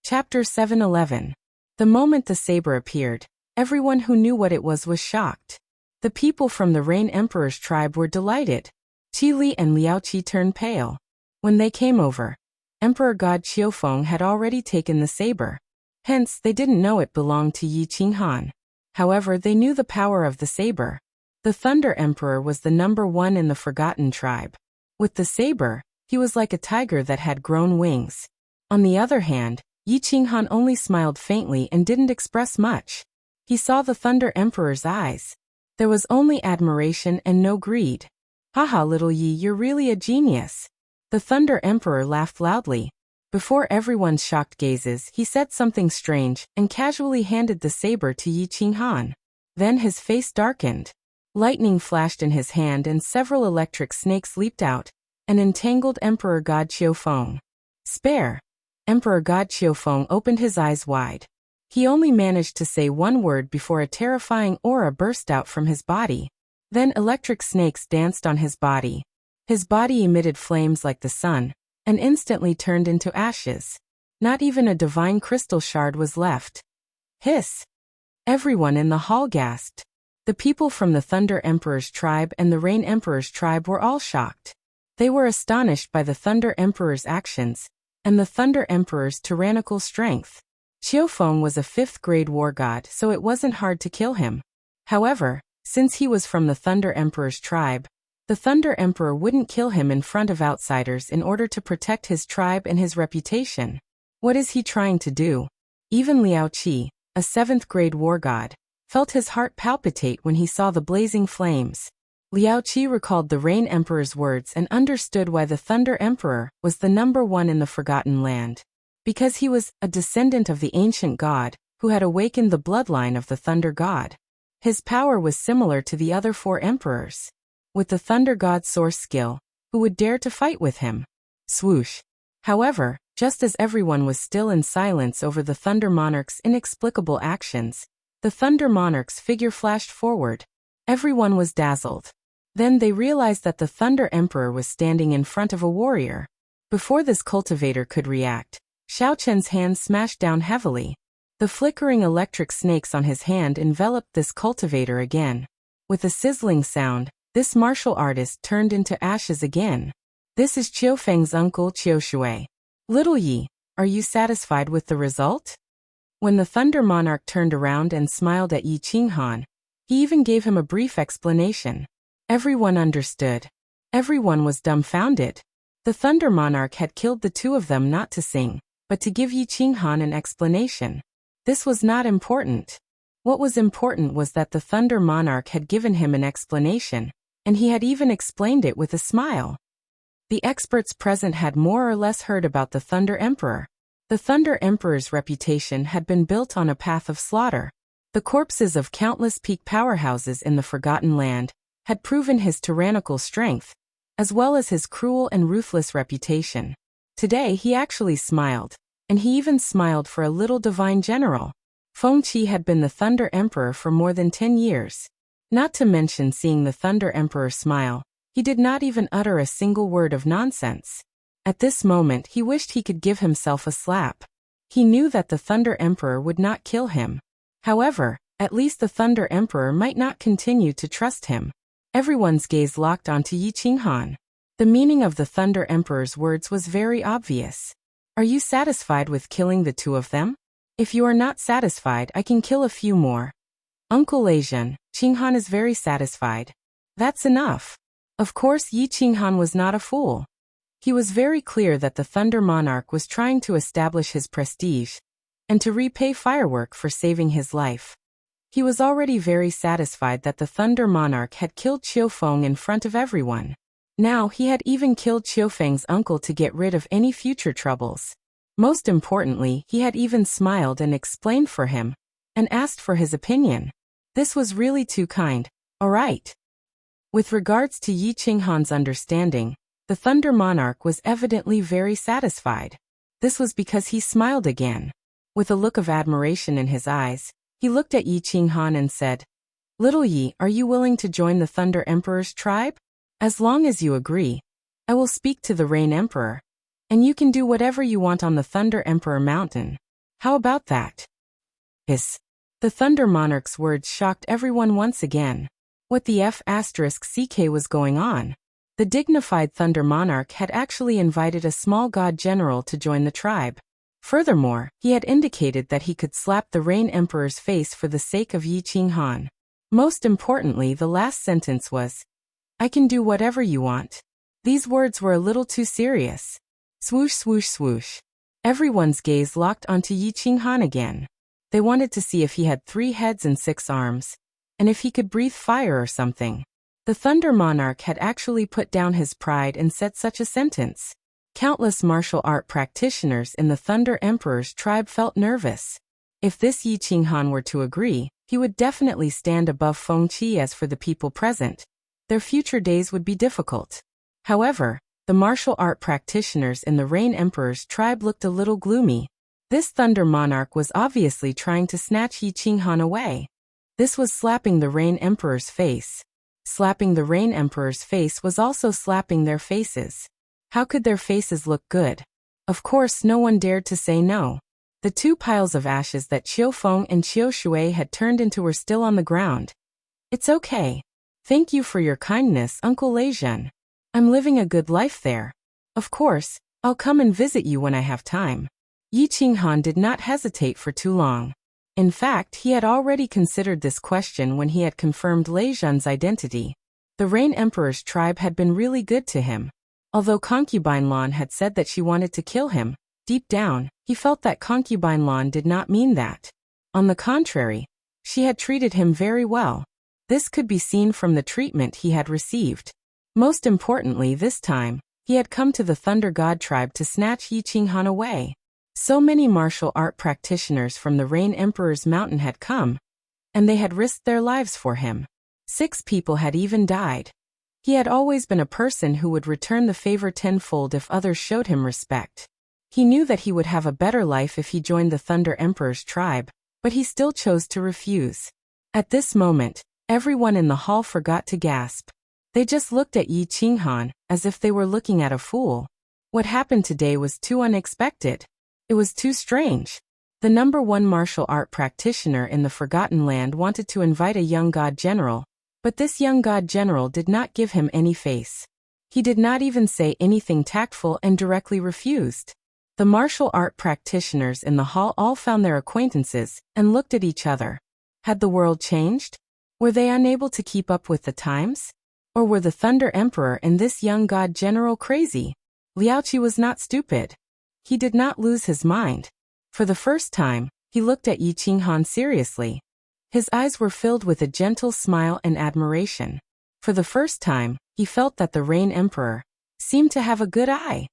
Chapter 711. The moment the saber appeared, everyone who knew what it was shocked. The people from the Rain Emperor's tribe were delighted. Qi Li and Liao Qi turned pale. When they came over, Emperor God Qiufeng had already taken the saber. Hence, they didn't know it belonged to Yi Qinghan. However, they knew the power of the saber. The Thunder Emperor was the #1 in the Forgotten tribe. With the saber, he was like a tiger that had grown wings. On the other hand, Yi Qinghan only smiled faintly and didn't express much. He saw the Thunder Emperor's eyes. There was only admiration and no greed. Haha, little Yi, you're really a genius. The Thunder Emperor laughed loudly. Before everyone's shocked gazes, he said something strange and casually handed the saber to Yi Qinghan. Then his face darkened. Lightning flashed in his hand and several electric snakes leaped out and entangled Emperor God Qiufeng. Spare! Emperor God Qiufeng opened his eyes wide. He only managed to say one word before a terrifying aura burst out from his body. Then electric snakes danced on his body. His body emitted flames like the sun, and instantly turned into ashes. Not even a divine crystal shard was left. Hiss! Everyone in the hall gasped. The people from the Thunder Emperor's tribe and the Rain Emperor's tribe were all shocked. They were astonished by the Thunder Emperor's actions, and the Thunder Emperor's tyrannical strength. Qiufeng was a 5th-grade war god, so it wasn't hard to kill him. However, since he was from the Thunder Emperor's tribe, the Thunder Emperor wouldn't kill him in front of outsiders in order to protect his tribe and his reputation. What is he trying to do? Even Liao Qi, a 7th-grade war god, felt his heart palpitate when he saw the blazing flames. Liao Qi recalled the Rain Emperor's words and understood why the Thunder Emperor was the #1 in the Forgotten Land. Because he was a descendant of the ancient god, who had awakened the bloodline of the Thunder God. His power was similar to the other 4 emperors. With the Thunder God's source skill, who would dare to fight with him? Swoosh! However, just as everyone was still in silence over the Thunder Monarch's inexplicable actions, the Thunder Monarch's figure flashed forward. Everyone was dazzled. Then they realized that the Thunder Emperor was standing in front of a warrior. Before this cultivator could react, Xiao Chen's hand smashed down heavily. The flickering electric snakes on his hand enveloped this cultivator again. With a sizzling sound, this martial artist turned into ashes again. This is Qiufeng's uncle Qiushui. Little Yi, are you satisfied with the result? When the Thunder Monarch turned around and smiled at Yi Qinghan, he even gave him a brief explanation. Everyone understood. Everyone was dumbfounded. The Thunder Monarch had killed the 2 of them not to sing, but to give Yi Qinghan an explanation. This was not important. What was important was that the Thunder Monarch had given him an explanation, and he had even explained it with a smile. The experts present had more or less heard about the Thunder Emperor. The Thunder Emperor's reputation had been built on a path of slaughter. The corpses of countless peak powerhouses in the Forgotten Land had proven his tyrannical strength, as well as his cruel and ruthless reputation. Today he actually smiled, and he even smiled for a little divine general. Feng Qi had been the Thunder Emperor for more than 10 years. Not to mention seeing the Thunder Emperor smile, he did not even utter a single word of nonsense. At this moment he wished he could give himself a slap. He knew that the Thunder Emperor would not kill him. However, at least the Thunder Emperor might not continue to trust him. Everyone's gaze locked onto Yi Qinghan. The meaning of the Thunder Emperor's words was very obvious. Are you satisfied with killing the 2 of them? If you are not satisfied, I can kill a few more. Uncle Leijun, Qinghan is very satisfied. That's enough. Of course, Yi Qinghan was not a fool. He was very clear that the Thunder Monarch was trying to establish his prestige and to repay Firework for saving his life. He was already very satisfied that the Thunder Monarch had killed Qiufeng in front of everyone. Now he had even killed Qiufeng's uncle to get rid of any future troubles. Most importantly, he had even smiled and explained for him, and asked for his opinion. This was really too kind. All right. With regards to Yi Qinghan's understanding, the Thunder Monarch was evidently very satisfied. This was because he smiled again. With a look of admiration in his eyes, he looked at Yi Qinghan and said, Little Yi, are you willing to join the Thunder Emperor's tribe? As long as you agree, I will speak to the Rain Emperor, and you can do whatever you want on the Thunder Emperor Mountain. How about that? Hiss. The Thunder Monarch's words shocked everyone once again. What the F***ck was going on? The dignified Thunder Monarch had actually invited a small god general to join the tribe. Furthermore, he had indicated that he could slap the Rain Emperor's face for the sake of Yi Qinghan. Most importantly, the last sentence was, "I can do whatever you want." These words were a little too serious. Swoosh, swoosh, swoosh. Everyone's gaze locked onto Yi Qinghan again. They wanted to see if he had 3 heads and 6 arms, and if he could breathe fire or something. The Thunder Monarch had actually put down his pride and said such a sentence. Countless martial art practitioners in the Thunder Emperor's tribe felt nervous. If this Yi Qinghan were to agree, he would definitely stand above Feng Qi. As for the people present, their future days would be difficult. However, the martial art practitioners in the Rain Emperor's tribe looked a little gloomy. This Thunder Monarch was obviously trying to snatch Yi Qinghan away. This was slapping the Rain Emperor's face. Slapping the Rain Emperor's face was also slapping their faces. How could their faces look good? Of course, no one dared to say no. The 2 piles of ashes that Qiu Feng and Qiu Shui had turned into were still on the ground. It's okay. Thank you for your kindness, Uncle Leizhen. I'm living a good life there. Of course, I'll come and visit you when I have time. Yi Qinghan did not hesitate for too long. In fact, he had already considered this question when he had confirmed Leizhen's identity. The Rain Emperor's tribe had been really good to him. Although Concubine Lan had said that she wanted to kill him, deep down, he felt that Concubine Lan did not mean that. On the contrary, she had treated him very well. This could be seen from the treatment he had received. Most importantly, this time, he had come to the Thunder God tribe to snatch Yi Qinghan away. So many martial art practitioners from the Rain Emperor's mountain had come, and they had risked their lives for him. 6 people had even died. He had always been a person who would return the favor tenfold if others showed him respect. He knew that he would have a better life if he joined the Thunder Emperor's tribe, but he still chose to refuse. At this moment, everyone in the hall forgot to gasp. They just looked at Yi Qinghan, as if they were looking at a fool. What happened today was too unexpected. It was too strange. The #1 martial art practitioner in the Forgotten Land wanted to invite a young god general, but this young god general did not give him any face. He did not even say anything tactful and directly refused. The martial art practitioners in the hall all found their acquaintances and looked at each other. Had the world changed? Were they unable to keep up with the times? Or were the Thunder Emperor and this young god general crazy? Liaoqi was not stupid. He did not lose his mind. For the first time, he looked at Yi Qinghan seriously. His eyes were filled with a gentle smile and admiration. For the first time, he felt that the Rain Emperor seemed to have a good eye.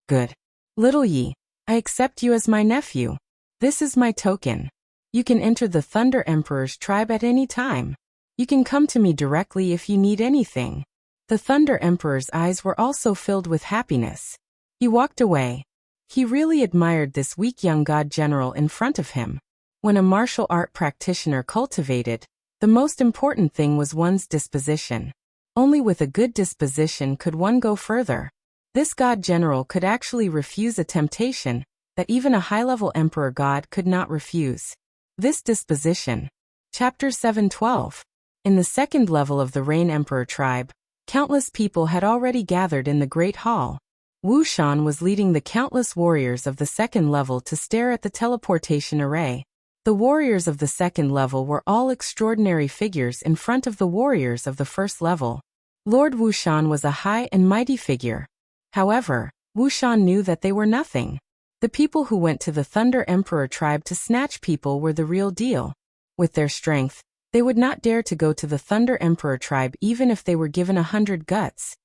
Good. Little Yi, I accept you as my nephew. This is my token. You can enter the Thunder Emperor's tribe at any time. You can come to me directly if you need anything. The Thunder Emperor's eyes were also filled with happiness. He walked away. He really admired this weak young god general in front of him. When a martial art practitioner cultivated, the most important thing was one's disposition. Only with a good disposition could one go further. This god general could actually refuse a temptation that even a high-level emperor god could not refuse. This disposition. Chapter 7:12. In the 2nd level of the Rain Emperor tribe, countless people had already gathered in the Great Hall. Wu Shan was leading the countless warriors of the 2nd level to stare at the teleportation array. The warriors of the 2nd level were all extraordinary figures in front of the warriors of the 1st level. Lord Wu Shan was a high and mighty figure. However, Wu Shan knew that they were nothing. The people who went to the Thunder Emperor tribe to snatch people were the real deal. With their strength, they would not dare to go to the Thunder Emperor tribe even if they were given 100 guts.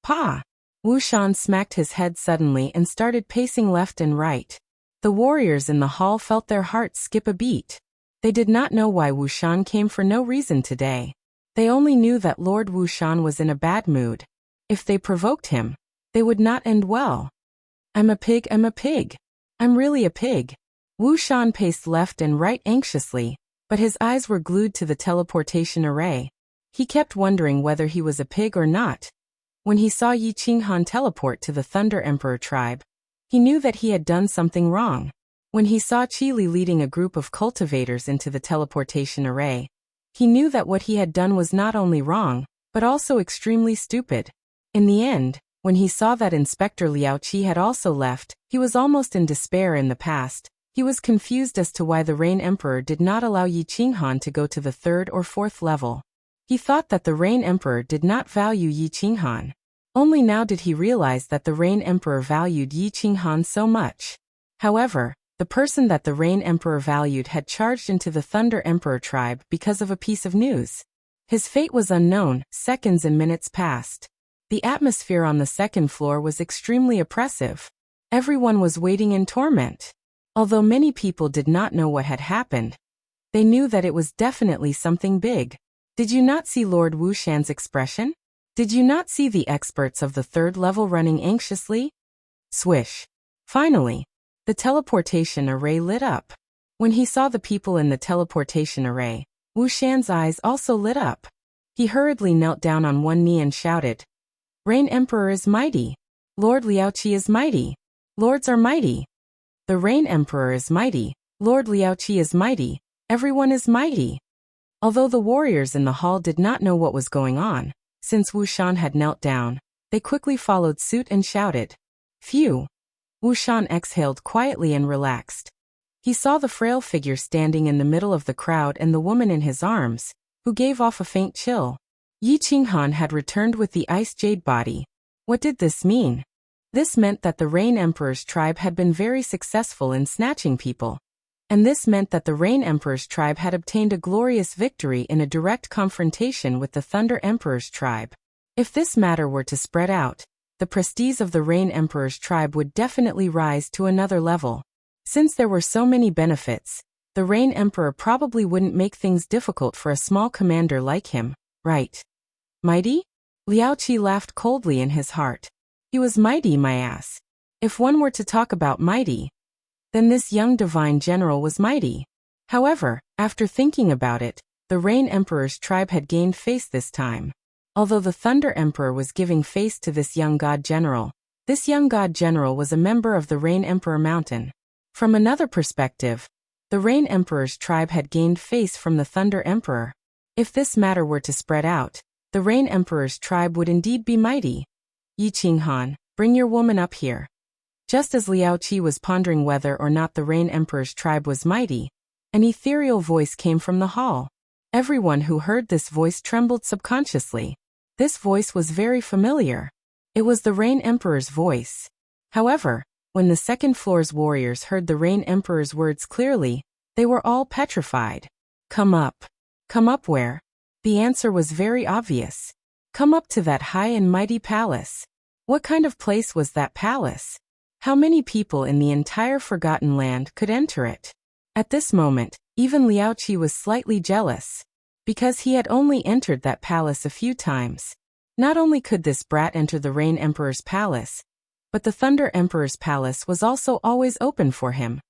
Pa! Wu Shan smacked his head suddenly and started pacing left and right. The warriors in the hall felt their hearts skip a beat. They did not know why Wu Shan came for no reason today. They only knew that Lord Wu Shan was in a bad mood. If they provoked him, they would not end well. I'm a pig, I'm a pig. I'm really a pig. Wu Shan paced left and right anxiously, but his eyes were glued to the teleportation array. He kept wondering whether he was a pig or not. When he saw Yi Qinghan teleport to the Thunder Emperor tribe, he knew that he had done something wrong. When he saw Qili leading a group of cultivators into the teleportation array, he knew that what he had done was not only wrong, but also extremely stupid. In the end, when he saw that Inspector Liao Qi had also left, he was almost in despair. In the past, he was confused as to why the Rain Emperor did not allow Yi Qinghan to go to the 3rd or 4th level. He thought that the Rain Emperor did not value Yi Qinghan. Only now did he realize that the Rain Emperor valued Yi Qinghan so much. However, the person that the Rain Emperor valued had charged into the Thunder Emperor tribe because of a piece of news. His fate was unknown. Seconds and minutes passed. The atmosphere on the 2nd floor was extremely oppressive. Everyone was waiting in torment. Although many people did not know what had happened, they knew that it was definitely something big. Did you not see Lord Wushan's expression? Did you not see the experts of the 3rd level running anxiously? Swish. Finally, the teleportation array lit up. When he saw the people in the teleportation array, Wushan's eyes also lit up. He hurriedly knelt down on one knee and shouted, "Rain Emperor is mighty. Lord Liao Qi is mighty. Lords are mighty. The Rain Emperor is mighty. Lord Liao Qi is mighty. Everyone is mighty." Although the warriors in the hall did not know what was going on, since Wushan had knelt down, they quickly followed suit and shouted, "Phew!" Wushan exhaled quietly and relaxed. He saw the frail figure standing in the middle of the crowd and the woman in his arms, who gave off a faint chill. Yi Qinghan had returned with the ice jade body. What did this mean? This meant that the Rain Emperor's tribe had been very successful in snatching people. And this meant that the Rain Emperor's tribe had obtained a glorious victory in a direct confrontation with the Thunder Emperor's tribe. If this matter were to spread out, the prestige of the Rain Emperor's tribe would definitely rise to another level. Since there were so many benefits, the Rain Emperor probably wouldn't make things difficult for a small commander like him, right? Mighty? Liao Qi laughed coldly in his heart. He was mighty, my ass. If one were to talk about mighty, then this young divine general was mighty. However, after thinking about it, the Rain Emperor's tribe had gained face this time. Although the Thunder Emperor was giving face to this young god general, this young god general was a member of the Rain Emperor Mountain. From another perspective, the Rain Emperor's tribe had gained face from the Thunder Emperor. If this matter were to spread out, the Rain Emperor's tribe would indeed be mighty. Yi Qinghan, bring your woman up here. Just as Liao Qi was pondering whether or not the Rain Emperor's tribe was mighty, an ethereal voice came from the hall. Everyone who heard this voice trembled subconsciously. This voice was very familiar. It was the Rain Emperor's voice. However, when the 2nd floor's warriors heard the Rain Emperor's words clearly, they were all petrified. Come up. Come up where? The answer was very obvious. Come up to that high and mighty palace. What kind of place was that palace? How many people in the entire Forgotten Land could enter it? At this moment, even Liao Qi was slightly jealous, because he had only entered that palace a few times. Not only could this brat enter the Rain Emperor's palace, but the Thunder Emperor's palace was also always open for him.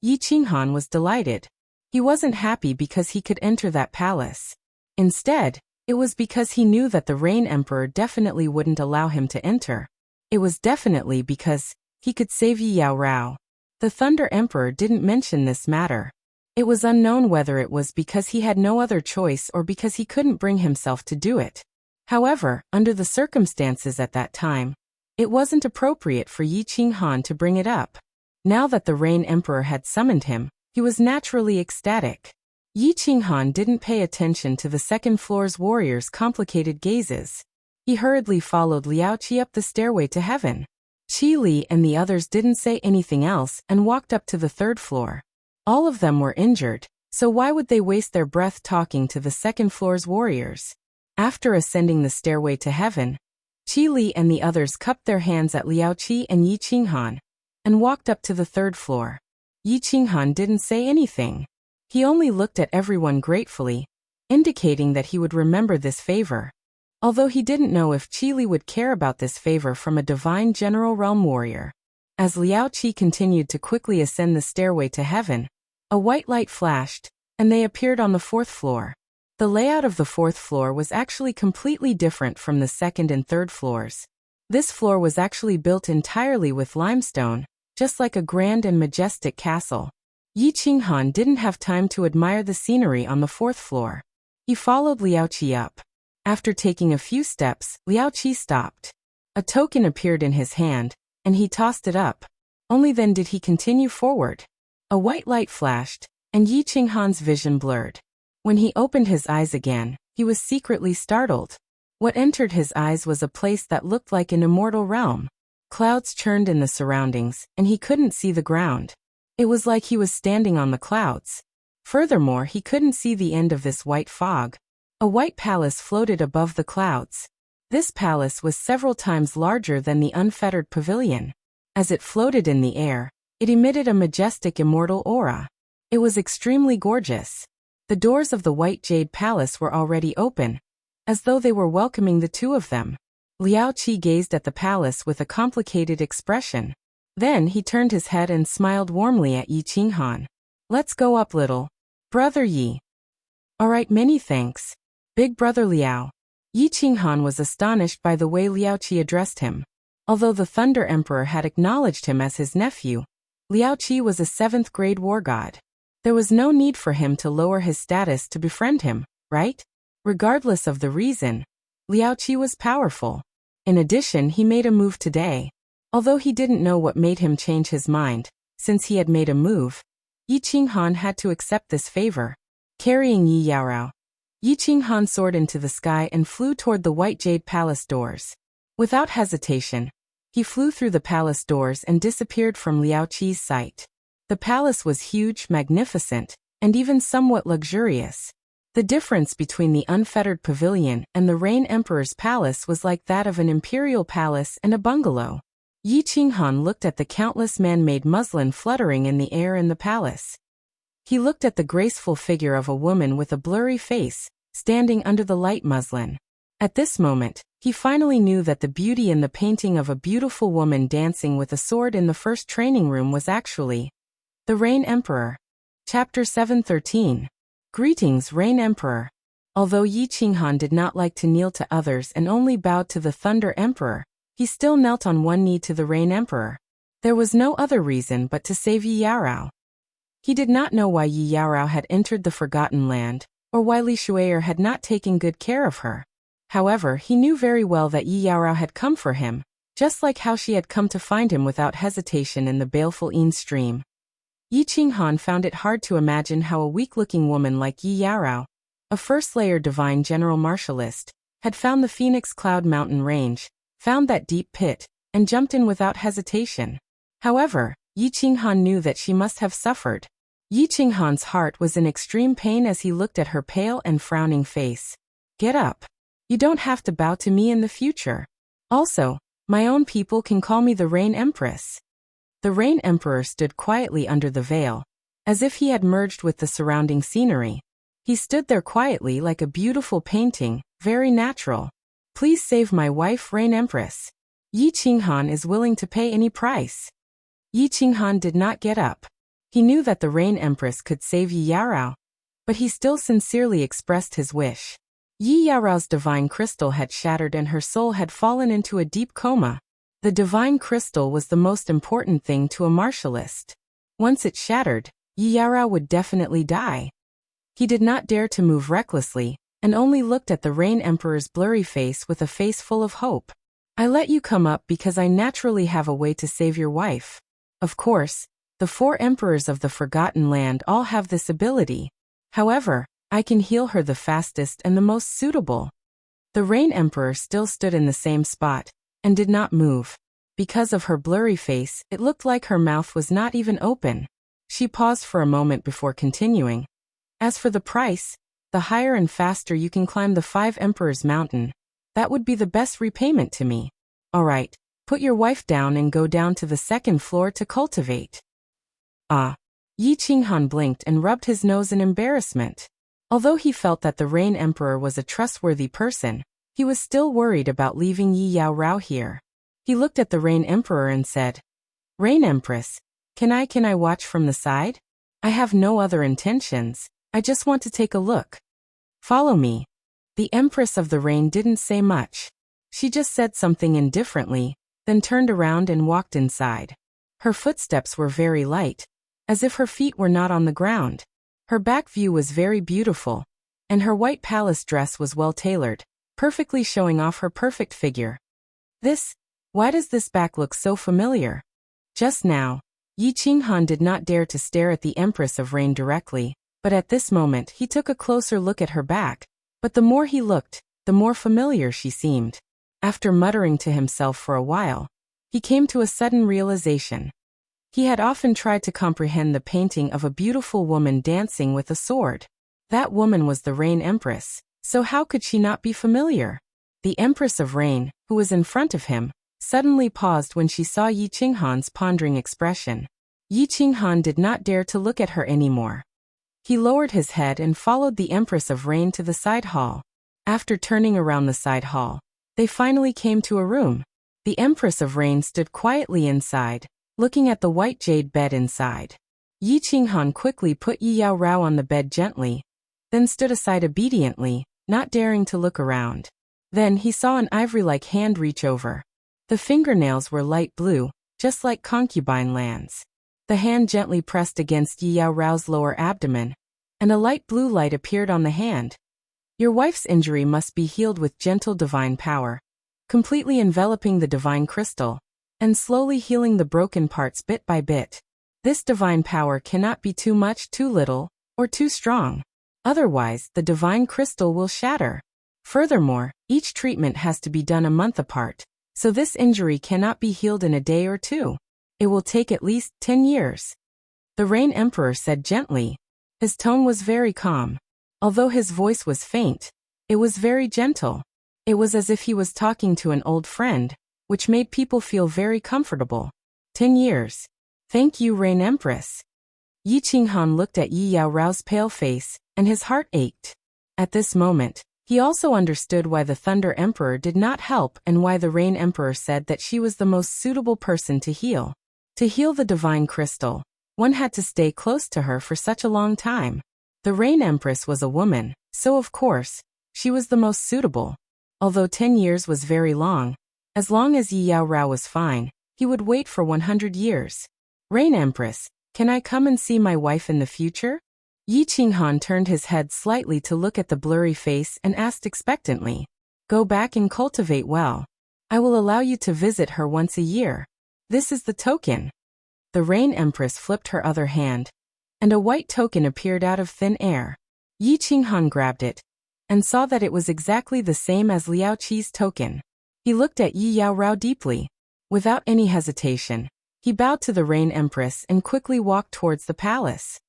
Yi Qinghan was delighted. He wasn't happy because he could enter that palace. Instead, it was because he knew that the Rain Emperor definitely wouldn't allow him to enter. It was definitely because he could save Yi Yaorao. The Thunder Emperor didn't mention this matter. It was unknown whether it was because he had no other choice or because he couldn't bring himself to do it. However, under the circumstances at that time, it wasn't appropriate for Yi Qinghan to bring it up. Now that the Rain Emperor had summoned him, he was naturally ecstatic. Yi Qinghan didn't pay attention to the 2nd floor's warriors' complicated gazes. He hurriedly followed Liao Qi up the stairway to heaven. Qi Li and the others didn't say anything else and walked up to the 3rd floor. All of them were injured, so why would they waste their breath talking to the 2nd floor's warriors? After ascending the stairway to heaven, Qi Li and the others cupped their hands at Liao Qi and Yi Qinghan and walked up to the 3rd floor. Yi Qinghan didn't say anything. He only looked at everyone gratefully, indicating that he would remember this favor. Although he didn't know if Qi Li would care about this favor from a divine general realm warrior. As Liao Qi continued to quickly ascend the stairway to heaven, a white light flashed, and they appeared on the 4th floor. The layout of the 4th floor was actually completely different from the 2nd and 3rd floors. This floor was actually built entirely with limestone, just like a grand and majestic castle. Yi Qinghan didn't have time to admire the scenery on the 4th floor. He followed Liao Qi up. After taking a few steps, Liao Qi stopped. A token appeared in his hand, and he tossed it up. Only then did he continue forward. A white light flashed, and Yi Qinghan's vision blurred. When he opened his eyes again, he was secretly startled. What entered his eyes was a place that looked like an immortal realm. Clouds churned in the surroundings, and he couldn't see the ground. It was like he was standing on the clouds. Furthermore, he couldn't see the end of this white fog. A white palace floated above the clouds. This palace was several times larger than the unfettered pavilion. As it floated in the air, it emitted a majestic immortal aura. It was extremely gorgeous. The doors of the white jade palace were already open, as though they were welcoming the two of them. Liao Qi gazed at the palace with a complicated expression. Then he turned his head and smiled warmly at Yi Qinghan. "Let's go up, little brother Yi." "All right, many thanks, big brother Liao." Yi Qinghan was astonished by the way Liao Qi addressed him. Although the Thunder Emperor had acknowledged him as his nephew, Liao Qi was a 7th grade war god. There was no need for him to lower his status to befriend him, right? Regardless of the reason, Liao Qi was powerful. In addition, he made a move today. Although he didn't know what made him change his mind, since he had made a move, Yi Qinghan had to accept this favor. Carrying Yi Yaorao, Yi Qinghan soared into the sky and flew toward the white jade palace doors. Without hesitation, he flew through the palace doors and disappeared from Liao Qi's sight. The palace was huge, magnificent, and even somewhat luxurious. The difference between the unfettered pavilion and the Rain Emperor's palace was like that of an imperial palace and a bungalow. Yi Qinghan looked at the countless man-made muslin fluttering in the air in the palace. He looked at the graceful figure of a woman with a blurry face, standing under the light muslin. At this moment, he finally knew that the beauty in the painting of a beautiful woman dancing with a sword in the first training room was actually the Rain Emperor. Chapter 713. Greetings, Rain Emperor. Although Yi Qinghan did not like to kneel to others and only bowed to the Thunder Emperor, he still knelt on one knee to the Rain Emperor. There was no other reason but to save Yi Yaorao. He did not know why Yi Yaorao had entered the Forgotten Land, or why Li Shui'er had not taken good care of her. However, he knew very well that Yi Yaorao had come for him, just like how she had come to find him without hesitation in the baleful Yin stream. Yi Qinghan found it hard to imagine how a weak-looking woman like Yi Yaorao, a first-layer divine general martialist, had found the Phoenix Cloud Mountain Range, found that deep pit, and jumped in without hesitation. However, Yi Qinghan knew that she must have suffered. Yi Qinghan's heart was in extreme pain as he looked at her pale and frowning face. "Get up. You don't have to bow to me in the future. Also, my own people can call me the Rain Empress." The Rain Emperor stood quietly under the veil, as if he had merged with the surrounding scenery. He stood there quietly like a beautiful painting, very natural. "Please save my wife, Rain Empress. Yi Qinghan is willing to pay any price." Yi Qinghan did not get up. He knew that the Rain Empress could save Yi Yaorao, but he still sincerely expressed his wish. Yi Yaorao's divine crystal had shattered and her soul had fallen into a deep coma. The divine crystal was the most important thing to a martialist. Once it shattered, Yi Yaorao would definitely die. He did not dare to move recklessly, and only looked at the Rain Emperor's blurry face with a face full of hope. "I let you come up because I naturally have a way to save your wife. Of course, the 4 emperors of the Forgotten Land all have this ability. However, I can heal her the fastest and the most suitable." The Rain Emperor still stood in the same spot, and did not move. Because of her blurry face, it looked like her mouth was not even open. She paused for a moment before continuing. "As for the price, the higher and faster you can climb the 5 Emperors Mountain, that would be the best repayment to me. All right, put your wife down and go down to the 2nd floor to cultivate." "Ah." Yi Qinghan blinked and rubbed his nose in embarrassment. Although he felt that the Rain Emperor was a trustworthy person, he was still worried about leaving Yi Yaorao here. He looked at the Rain Emperor and said, "Rain Empress, can I watch from the side? I have no other intentions. I just want to take a look. Follow me." The Empress of the Rain didn't say much. She just said something indifferently, then turned around and walked inside. Her footsteps were very light, as if her feet were not on the ground. Her back view was very beautiful, and her white palace dress was well tailored, perfectly showing off her perfect figure. Why does this back look so familiar? Just now, Yi Qinghan did not dare to stare at the Empress of Rain directly, but at this moment he took a closer look at her back, but the more he looked, the more familiar she seemed. After muttering to himself for a while, he came to a sudden realization. He had often tried to comprehend the painting of a beautiful woman dancing with a sword. That woman was the Rain Empress, so how could she not be familiar? The Empress of Rain, who was in front of him, suddenly paused when she saw Yi Qinghan's pondering expression. Yi Qinghan did not dare to look at her anymore. He lowered his head and followed the Empress of Rain to the side hall. After turning around the side hall, they finally came to a room. The Empress of Rain stood quietly inside, looking at the white jade bed inside. Yi Qinghan quickly put Yi Yao Rao on the bed gently, then stood aside obediently, not daring to look around. Then he saw an ivory-like hand reach over. The fingernails were light blue, just like concubine lands. The hand gently pressed against Yi Yao Rao's lower abdomen, and a light blue light appeared on the hand. Your wife's injury must be healed with gentle divine power, completely enveloping the divine crystal, and slowly healing the broken parts bit by bit. This divine power cannot be too much, too little, or too strong. Otherwise, the divine crystal will shatter. Furthermore, each treatment has to be done a month apart, so this injury cannot be healed in a day or two. It will take at least 10 years. The Rain Emperor said gently. His tone was very calm. Although his voice was faint, it was very gentle. It was as if he was talking to an old friend, which made people feel very comfortable. 10 years. Thank you, Rain Empress. Yi Qinghan looked at Yi Yao Rao's pale face, and his heart ached. At this moment, he also understood why the Thunder Emperor did not help and why the Rain Emperor said that she was the most suitable person to heal. To heal the divine crystal, one had to stay close to her for such a long time. The Rain Empress was a woman, so of course, she was the most suitable. Although 10 years was very long as Yi Yao Rao was fine, he would wait for 100 years. Rain Empress, can I come and see my wife in the future? Yi Qinghan turned his head slightly to look at the blurry face and asked expectantly. Go back and cultivate well. I will allow you to visit her once a year. This is the token. The Rain Empress flipped her other hand, and a white token appeared out of thin air. Yi Qinghan grabbed it, and saw that it was exactly the same as Liao Qi's token. He looked at Yi Yao Rao deeply. Without any hesitation, he bowed to the Rain Empress and quickly walked towards the palace.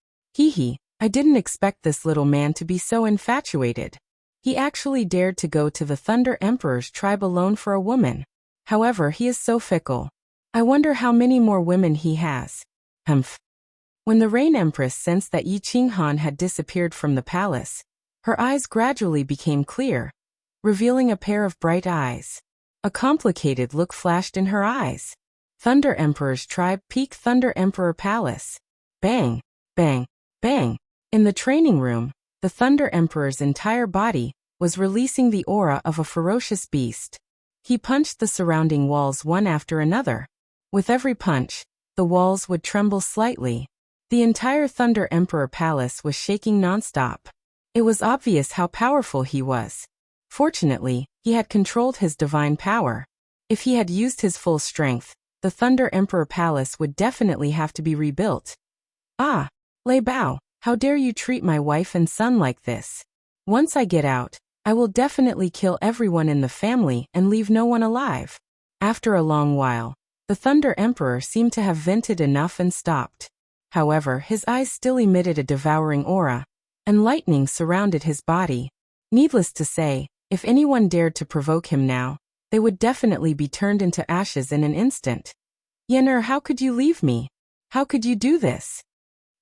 I didn't expect this little man to be so infatuated. He actually dared to go to the Thunder Emperor's tribe alone for a woman. However, he is so fickle. I wonder how many more women he has. Humph. When the Rain Empress sensed that Yi Qinghan had disappeared from the palace, her eyes gradually became clear, revealing a pair of bright eyes. A complicated look flashed in her eyes. Thunder Emperor's tribe, Peak Thunder Emperor Palace. Bang, bang, bang. In the training room, the Thunder Emperor's entire body was releasing the aura of a ferocious beast. He punched the surrounding walls one after another. With every punch, the walls would tremble slightly. The entire Thunder Emperor Palace was shaking nonstop. It was obvious how powerful he was. Fortunately, he had controlled his divine power. If he had used his full strength, the Thunder Emperor Palace would definitely have to be rebuilt. Ah, Lei Bao, how dare you treat my wife and son like this? Once I get out, I will definitely kill everyone in the family and leave no one alive. After a long while, the Thunder Emperor seemed to have vented enough and stopped. However, his eyes still emitted a devouring aura, and lightning surrounded his body. Needless to say, if anyone dared to provoke him now, they would definitely be turned into ashes in an instant. Yener, how could you leave me? How could you do this?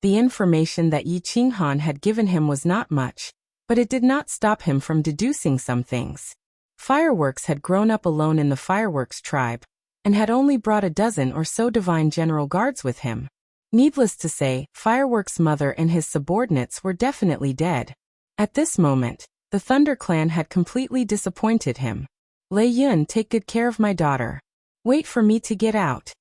The information that Yi Qinghan had given him was not much, but it did not stop him from deducing some things. Fireworks had grown up alone in the Fireworks tribe, and had only brought a dozen or so divine general guards with him. Needless to say, Fireworks' mother and his subordinates were definitely dead. At this moment, the Thunder Clan had completely disappointed him. Lei Yun, take good care of my daughter. Wait for me to get out.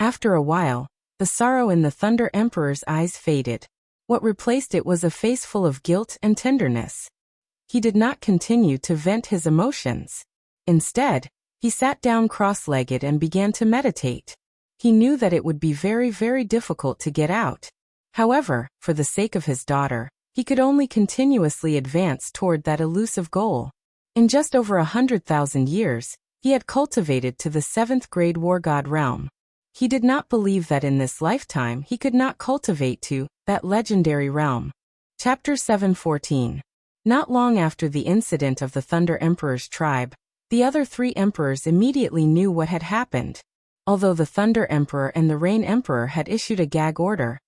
After a while, the sorrow in the Thunder Emperor's eyes faded. What replaced it was a face full of guilt and tenderness. He did not continue to vent his emotions. Instead, he sat down cross-legged and began to meditate. He knew that it would be very, very difficult to get out. However, for the sake of his daughter, he could only continuously advance toward that elusive goal. In just over 100,000 years, he had cultivated to the 7th grade war god realm. He did not believe that in this lifetime he could not cultivate to that legendary realm. Chapter 7:14. Not long after the incident of the Thunder Emperor's tribe, the other 3 emperors immediately knew what had happened. Although the Thunder Emperor and the Rain Emperor had issued a gag order,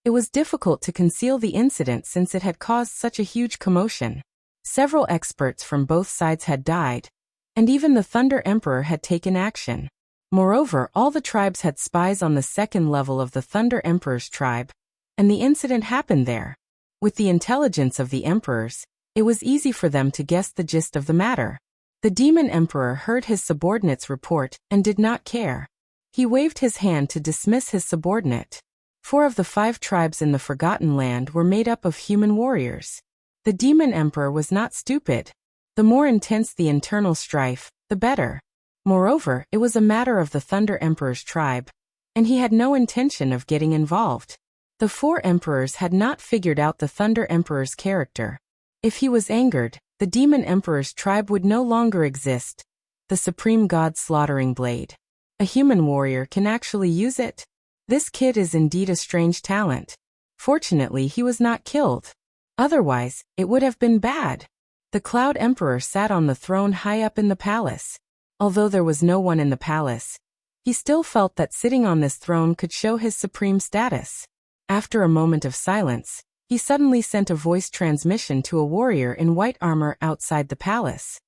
it was difficult to conceal the incident since it had caused such a huge commotion. Several experts from both sides had died, and even the Thunder Emperor had taken action. Moreover, all the tribes had spies on the 2nd level of the Thunder Emperor's tribe, and the incident happened there. With the intelligence of the emperors, it was easy for them to guess the gist of the matter. The Demon Emperor heard his subordinate's report and did not care. He waved his hand to dismiss his subordinate. 4 of the 5 tribes in the Forgotten Land were made up of human warriors. The Demon Emperor was not stupid. The more intense the internal strife, the better. Moreover, it was a matter of the Thunder Emperor's tribe, and he had no intention of getting involved. The 4 emperors had not figured out the Thunder Emperor's character. If he was angered, the Demon Emperor's tribe would no longer exist. The Supreme God Slaughtering Blade. A human warrior can actually use it? This kid is indeed a strange talent. Fortunately, he was not killed. Otherwise, it would have been bad. The Cloud Emperor sat on the throne high up in the palace. Although there was no one in the palace, he still felt that sitting on this throne could show his supreme status. After a moment of silence, he suddenly sent a voice transmission to a warrior in white armor outside the palace.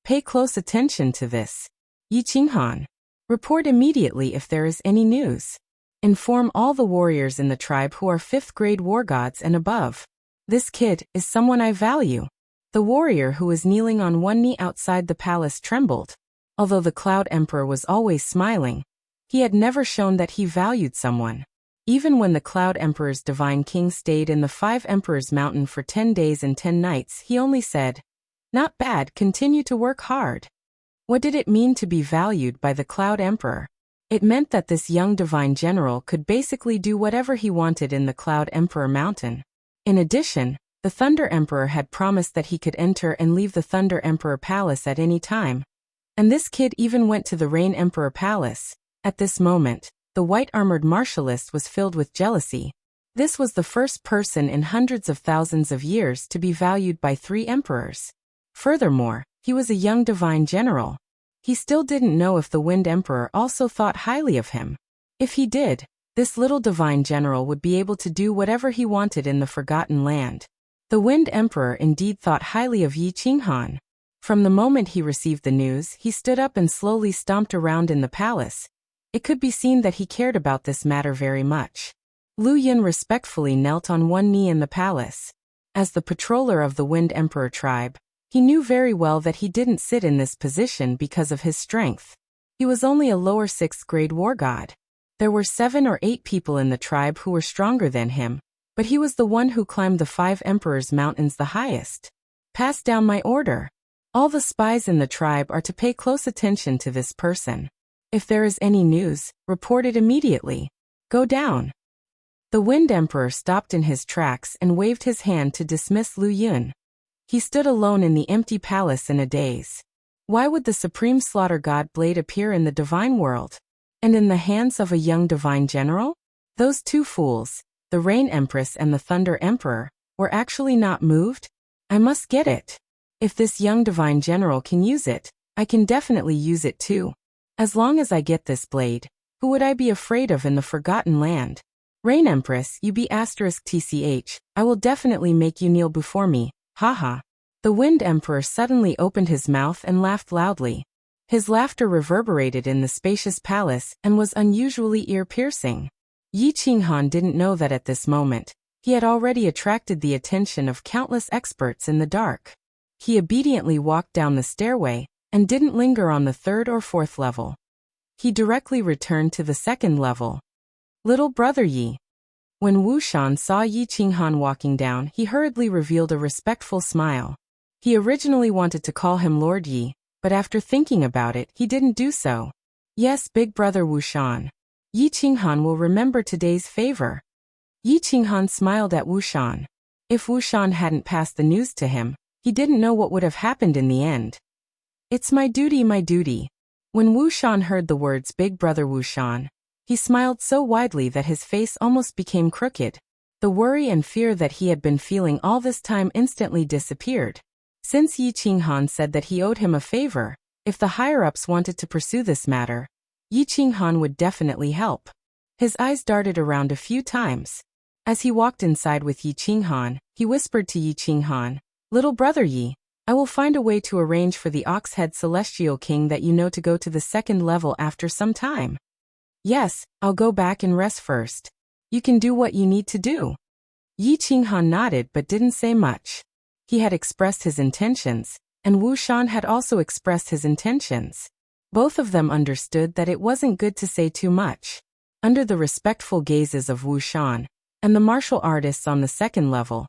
Pay close attention to this. Yi Qinghan. Report immediately if there is any news. Inform all the warriors in the tribe who are 5th grade war gods and above. This kid is someone I value. The warrior who was kneeling on one knee outside the palace trembled. Although the Cloud Emperor was always smiling, he had never shown that he valued someone. Even when the Cloud Emperor's divine king stayed in the 5 Emperors Mountain for 10 days and 10 nights, he only said, "Not bad, continue to work hard." What did it mean to be valued by the Cloud Emperor? It meant that this young divine general could basically do whatever he wanted in the Cloud Emperor Mountain. In addition, the Thunder Emperor had promised that he could enter and leave the Thunder Emperor Palace at any time. And this kid even went to the Rain Emperor Palace. At this moment, the white-armored martialist was filled with jealousy. This was the first person in hundreds of thousands of years to be valued by 3 emperors. Furthermore, he was a young divine general. He still didn't know if the Wind Emperor also thought highly of him. If he did, this little divine general would be able to do whatever he wanted in the Forgotten Land. The Wind Emperor indeed thought highly of Yi Qinghan. From the moment he received the news, he stood up and slowly stomped around in the palace. It could be seen that he cared about this matter very much. Lu Yin respectfully knelt on one knee in the palace. As the patroller of the Wind Emperor tribe, he knew very well that he didn't sit in this position because of his strength. He was only a lower 6th grade war god. There were 7 or 8 people in the tribe who were stronger than him, but he was the one who climbed the 5 Emperors' Mountains the highest. Pass down my order. All the spies in the tribe are to pay close attention to this person. If there is any news, report it immediately. Go down. The Wind Emperor stopped in his tracks and waved his hand to dismiss Lu Yun. He stood alone in the empty palace in a daze. Why would the supreme slaughter god blade appear in the divine world? And in the hands of a young divine general? Those 2 fools, the Rain Empress and the Thunder Emperor, were actually not moved? I must get it. If this young divine general can use it, I can definitely use it too. As long as I get this blade, who would I be afraid of in the Forgotten Land? Rain Empress, you be *tch, I will definitely make you kneel before me. Haha. The Wind Emperor suddenly opened his mouth and laughed loudly. His laughter reverberated in the spacious palace and was unusually ear-piercing. Yi Qinghan didn't know that at this moment, he had already attracted the attention of countless experts in the dark. He obediently walked down the stairway and didn't linger on the 3rd or 4th level. He directly returned to the second level. Little brother Yi. When Wu Shan saw Yi Qinghan walking down, he hurriedly revealed a respectful smile. He originally wanted to call him Lord Yi, but after thinking about it, he didn't do so. Yes, big brother Wu Shan. Yi Qinghan will remember today's favor. Yi Qinghan smiled at Wu Shan. If Wu Shan hadn't passed the news to him, he didn't know what would have happened in the end. It's my duty, my duty. When Wu Shan heard the words big brother Wu Shan, he smiled so widely that his face almost became crooked. The worry and fear that he had been feeling all this time instantly disappeared. Since Yi Qinghan said that he owed him a favor, if the higher-ups wanted to pursue this matter, Yi Qinghan would definitely help. His eyes darted around a few times. As he walked inside with Yi Qinghan, he whispered to Yi Qinghan, "Little brother Yi, I will find a way to arrange for the Ox-Head Celestial King that you know to go to the second level after some time." "Yes, I'll go back and rest first. You can do what you need to do." Yi Qinghan nodded but didn't say much. He had expressed his intentions, and Wu Shan had also expressed his intentions. Both of them understood that it wasn't good to say too much. Under the respectful gazes of Wu Shan and the martial artists on the second level,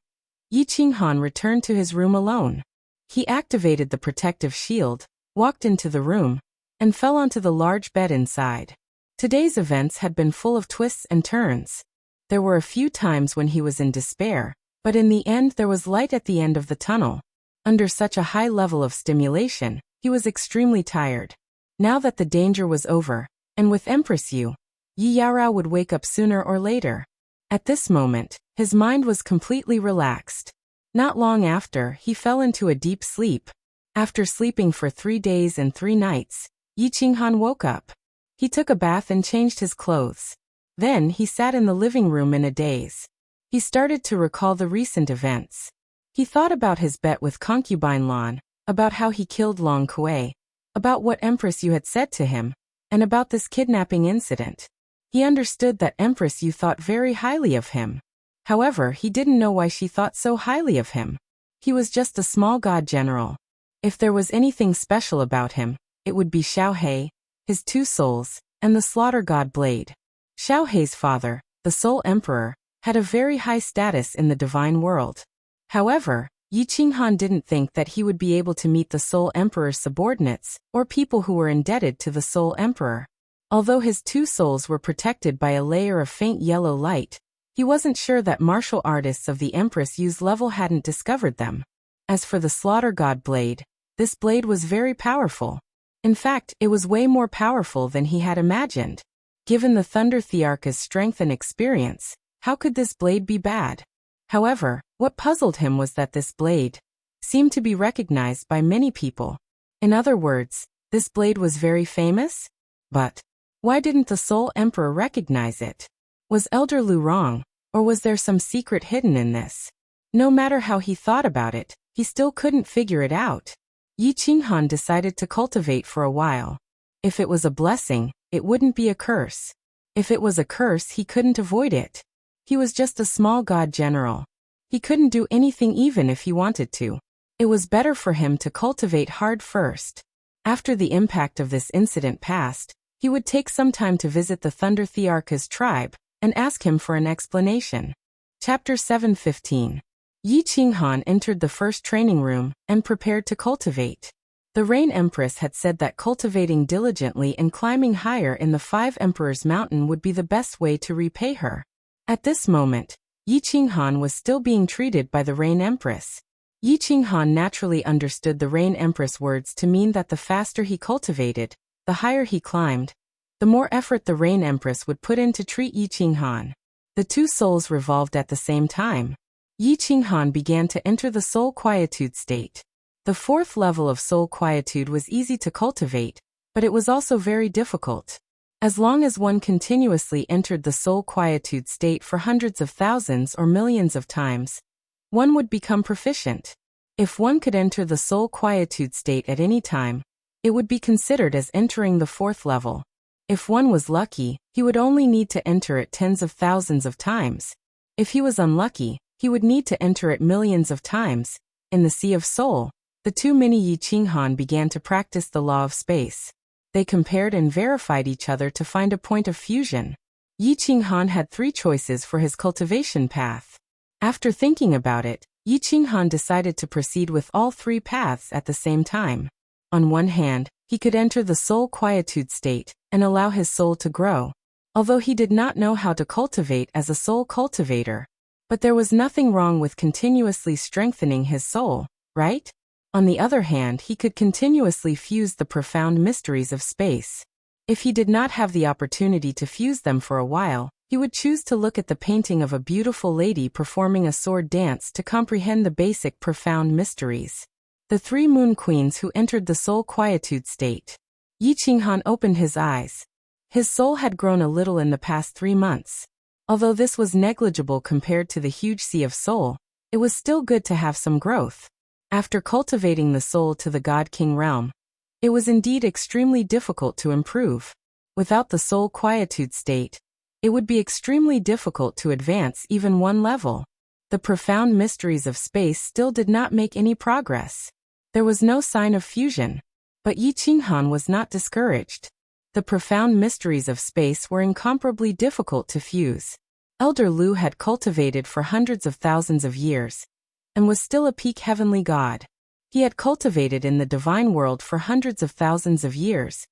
Yi Qinghan returned to his room alone. He activated the protective shield, walked into the room, and fell onto the large bed inside. Today's events had been full of twists and turns. There were a few times when he was in despair, but in the end there was light at the end of the tunnel. Under such a high level of stimulation, he was extremely tired. Now that the danger was over, and with Empress Yu, Yi Yaorao would wake up sooner or later. At this moment, his mind was completely relaxed. Not long after, he fell into a deep sleep. After sleeping for 3 days and 3 nights, Yi Qinghan woke up. He took a bath and changed his clothes. Then he sat in the living room in a daze. He started to recall the recent events. He thought about his bet with concubine Lan, about how he killed Long Kuei, about what Empress Yu had said to him, and about this kidnapping incident. He understood that Empress Yu thought very highly of him. However, he didn't know why she thought so highly of him. He was just a small god general. If there was anything special about him, it would be Xiaohei, his 2 souls, and the slaughter god blade. Xiaohei's father, the Soul Emperor, had a very high status in the divine world. However, Yi Qinghan didn't think that he would be able to meet the Soul Emperor's subordinates, or people who were indebted to the Soul Emperor. Although his 2 souls were protected by a layer of faint yellow light, he wasn't sure that martial artists of the Empress Yu's level hadn't discovered them. As for the slaughter god blade, this blade was very powerful. In fact, it was way more powerful than he had imagined. Given the Thunder Thearka's strength and experience, how could this blade be bad? However, what puzzled him was that this blade seemed to be recognized by many people. In other words, this blade was very famous? But why didn't the Soul Emperor recognize it? Was Elder Lu wrong, or was there some secret hidden in this? No matter how he thought about it, he still couldn't figure it out. Yi Qinghan decided to cultivate for a while. If it was a blessing, it wouldn't be a curse. If it was a curse, he couldn't avoid it. He was just a small god general. He couldn't do anything even if he wanted to. It was better for him to cultivate hard first. After the impact of this incident passed, he would take some time to visit the Thunder Thearka's tribe and ask him for an explanation. Chapter 7:15. Yi Qinghan entered the first training room and prepared to cultivate. The Rain Empress had said that cultivating diligently and climbing higher in the 5 Emperors Mountain would be the best way to repay her. At this moment, Yi Qinghan was still being treated by the Rain Empress. Yi Qinghan naturally understood the Rain Empress words to mean that the faster he cultivated, the higher he climbed, the more effort the Rain Empress would put in to treat Yi Qinghan. The 2 souls revolved at the same time. Yi Qinghan began to enter the soul quietude state. The 4th level of soul quietude was easy to cultivate, but it was also very difficult. As long as one continuously entered the soul quietude state for hundreds of thousands or millions of times, one would become proficient. If one could enter the soul quietude state at any time, it would be considered as entering the 4th level. If one was lucky, he would only need to enter it tens of thousands of times. If he was unlucky, he would need to enter it millions of times. In the Sea of Soul, the 2 mini Yi Qinghan began to practice the law of space. They compared and verified each other to find a point of fusion. Yi Qinghan had 3 choices for his cultivation path. After thinking about it, Yi Qinghan decided to proceed with all 3 paths at the same time. On one hand, he could enter the soul quietude state and allow his soul to grow, although he did not know how to cultivate as a soul cultivator. But there was nothing wrong with continuously strengthening his soul, right? On the other hand, he could continuously fuse the profound mysteries of space. If he did not have the opportunity to fuse them for a while, he would choose to look at the painting of a beautiful lady performing a sword dance to comprehend the basic profound mysteries. The 3 moon queens who entered the soul quietude state. Yi Qinghan opened his eyes. His soul had grown a little in the past 3 months. Although this was negligible compared to the huge sea of soul, it was still good to have some growth. After cultivating the soul to the God King realm, it was indeed extremely difficult to improve. Without the soul quietude state, it would be extremely difficult to advance even 1 level. The profound mysteries of space still did not make any progress. There was no sign of fusion. But Yi Qinghan was not discouraged. The profound mysteries of space were incomparably difficult to fuse. Elder Lu had cultivated for hundreds of thousands of years, and was still a peak heavenly god. He had cultivated in the divine world for hundreds of thousands of years,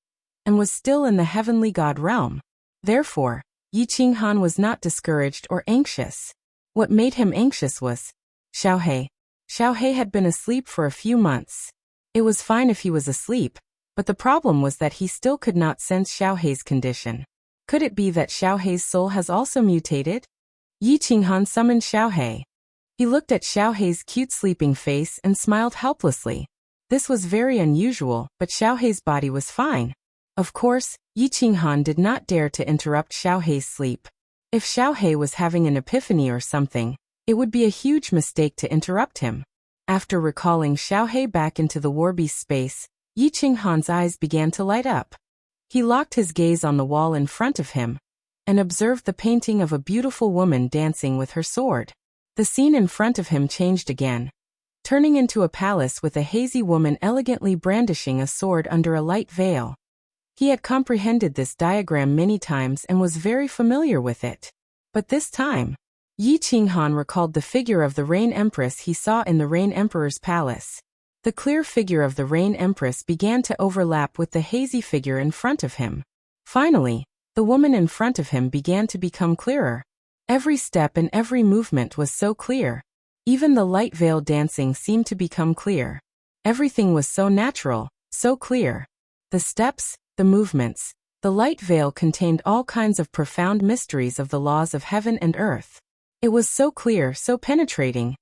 and was still in the heavenly god realm. Therefore, Yi Qinghan was not discouraged or anxious. What made him anxious was Xiaohe. Xiaohe had been asleep for a few months. It was fine if he was asleep, but the problem was that he still could not sense Xiaohe's condition. Could it be that Xiaohe's soul has also mutated? Yi Qinghan summoned Xiaohe. He looked at Xiaohe's cute sleeping face and smiled helplessly. This was very unusual, but Xiaohe's body was fine. Of course, Yi Qinghan did not dare to interrupt Xiaohe's sleep. If Xiaohe was having an epiphany or something, it would be a huge mistake to interrupt him. After recalling Xiaohe back into the warbeast space, Yi Qinghan's eyes began to light up. He locked his gaze on the wall in front of him and observed the painting of a beautiful woman dancing with her sword. The scene in front of him changed again, turning into a palace with a hazy woman elegantly brandishing a sword under a light veil. He had comprehended this diagram many times and was very familiar with it. But this time, Yi Qinghan recalled the figure of the Rain Empress he saw in the Rain Emperor's palace. The clear figure of the Rain Empress began to overlap with the hazy figure in front of him. Finally, the woman in front of him began to become clearer. Every step and every movement was so clear. Even the light veil dancing seemed to become clear. Everything was so natural, so clear. The steps, the movements, the light veil contained all kinds of profound mysteries of the laws of heaven and earth. It was so clear, so penetrating.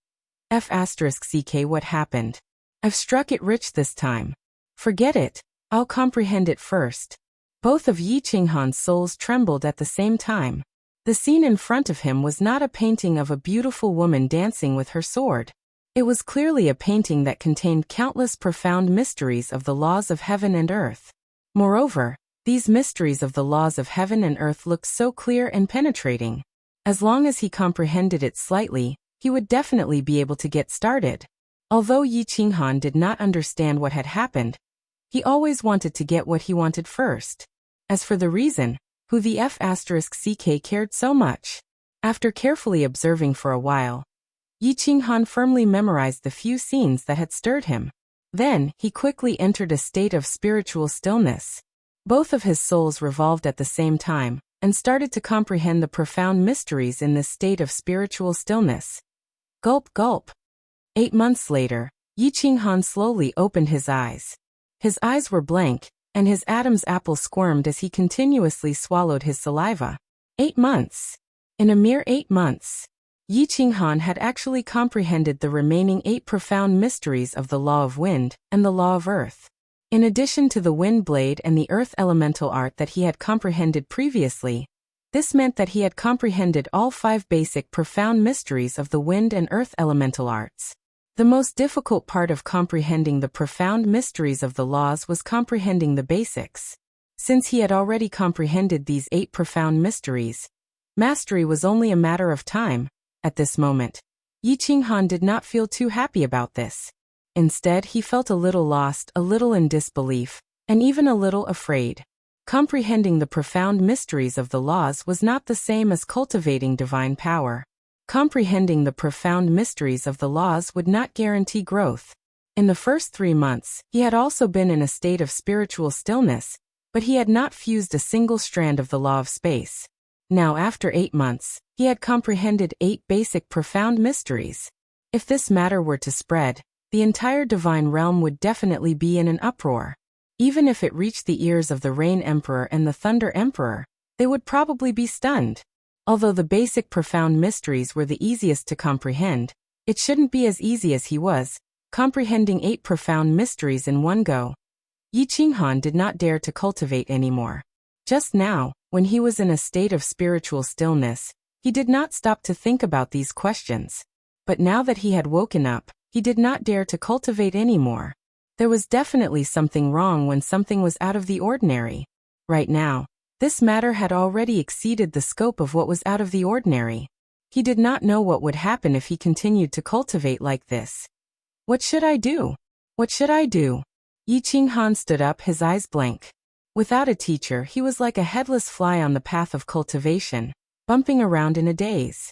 F***ck what happened? I've struck it rich this time. Forget it, I'll comprehend it first. Both of Yi Qinghan's souls trembled at the same time. The scene in front of him was not a painting of a beautiful woman dancing with her sword. It was clearly a painting that contained countless profound mysteries of the laws of heaven and earth. Moreover, these mysteries of the laws of heaven and earth looked so clear and penetrating. As long as he comprehended it slightly, he would definitely be able to get started. Although Yi Qinghan did not understand what had happened, he always wanted to get what he wanted first. As for the reason, who the F***ck cared so much. After carefully observing for a while, Yi Qinghan firmly memorized the few scenes that had stirred him. Then, he quickly entered a state of spiritual stillness. Both of his souls revolved at the same time, and started to comprehend the profound mysteries in this state of spiritual stillness. Gulp gulp. 8 months later, Yi Qinghan slowly opened his eyes. His eyes were blank, and his Adam's apple squirmed as he continuously swallowed his saliva. 8 months. In a mere 8 months, Yi Qinghan had actually comprehended the remaining 8 profound mysteries of the law of wind and the law of earth. In addition to the wind blade and the earth elemental art that he had comprehended previously, this meant that he had comprehended all 5 basic profound mysteries of the wind and earth elemental arts. The most difficult part of comprehending the profound mysteries of the laws was comprehending the basics. Since he had already comprehended these 8 profound mysteries, mastery was only a matter of time. At this moment, Yi Qinghan did not feel too happy about this. Instead, he felt a little lost, a little in disbelief, and even a little afraid. Comprehending the profound mysteries of the laws was not the same as cultivating divine power. Comprehending the profound mysteries of the laws would not guarantee growth. In the first 3 months, he had also been in a state of spiritual stillness, but he had not fused a single strand of the law of space. Now after 8 months, he had comprehended 8 basic profound mysteries. If this matter were to spread, the entire divine realm would definitely be in an uproar. Even if it reached the ears of the Rain Emperor and the Thunder Emperor, they would probably be stunned. Although the basic profound mysteries were the easiest to comprehend, it shouldn't be as easy as he was, comprehending 8 profound mysteries in one go. Yi Qinghan did not dare to cultivate anymore. Just now, when he was in a state of spiritual stillness, he did not stop to think about these questions. But now that he had woken up, he did not dare to cultivate anymore. There was definitely something wrong when something was out of the ordinary. Right now, this matter had already exceeded the scope of what was out of the ordinary. He did not know what would happen if he continued to cultivate like this. What should I do? What should I do? Yi Qinghan stood up, his eyes blank. Without a teacher, he was like a headless fly on the path of cultivation, bumping around in a daze.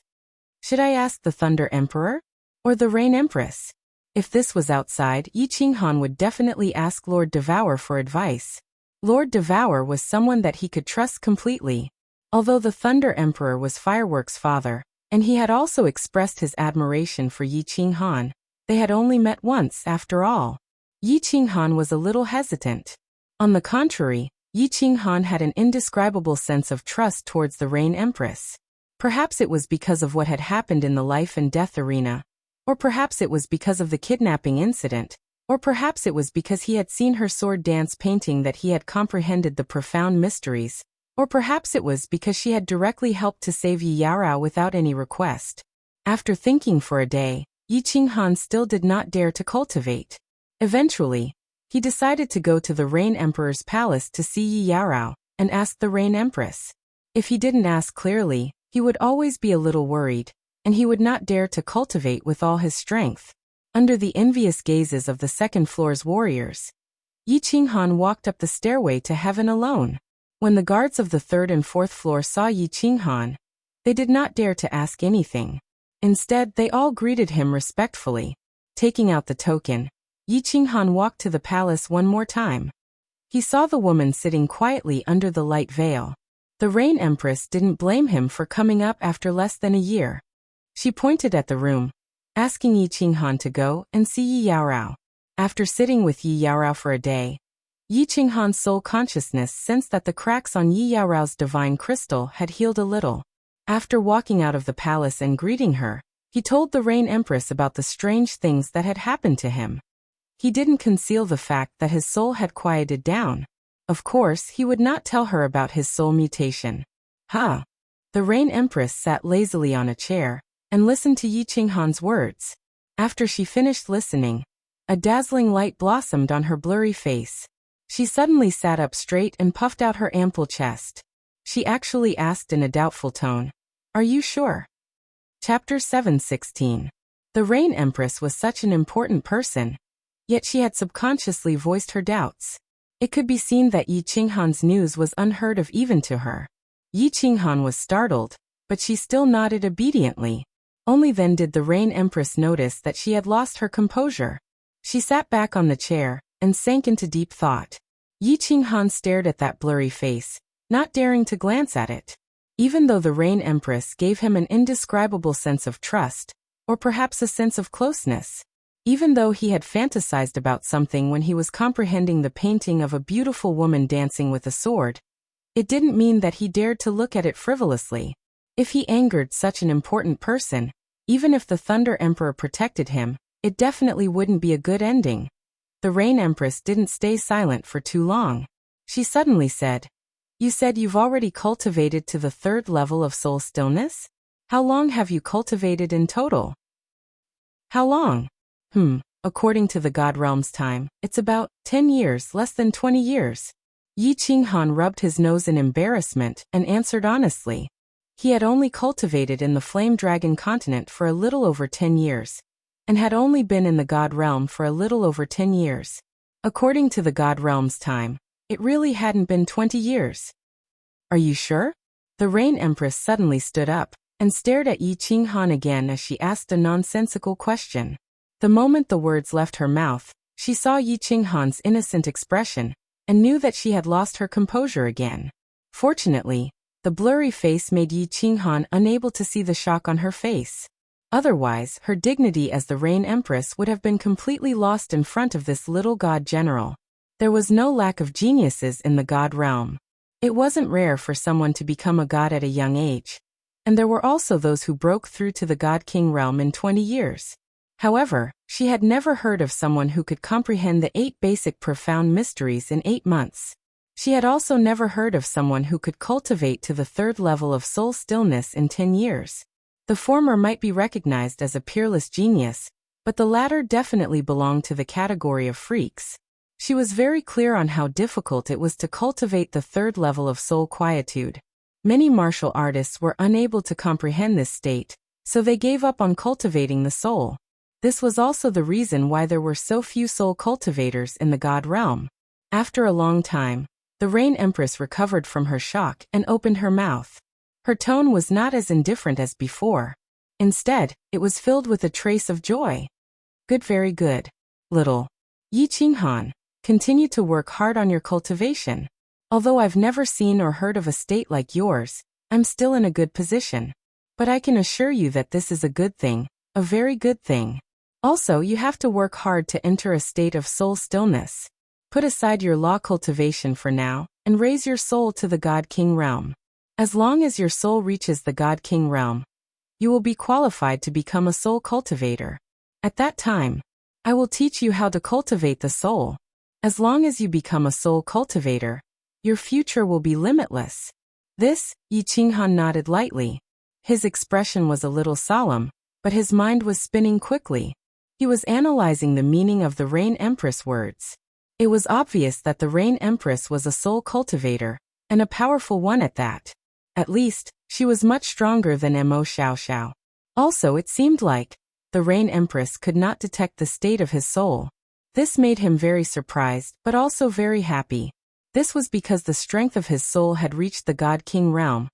Should I ask the Thunder Emperor? Or the Rain Empress? If this was outside, Yi Qinghan would definitely ask Lord Devour for advice. Lord Devour was someone that he could trust completely. Although the Thunder Emperor was Fireworks' father, and he had also expressed his admiration for Yi Qinghan, they had only met once after all. Yi Qinghan was a little hesitant. On the contrary, Yi Qinghan had an indescribable sense of trust towards the Rain Empress. Perhaps it was because of what had happened in the life and death arena, or perhaps it was because of the kidnapping incident, or perhaps it was because he had seen her sword dance painting that he had comprehended the profound mysteries, or perhaps it was because she had directly helped to save Yi Yaorao without any request. After thinking for a day, Yi Qinghan still did not dare to cultivate. Eventually, he decided to go to the Rain Emperor's palace to see Yi Yaorao and ask the Rain Empress. If he didn't ask clearly, he would always be a little worried, and he would not dare to cultivate with all his strength. Under the envious gazes of the second floor's warriors, Yi Qinghan walked up the stairway to heaven alone. When the guards of the third and fourth floor saw Yi Qinghan, they did not dare to ask anything. Instead, they all greeted him respectfully. Taking out the token, Yi Qinghan walked to the palace one more time. He saw the woman sitting quietly under the light veil. The Rain Empress didn't blame him for coming up after less than a year. She pointed at the room, asking Yi Qinghan to go and see Yi Yaorao. After sitting with Yi Yaorao for a day, Yi Qinghan's soul consciousness sensed that the cracks on Yi Yaorao's divine crystal had healed a little. After walking out of the palace and greeting her, he told the Rain Empress about the strange things that had happened to him. He didn't conceal the fact that his soul had quieted down. Of course, he would not tell her about his soul mutation. The Rain Empress sat lazily on a chair and listened to Yi Qinghan's words. After she finished listening, a dazzling light blossomed on her blurry face. She suddenly sat up straight and puffed out her ample chest. She actually asked in a doubtful tone, "Are you sure?" Chapter 7:16. The Rain Empress was such an important person, yet she had subconsciously voiced her doubts. It could be seen that Yi Qinghan's news was unheard of even to her. Yi Qinghan was startled, but she still nodded obediently. Only then did the Rain Empress notice that she had lost her composure. She sat back on the chair and sank into deep thought. Yi Qinghan stared at that blurry face, not daring to glance at it. Even though the Rain Empress gave him an indescribable sense of trust, or perhaps a sense of closeness. Even though he had fantasized about something when he was comprehending the painting of a beautiful woman dancing with a sword, it didn't mean that he dared to look at it frivolously. If he angered such an important person, even if the Thunder Emperor protected him, it definitely wouldn't be a good ending. The Rain Empress didn't stay silent for too long. She suddenly said, "You said you've already cultivated to the 3rd level of soul stillness? How long have you cultivated in total?" "How long? According to the God Realm's time, it's about 10 years, less than 20 years. Yi Qinghan rubbed his nose in embarrassment and answered honestly. He had only cultivated in the Flame Dragon continent for a little over 10 years, and had only been in the God Realm for a little over 10 years. According to the God Realm's time, It really hadn't been 20 years. Are you sure? The Rain Empress suddenly stood up and stared at Yi Qinghan again as she asked a nonsensical question. The moment the words left her mouth, she saw Yi Qinghan's innocent expression and knew that she had lost her composure again. Fortunately, the blurry face made Yi Qinghan unable to see the shock on her face. Otherwise, her dignity as the Rain Empress would have been completely lost in front of this little god general. There was no lack of geniuses in the god realm. It wasn't rare for someone to become a god at a young age. And there were also those who broke through to the god king realm in 20 years. However, she had never heard of someone who could comprehend the 8 basic profound mysteries in 8 months. She had also never heard of someone who could cultivate to the 3rd level of soul stillness in 10 years. The former might be recognized as a peerless genius, but the latter definitely belonged to the category of freaks. She was very clear on how difficult it was to cultivate the 3rd level of soul quietude. Many martial artists were unable to comprehend this state, so they gave up on cultivating the soul. This was also the reason why there were so few soul cultivators in the god realm. After a long time, the Rain Empress recovered from her shock and opened her mouth. Her tone was not as indifferent as before. Instead, it was filled with a trace of joy. Good, very good. Little Yi Qinghan, continue to work hard on your cultivation. Although I've never seen or heard of a state like yours, I'm still in a good position. But I can assure you that this is a good thing, a very good thing. Also, you have to work hard to enter a state of soul stillness. Put aside your law cultivation for now, and raise your soul to the God King realm. As long as your soul reaches the God King realm, you will be qualified to become a soul cultivator. At that time, I will teach you how to cultivate the soul. As long as you become a soul cultivator, your future will be limitless. This, Yi Qinghan nodded lightly. His expression was a little solemn, but his mind was spinning quickly. He was analyzing the meaning of the Rain Empress words. It was obvious that the Rain Empress was a soul cultivator, and a powerful one at that. At least, she was much stronger than Mo Xiaoxiao. Also, it seemed like the Rain Empress could not detect the state of his soul. This made him very surprised, but also very happy. This was because the strength of his soul had reached the God King realm.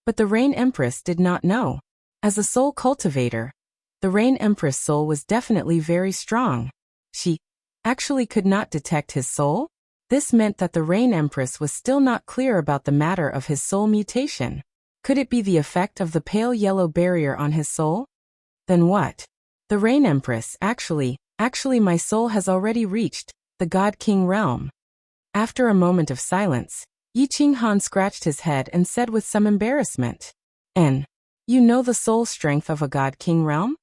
But the Rain Empress did not know. As a soul cultivator, the Rain Empress' soul was definitely very strong. She actually could not detect his soul? This meant that the Rain Empress was still not clear about the matter of his soul mutation. Could it be the effect of the pale yellow barrier on his soul? Then what? The Rain Empress, actually my soul has already reached the God King realm. After a moment of silence, Yi Qinghan scratched his head and said with some embarrassment, you know the soul strength of a God King realm?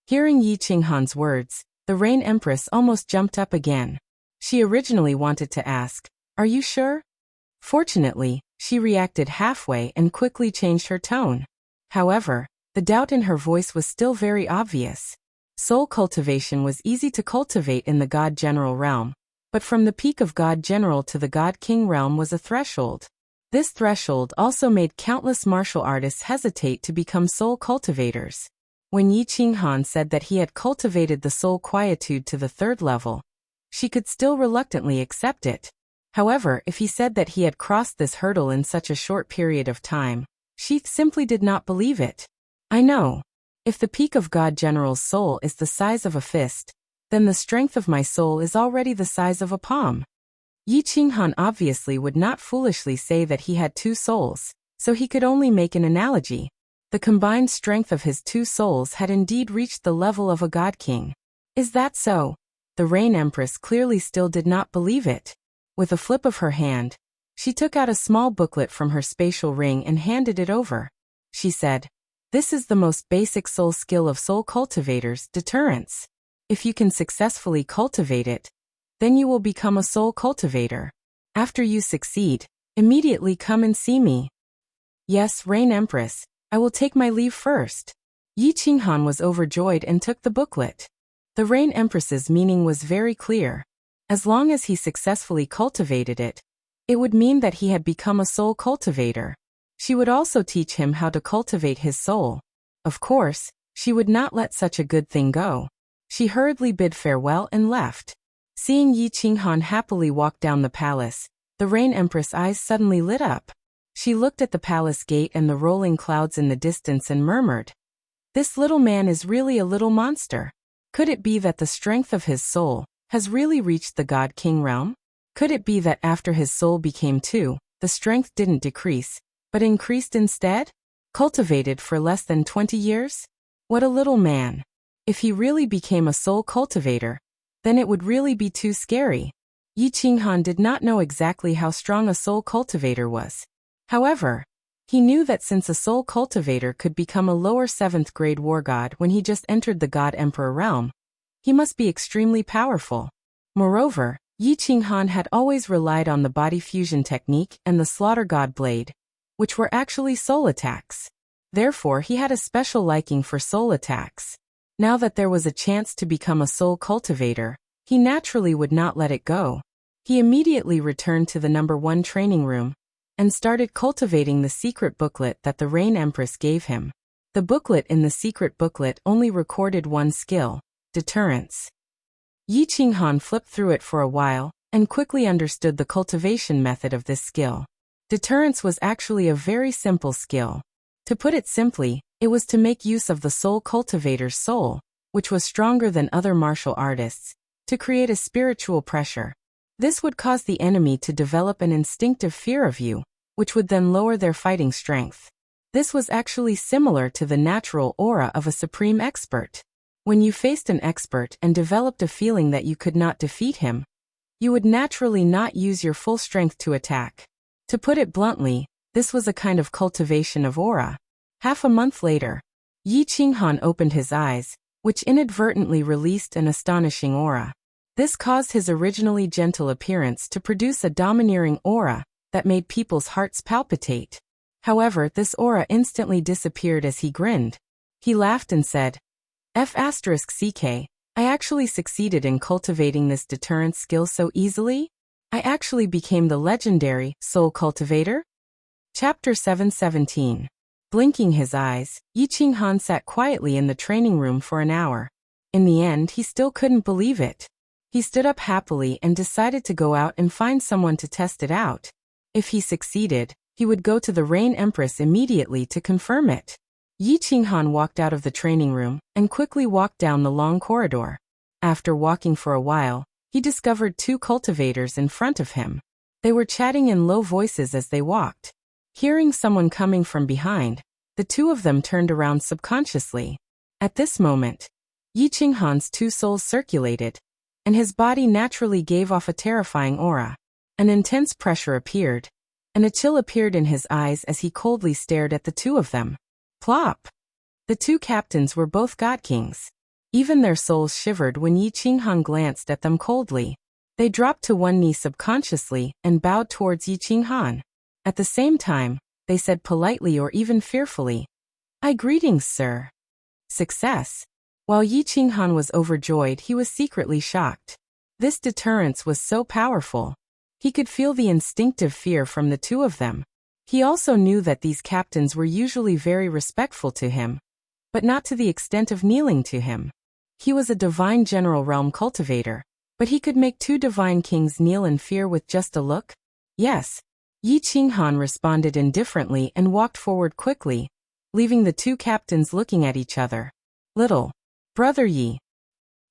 Hearing Yi Qinghan's words, the Rain Empress almost jumped up again. She originally wanted to ask, "Are you sure?" Fortunately, she reacted halfway and quickly changed her tone. However, the doubt in her voice was still very obvious. Soul cultivation was easy to cultivate in the God General realm, but from the peak of God General to the God King realm was a threshold. This threshold also made countless martial artists hesitate to become soul cultivators. When Yi Qinghan said that he had cultivated the soul quietude to the 3rd level, she could still reluctantly accept it. However, if he said that he had crossed this hurdle in such a short period of time, she simply did not believe it. I know. If the peak of God General's soul is the size of a fist, then the strength of my soul is already the size of a palm. Yi Qinghan obviously would not foolishly say that he had 2 souls, so he could only make an analogy. The combined strength of his 2 souls had indeed reached the level of a God King. Is that so? The Rain Empress clearly still did not believe it. With a flip of her hand, she took out a small booklet from her spatial ring and handed it over. She said, "This is the most basic soul skill of soul cultivators, deterrence. If you can successfully cultivate it, then you will become a soul cultivator. After you succeed, immediately come and see me." "Yes, Rain Empress, I will take my leave first." Yi Qinghan was overjoyed and took the booklet. The Rain Empress's meaning was very clear. As long as he successfully cultivated it, it would mean that he had become a soul cultivator. She would also teach him how to cultivate his soul. Of course, she would not let such a good thing go. She hurriedly bid farewell and left. Seeing Yi Qinghan happily walk down the palace, The Rain Empress' eyes suddenly lit up. She looked at the palace gate and the rolling clouds in the distance and murmured, "This little man is really a little monster. Could it be that the strength of his soul has really reached the God King realm? Could it be that after his soul became two, the strength didn't decrease, but increased instead? Cultivated for less than 20 years? What a little man. If he really became a soul cultivator, then it would really be too scary." Yi Qinghan did not know exactly how strong a soul cultivator was. However, he knew that since a soul cultivator could become a lower 7th grade war god when he just entered the God Emperor realm, he must be extremely powerful. Moreover, Yi Qinghan had always relied on the body fusion technique and the slaughter god blade, which were actually soul attacks. Therefore, he had a special liking for soul attacks. Now that there was a chance to become a soul cultivator, he naturally would not let it go. He immediately returned to the #1 training room and started cultivating the secret booklet that the Rain Empress gave him. The booklet in the secret booklet only recorded one skill, deterrence. Yi Qinghan flipped through it for a while and quickly understood the cultivation method of this skill. Deterrence was actually a very simple skill. To put it simply, it was to make use of the soul cultivator's soul, which was stronger than other martial artists, to create a spiritual pressure. This would cause the enemy to develop an instinctive fear of you, which would then lower their fighting strength. This was actually similar to the natural aura of a supreme expert. When you faced an expert and developed a feeling that you could not defeat him, you would naturally not use your full strength to attack. To put it bluntly, this was a kind of cultivation of aura. Half a month later, Yi Qinghan opened his eyes, which inadvertently released an astonishing aura. This caused his originally gentle appearance to produce a domineering aura that made people's hearts palpitate. However, this aura instantly disappeared as he grinned. He laughed and said, "F***CK, I actually succeeded in cultivating this deterrence skill so easily? I actually became the legendary Soul Cultivator?" Chapter 717. Blinking his eyes, Yi Qinghan sat quietly in the training room for an hour. In the end, he still couldn't believe it. He stood up happily and decided to go out and find someone to test it out. If he succeeded, he would go to the Rain Empress immediately to confirm it. Yi Qinghan walked out of the training room and quickly walked down the long corridor. After walking for a while, he discovered two cultivators in front of him. They were chatting in low voices as they walked. Hearing someone coming from behind, the two of them turned around subconsciously. At this moment, Yi Qinghan's two souls circulated, and his body naturally gave off a terrifying aura. An intense pressure appeared, and a chill appeared in his eyes as he coldly stared at the two of them. Plop! The two captains were both God Kings. Even their souls shivered when Yi Qinghan glanced at them coldly. They dropped to one knee subconsciously and bowed towards Yi Qinghan. At the same time, they said politely or even fearfully, "Greetings, sir." Success. While Yi Qinghan was overjoyed, he was secretly shocked. This deterrence was so powerful. He could feel the instinctive fear from the two of them. He also knew that these captains were usually very respectful to him, but not to the extent of kneeling to him. He was a divine general realm cultivator, but he could make two divine kings kneel in fear with just a look? Yes. Yi Qinghan responded indifferently and walked forward quickly, leaving the two captains looking at each other. "Little brother Yi."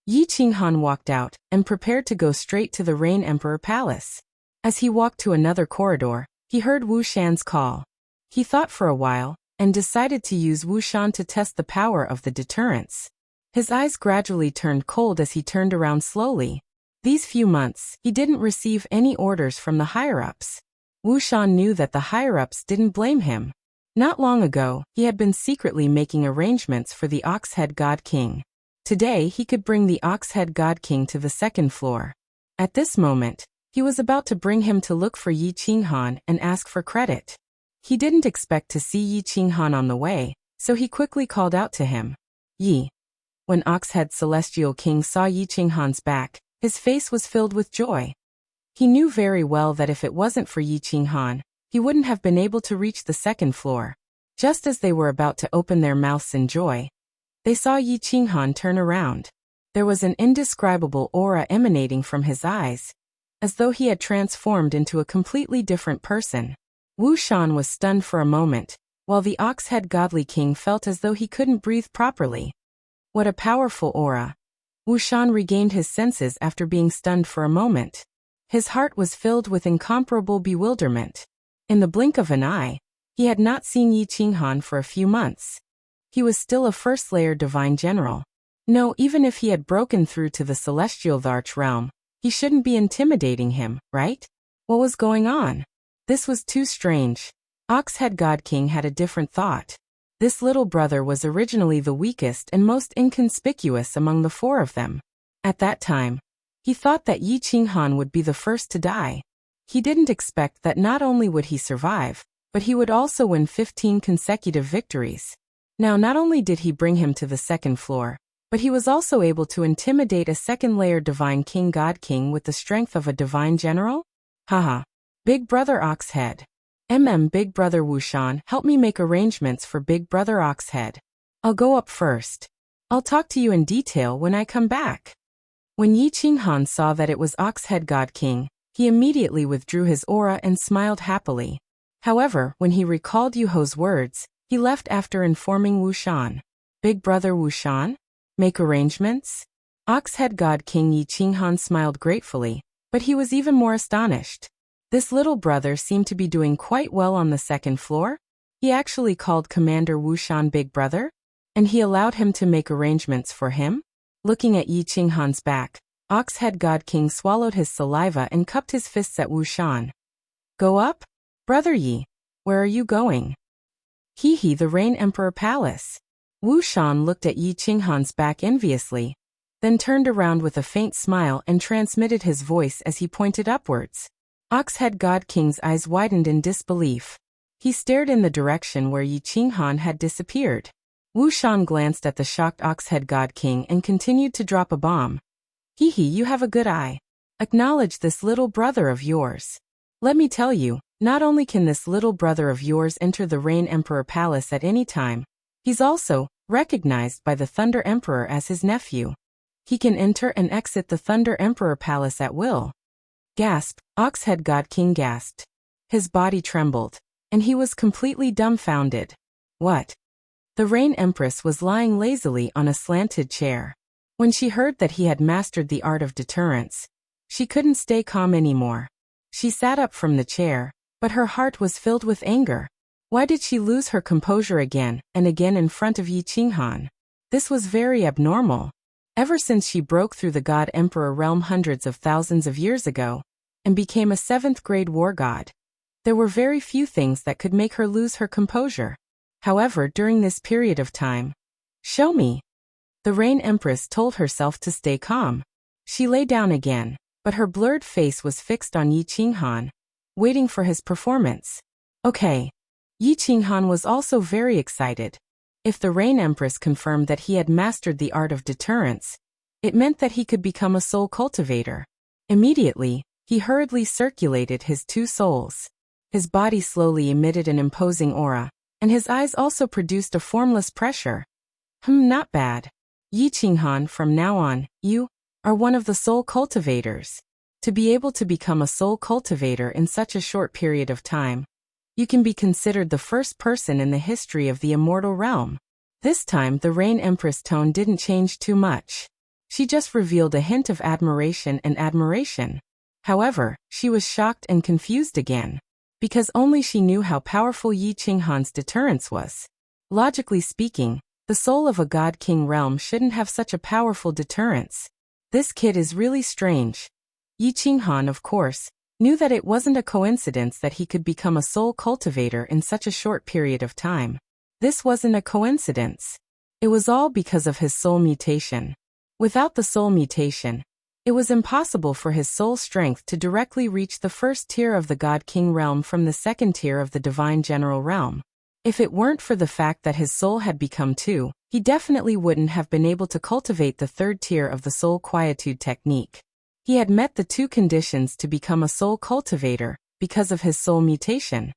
Yi Qinghan walked out and prepared to go straight to the Rain Emperor Palace. As he walked to another corridor, he heard Wu Shan's call. He thought for a while and decided to use Wu Shan to test the power of the deterrence. His eyes gradually turned cold as he turned around slowly. These few months, he didn't receive any orders from the higher-ups. Wu Shan knew that the higher-ups didn't blame him. Not long ago, he had been secretly making arrangements for the Oxhead God King. Today, he could bring the Oxhead God King to the second floor. At this moment, he was about to bring him to look for Yi Qinghan and ask for credit. He didn't expect to see Yi Qinghan on the way, so he quickly called out to him. "Yi." When Oxhead Celestial King saw Yi Qinghan's back, his face was filled with joy. He knew very well that if it wasn't for Yi Qinghan, he wouldn't have been able to reach the second floor. Just as they were about to open their mouths in joy, they saw Yi Qinghan turn around. There was an indescribable aura emanating from his eyes, as though he had transformed into a completely different person. Wu Shan was stunned for a moment, while the ox-head godly king felt as though he couldn't breathe properly. What a powerful aura! Wu Shan regained his senses after being stunned for a moment. His heart was filled with incomparable bewilderment. In the blink of an eye, he had not seen Yi Qinghan for a few months. He was still a first-layer divine general. No, even if he had broken through to the celestial Dharch realm, he shouldn't be intimidating him, right? What was going on? This was too strange. Ox-head God King had a different thought. This little brother was originally the weakest and most inconspicuous among the four of them. At that time, he thought that Yi Qinghan would be the first to die. He didn't expect that not only would he survive, but he would also win 15 consecutive victories. Now, not only did he bring him to the second floor, but he was also able to intimidate a second-layer divine king God King with the strength of a divine general? Haha. Big brother Oxhead. Big brother Wu Shan, help me make arrangements for big brother Oxhead. I'll go up first. I'll talk to you in detail when I come back. When Yi Qinghan saw that it was Oxhead God King, he immediately withdrew his aura and smiled happily. However, when he recalled Yu Ho's words, he left after informing Wu Shan. Big brother Wu Shan? Make arrangements? Oxhead God King Yi Qinghan smiled gratefully, but he was even more astonished. This little brother seemed to be doing quite well on the second floor. He actually called Commander Wu Shan big brother, and he allowed him to make arrangements for him? Looking at Yi Qinghan's back, Oxhead God King swallowed his saliva and cupped his fists at Wu Shan. Go up? Brother Yi, where are you going? Hee, the Rain Emperor Palace. Wu Shan looked at Yi Qinghan's back enviously, then turned around with a faint smile and transmitted his voice as he pointed upwards. Oxhead God King's eyes widened in disbelief. He stared in the direction where Yi Qinghan had disappeared. Wu Shan glanced at the shocked Oxhead God King and continued to drop a bomb. Hee, you have a good eye. Acknowledge this little brother of yours. Let me tell you, not only can this little brother of yours enter the Rain Emperor Palace at any time, he's also recognized by the Thunder Emperor as his nephew. He can enter and exit the Thunder Emperor Palace at will. Gasp! Oxhead God King gasped. His body trembled, and he was completely dumbfounded. What? The Rain Empress was lying lazily on a slanted chair. When she heard that he had mastered the art of deterrence, she couldn't stay calm anymore. She sat up from the chair, but her heart was filled with anger. Why did she lose her composure again and again in front of Yi Qinghan? This was very abnormal. Ever since she broke through the God Emperor realm hundreds of thousands of years ago and became a 7th-grade war god, there were very few things that could make her lose her composure. However, during this period of time, show me. The Rain Empress told herself to stay calm. She lay down again, but her blurred face was fixed on Yi Qinghan, waiting for his performance. Okay. Yi Qinghan was also very excited. If the Rain Empress confirmed that he had mastered the art of deterrence, it meant that he could become a soul cultivator. Immediately, he hurriedly circulated his 2 souls. His body slowly emitted an imposing aura, and his eyes also produced a formless pressure. Not bad. Yi Qinghan, from now on, you are one of the soul cultivators. To be able to become a soul cultivator in such a short period of time, you can be considered the first person in the history of the immortal realm. This time the Rain Empress tone didn't change too much. She just revealed a hint of admiration and admiration. However, she was shocked and confused again, because only she knew how powerful Yi Qinghan's deterrence was. Logically speaking, the soul of a God King realm shouldn't have such a powerful deterrence. This kid is really strange. Yi Qinghan, of course, knew that it wasn't a coincidence that he could become a soul cultivator in such a short period of time. This wasn't a coincidence. It was all because of his soul mutation. Without the soul mutation, it was impossible for his soul strength to directly reach the first tier of the God King realm from the second tier of the Divine General realm. If it weren't for the fact that his soul had become 2, he definitely wouldn't have been able to cultivate the 3rd tier of the soul quietude technique. He had met the 2 conditions to become a soul cultivator because of his soul mutation.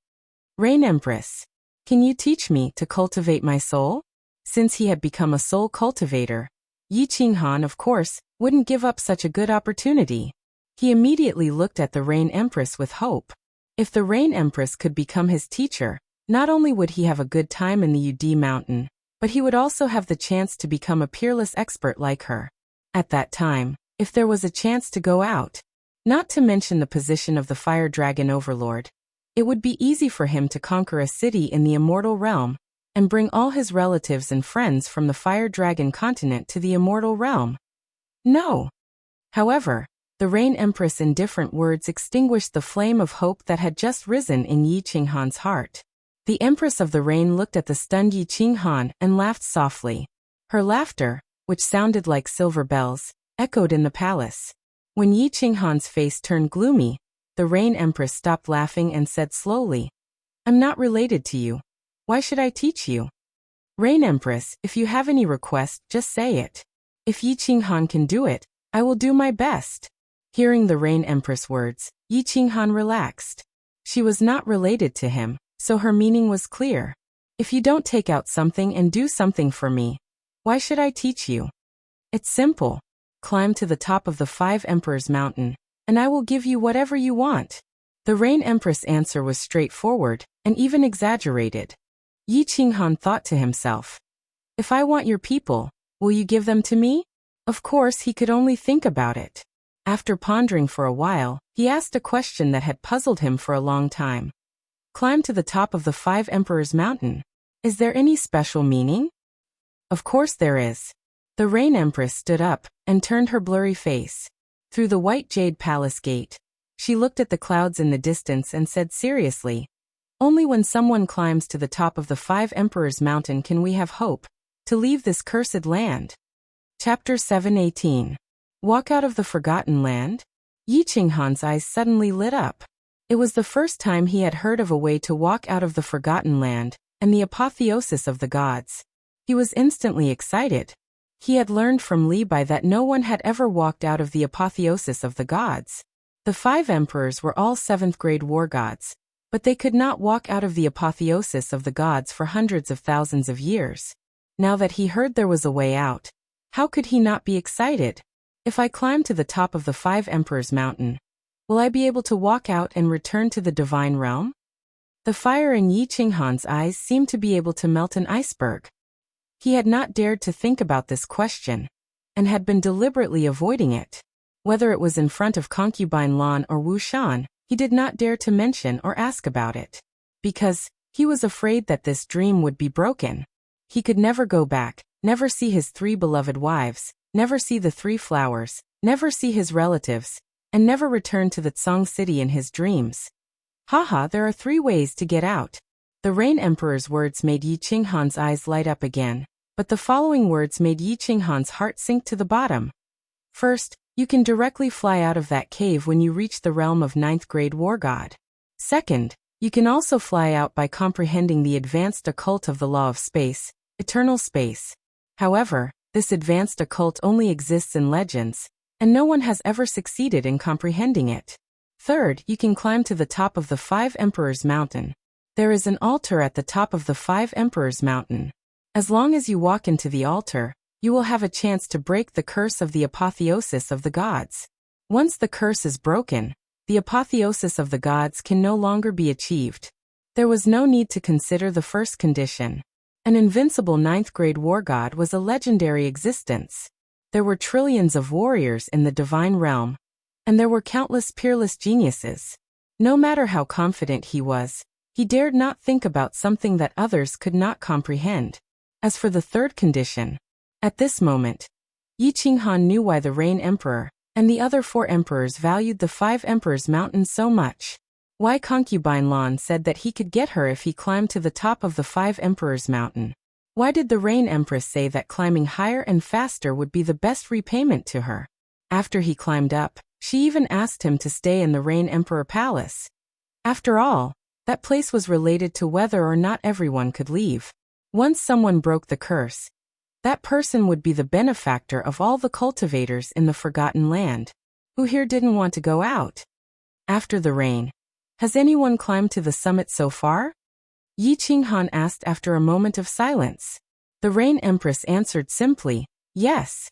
Rain Empress, can you teach me to cultivate my soul? Since he had become a soul cultivator, Yi Qinghan, of course, wouldn't give up such a good opportunity. He immediately looked at the Rain Empress with hope. If the Rain Empress could become his teacher, not only would he have a good time in the UD mountain, but he would also have the chance to become a peerless expert like her. At that time, if there was a chance to go out, not to mention the position of the Fire Dragon Overlord, it would be easy for him to conquer a city in the Immortal Realm and bring all his relatives and friends from the Fire Dragon continent to the Immortal Realm. No. However, the Rain Empress' indifferent words extinguished the flame of hope that had just risen in Yi Qinghan's heart. The Empress of the Rain looked at the stunned Yi Qinghan and laughed softly. Her laughter, which sounded like silver bells, echoed in the palace. When Yi Qinghan's face turned gloomy, the Rain Empress stopped laughing and said slowly, "I'm not related to you. Why should I teach you? Rain Empress, if you have any request, just say it. If Yi Qinghan can do it, I will do my best." Hearing the Rain Empress' words, Yi Qinghan relaxed. She was not related to him, so her meaning was clear. If you don't take out something and do something for me, why should I teach you? It's simple. Climb to the top of the 5 Emperors Mountain, and I will give you whatever you want. The Rain Empress' answer was straightforward, and even exaggerated. Yi Qinghan thought to himself, "If I want your people, will you give them to me?" Of course, he could only think about it. After pondering for a while, he asked a question that had puzzled him for a long time. Climb to the top of the 5 Emperors Mountain. Is there any special meaning? Of course there is. The Rain Empress stood up and turned her blurry face. Through the white jade palace gate, she looked at the clouds in the distance and said seriously, "Only when someone climbs to the top of the 5 Emperors Mountain can we have hope to leave this cursed land." Chapter 7:18. Walk out of the Forgotten Land? Yi Qinghan's eyes suddenly lit up. It was the first time he had heard of a way to walk out of the Forgotten Land and the apotheosis of the gods. He was instantly excited. He had learned from Li Bai that no one had ever walked out of the apotheosis of the gods. The 5 emperors were all 7th-grade war gods, but they could not walk out of the apotheosis of the gods for hundreds of thousands of years. Now that he heard there was a way out, how could he not be excited? If I climb to the top of the 5 Emperors Mountain, will I be able to walk out and return to the divine realm? The fire in Yi Qinghan's eyes seemed to be able to melt an iceberg. He had not dared to think about this question, and had been deliberately avoiding it. Whether it was in front of Concubine Lan or Wu Shan, he did not dare to mention or ask about it. Because he was afraid that this dream would be broken. He could never go back, never see his 3 beloved wives, never see the 3 flowers, never see his relatives, and never return to the Tsang city in his dreams. Haha, there are 3 ways to get out. The Rain Emperor's words made Yi Qinghan's eyes light up again, but the following words made Yi Qinghan's heart sink to the bottom. First, you can directly fly out of that cave when you reach the realm of 9th-grade war god. Second, you can also fly out by comprehending the advanced occult of the law of space, eternal space. However, this advanced occult only exists in legends, and no one has ever succeeded in comprehending it. Third, you can climb to the top of the 5 Emperors Mountain. There is an altar at the top of the 5 Emperors Mountain. As long as you walk into the altar, you will have a chance to break the curse of the apotheosis of the gods. Once the curse is broken, the apotheosis of the gods can no longer be achieved. There was no need to consider the first condition. An invincible 9th-grade war god was a legendary existence. There were trillions of warriors in the divine realm, and there were countless peerless geniuses. No matter how confident he was, he dared not think about something that others could not comprehend. As for the third condition, at this moment, Yi Qinghan knew why the Rain Emperor and the other 4 emperors valued the 5 Emperors Mountain so much. Why Concubine Lan said that he could get her if he climbed to the top of the 5 Emperors Mountain. Why did the Rain Empress say that climbing higher and faster would be the best repayment to her? After he climbed up, she even asked him to stay in the Rain Emperor Palace. After all, that place was related to whether or not everyone could leave. Once someone broke the curse, that person would be the benefactor of all the cultivators in the Forgotten Land. Who here didn't want to go out? After the rain, has anyone climbed to the summit so far? Yi Qinghan asked after a moment of silence. The Rain Empress answered simply, yes.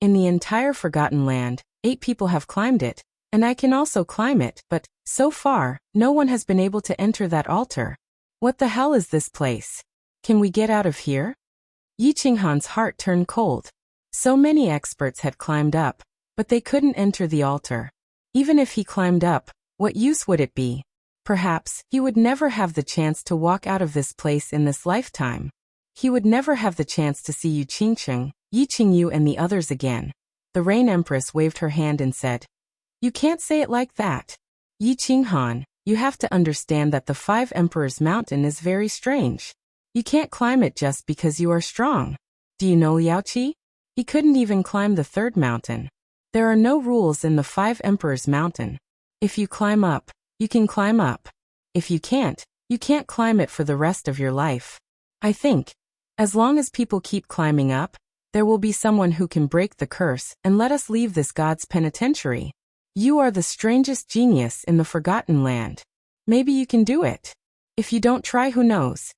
In the entire Forgotten Land, 8 people have climbed it, And I can also climb it, but, so far, no one has been able to enter that altar. What the hell is this place? Can we get out of here? Yi Qinghan's heart turned cold. So many experts had climbed up, but they couldn't enter the altar. Even if he climbed up, what use would it be? Perhaps he would never have the chance to walk out of this place in this lifetime. He would never have the chance to see Yi Qingyu and the others again. The Rain Empress waved her hand and said, "You can't say it like that. Yi Qinghan, you have to understand that the Five Emperors Mountain is very strange. You can't climb it just because you are strong. Do you know Liaoqi? He couldn't even climb the third mountain. There are no rules in the Five Emperors Mountain. If you climb up, you can climb up. If you can't climb it for the rest of your life. I think, as long as people keep climbing up, there will be someone who can break the curse and let us leave this God's penitentiary. You are the strangest genius in the Forgotten Land. Maybe you can do it. If you don't try, who knows?"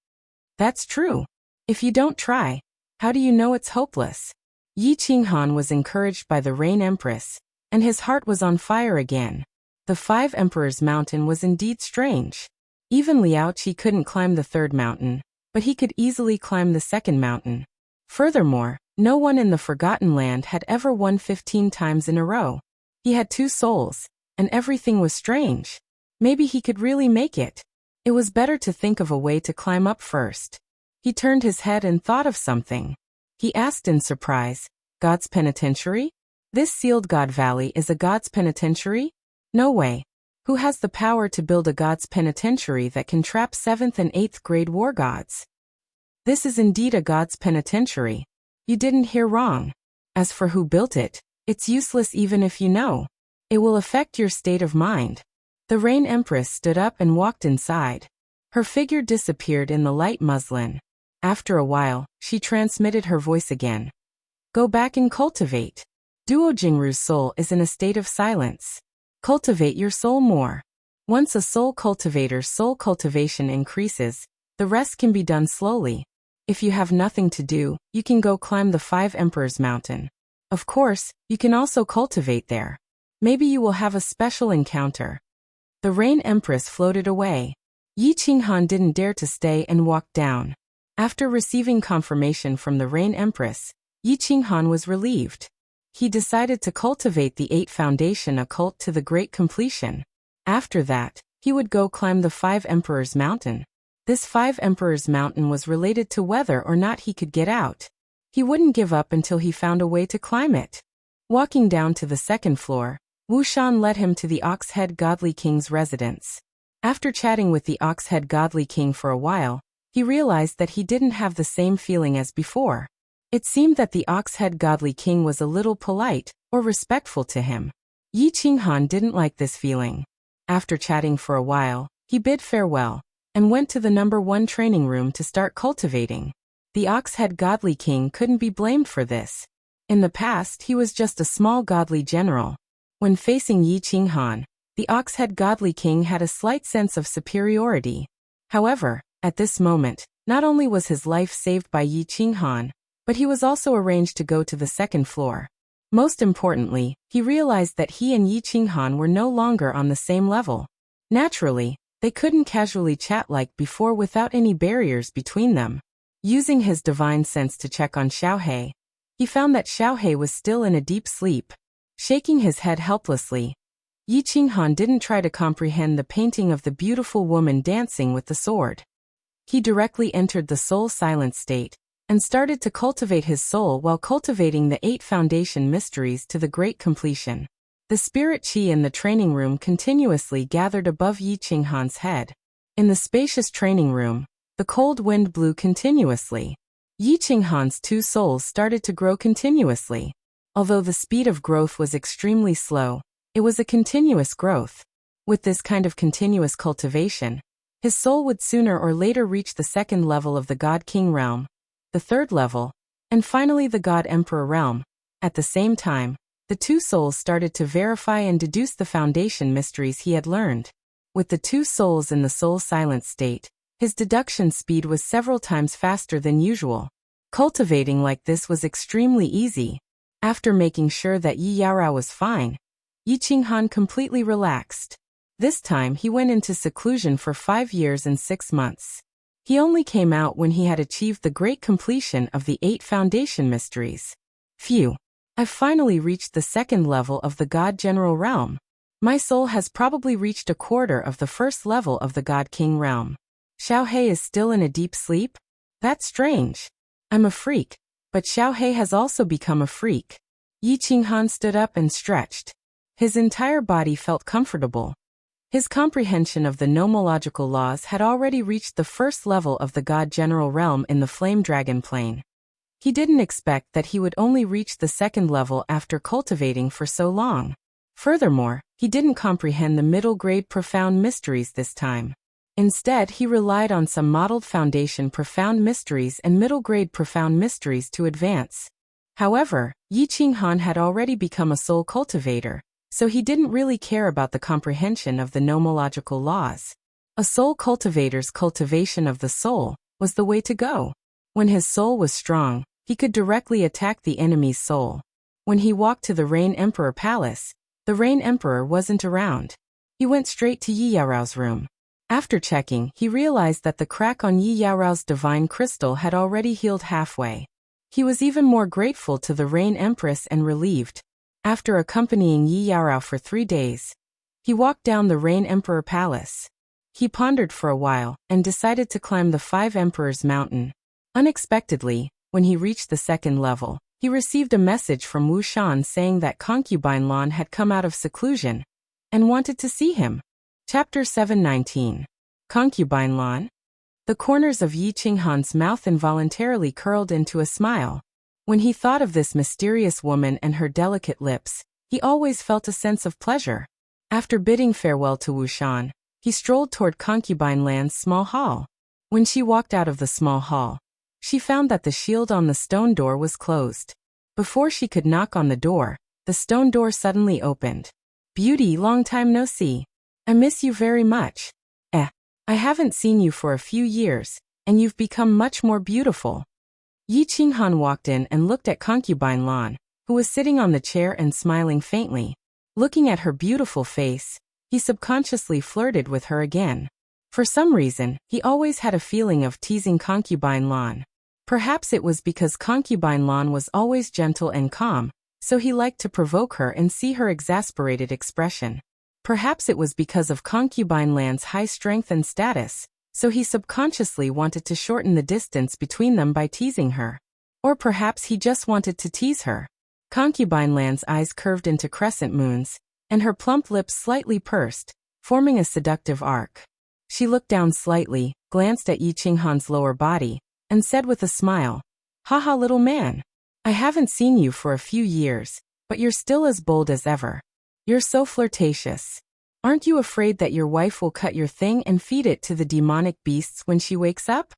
"That's true. If you don't try, how do you know it's hopeless?" Yi Qinghan was encouraged by the Rain Empress, and his heart was on fire again. The Five Emperors Mountain was indeed strange. Even Liaoqi couldn't climb the third mountain, but he could easily climb the second mountain. Furthermore, no one in the Forgotten Land had ever won 15 times in a row. He had 2 souls, and everything was strange. Maybe he could really make it. It was better to think of a way to climb up first. He turned his head and thought of something. He asked in surprise, "God's penitentiary? This sealed God Valley is a God's penitentiary? No way. Who has the power to build a God's penitentiary that can trap 7th and 8th grade war gods? This is indeed a God's penitentiary. You didn't hear wrong. As for who built it, it's useless even if you know. It will affect your state of mind." The Rain Empress stood up and walked inside. Her figure disappeared in the light muslin. After a while, she transmitted her voice again. "Go back and cultivate. Duo Jingru's soul is in a state of silence. Cultivate your soul more. Once a soul cultivator's soul cultivation increases, the rest can be done slowly. If you have nothing to do, you can go climb the Five Emperors Mountain. Of course, you can also cultivate there. Maybe you will have a special encounter." The Rain Empress floated away. Yi Qinghan didn't dare to stay and walked down. After receiving confirmation from the Rain Empress, Yi Qinghan was relieved. He decided to cultivate the 8 Foundation occult to the great completion. After that, he would go climb the Five Emperors Mountain. This Five Emperors Mountain was related to whether or not he could get out. He wouldn't give up until he found a way to climb it. Walking down to the second floor, Wu Shan led him to the Ox-Head Godly King's residence. After chatting with the Ox-Head Godly King for a while, he realized that he didn't have the same feeling as before. It seemed that the Ox-Head Godly King was a little polite or respectful to him. Yi Qinghan didn't like this feeling. After chatting for a while, he bid farewell and went to the number 1 training room to start cultivating. The Ox-Head Godly King couldn't be blamed for this. In the past, he was just a small godly general. When facing Yi Qinghan, the Ox-Head Godly King had a slight sense of superiority. However, at this moment, not only was his life saved by Yi Qinghan, but he was also arranged to go to the second floor. Most importantly, he realized that he and Yi Qinghan were no longer on the same level. Naturally, they couldn't casually chat like before without any barriers between them. Using his divine sense to check on Xiaohei, he found that Xiaohei was still in a deep sleep. Shaking his head helplessly, Yi Qinghan didn't try to comprehend the painting of the beautiful woman dancing with the sword. He directly entered the soul silent state and started to cultivate his soul while cultivating the 8 foundation mysteries to the great completion. The spirit chi in the training room continuously gathered above Yi Qinghan's head. In the spacious training room, the cold wind blew continuously. Yi Qinghan's 2 souls started to grow continuously. Although the speed of growth was extremely slow, it was a continuous growth. With this kind of continuous cultivation, his soul would sooner or later reach the 2nd level of the God King realm, the 3rd level, and finally the God Emperor realm. At the same time, the 2 souls started to verify and deduce the foundation mysteries he had learned. With the 2 souls in the soul silent state, his deduction speed was several times faster than usual. Cultivating like this was extremely easy. After making sure that Yi Yaorao was fine, Yi Qinghan completely relaxed. This time he went into seclusion for 5 years and 6 months. He only came out when he had achieved the great completion of the 8 foundation mysteries. Phew! I've finally reached the 2nd level of the God General Realm. My soul has probably reached a quarter of the 1st level of the God King Realm. Xiaohei is still in a deep sleep? That's strange. I'm a freak, but Xiaohei has also become a freak. Yi Qinghan stood up and stretched. His entire body felt comfortable. His comprehension of the nomological laws had already reached the 1st level of the God General Realm in the Flame Dragon Plane. He didn't expect that he would only reach the 2nd level after cultivating for so long. Furthermore, he didn't comprehend the middle-grade profound mysteries this time. Instead, he relied on some modeled foundation profound mysteries and middle-grade profound mysteries to advance. However, Yi Qinghan had already become a soul cultivator, so he didn't really care about the comprehension of the nomological laws. A soul cultivator's cultivation of the soul was the way to go. When his soul was strong, he could directly attack the enemy's soul. When he walked to the Rain Emperor Palace, the Rain Emperor wasn't around. He went straight to Yi Yaorao's room. After checking, he realized that the crack on Yi Yaorao's divine crystal had already healed halfway. He was even more grateful to the Rain Empress and relieved. After accompanying Yi Yaorao for 3 days, he walked down the Rain Emperor Palace. He pondered for a while and decided to climb the 5 Emperors Mountain. Unexpectedly, when he reached the 2nd level, he received a message from Wu Shan saying that Concubine Lan had come out of seclusion and wanted to see him. Chapter 719. Concubine Lan? The corners of Yi Qinghan's mouth involuntarily curled into a smile. When he thought of this mysterious woman and her delicate lips, he always felt a sense of pleasure. After bidding farewell to Wu Shan, he strolled toward Concubine Lan's small hall. When she walked out of the small hall, she found that the shield on the stone door was closed. Before she could knock on the door, the stone door suddenly opened. "Beauty, long time no see. I miss you very much. I haven't seen you for a few years, and you've become much more beautiful." Yi Qinghan walked in and looked at Concubine Lan, who was sitting on the chair and smiling faintly. Looking at her beautiful face, he subconsciously flirted with her again. For some reason, he always had a feeling of teasing Concubine Lan. Perhaps it was because Concubine Lan was always gentle and calm, so he liked to provoke her and see her exasperated expression. Perhaps it was because of Concubine Lan's high strength and status, so he subconsciously wanted to shorten the distance between them by teasing her. Or perhaps he just wanted to tease her. Concubine Lan's eyes curved into crescent moons, and her plump lips slightly pursed, forming a seductive arc. She looked down slightly, glanced at Yi Qinghan's lower body, and said with a smile, "Haha, little man. I haven't seen you for a few years, but you're still as bold as ever. You're so flirtatious. Aren't you afraid that your wife will cut your thing and feed it to the demonic beasts when she wakes up?"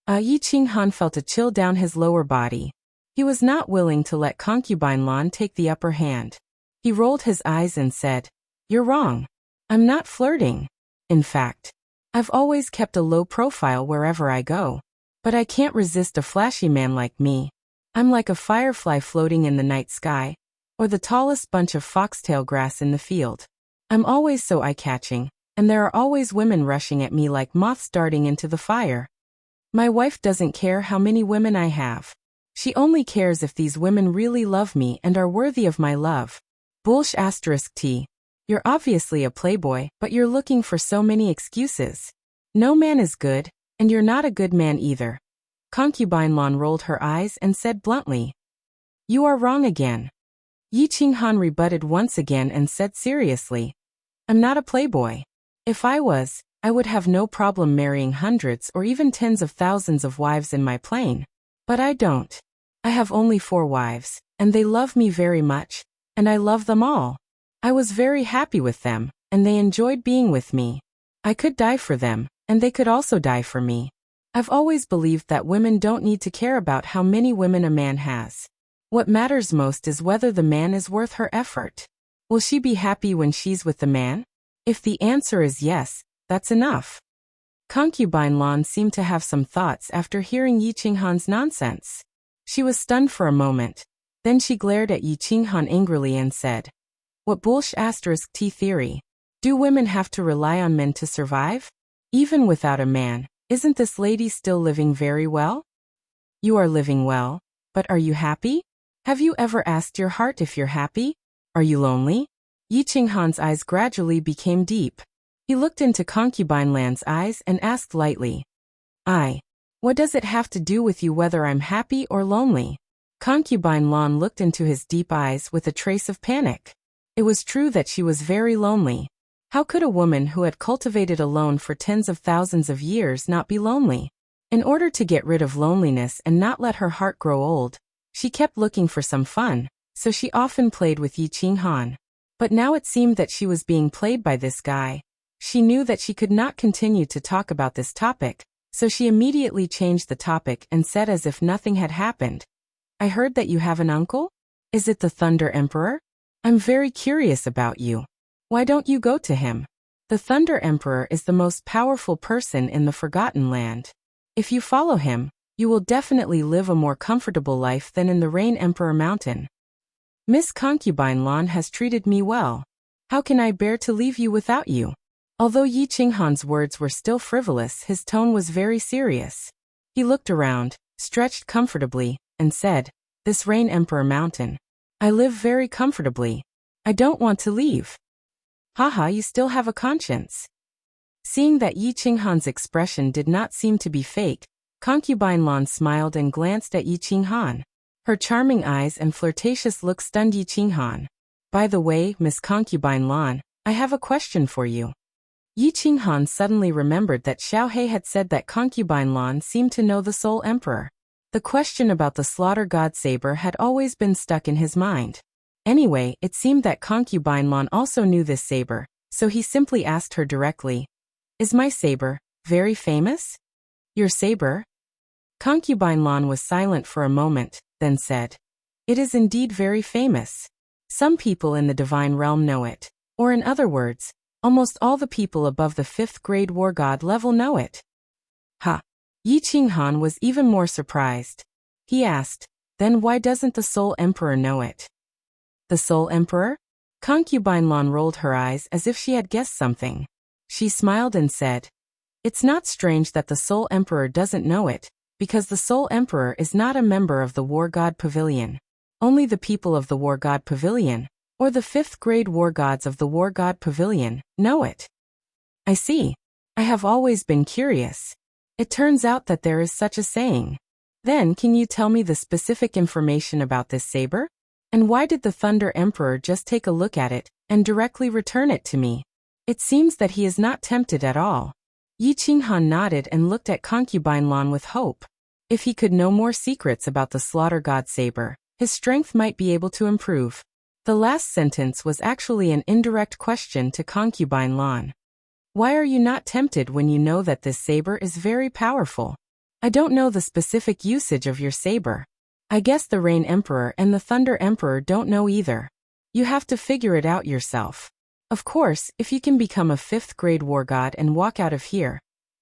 Yi Qinghan felt a chill down his lower body. He was not willing to let Concubine Lan take the upper hand. He rolled his eyes and said, "You're wrong. I'm not flirting. In fact, I've always kept a low profile wherever I go. But I can't resist a flashy man like me. I'm like a firefly floating in the night sky, or the tallest bunch of foxtail grass in the field. I'm always so eye-catching, and there are always women rushing at me like moths darting into the fire. My wife doesn't care how many women I have. She only cares if these women really love me and are worthy of my love. Bullsh *T. You're obviously a playboy, but you're looking for so many excuses. No man is good, and you're not a good man either." Concubine Lan rolled her eyes and said bluntly, "You are wrong again." Yi Qinghan rebutted once again and said seriously, "I'm not a playboy. If I was, I would have no problem marrying hundreds or even tens of thousands of wives in my plane. But I don't. I have only 4 wives, and they love me very much, and I love them all. I was very happy with them, and they enjoyed being with me. I could die for them, and they could also die for me. I've always believed that women don't need to care about how many women a man has. What matters most is whether the man is worth her effort. Will she be happy when she's with the man? If the answer is yes, that's enough." Concubine Lan seemed to have some thoughts after hearing Yi Qinghan's nonsense. She was stunned for a moment. Then she glared at Yi Qinghan angrily and said, What bullsh asterisk T theory? Do women have to rely on men to survive? Even without a man, isn't this lady still living very well? You are living well, but are you happy? Have you ever asked your heart if you're happy? Are you lonely? Yi Qinghan's eyes gradually became deep. He looked into Concubine Lan's eyes and asked lightly, what does it have to do with you whether I'm happy or lonely? Concubine Lan looked into his deep eyes with a trace of panic. It was true that she was very lonely. How could a woman who had cultivated alone for tens of thousands of years not be lonely? In order to get rid of loneliness and not let her heart grow old, she kept looking for some fun, so she often played with Yi Qinghan. But now it seemed that she was being played by this guy. She knew that she could not continue to talk about this topic, so she immediately changed the topic and said as if nothing had happened. I heard that you have an uncle? Is it the Thunder Emperor? I'm very curious about you. Why don't you go to him? The Thunder Emperor is the most powerful person in the Forgotten Land. If you follow him, you will definitely live a more comfortable life than in the Rain Emperor Mountain. Miss Concubine Lan has treated me well. How can I bear to leave you without you? Although Yi Qinghan's words were still frivolous, his tone was very serious. He looked around, stretched comfortably, and said, This Rain Emperor Mountain. I live very comfortably. I don't want to leave. Haha, you still have a conscience. Seeing that Yi Qinghan's expression did not seem to be fake, Concubine Lan smiled and glanced at Yi Qinghan. Her charming eyes and flirtatious look stunned Yi Qinghan. By the way, Miss Concubine Lan, I have a question for you. Yi Qinghan suddenly remembered that Xiaohe had said that Concubine Lan seemed to know the Soul Emperor. The question about the Slaughter God Saber had always been stuck in his mind. Anyway, it seemed that Concubine Lan also knew this saber, so he simply asked her directly, Is my saber very famous? Your saber? Concubine Lan was silent for a moment, then said, It is indeed very famous. Some people in the divine realm know it, or in other words, almost all the people above the 5th grade war god level know it. Yi Qinghan was even more surprised. He asked, Then why doesn't the Soul Emperor know it? The Soul Emperor? Concubine Lan rolled her eyes as if she had guessed something. She smiled and said, It's not strange that the Soul Emperor doesn't know it, because the Soul Emperor is not a member of the War God Pavilion. Only the people of the War God Pavilion, or the 5th grade war gods of the War God Pavilion, know it. I see. I have always been curious. It turns out that there is such a saying. Then can you tell me the specific information about this saber? And why did the Thunder Emperor just take a look at it and directly return it to me? It seems that he is not tempted at all. Yi Qinghan nodded and looked at Concubine Lan with hope. If he could know more secrets about the Slaughter God Saber, his strength might be able to improve. The last sentence was actually an indirect question to Concubine Lan. Why are you not tempted when you know that this saber is very powerful? I don't know the specific usage of your saber. I guess the Rain Emperor and the Thunder Emperor don't know either. You have to figure it out yourself. Of course, if you can become a 5th grade war god and walk out of here,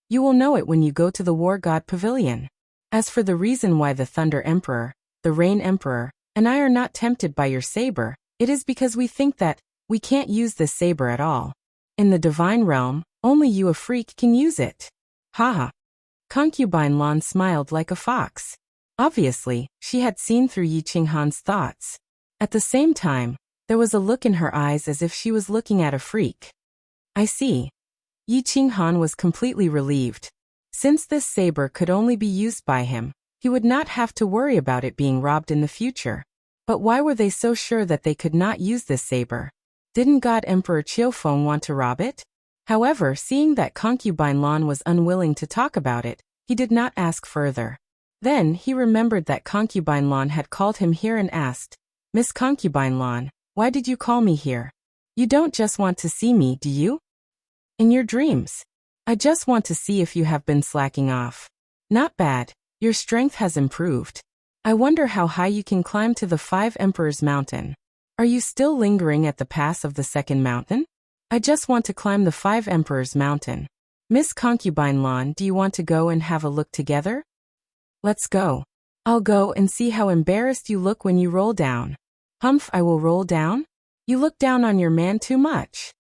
you will know it when you go to the War God Pavilion. As for the reason why the Thunder Emperor, the Rain Emperor, and I are not tempted by your saber, it is because we think that we can't use this saber at all. In the divine realm, only you a freak can use it. Haha. Concubine Lan smiled like a fox. Obviously, she had seen through Yi Qinghan's thoughts. At the same time, there was a look in her eyes as if she was looking at a freak. I see. Yi Qinghan was completely relieved. Since this saber could only be used by him, he would not have to worry about it being robbed in the future. But why were they so sure that they could not use this saber? Didn't God Emperor Qiufeng want to rob it? However, seeing that Concubine Lan was unwilling to talk about it, he did not ask further. Then he remembered that Concubine Lan had called him here and asked, Miss Concubine Lan, why did you call me here? You don't just want to see me, do you? In your dreams. I just want to see if you have been slacking off. Not bad. Your strength has improved. I wonder how high you can climb to the 5 Emperors Mountain. Are you still lingering at the pass of the 2nd mountain? I just want to climb the 5 Emperors Mountain. Miss Concubine Lan, do you want to go and have a look together? Let's go. I'll go and see how embarrassed you look when you roll down. Humph, I will roll down? You look down on your man too much.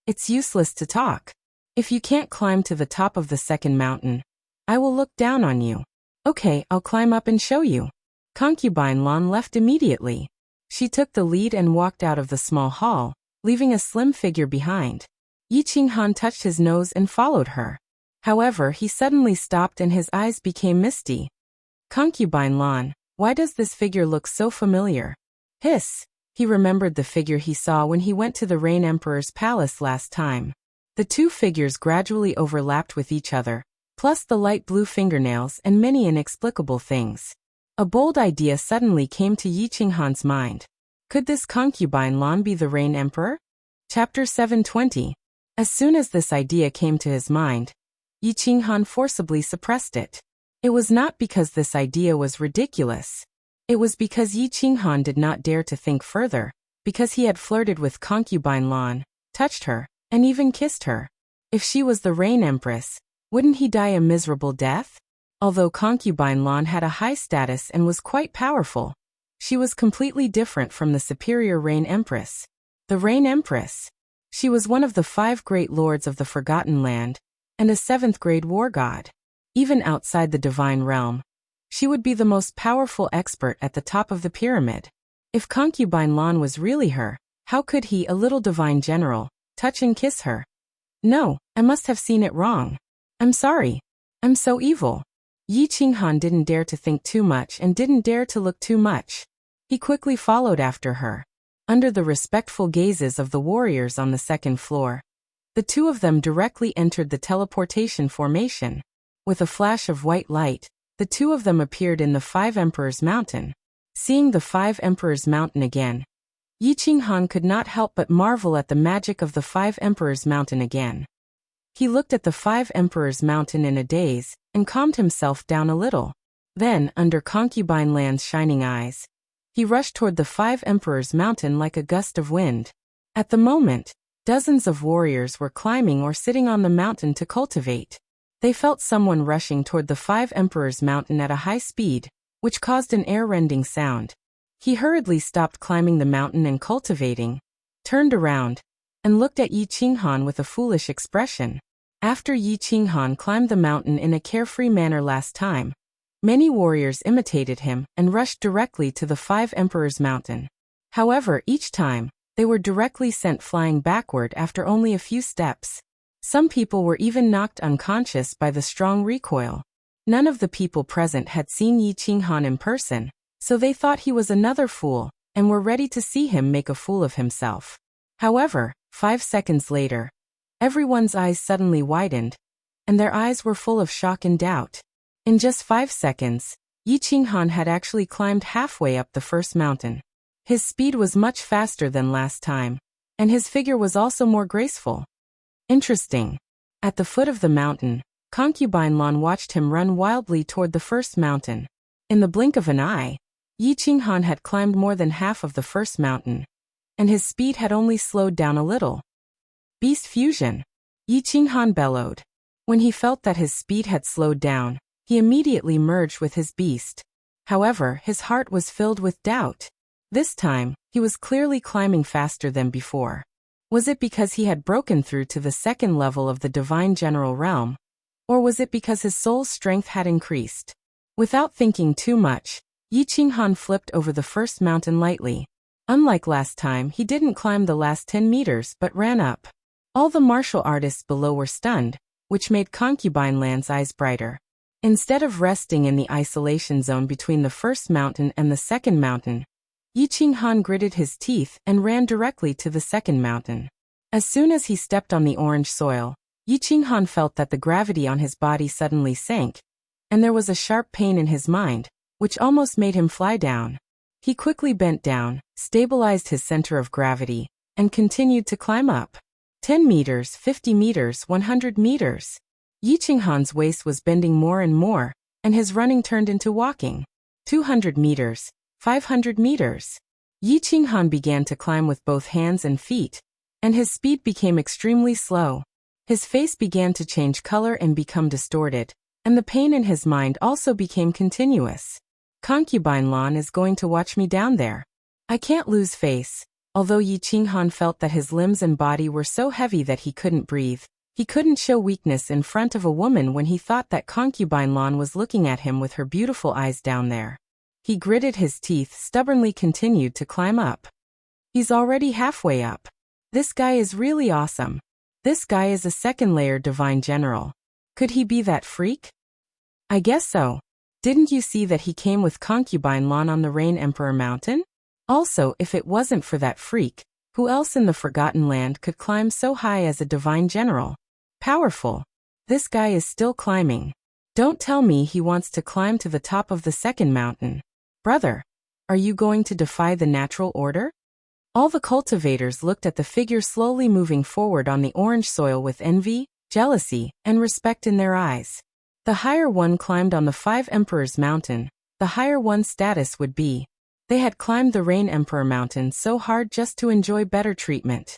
It's useless to talk. If you can't climb to the top of the second mountain, I will look down on you. Okay, I'll climb up and show you. Concubine Lan left immediately. She took the lead and walked out of the small hall, leaving a slim figure behind. Yi Qinghan touched his nose and followed her. However, he suddenly stopped and his eyes became misty. Concubine Lan, why does this figure look so familiar? Hiss! He remembered the figure he saw when he went to the Rain Emperor's palace last time. The two figures gradually overlapped with each other, plus the light blue fingernails and many inexplicable things. A bold idea suddenly came to Yi Qinghan's mind. Could this Concubine Lan be the Rain Emperor? Chapter 720. As soon as this idea came to his mind, Yi Qinghan forcibly suppressed it. It was not because this idea was ridiculous. It was because Yi Qinghan did not dare to think further, because he had flirted with Concubine Lan, touched her, and even kissed her. If she was the Rain Empress, wouldn't he die a miserable death? Although Concubine Lan had a high status and was quite powerful, she was completely different from the superior Rain Empress. The Rain Empress. She was one of the 5 great lords of the Forgotten Land, and a 7th grade war god. Even outside the divine realm, she would be the most powerful expert at the top of the pyramid. If Concubine Lan was really her, how could he, a little divine general, touch and kiss her? No, I must have seen it wrong. I'm sorry. I'm so evil. Yi Qinghan didn't dare to think too much and didn't dare to look too much. He quickly followed after her. Under the respectful gazes of the warriors on the second floor, the two of them directly entered the teleportation formation. With a flash of white light, the two of them appeared in the 5 Emperors Mountain. Seeing the 5 Emperors Mountain again, Yi Qinghan could not help but marvel at the magic of the 5 Emperors Mountain again. He looked at the 5 Emperors Mountain in a daze, and calmed himself down a little. Then, under Concubine Lan's shining eyes, he rushed toward the 5 Emperors Mountain like a gust of wind. At the moment, dozens of warriors were climbing or sitting on the mountain to cultivate. They felt someone rushing toward the 5 Emperors Mountain at a high speed, which caused an air-rending sound. He hurriedly stopped climbing the mountain and cultivating, turned around, and looked at Yi Qinghan with a foolish expression. After Yi Qinghan climbed the mountain in a carefree manner last time, many warriors imitated him and rushed directly to the 5 Emperors Mountain. However, each time, they were directly sent flying backward after only a few steps. Some people were even knocked unconscious by the strong recoil. None of the people present had seen Yi Qinghan in person, so they thought he was another fool, and were ready to see him make a fool of himself. However, 5 seconds later, everyone's eyes suddenly widened, and their eyes were full of shock and doubt. In just 5 seconds, Yi Qinghan had actually climbed halfway up the first mountain. His speed was much faster than last time, and his figure was also more graceful. Interesting. At the foot of the mountain, Concubine Lan watched him run wildly toward the first mountain. In the blink of an eye, Yi Qinghan had climbed more than half of the first mountain, and his speed had only slowed down a little. Beast fusion. Yi Qinghan bellowed. When he felt that his speed had slowed down, he immediately merged with his beast. However, his heart was filled with doubt. This time, he was clearly climbing faster than before. Was it because he had broken through to the second level of the Divine General Realm? Or was it because his soul's strength had increased? Without thinking too much, Yi Qinghan flipped over the first mountain lightly. Unlike last time, he didn't climb the last 10 meters but ran up. All the martial artists below were stunned, which made Concubine Lan's eyes brighter. Instead of resting in the isolation zone between the first mountain and the second mountain, Yi Qinghan gritted his teeth and ran directly to the second mountain. As soon as he stepped on the orange soil, Yi Qinghan felt that the gravity on his body suddenly sank, and there was a sharp pain in his mind, which almost made him fly down. He quickly bent down, stabilized his center of gravity, and continued to climb up. 10 meters, 50 meters, 100 meters. Yi Qinghan's waist was bending more and more, and his running turned into walking. 200 meters, 500 meters. Yi Qinghan began to climb with both hands and feet, and his speed became extremely slow. His face began to change color and become distorted, and the pain in his mind also became continuous. Concubine Lan is going to watch me down there. I can't lose face. Although Yi Qinghan felt that his limbs and body were so heavy that he couldn't breathe, he couldn't show weakness in front of a woman when he thought that concubine Lan was looking at him with her beautiful eyes down there. He gritted his teeth, stubbornly continued to climb up. He's already halfway up. This guy is really awesome. This guy is a second-layer divine general. Could he be that freak? I guess so. Didn't you see that he came with concubine Lan on the Rain Emperor Mountain? Also, if it wasn't for that freak, who else in the Forgotten Land could climb so high as a divine general? Powerful. This guy is still climbing. Don't tell me he wants to climb to the top of the second mountain. Brother, are you going to defy the natural order? All the cultivators looked at the figure slowly moving forward on the orange soil with envy, jealousy, and respect in their eyes. The higher one climbed on the 5 Emperors Mountain, the higher one's status would be. They had climbed the Rain Emperor Mountain so hard just to enjoy better treatment.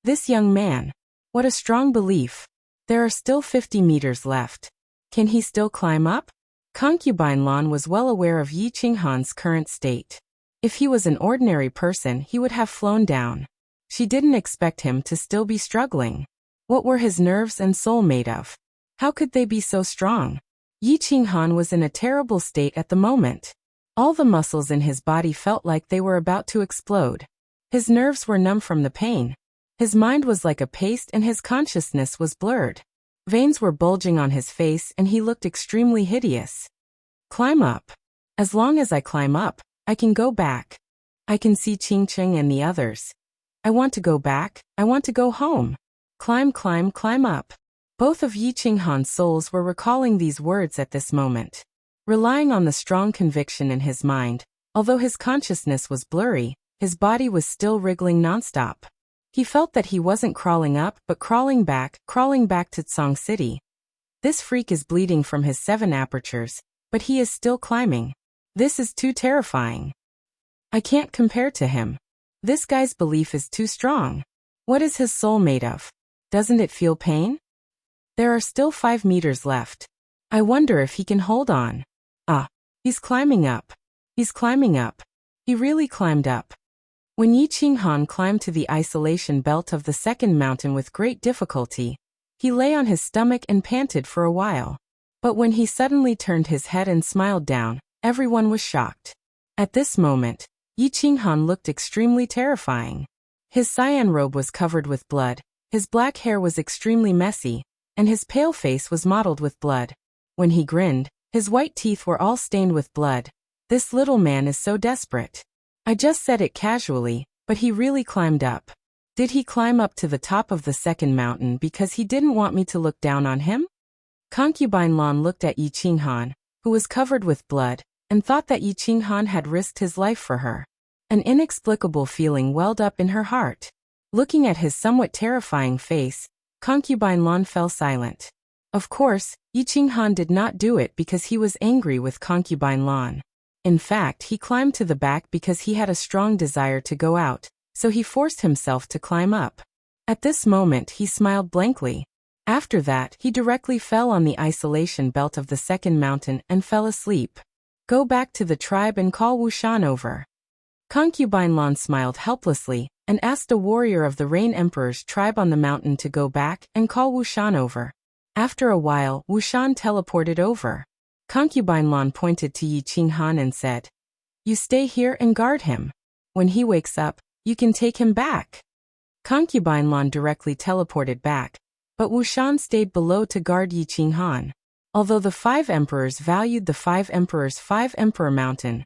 This young man. What a strong belief. There are still 50 meters left. Can he still climb up? Concubine Lan was well aware of Yi Qinghan's current state. If he was an ordinary person, he would have flown down. She didn't expect him to still be struggling. What were his nerves and soul made of? How could they be so strong? Yi Qinghan was in a terrible state at the moment. All the muscles in his body felt like they were about to explode. His nerves were numb from the pain. His mind was like a paste and his consciousness was blurred. Veins were bulging on his face and he looked extremely hideous. Climb up. As long as I climb up, I can go back. I can see Qingqing and the others. I want to go back. I want to go home. Climb, climb, climb up. Both of Yi Qinghan's souls were recalling these words at this moment. Relying on the strong conviction in his mind, although his consciousness was blurry, his body was still wriggling nonstop. He felt that he wasn't crawling up but crawling back to Tsang City. This freak is bleeding from his 7 apertures, but he is still climbing. This is too terrifying. I can't compare to him. This guy's belief is too strong. What is his soul made of? Doesn't it feel pain? There are still 5 meters left. I wonder if he can hold on. He's climbing up. He's climbing up. He really climbed up. When Yi Qinghan climbed to the isolation belt of the second mountain with great difficulty, he lay on his stomach and panted for a while. But when he suddenly turned his head and smiled down, everyone was shocked. At this moment, Yi Qinghan looked extremely terrifying. His cyan robe was covered with blood, his black hair was extremely messy, and his pale face was mottled with blood. When he grinned, his white teeth were all stained with blood. This little man is so desperate. I just said it casually, but he really climbed up. Did he climb up to the top of the second mountain because he didn't want me to look down on him? Concubine Lan looked at Yi Qinghan, who was covered with blood, and thought that Yi Qinghan had risked his life for her. An inexplicable feeling welled up in her heart. Looking at his somewhat terrifying face, Concubine Lan fell silent. Of course, Yi Qinghan did not do it because he was angry with Concubine Lan. In fact, he climbed to the back because he had a strong desire to go out, so he forced himself to climb up. At this moment he smiled blankly. After that, he directly fell on the isolation belt of the second mountain and fell asleep. Go back to the tribe and call Wushan over. Concubine Lan smiled helplessly, and asked a warrior of the Rain Emperor's tribe on the mountain to go back and call Wushan over. After a while, Wushan teleported over. Concubine Lan pointed to Yi Qinghan and said, "You stay here and guard him. When he wakes up, you can take him back." Concubine Lan directly teleported back, but Wushan stayed below to guard Yi Qinghan. Although the 5 emperors valued the 5 emperors' 5 Emperor Mountain,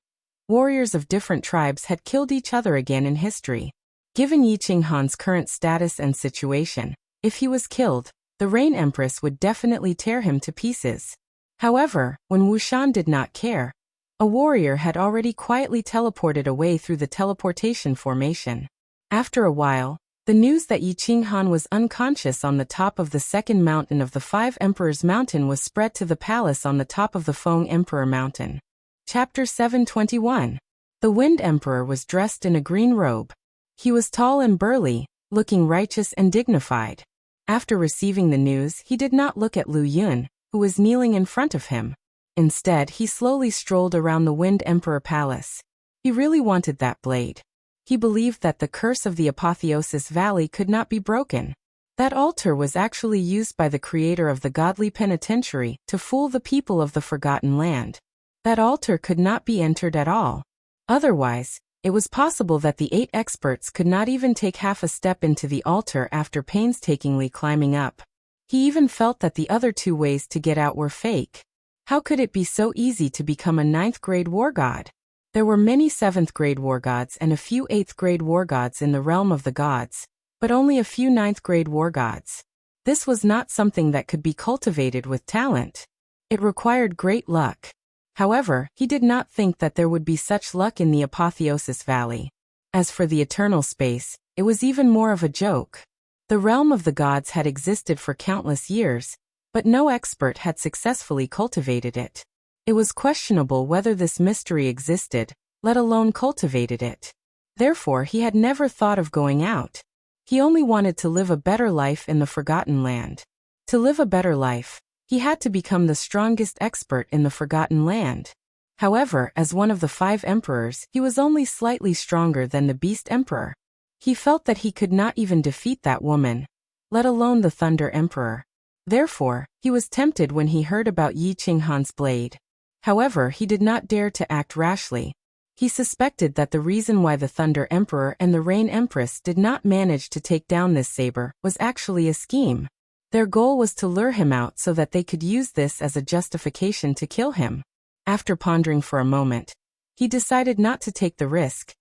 warriors of different tribes had killed each other again in history. Given Yi Qinghan's current status and situation, if he was killed, the Rain Empress would definitely tear him to pieces. However, when Wushan did not care, a warrior had already quietly teleported away through the teleportation formation. After a while, the news that Yi Qinghan was unconscious on the top of the second mountain of the 5 Emperors Mountain was spread to the palace on the top of the Feng Emperor Mountain. Chapter 721. The Wind Emperor was dressed in a green robe. He was tall and burly, looking righteous and dignified. After receiving the news, he did not look at Lu Yun, who was kneeling in front of him. Instead, he slowly strolled around the Wind Emperor Palace. He really wanted that blade. He believed that the curse of the Apotheosis Valley could not be broken. That altar was actually used by the creator of the godly penitentiary to fool the people of the Forgotten Land. That altar could not be entered at all. Otherwise, it was possible that the 8 experts could not even take half a step into the altar after painstakingly climbing up. He even felt that the other 2 ways to get out were fake. How could it be so easy to become a 9th-grade war god? There were many 7th-grade war gods and a few 8th-grade war gods in the realm of the gods, but only a few 9th-grade war gods. This was not something that could be cultivated with talent. It required great luck. However, he did not think that there would be such luck in the Apotheosis Valley. As for the eternal space, it was even more of a joke. The realm of the gods had existed for countless years, but no expert had successfully cultivated it. It was questionable whether this mystery existed, let alone cultivated it. Therefore, he had never thought of going out. He only wanted to live a better life in the Forgotten Land. To live a better life, he had to become the strongest expert in the Forgotten Land. However, as one of the 5 emperors, he was only slightly stronger than the Beast Emperor. He felt that he could not even defeat that woman, let alone the Thunder Emperor. Therefore, he was tempted when he heard about Yi Qinghan's blade. However, he did not dare to act rashly. He suspected that the reason why the Thunder Emperor and the Rain Empress did not manage to take down this saber was actually a scheme. Their goal was to lure him out so that they could use this as a justification to kill him. After pondering for a moment, he decided not to take the risk,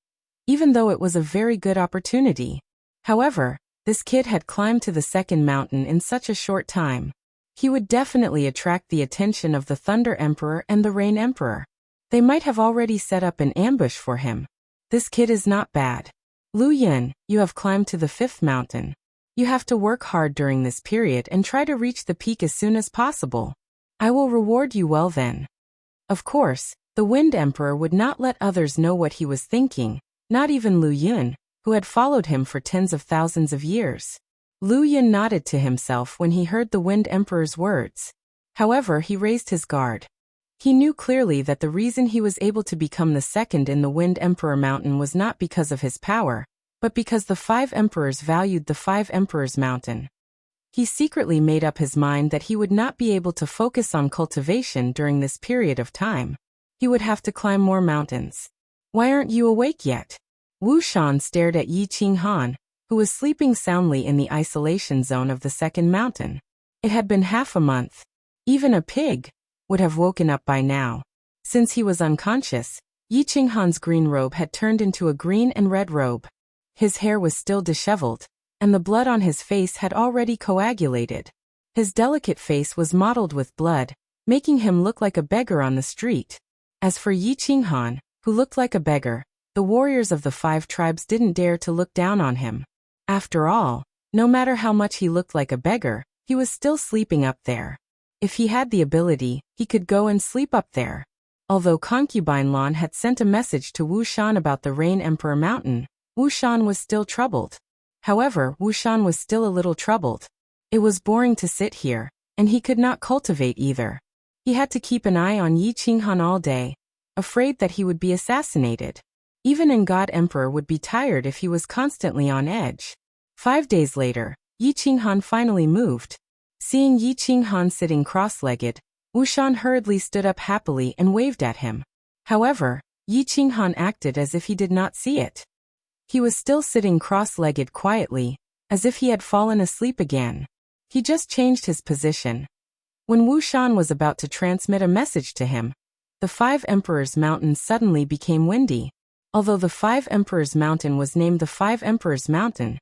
even though it was a very good opportunity. However, this kid had climbed to the 2nd mountain in such a short time. He would definitely attract the attention of the Thunder Emperor and the Rain Emperor. They might have already set up an ambush for him. This kid is not bad. Lu Yun, you have climbed to the 5th mountain. You have to work hard during this period and try to reach the peak as soon as possible. I will reward you well then. Of course, the Wind Emperor would not let others know what he was thinking, not even Lu Yun, who had followed him for tens of thousands of years. Lu Yun nodded to himself when he heard the Wind Emperor's words. However, he raised his guard. He knew clearly that the reason he was able to become the 2nd in the Wind Emperor Mountain was not because of his power, but because the 5 emperors valued the 5 Emperors Mountain. He secretly made up his mind that he would not be able to focus on cultivation during this period of time. He would have to climb more mountains. Why aren't you awake yet? Wu Shan stared at Yi Qinghan, who was sleeping soundly in the isolation zone of the 2nd mountain. It had been half a month. Even a pig would have woken up by now. Since he was unconscious, Yi Qinghan's green robe had turned into a green and red robe. His hair was still disheveled, and the blood on his face had already coagulated. His delicate face was mottled with blood, making him look like a beggar on the street. As for Yi Qinghan, who looked like a beggar, the warriors of the 5 tribes didn't dare to look down on him. After all, no matter how much he looked like a beggar, he was still sleeping up there. If he had the ability, he could go and sleep up there. Although Concubine Lan had sent a message to Wu Shan about the Rain Emperor Mountain, Wu Shan was still troubled. However, Wu Shan was still a little troubled. It was boring to sit here, and he could not cultivate either. He had to keep an eye on Yi Qinghan all day, afraid that he would be assassinated. Even a God Emperor would be tired if he was constantly on edge. 5 days later, Yi Qinghan finally moved. Seeing Yi Qinghan sitting cross-legged, Wu Shan hurriedly stood up happily and waved at him. However, Yi Qinghan acted as if he did not see it. He was still sitting cross-legged quietly, as if he had fallen asleep again. He just changed his position. When Wu Shan was about to transmit a message to him, the 5 Emperors Mountain suddenly became windy. Although the 5 Emperors Mountain was named the 5 Emperors Mountain,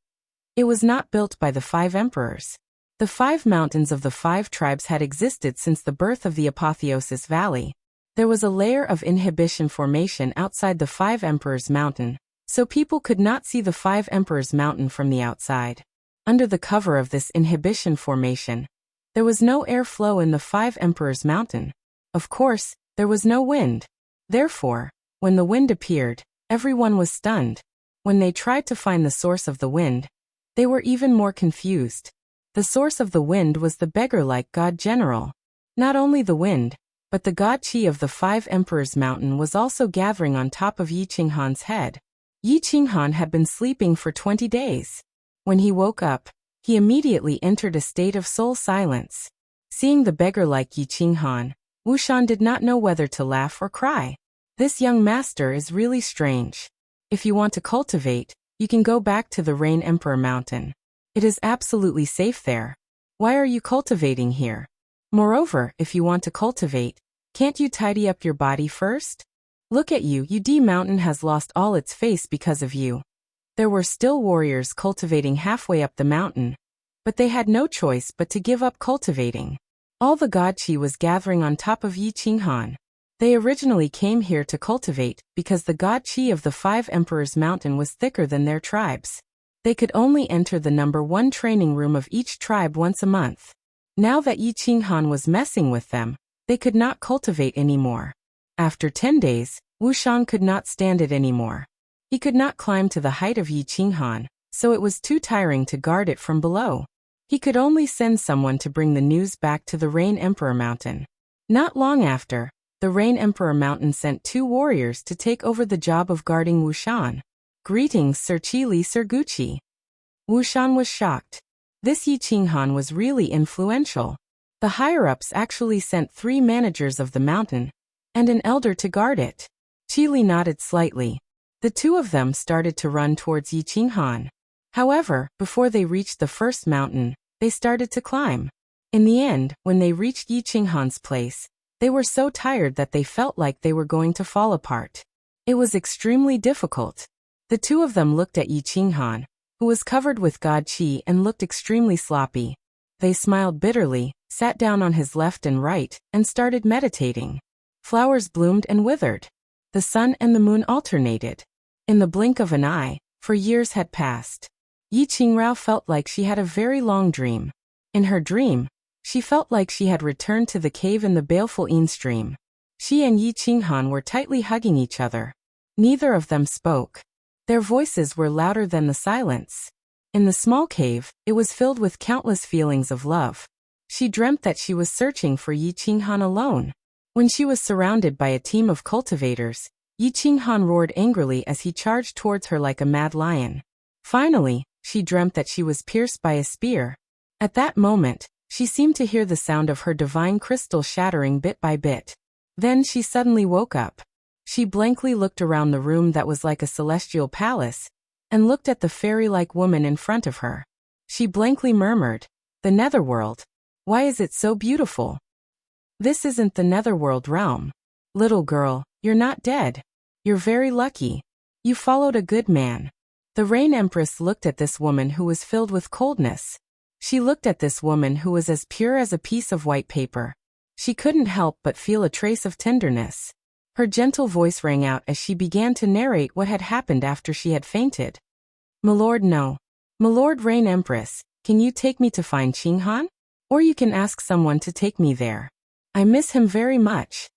it was not built by the 5 emperors. The 5 mountains of the 5 tribes had existed since the birth of the Apotheosis Valley. There was a layer of inhibition formation outside the 5 Emperors Mountain, so people could not see the 5 Emperors Mountain from the outside. Under the cover of this inhibition formation, there was no airflow in the 5 Emperors Mountain. Of course, there was no wind. Therefore, when the wind appeared, everyone was stunned. When they tried to find the source of the wind, they were even more confused. The source of the wind was the beggar-like god general. Not only the wind, but the god Qi of the 5 Emperors Mountain was also gathering on top of Yi Qinghan's head. Yi Qinghan had been sleeping for 20 days. When he woke up, he immediately entered a state of soul silence. Seeing the beggar like Yi Qinghan, Wu Shan did not know whether to laugh or cry. This young master is really strange. If you want to cultivate, you can go back to the Rain Emperor Mountain. It is absolutely safe there. Why are you cultivating here? Moreover, if you want to cultivate, can't you tidy up your body first? Look at you, Yudi Mountain has lost all its face because of you. There were still warriors cultivating halfway up the mountain, but they had no choice but to give up cultivating. All the god chi was gathering on top of Yi Qinghan. They originally came here to cultivate because the god chi of the 5 Emperors Mountain was thicker than their tribes. They could only enter the number 1 training room of each tribe once a month. Now that Yi Qinghan was messing with them, they could not cultivate anymore. After 10 days, Wu Shan could not stand it anymore. He could not climb to the height of Yi Qinghan, so it was too tiring to guard it from below. He could only send someone to bring the news back to the Rain Emperor Mountain. Not long after, the Rain Emperor Mountain sent 2 warriors to take over the job of guarding Wu Shan. Greetings, Sir Qili Sir Gucci. Wu Shan was shocked. This Yi Qinghan was really influential. The higher-ups actually sent 3 managers of the mountain and an elder to guard it. Qili nodded slightly. The 2 of them started to run towards Yi Qinghan. However, before they reached the first mountain, they started to climb. In the end, when they reached Yi Qinghan's place, they were so tired that they felt like they were going to fall apart. It was extremely difficult. The 2 of them looked at Yi Qinghan, who was covered with god qi and looked extremely sloppy. They smiled bitterly, sat down on his left and right, and started meditating. Flowers bloomed and withered. The sun and the moon alternated. In the blink of an eye, for years had passed. Yi Qingrao felt like she had a very long dream. In her dream, she felt like she had returned to the cave in the baleful Yin stream. She and Yi Qinghan were tightly hugging each other. Neither of them spoke. Their voices were louder than the silence. In the small cave, it was filled with countless feelings of love. She dreamt that she was searching for Yi Qinghan alone. When she was surrounded by a team of cultivators, Yi Qinghan roared angrily as he charged towards her like a mad lion. Finally, she dreamt that she was pierced by a spear. At that moment, she seemed to hear the sound of her divine crystal shattering bit by bit. Then she suddenly woke up. She blankly looked around the room that was like a celestial palace, and looked at the fairy-like woman in front of her. She blankly murmured, "The netherworld. Why is it so beautiful? This isn't the netherworld realm. Little girl, you're not dead. You're very lucky. You followed a good man." The Rain Empress looked at this woman who was filled with coldness. She looked at this woman who was as pure as a piece of white paper. She couldn't help but feel a trace of tenderness. Her gentle voice rang out as she began to narrate what had happened after she had fainted. "Milord, no. Milord Rain Empress, can you take me to find Qinghan? Or you can ask someone to take me there. I miss him very much."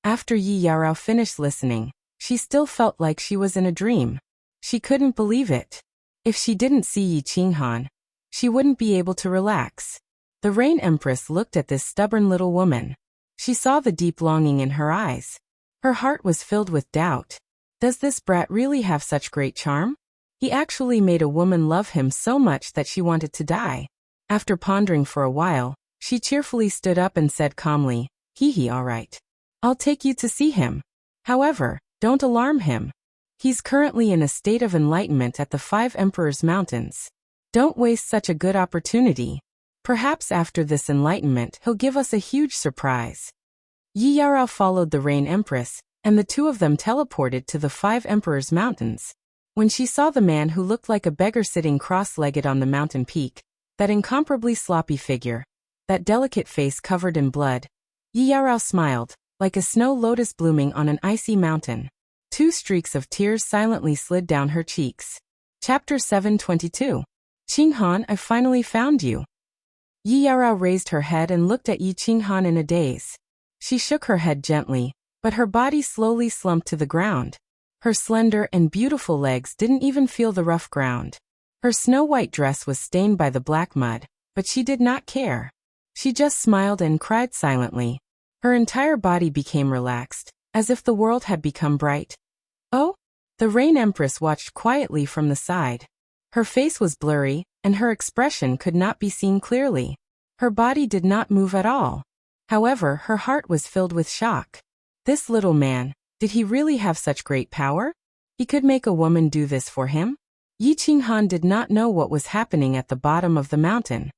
After Yi Yarao finished listening, she still felt like she was in a dream. She couldn't believe it. If she didn't see Yi Qinghan, she wouldn't be able to relax. The Rain Empress looked at this stubborn little woman. She saw the deep longing in her eyes. Her heart was filled with doubt. Does this brat really have such great charm? He actually made a woman love him so much that she wanted to die. After pondering for a while, she cheerfully stood up and said calmly, "Hee, all right. I'll take you to see him. However, don't alarm him. He's currently in a state of enlightenment at the 5 Emperors Mountains. Don't waste such a good opportunity. Perhaps after this enlightenment he'll give us a huge surprise." Yi Yarao followed the Rain Empress, and the 2 of them teleported to the 5 Emperors Mountains. When she saw the man who looked like a beggar sitting cross-legged on the mountain peak, that incomparably sloppy figure, that delicate face covered in blood, Yi Yarao smiled, like a snow lotus blooming on an icy mountain. 2 streaks of tears silently slid down her cheeks. Chapter 722. "Qinghan, I finally found you." Yi Yarao raised her head and looked at Yi Qinghan in a daze. She shook her head gently, but her body slowly slumped to the ground. Her slender and beautiful legs didn't even feel the rough ground. Her snow-white dress was stained by the black mud, but she did not care. She just smiled and cried silently. Her entire body became relaxed, as if the world had become bright. "Oh? The Rain Empress watched quietly from the side. Her face was blurry, and her expression could not be seen clearly. Her body did not move at all. However, her heart was filled with shock. This little man, did he really have such great power? He could make a woman do this for him? Yi Qinghan did not know what was happening at the bottom of the mountain.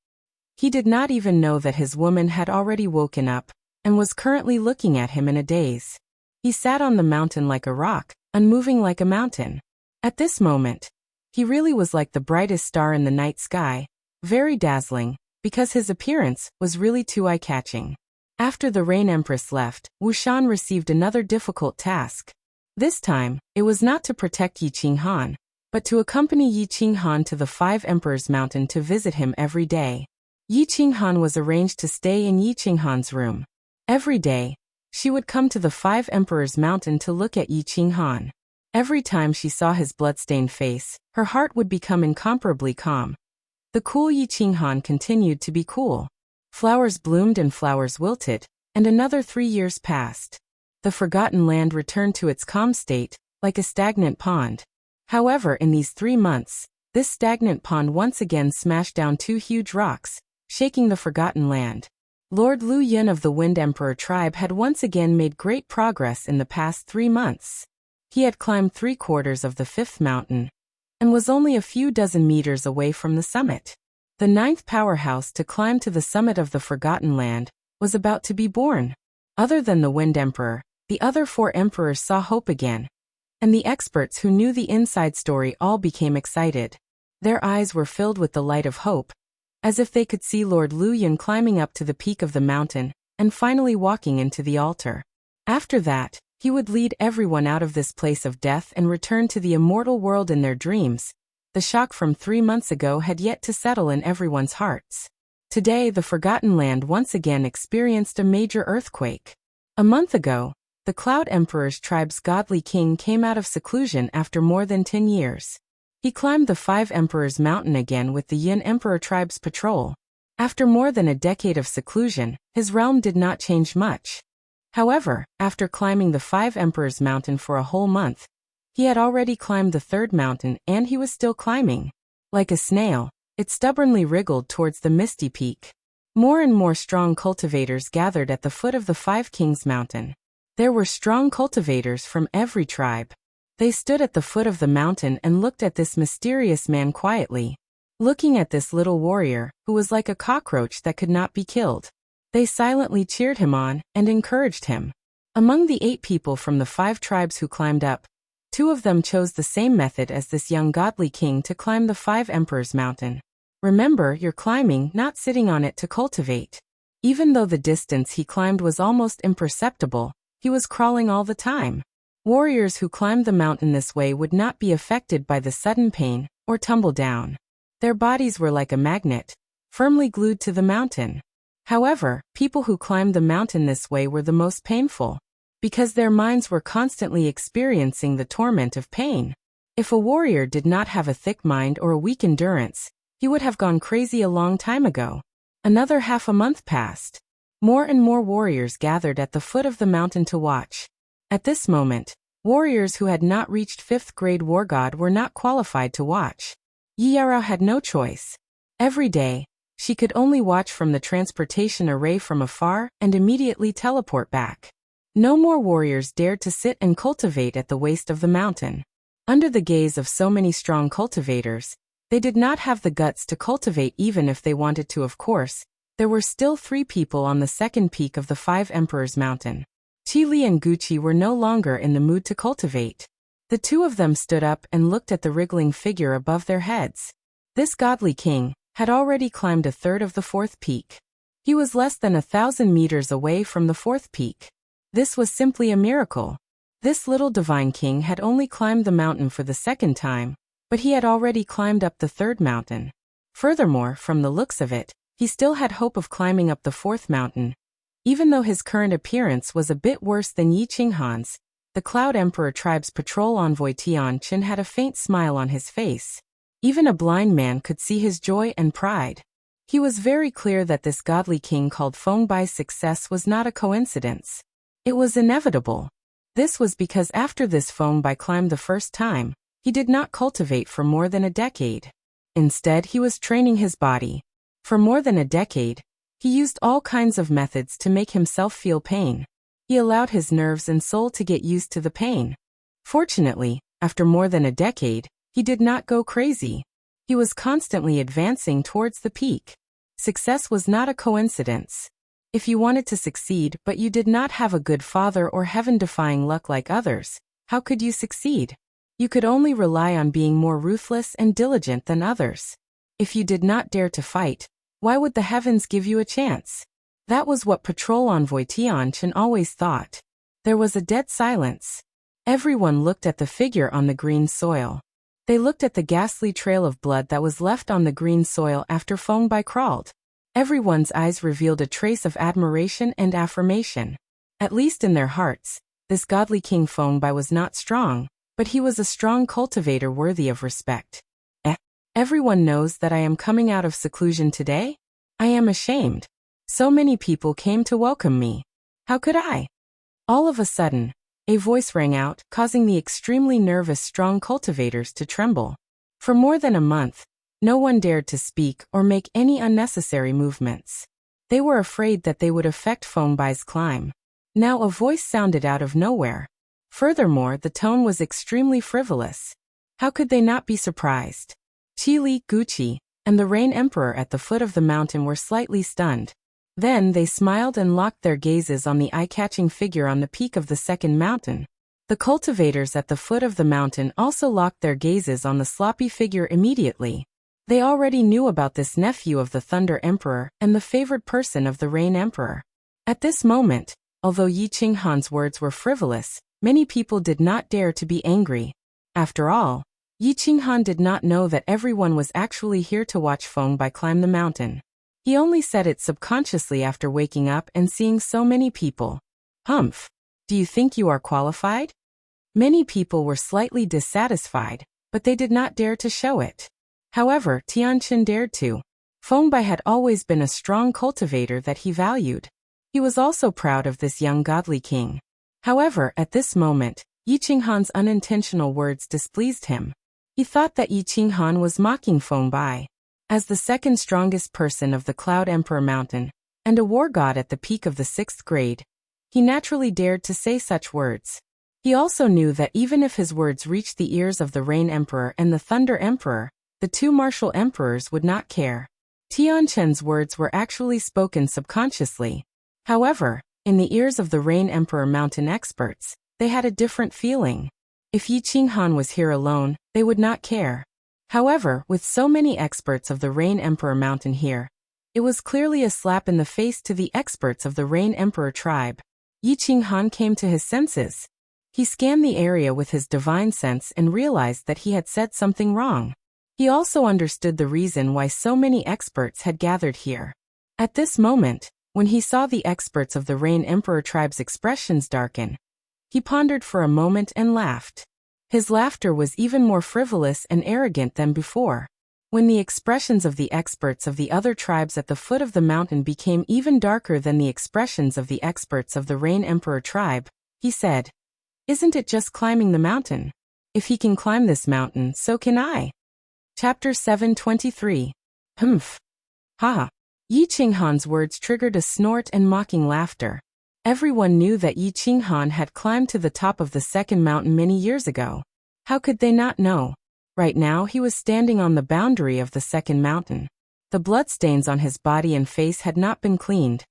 He did not even know that his woman had already woken up and was currently looking at him in a daze. He sat on the mountain like a rock, unmoving like a mountain. At this moment, he really was like the brightest star in the night sky, very dazzling, because his appearance was really too eye-catching. After the Rain Empress left, Wu Shan received another difficult task. This time, it was not to protect Yi Qinghan, but to accompany Yi Qinghan to the Five Emperors Mountain to visit him every day. Yi Qinghan was arranged to stay in Yi Qinghan's room. Every day, she would come to the Five Emperors Mountain to look at Yi Qinghan. Every time she saw his bloodstained face, her heart would become incomparably calm. The cool Yi Qinghan continued to be cool. Flowers bloomed and flowers wilted, and another 3 years passed. The forgotten land returned to its calm state, like a stagnant pond. However, in these 3 months, this stagnant pond once again smashed down 2 huge rocks, shaking the forgotten land. Lord Lu Yun of the Wind Emperor tribe had once again made great progress in the past 3 months. He had climbed 3/4 of the 5th mountain, and was only a few dozen meters away from the summit. The 9th powerhouse to climb to the summit of the forgotten land was about to be born. Other than the Wind Emperor, the other 4 emperors saw hope again, and the experts who knew the inside story all became excited. Their eyes were filled with the light of hope, as if they could see Lord Lu Yun climbing up to the peak of the mountain and finally walking into the altar. After that, he would lead everyone out of this place of death and return to the immortal world in their dreams. The shock from 3 months ago had yet to settle in everyone's hearts. Today, the Forgotten Land once again experienced a major earthquake. A month ago, the Cloud Emperor's tribe's godly king came out of seclusion after more than 10 years. He climbed the Five Emperors Mountain again with the Yin Emperor tribe's patrol. After more than a decade of seclusion, his realm did not change much. However, after climbing the Five Emperors Mountain for a whole month, he had already climbed the 3rd mountain and he was still climbing. Like a snail, it stubbornly wriggled towards the misty peak. More and more strong cultivators gathered at the foot of the Five Kings Mountain. There were strong cultivators from every tribe. They stood at the foot of the mountain and looked at this mysterious man quietly. Looking at this little warrior, who was like a cockroach that could not be killed. They silently cheered him on and encouraged him. Among the 8 people from the 5 tribes who climbed up, 2 of them chose the same method as this young godly king to climb the Five Emperors Mountain. Remember, you're climbing, not sitting on it to cultivate. Even though the distance he climbed was almost imperceptible, he was crawling all the time. Warriors who climbed the mountain this way would not be affected by the sudden pain or tumble down. Their bodies were like a magnet, firmly glued to the mountain. However, people who climbed the mountain this way were the most painful, because their minds were constantly experiencing the torment of pain. If a warrior did not have a thick mind or a weak endurance, he would have gone crazy a long time ago. Another half a month passed. More and more warriors gathered at the foot of the mountain to watch. At this moment, warriors who had not reached 5th grade war god were not qualified to watch. Yi Yarao had no choice. Every day, she could only watch from the transportation array from afar and immediately teleport back. No more warriors dared to sit and cultivate at the waist of the mountain. Under the gaze of so many strong cultivators, they did not have the guts to cultivate even if they wanted to. Of course, there were still 3 people on the 2nd peak of the Five Emperors Mountain. Qi Li and Guqi were no longer in the mood to cultivate. The 2 of them stood up and looked at the wriggling figure above their heads. This godly king had already climbed a third of the 4th peak. He was less than 1,000 meters away from the 4th peak. This was simply a miracle. This little divine king had only climbed the mountain for the 2nd time, but he had already climbed up the 3rd mountain. Furthermore, from the looks of it, he still had hope of climbing up the 4th mountain. Even though his current appearance was a bit worse than Yi Qinghan's, the Cloud Emperor tribe's patrol envoy Tian Qin had a faint smile on his face. Even a blind man could see his joy and pride. He was very clear that this godly king called Feng Bai's success was not a coincidence. It was inevitable. This was because after this Fengbai climbed the first time, he did not cultivate for more than a decade. Instead, he was training his body. For more than a decade, he used all kinds of methods to make himself feel pain. He allowed his nerves and soul to get used to the pain. Fortunately, after more than a decade, he did not go crazy. He was constantly advancing towards the peak. Success was not a coincidence. If you wanted to succeed but you did not have a good father or heaven-defying luck like others, how could you succeed? You could only rely on being more ruthless and diligent than others. If you did not dare to fight, why would the heavens give you a chance? That was what Patrol Envoy Tianchen always thought. There was a dead silence. Everyone looked at the figure on the green soil. They looked at the ghastly trail of blood that was left on the green soil after Fengbai crawled. Everyone's eyes revealed a trace of admiration and affirmation. At least in their hearts, this godly King Fengbai was not strong, but he was a strong cultivator worthy of respect. Everyone knows that I am coming out of seclusion today? I am ashamed. So many people came to welcome me. How could I? All of a sudden, a voice rang out, causing the extremely nervous strong cultivators to tremble. For more than a month, no one dared to speak or make any unnecessary movements. They were afraid that they would affect Fengbai's climb. Now a voice sounded out of nowhere. Furthermore, the tone was extremely frivolous. How could they not be surprised? Qili, Guqi, and the Rain Emperor at the foot of the mountain were slightly stunned. Then they smiled and locked their gazes on the eye-catching figure on the peak of the second mountain. The cultivators at the foot of the mountain also locked their gazes on the sloppy figure immediately. They already knew about this nephew of the Thunder Emperor and the favored person of the Rain Emperor. At this moment, although Yi Qinghan's words were frivolous, many people did not dare to be angry. After all, Yi Qinghan did not know that everyone was actually here to watch Fengbai climb the mountain. He only said it subconsciously after waking up and seeing so many people. Humph! Do you think you are qualified? Many people were slightly dissatisfied, but they did not dare to show it. However, Tianchen dared to. Fengbai had always been a strong cultivator that he valued. He was also proud of this young godly king. However, at this moment, Yi Qinghan's unintentional words displeased him. He thought that Yi Qinghan was mocking Fengbai. As the second strongest person of the Cloud Emperor Mountain, and a war god at the peak of the 6th grade, he naturally dared to say such words. He also knew that even if his words reached the ears of the Rain Emperor and the Thunder Emperor, the two martial emperors would not care. Tianchen's words were actually spoken subconsciously. However, in the ears of the Rain Emperor Mountain experts, they had a different feeling. If Yi Qinghan was here alone, they would not care. However, with so many experts of the Rain Emperor Mountain here, it was clearly a slap in the face to the experts of the Rain Emperor tribe. Yi Qinghan came to his senses. He scanned the area with his divine sense and realized that he had said something wrong. He also understood the reason why so many experts had gathered here. At this moment, when he saw the experts of the Rain Emperor tribe's expressions darken, he pondered for a moment and laughed. His laughter was even more frivolous and arrogant than before. When the expressions of the experts of the other tribes at the foot of the mountain became even darker than the expressions of the experts of the Rain Emperor tribe, he said, "Isn't it just climbing the mountain? If he can climb this mountain, so can I." Chapter 723. Humph. Ha. Yi Qinghan's words triggered a snort and mocking laughter. Everyone knew that Yi Qinghan had climbed to the top of the second mountain many years ago. How could they not know? Right now he was standing on the boundary of the second mountain. The bloodstains on his body and face had not been cleaned,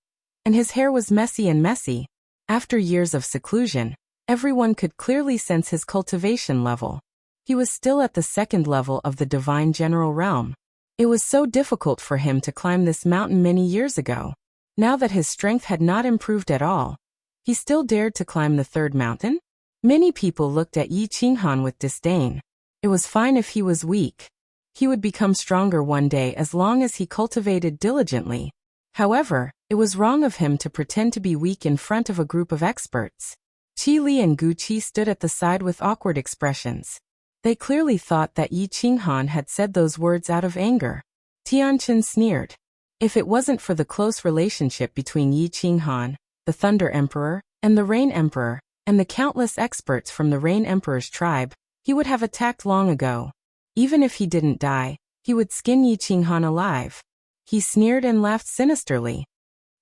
and his hair was messy. After years of seclusion, everyone could clearly sense his cultivation level. He was still at the second level of the divine general realm. It was so difficult for him to climb this mountain many years ago. Now that his strength had not improved at all, he still dared to climb the third mountain? Many people looked at Yi Qinghan with disdain. It was fine if he was weak. He would become stronger one day as long as he cultivated diligently. However, it was wrong of him to pretend to be weak in front of a group of experts. Qili and Guqi stood at the side with awkward expressions. They clearly thought that Yi Qinghan had said those words out of anger. Tianchen sneered. If it wasn't for the close relationship between Yi Qinghan, the Thunder Emperor, and the Rain Emperor, and the countless experts from the Rain Emperor's tribe, he would have attacked long ago. Even if he didn't die, he would skin Yi Qinghan alive. He sneered and laughed sinisterly.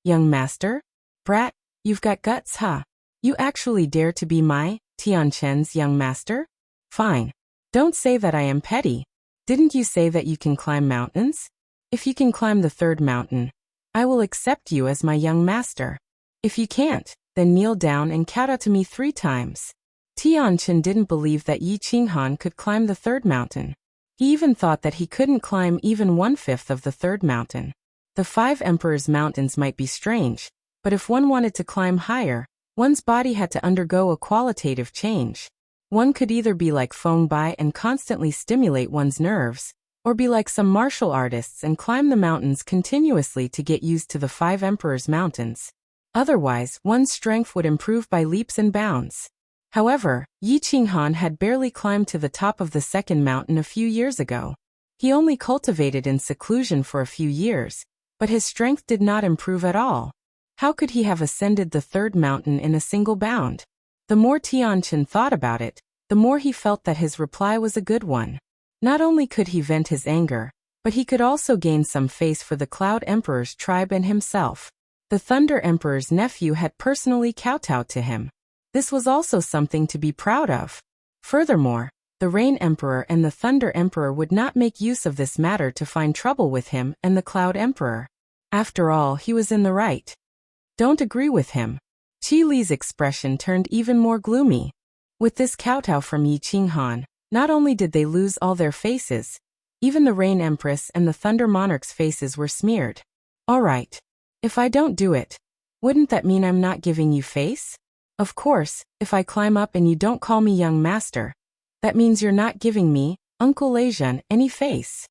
Young master? Brat, you've got guts, huh? You actually dare to be my, Tianchen's young master? Fine. Don't say that I am petty. Didn't you say that you can climb mountains? If you can climb the third mountain, I will accept you as my young master. If you can't, then kneel down and kowtow to me 3 times. Tianchen didn't believe that Yi Qinghan could climb the third mountain. He even thought that he couldn't climb even 1/5 of the third mountain. The 5 Emperors' mountains might be strange, but if one wanted to climb higher, one's body had to undergo a qualitative change. One could either be like Feng Bai and constantly stimulate one's nerves, or be like some martial artists and climb the mountains continuously to get used to the 5 Emperors' mountains. Otherwise, one's strength would improve by leaps and bounds. However, Yi Qinghan had barely climbed to the top of the second mountain a few years ago. He only cultivated in seclusion for a few years, but his strength did not improve at all. How could he have ascended the third mountain in a single bound? The more Tianchen thought about it, the more he felt that his reply was a good one. Not only could he vent his anger, but he could also gain some face for the Cloud Emperor's tribe and himself. The Thunder Emperor's nephew had personally kowtowed to him. This was also something to be proud of. Furthermore, the Rain Emperor and the Thunder Emperor would not make use of this matter to find trouble with him and the Cloud Emperor. After all, he was in the right. Don't agree with him. Qi Li's expression turned even more gloomy. With this kowtow from Yi Qinghan, not only did they lose all their faces, even the Rain Empress and the Thunder Monarch's faces were smeared. All right. If I don't do it, wouldn't that mean I'm not giving you face? Of course, if I climb up and you don't call me young master, that means you're not giving me, Uncle Lejeune, any face.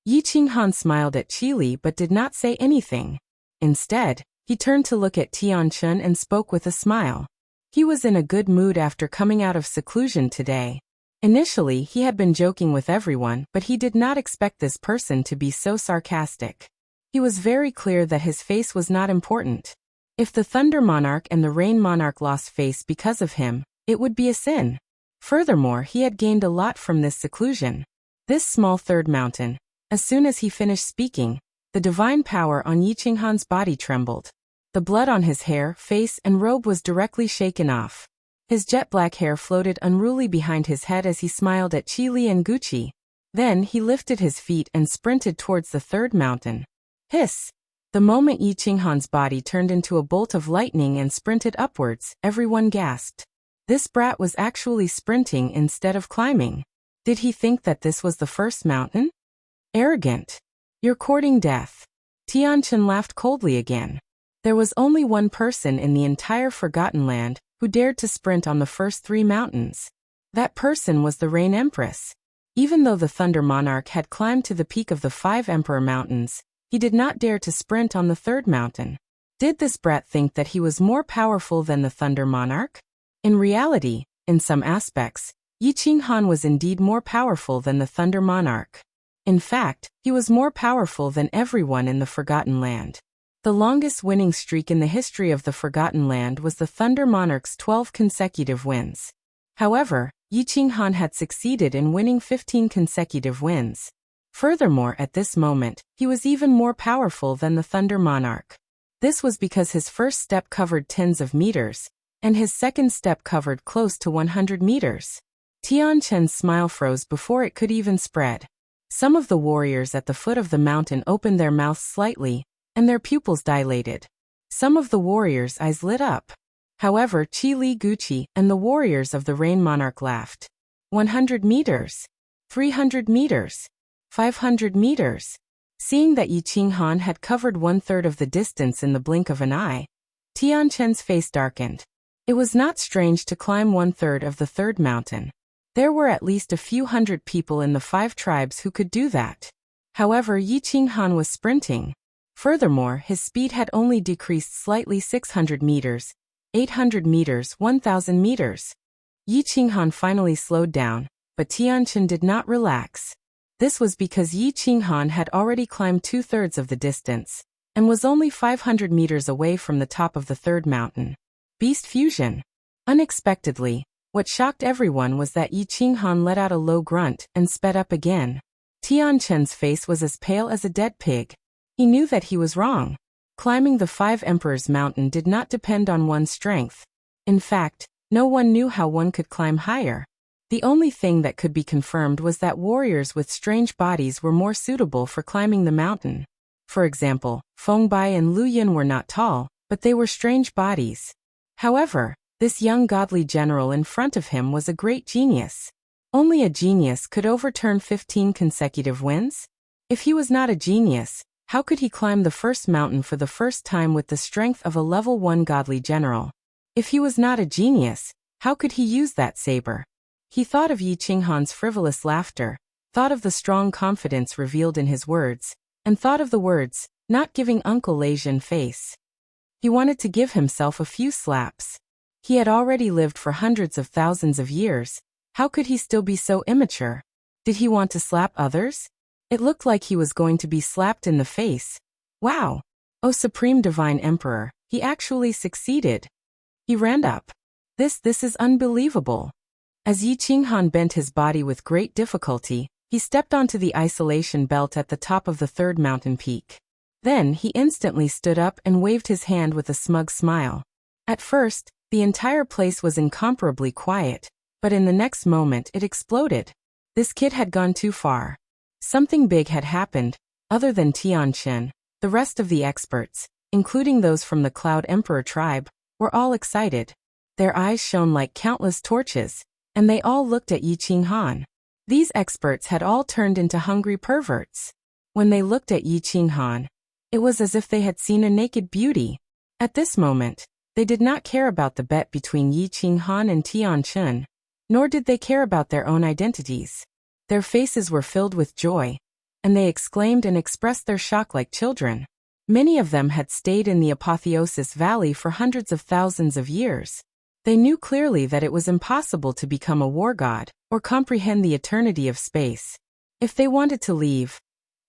Yi Qinghan smiled at Qi Li but did not say anything. Instead, he turned to look at Tianchen and spoke with a smile. He was in a good mood after coming out of seclusion today. Initially, he had been joking with everyone, but he did not expect this person to be so sarcastic. He was very clear that his face was not important. If the Thunder Monarch and the Rain Monarch lost face because of him, it would be a sin. Furthermore, he had gained a lot from this seclusion. This small third mountain. As soon as he finished speaking, the divine power on Yi Qinghan's body trembled. The blood on his hair, face, and robe was directly shaken off. His jet-black hair floated unruly behind his head as he smiled at Qi Li and Guqi. Then he lifted his feet and sprinted towards the third mountain. Hiss! The moment Yi Qinghan's body turned into a bolt of lightning and sprinted upwards, everyone gasped. This brat was actually sprinting instead of climbing. Did he think that this was the first mountain? Arrogant. You're courting death. Tianchen laughed coldly again. There was only one person in the entire Forgotten Land who dared to sprint on the first 3 mountains. That person was the Rain Empress. Even though the Thunder Monarch had climbed to the peak of the 5 Emperor Mountains, he did not dare to sprint on the third mountain. Did this brat think that he was more powerful than the Thunder Monarch? In reality, in some aspects, Yi Qinghan was indeed more powerful than the Thunder Monarch. In fact, he was more powerful than everyone in the Forgotten Land. The longest winning streak in the history of the Forgotten Land was the Thunder Monarch's 12 consecutive wins. However, Yi Qinghan had succeeded in winning 15 consecutive wins. Furthermore, at this moment, he was even more powerful than the Thunder Monarch. This was because his first step covered tens of meters, and his second step covered close to 100 meters. Tianchen's smile froze before it could even spread. Some of the warriors at the foot of the mountain opened their mouths slightly, and their pupils dilated. Some of the warriors' eyes lit up. However, Qi Li Guqi and the warriors of the Rain Monarch laughed. 100 meters. 300 meters. 500 meters. Seeing that Yi Qinghan had covered 1/3 of the distance in the blink of an eye, Tianchen's face darkened. It was not strange to climb 1/3 of the third mountain. There were at least a few hundred people in the 5 tribes who could do that. However, Yi Qinghan was sprinting. Furthermore, his speed had only decreased slightly 600 meters, 800 meters, 1,000 meters. Yi Qinghan finally slowed down, but Tianchen did not relax. This was because Yi Qinghan had already climbed 2/3 of the distance, and was only 500 meters away from the top of the third mountain. Beast Fusion. Unexpectedly, what shocked everyone was that Yi Qinghan let out a low grunt and sped up again. Tian Chen's face was as pale as a dead pig. He knew that he was wrong. Climbing the Five Emperors Mountain did not depend on one's strength. In fact, no one knew how one could climb higher. The only thing that could be confirmed was that warriors with strange bodies were more suitable for climbing the mountain. For example, Feng Bai and Lu Yin were not tall, but they were strange bodies. However, this young godly general in front of him was a great genius. Only a genius could overturn 15 consecutive wins? If he was not a genius, how could he climb the first mountain for the first time with the strength of a level 1 godly general? If he was not a genius, how could he use that saber? He thought of Yi Qinghan's frivolous laughter, thought of the strong confidence revealed in his words, and thought of the words, not giving Uncle Lejian face. He wanted to give himself a few slaps. He had already lived for hundreds of thousands of years. How could he still be so immature? Did he want to slap others? It looked like he was going to be slapped in the face. Wow! Oh Supreme Divine Emperor, he actually succeeded. He ran up. This is unbelievable. As Yi Qinghan bent his body with great difficulty, he stepped onto the isolation belt at the top of the third mountain peak. Then he instantly stood up and waved his hand with a smug smile. At first, the entire place was incomparably quiet, but in the next moment it exploded. This kid had gone too far. Something big had happened. Other than Tian Chen, the rest of the experts, including those from the Cloud Emperor tribe, were all excited. Their eyes shone like countless torches, and they all looked at Yi Qinghan. These experts had all turned into hungry perverts. When they looked at Yi Qinghan, it was as if they had seen a naked beauty. At this moment, they did not care about the bet between Yi Qinghan and Tian Chen, nor did they care about their own identities. Their faces were filled with joy, and they exclaimed and expressed their shock like children. Many of them had stayed in the Apotheosis Valley for hundreds of thousands of years. They knew clearly that it was impossible to become a war god, or comprehend the eternity of space. If they wanted to leave,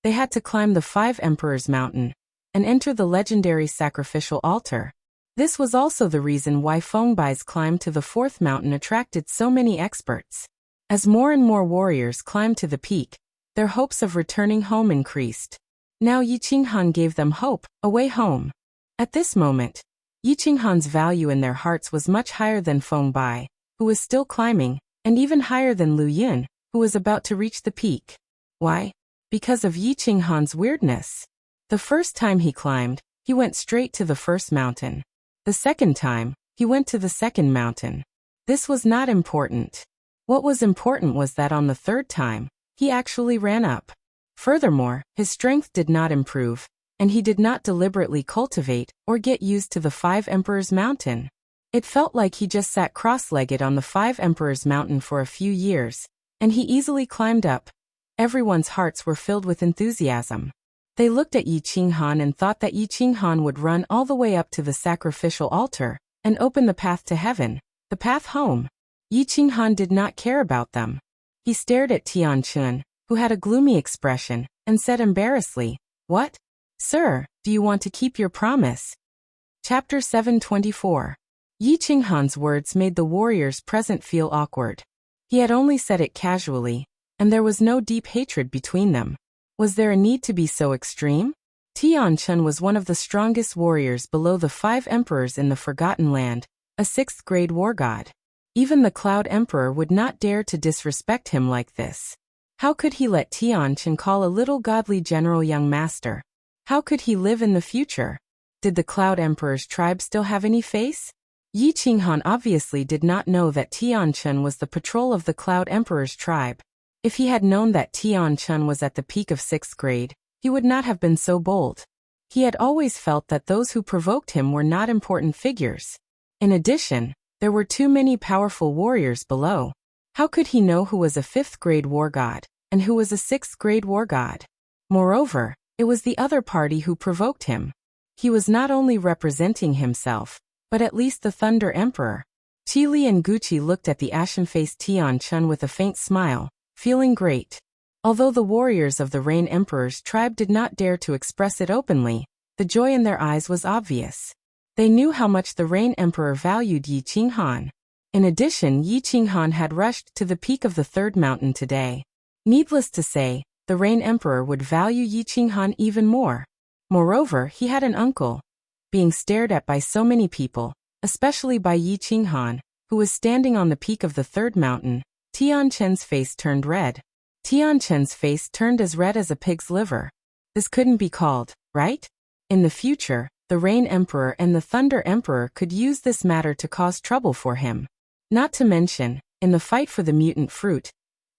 they had to climb the Five Emperors Mountain, and enter the legendary sacrificial altar. This was also the reason why Feng Bai's climb to the fourth mountain attracted so many experts. As more and more warriors climbed to the peak, their hopes of returning home increased. Now Yi Qinghan gave them hope, a way home. At this moment, Yi Qinghan's value in their hearts was much higher than Feng Bai, who was still climbing, and even higher than Lu Yin, who was about to reach the peak. Why? Because of Yi Qinghan's weirdness. The first time he climbed, he went straight to the first mountain. The second time, he went to the second mountain. This was not important. What was important was that on the third time, he actually ran up. Furthermore, his strength did not improve, and he did not deliberately cultivate or get used to the Five Emperors Mountain. It felt like he just sat cross-legged on the Five Emperors Mountain for a few years, and he easily climbed up. Everyone's hearts were filled with enthusiasm. They looked at Yi Qinghan and thought that Yi Qinghan would run all the way up to the sacrificial altar and open the path to heaven, the path home. Yi Qinghan did not care about them. He stared at Tian Chen, who had a gloomy expression, and said embarrassedly, "What? Sir, do you want to keep your promise?" Chapter 724. Yi Qinghan's words made the warriors present feel awkward. He had only said it casually, and there was no deep hatred between them. Was there a need to be so extreme? Tian Chen was one of the strongest warriors below the Five Emperors in the Forgotten Land, a sixth-grade war god. Even the Cloud Emperor would not dare to disrespect him like this. How could he let Tian Chen call a little godly general young master? How could he live in the future? Did the Cloud Emperor's tribe still have any face? Yi Qinghan obviously did not know that Tian Chen was the patrol of the Cloud Emperor's tribe. If he had known that Tian Chen was at the peak of sixth grade, he would not have been so bold. He had always felt that those who provoked him were not important figures. In addition, there were too many powerful warriors below. How could he know who was a fifth-grade war god, and who was a sixth-grade war god? Moreover, it was the other party who provoked him. He was not only representing himself, but at least the Thunder Emperor. Qi Li and Gucci looked at the ashen-faced Tian Chen with a faint smile, feeling great. Although the warriors of the Rain Emperor's tribe did not dare to express it openly, the joy in their eyes was obvious. They knew how much the Rain Emperor valued Yi Qinghan. In addition, Yi Qinghan had rushed to the peak of the third mountain today. Needless to say, the Rain Emperor would value Yi Qinghan even more. Moreover, he had an uncle. Being stared at by so many people, especially by Yi Qinghan, who was standing on the peak of the third mountain, Tianchen's face turned red. Tianchen's face turned as red as a pig's liver. This couldn't be called, right? In the future, the Rain Emperor and the Thunder Emperor could use this matter to cause trouble for him. Not to mention, in the fight for the mutant fruit,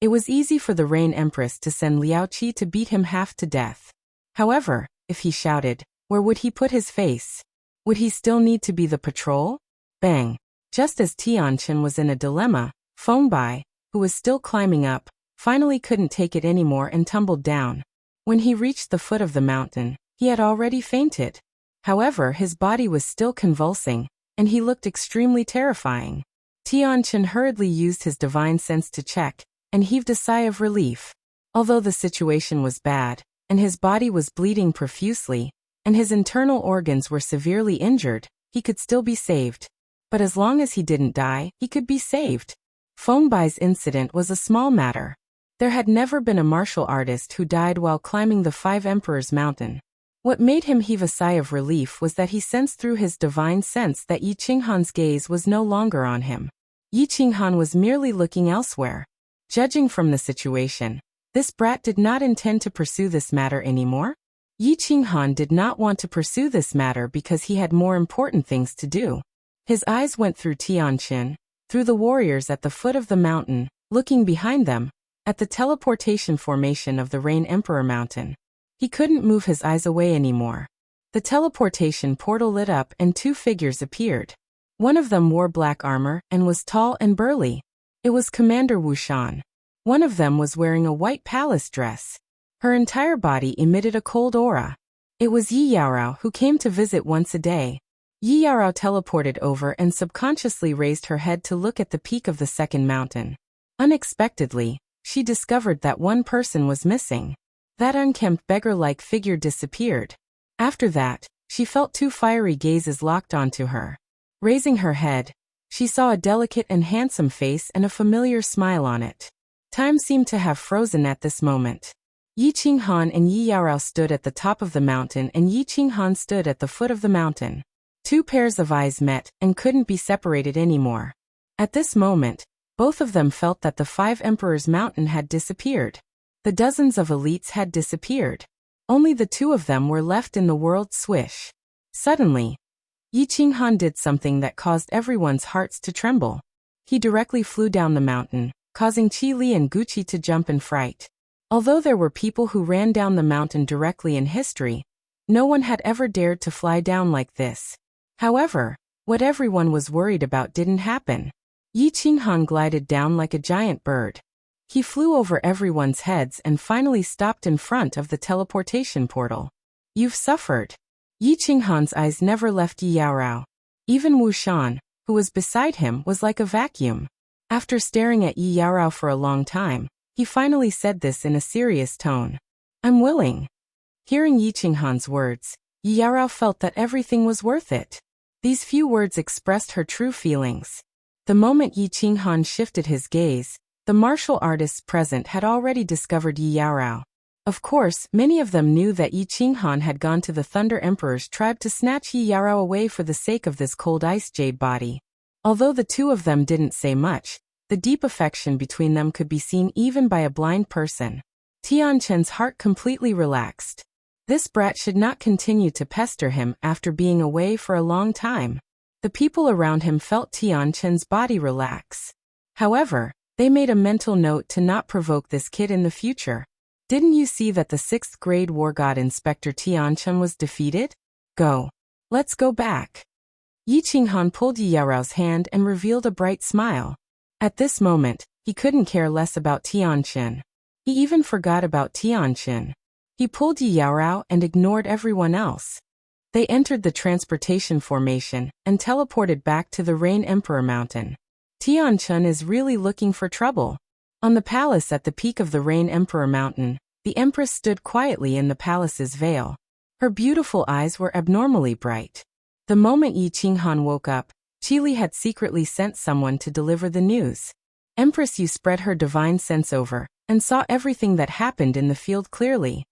it was easy for the Rain Empress to send Liao Qi to beat him half to death. However, if he shouted, where would he put his face? Would he still need to be the patrol? Bang! Just as Tianchen was in a dilemma, Fengbai, who was still climbing up, finally couldn't take it anymore and tumbled down. When he reached the foot of the mountain, he had already fainted. However, his body was still convulsing, and he looked extremely terrifying. Tianchen hurriedly used his divine sense to check, and heaved a sigh of relief. Although the situation was bad, and his body was bleeding profusely, and his internal organs were severely injured, he could still be saved. But as long as he didn't die, he could be saved. Fengbai's incident was a small matter. There had never been a martial artist who died while climbing the Five Emperors Mountain. What made him heave a sigh of relief was that he sensed through his divine sense that Yi Qinghan's gaze was no longer on him. Yi Qinghan was merely looking elsewhere. Judging from the situation, this brat did not intend to pursue this matter anymore. Yi Qinghan did not want to pursue this matter because he had more important things to do. His eyes went through Tianchen, through the warriors at the foot of the mountain, looking behind them, at the teleportation formation of the Rain Emperor Mountain. He couldn't move his eyes away anymore. The teleportation portal lit up and two figures appeared. One of them wore black armor and was tall and burly. It was Commander Wu Shan. One of them was wearing a white palace dress. Her entire body emitted a cold aura. It was Yi Yaorao who came to visit once a day. Yi Yaorao teleported over and subconsciously raised her head to look at the peak of the second mountain. Unexpectedly, she discovered that one person was missing. That unkempt beggar-like figure disappeared. After that, she felt two fiery gazes locked onto her. Raising her head, she saw a delicate and handsome face and a familiar smile on it. Time seemed to have frozen at this moment. Yi Qinghan and Yi Yaorao stood at the top of the mountain and Yi Qinghan stood at the foot of the mountain. Two pairs of eyes met and couldn't be separated anymore. At this moment, both of them felt that the Five Emperors Mountain had disappeared. The dozens of elites had disappeared. Only the two of them were left in the world swish. Suddenly, Yi Qinghan did something that caused everyone's hearts to tremble. He directly flew down the mountain, causing Qi Li and Guqi to jump in fright. Although there were people who ran down the mountain directly in history, no one had ever dared to fly down like this. However, what everyone was worried about didn't happen. Yi Qinghan glided down like a giant bird. He flew over everyone's heads and finally stopped in front of the teleportation portal. You've suffered. Yi Qinghan's eyes never left Yi Yaorao. Even Wu Shan, who was beside him, was like a vacuum. After staring at Yi Yaorao for a long time, he finally said this in a serious tone. I'm willing. Hearing Yi Qinghan's words, Yi Yaorao felt that everything was worth it. These few words expressed her true feelings. The moment Yi Qinghan shifted his gaze, the martial artists present had already discovered Yi Yaorao. Of course, many of them knew that Yi Qinghan had gone to the Thunder Emperor's tribe to snatch Yi Yaorao away for the sake of this cold ice jade body. Although the two of them didn't say much, the deep affection between them could be seen even by a blind person. Tianchen's heart completely relaxed. This brat should not continue to pester him after being away for a long time. The people around him felt Tianchen's body relax. However, they made a mental note to not provoke this kid in the future. Didn't you see that the 6th grade war god Inspector Tianchen was defeated? Go. Let's go back. Yi Qinghan pulled Yi Yaorao's hand and revealed a bright smile. At this moment, he couldn't care less about Tianchen. He even forgot about Tianchen. He pulled Yi Yaorao and ignored everyone else. They entered the transportation formation and teleported back to the Rain Emperor Mountain. Tianchen is really looking for trouble. On the palace at the peak of the Rain Emperor Mountain, the Empress stood quietly in the palace's veil. Her beautiful eyes were abnormally bright. The moment Yi Qinghan woke up, Qili had secretly sent someone to deliver the news. Empress Yu spread her divine sense over, and saw everything that happened in the field clearly.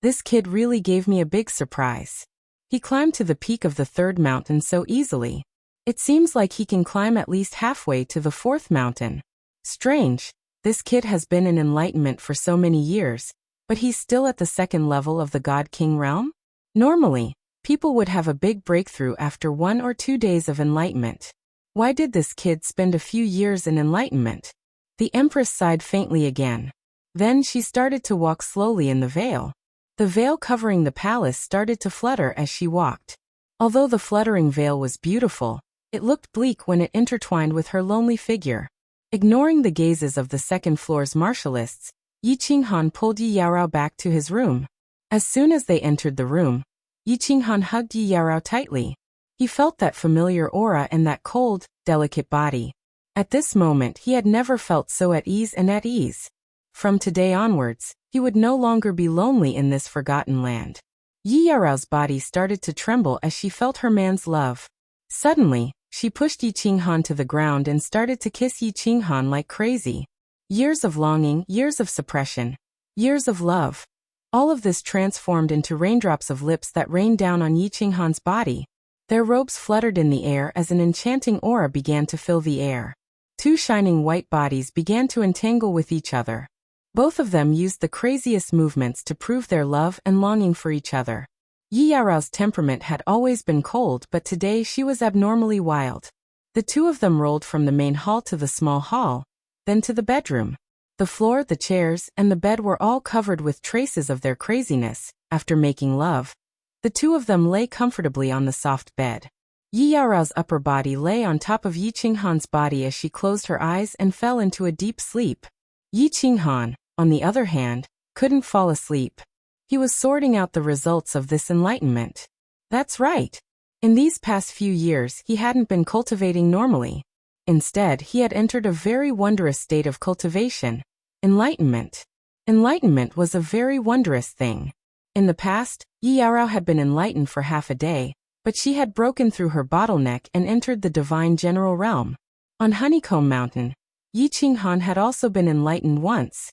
This kid really gave me a big surprise. He climbed to the peak of the third mountain so easily. It seems like he can climb at least halfway to the fourth mountain. Strange, this kid has been in enlightenment for so many years, but he's still at the second level of the God King realm? Normally, people would have a big breakthrough after 1 or 2 days of enlightenment. Why did this kid spend a few years in enlightenment? The Empress sighed faintly again. Then she started to walk slowly in the veil. The veil covering the palace started to flutter as she walked. Although the fluttering veil was beautiful, it looked bleak when it intertwined with her lonely figure. Ignoring the gazes of the second floor's martialists, Yi Qinghan pulled Yi Yaorao back to his room. As soon as they entered the room, Yi Qinghan hugged Yi Yaorao tightly. He felt that familiar aura and that cold, delicate body. At this moment he had never felt so at ease and at ease. From today onwards, he would no longer be lonely in this forgotten land. Yi Yaorao's body started to tremble as she felt her man's love. Suddenly, she pushed Yi Qinghan to the ground and started to kiss Yi Qinghan like crazy. Years of longing, years of suppression, years of love. All of this transformed into raindrops of lips that rained down on Yi Qinghan's body. Their robes fluttered in the air as an enchanting aura began to fill the air. Two shining white bodies began to entangle with each other. Both of them used the craziest movements to prove their love and longing for each other. Yi Yaorao's temperament had always been cold, but today she was abnormally wild. The two of them rolled from the main hall to the small hall, then to the bedroom. The floor, the chairs, and the bed were all covered with traces of their craziness. After making love, the two of them lay comfortably on the soft bed. Yi Yaorao's upper body lay on top of Yi Qinghan's body as she closed her eyes and fell into a deep sleep. Yi Qinghan, on the other hand, couldn't fall asleep. He was sorting out the results of this enlightenment. That's right. In these past few years he hadn't been cultivating normally. Instead, he had entered a very wondrous state of cultivation. Enlightenment. Enlightenment was a very wondrous thing. In the past, Yi Yaorao had been enlightened for half a day, but she had broken through her bottleneck and entered the divine general realm. On Honeycomb Mountain, Yi Qinghan had also been enlightened once.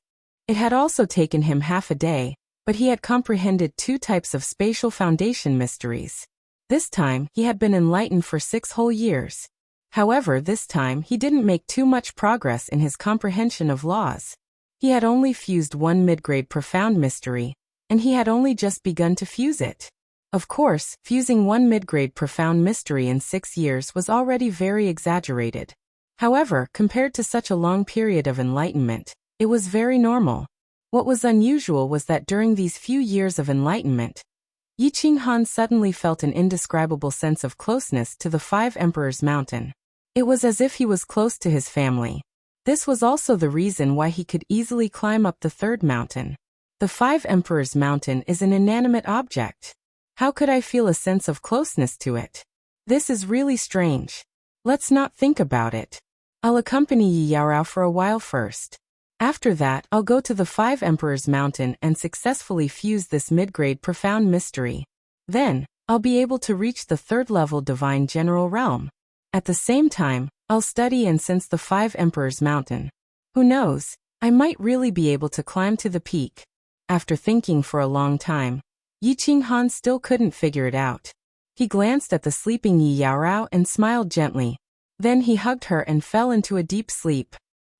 It had also taken him half a day, but he had comprehended 2 types of spatial foundation mysteries. This time, he had been enlightened for 6 whole years. However, this time he didn't make too much progress in his comprehension of laws. He had only fused 1 mid-grade profound mystery, and he had only just begun to fuse it. Of course, fusing 1 mid-grade profound mystery in 6 years was already very exaggerated. However, compared to such a long period of enlightenment, it was very normal. What was unusual was that during these few years of enlightenment, Yi Qinghan suddenly felt an indescribable sense of closeness to the 5 Emperors Mountain. It was as if he was close to his family. This was also the reason why he could easily climb up the 3rd mountain. The 5 Emperors Mountain is an inanimate object. How could I feel a sense of closeness to it? This is really strange. Let's not think about it. I'll accompany Yi Yaorao for a while first. After that, I'll go to the 5 Emperors Mountain and successfully fuse this mid-grade profound mystery. Then, I'll be able to reach the 3rd level divine general realm. At the same time, I'll study and sense the 5 Emperors Mountain. Who knows, I might really be able to climb to the peak. After thinking for a long time, Yi Qinghan still couldn't figure it out. He glanced at the sleeping Yi Yaorao and smiled gently. Then he hugged her and fell into a deep sleep.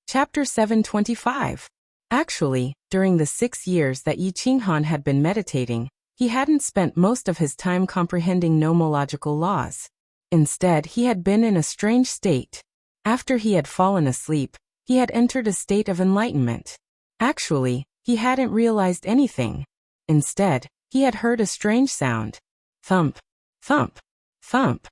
Chapter 725. Actually, during the 6 years that Yi Qinghan had been meditating, he hadn't spent most of his time comprehending nomological laws. Instead, he had been in a strange state. After he had fallen asleep, he had entered a state of enlightenment. Actually, he hadn't realized anything. Instead, he had heard a strange sound. Thump, thump, thump.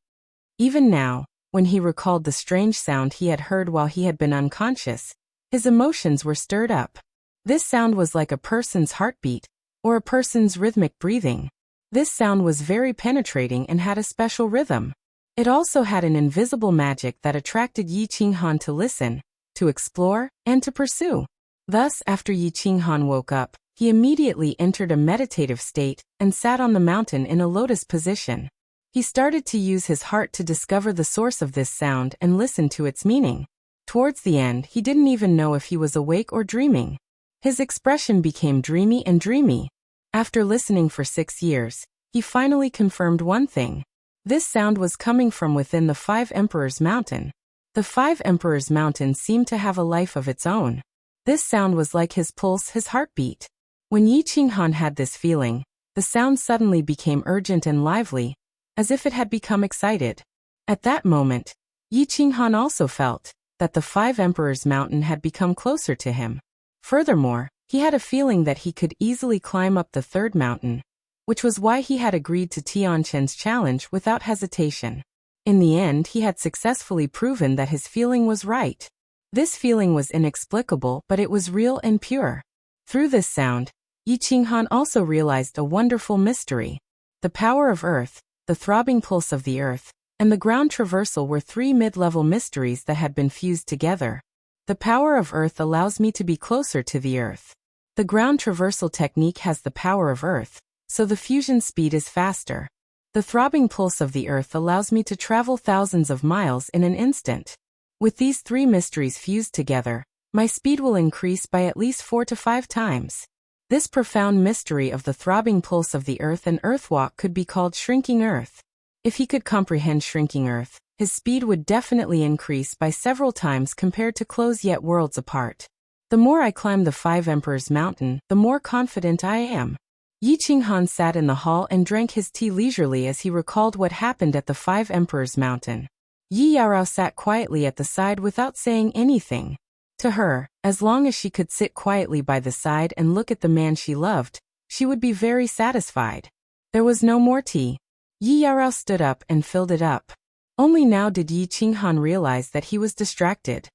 Even now, when he recalled the strange sound he had heard while he had been unconscious, his emotions were stirred up. This sound was like a person's heartbeat, or a person's rhythmic breathing. This sound was very penetrating and had a special rhythm. It also had an invisible magic that attracted Yi Qinghan to listen, to explore, and to pursue. Thus, after Yi Qinghan woke up, he immediately entered a meditative state and sat on the mountain in a lotus position. He started to use his heart to discover the source of this sound and listen to its meaning. Towards the end, he didn't even know if he was awake or dreaming. His expression became dreamy and dreamy. After listening for 6 years, he finally confirmed one thing. This sound was coming from within the Five Emperors Mountain. The Five Emperors Mountain seemed to have a life of its own. This sound was like his pulse, his heartbeat. When Yi Qinghan had this feeling, the sound suddenly became urgent and lively, as if it had become excited. At that moment, Yi Qinghan also felt that the Five Emperors Mountain had become closer to him. Furthermore, he had a feeling that he could easily climb up the third mountain, which was why he had agreed to Tianchen's challenge without hesitation. In the end, he had successfully proven that his feeling was right. This feeling was inexplicable, but it was real and pure. Through this sound, Yi Qinghan also realized a wonderful mystery. The power of earth, the throbbing pulse of the earth, and the ground traversal were 3 mid-level mysteries that had been fused together. The power of earth allows me to be closer to the earth. The ground traversal technique has the power of earth, so the fusion speed is faster. The throbbing pulse of the earth allows me to travel thousands of miles in an instant. With these 3 mysteries fused together, my speed will increase by at least 4 to 5 times. This profound mystery of the throbbing pulse of the earth and earthwalk could be called shrinking earth. If he could comprehend shrinking earth, his speed would definitely increase by several times compared to close yet worlds apart. The more I climb the Five Emperors Mountain, the more confident I am. Yi Qinghan sat in the hall and drank his tea leisurely as he recalled what happened at the Five Emperors Mountain. Yi Yarao sat quietly at the side without saying anything. To her, as long as she could sit quietly by the side and look at the man she loved, she would be very satisfied. There was no more tea. Yi Yarao stood up and filled it up. Only now did Yi Qinghan realize that he was distracted.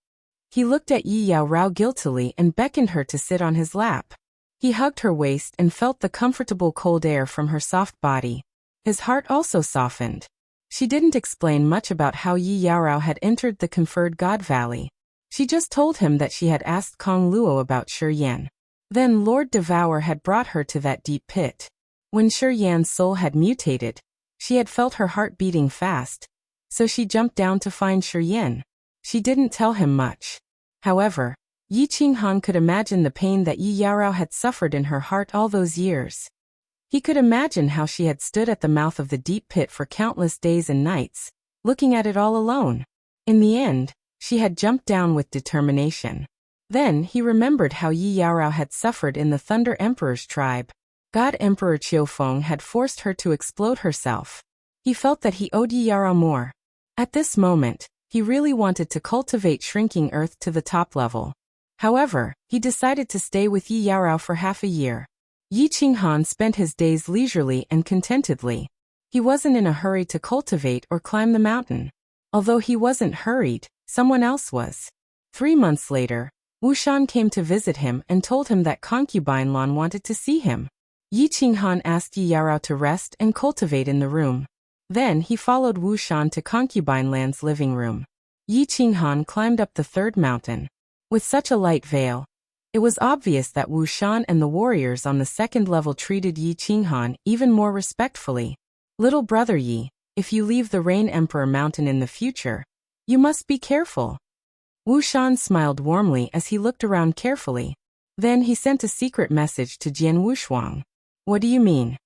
He looked at Yi Yarao guiltily and beckoned her to sit on his lap. He hugged her waist and felt the comfortable cold air from her soft body. His heart also softened. She didn't explain much about how Yi Yarao had entered the conferred God Valley. She just told him that she had asked Kong Luo about Shi Yan. Then Lord Devour had brought her to that deep pit. When Shi Yan's soul had mutated, she had felt her heart beating fast, so she jumped down to find Shi Yan. She didn't tell him much. However, Yi Qinghan could imagine the pain that Yi Yarao had suffered in her heart all those years. He could imagine how she had stood at the mouth of the deep pit for countless days and nights, looking at it all alone. In the end, she had jumped down with determination. Then he remembered how Yi Yarao had suffered in the Thunder Emperor's tribe. God Emperor Qiufeng had forced her to explode herself. He felt that he owed Yi Yarao more. At this moment, he really wanted to cultivate shrinking earth to the top level. However, he decided to stay with Yi Yarao for half a year. Yi Qinghan spent his days leisurely and contentedly. He wasn't in a hurry to cultivate or climb the mountain. Although he wasn't hurried, someone else was. 3 months later, Wu Shan came to visit him and told him that Concubine Lan wanted to see him. Yi Qinghan asked Yi Yarao to rest and cultivate in the room. Then he followed Wu Shan to Concubine Lan's living room. Yi Qinghan climbed up the third mountain. With such a light veil, it was obvious that Wu Shan and the warriors on the second level treated Yi Qinghan even more respectfully. Little brother Yi, if you leave the Rain Emperor Mountain in the future, you must be careful. Wu Shan smiled warmly as he looked around carefully. Then he sent a secret message to Jian Wushuang. What do you mean?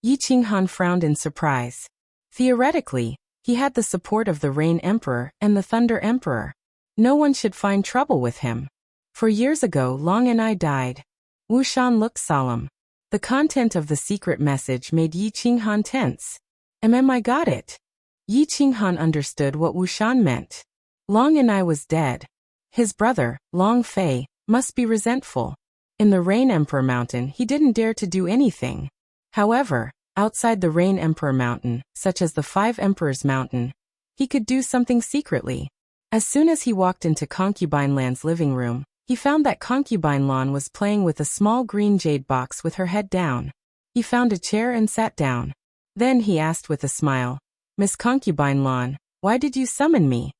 Yi Qinghan frowned in surprise. Theoretically, he had the support of the Rain Emperor and the Thunder Emperor. No one should find trouble with him. For years ago, Long and I died. Wu Shan looked solemn. The content of the secret message made Yi Qinghan tense. I got it. Yi Qinghan understood what Wu Shan meant. Long and I was dead. His brother, Long Fei, must be resentful. In the Rain Emperor Mountain, he didn't dare to do anything. However, outside the Rain Emperor Mountain, such as the Five Emperors Mountain, he could do something secretly. As soon as he walked into Concubine Lan's living room, he found that Concubine Lan was playing with a small green jade box with her head down. He found a chair and sat down. Then he asked with a smile, Miss Concubine Lan, why did you summon me?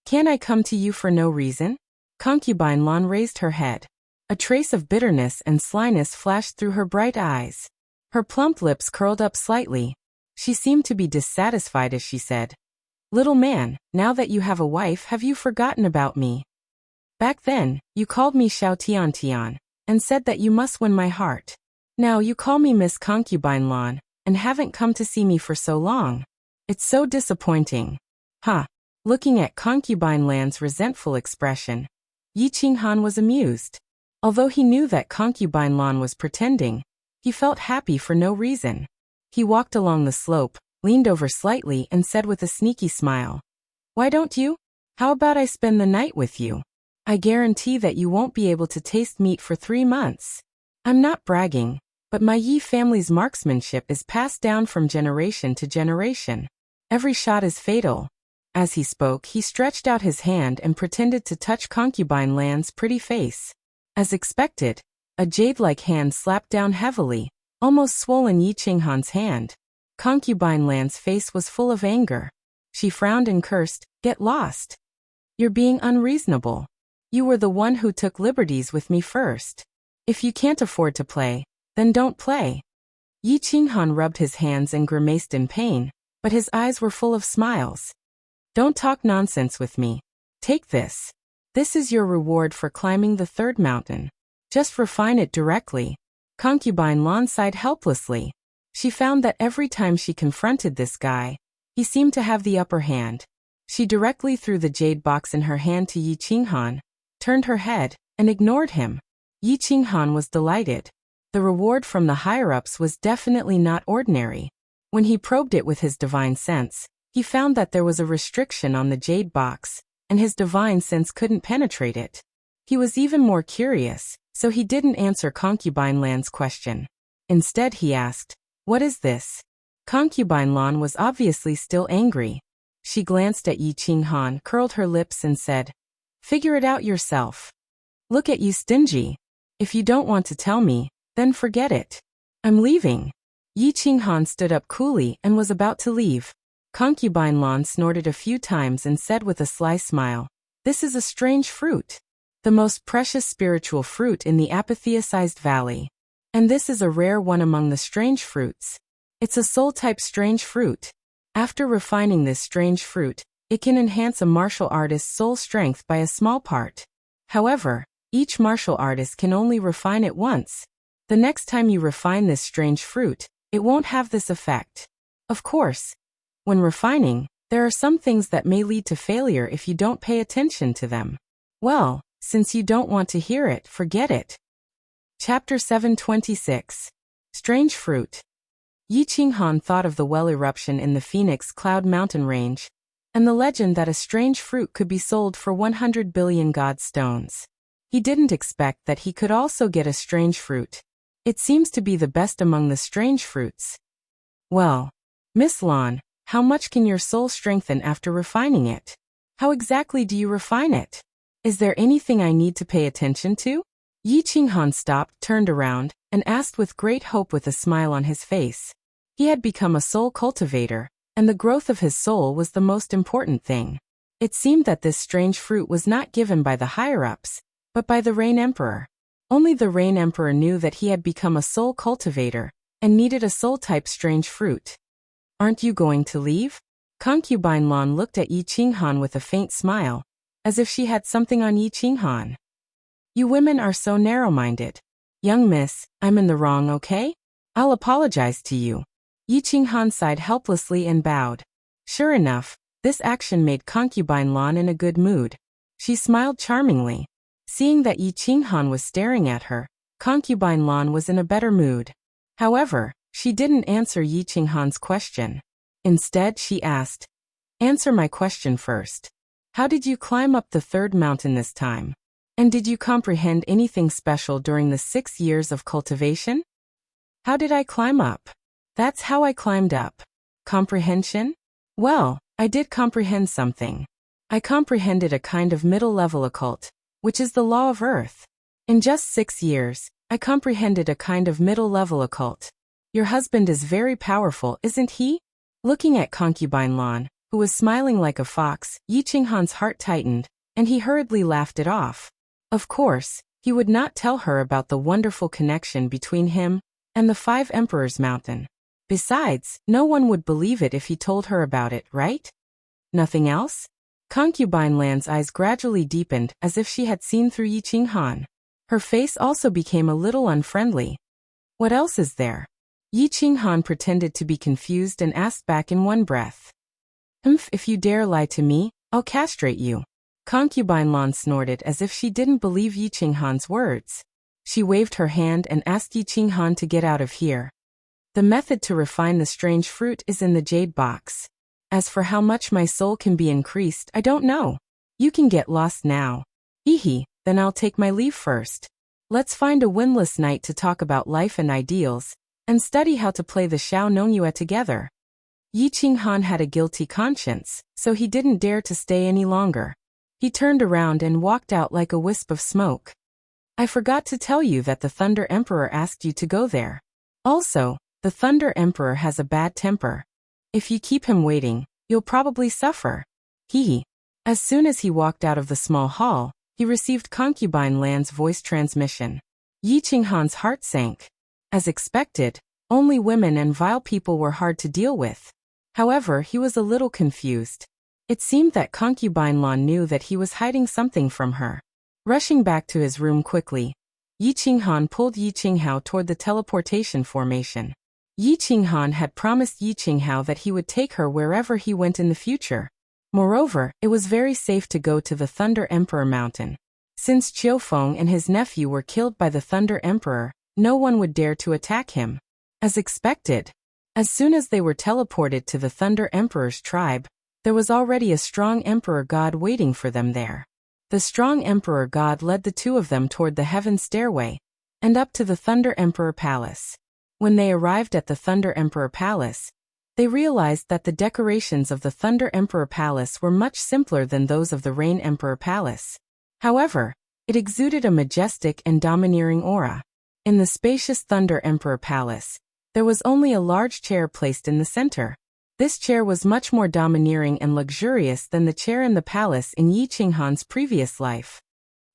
Can I come to you for no reason? Concubine Lan raised her head. A trace of bitterness and slyness flashed through her bright eyes. Her plump lips curled up slightly. She seemed to be dissatisfied as she said, "Little man, now that you have a wife, have you forgotten about me? Back then, you called me Xiao Tian Tian, and said that you must win my heart. Now you call me Miss Concubine Lan, and haven't come to see me for so long. It's so disappointing." Huh. Looking at Concubine Lan's resentful expression, Yi Qinghan was amused. Although he knew that Concubine Lan was pretending, he felt happy for no reason. He walked along the slope, leaned over slightly and said with a sneaky smile, "Why don't you? How about I spend the night with you? I guarantee that you won't be able to taste meat for 3 months. I'm not bragging, but my Yi family's marksmanship is passed down from generation to generation. Every shot is fatal." As he spoke, he stretched out his hand and pretended to touch Concubine Lan's pretty face. As expected, a jade-like hand slapped down heavily, almost swollen Yi Qinghan's hand. Concubine Lan's face was full of anger. She frowned and cursed, "Get lost. You're being unreasonable. You were the one who took liberties with me first. If you can't afford to play, then don't play." Yi Qinghan rubbed his hands and grimaced in pain, but his eyes were full of smiles. "Don't talk nonsense with me. Take this. This is your reward for climbing the 3rd mountain. Just refine it directly." Concubine Lan sighed helplessly. She found that every time she confronted this guy, he seemed to have the upper hand. She directly threw the jade box in her hand to Yi Qinghan, turned her head, and ignored him. Yi Qinghan was delighted. The reward from the higher-ups was definitely not ordinary. When he probed it with his divine sense, he found that there was a restriction on the jade box, and his divine sense couldn't penetrate it. He was even more curious, so he didn't answer Concubine Lan's question. Instead he asked, "What is this?" Concubine Lan was obviously still angry. She glanced at Yi Qinghan, curled her lips and said, "Figure it out yourself. Look at you stingy. If you don't want to tell me, then forget it. I'm leaving." Yi Qinghan stood up coolly and was about to leave. Concubine Lan snorted a few times and said with a sly smile, "This is a strange fruit. The most precious spiritual fruit in the apotheosized valley. And this is a rare one among the strange fruits. It's a soul-type strange fruit. After refining this strange fruit, it can enhance a martial artist's soul strength by a small part. However, each martial artist can only refine it once. The next time you refine this strange fruit, it won't have this effect. Of course, when refining, there are some things that may lead to failure if you don't pay attention to them. Well, since you don't want to hear it, forget it." Chapter 726. Strange Fruit. Yi Qinghan thought of the well eruption in the Phoenix Cloud Mountain Range, and the legend that a strange fruit could be sold for 100 billion god stones. He didn't expect that he could also get a strange fruit. It seems to be the best among the strange fruits. "Well, Miss Lan, how much can your soul strengthen after refining it? How exactly do you refine it? Is there anything I need to pay attention to?" Yi Qinghan stopped, turned around, and asked with great hope with a smile on his face. He had become a soul cultivator, and the growth of his soul was the most important thing. It seemed that this strange fruit was not given by the higher-ups, but by the Rain Emperor. Only the Rain Emperor knew that he had become a soul cultivator, and needed a soul-type strange fruit. "Aren't you going to leave?" Concubine Lan looked at Yi Qinghan with a faint smile, as if she had something on Yi Qinghan. "You women are so narrow-minded. Young miss, I'm in the wrong, okay? I'll apologize to you." Yi Qinghan sighed helplessly and bowed. Sure enough, this action made Concubine Lan in a good mood. She smiled charmingly. Seeing that Yi Qinghan was staring at her, Concubine Lan was in a better mood. However, she didn't answer Yi Qinghan's question. Instead, she asked, "Answer my question first. How did you climb up the 3rd mountain this time? And did you comprehend anything special during the 6 years of cultivation?" "How did I climb up?" "That's how I climbed up." "Comprehension?" "Well, I did comprehend something. I comprehended a kind of middle-level occult, which is the law of Earth. In just 6 years, I comprehended a kind of middle-level occult. Your husband is very powerful, isn't he?" Looking at Concubine Lan, who was smiling like a fox, Yi Qinghan's heart tightened, and he hurriedly laughed it off. Of course, he would not tell her about the wonderful connection between him and the 5 Emperors Mountain. Besides, no one would believe it if he told her about it, right? Nothing else? Concubine Lan's eyes gradually deepened, as if she had seen through Yi Qinghan. Her face also became a little unfriendly. What else is there? Yi Qinghan pretended to be confused and asked back in one breath. If you dare lie to me, I'll castrate you. Concubine Lan snorted as if she didn't believe Yi Qinghan's words. She waved her hand and asked Yi Qinghan to get out of here. The method to refine the strange fruit is in the jade box. As for how much my soul can be increased, I don't know. You can get lost now. Hehe, then I'll take my leave first. Let's find a windless night to talk about life and ideals, and study how to play the Xiao Nongyue together. Yi Qinghan had a guilty conscience, so he didn't dare to stay any longer. He turned around and walked out like a wisp of smoke. I forgot to tell you that the Thunder Emperor asked you to go there. Also, the Thunder Emperor has a bad temper. If you keep him waiting, you'll probably suffer. Hehe. As soon as he walked out of the small hall, he received Concubine Lan's voice transmission. Yi Qinghan's heart sank. As expected, only women and vile people were hard to deal with. However, he was a little confused. It seemed that Concubine Lan knew that he was hiding something from her. Rushing back to his room quickly, Yi Qinghan pulled Yi Qinghao toward the teleportation formation. Yi Qinghan had promised Yi Qinghao that he would take her wherever he went in the future. Moreover, it was very safe to go to the Thunder Emperor Mountain. Since Qiufeng and his nephew were killed by the Thunder Emperor, no one would dare to attack him. As expected, as soon as they were teleported to the Thunder Emperor's tribe, there was already a strong Emperor God waiting for them there. The strong Emperor God led the two of them toward the Heaven Stairway, and up to the Thunder Emperor Palace. When they arrived at the Thunder Emperor Palace, they realized that the decorations of the Thunder Emperor Palace were much simpler than those of the Rain Emperor Palace. However, it exuded a majestic and domineering aura. In the spacious Thunder Emperor Palace, there was only a large chair placed in the center. This chair was much more domineering and luxurious than the chair in the palace in Yi Qinghan's previous life.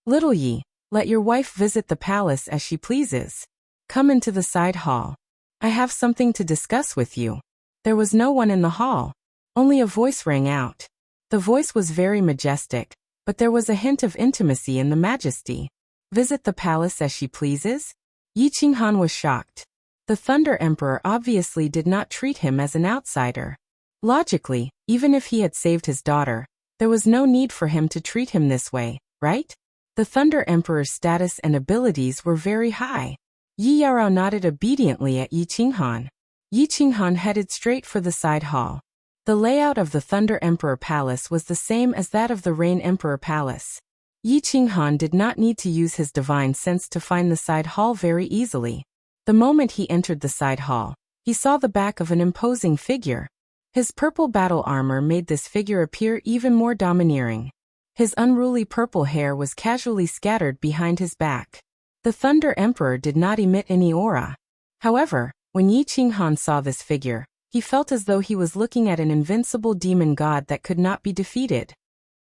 Little Yi, let your wife visit the palace as she pleases. Come into the side hall. I have something to discuss with you. There was no one in the hall. Only a voice rang out. The voice was very majestic, but there was a hint of intimacy in the majesty. Visit the palace as she pleases? Yi Qinghan was shocked. The Thunder Emperor obviously did not treat him as an outsider. Logically, even if he had saved his daughter, there was no need for him to treat him this way, right? The Thunder Emperor's status and abilities were very high. Yi Yarao nodded obediently at Yi Qinghan. Yi Qinghan headed straight for the side hall. The layout of the Thunder Emperor Palace was the same as that of the Rain Emperor Palace. Yi Qinghan did not need to use his divine sense to find the side hall very easily. The moment he entered the side hall, he saw the back of an imposing figure. His purple battle armor made this figure appear even more domineering. His unruly purple hair was casually scattered behind his back. The Thunder Emperor did not emit any aura. However, when Yi Qinghan saw this figure, he felt as though he was looking at an invincible demon god that could not be defeated.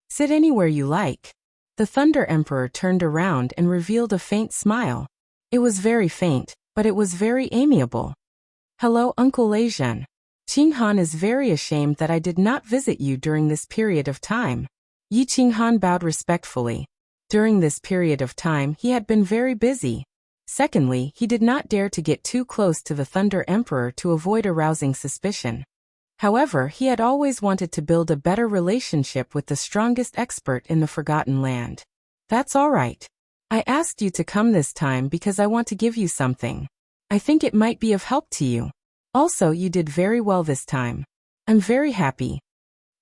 Sit anywhere you like. The Thunder Emperor turned around and revealed a faint smile. It was very faint, but it was very amiable. Hello, Uncle Leizhen. Qinghan is very ashamed that I did not visit you during this period of time. Yi Qinghan bowed respectfully. During this period of time he had been very busy. Secondly, he did not dare to get too close to the Thunder Emperor to avoid arousing suspicion. However, he had always wanted to build a better relationship with the strongest expert in the Forgotten Land. That's all right. I asked you to come this time because I want to give you something. I think it might be of help to you. Also, you did very well this time. I'm very happy.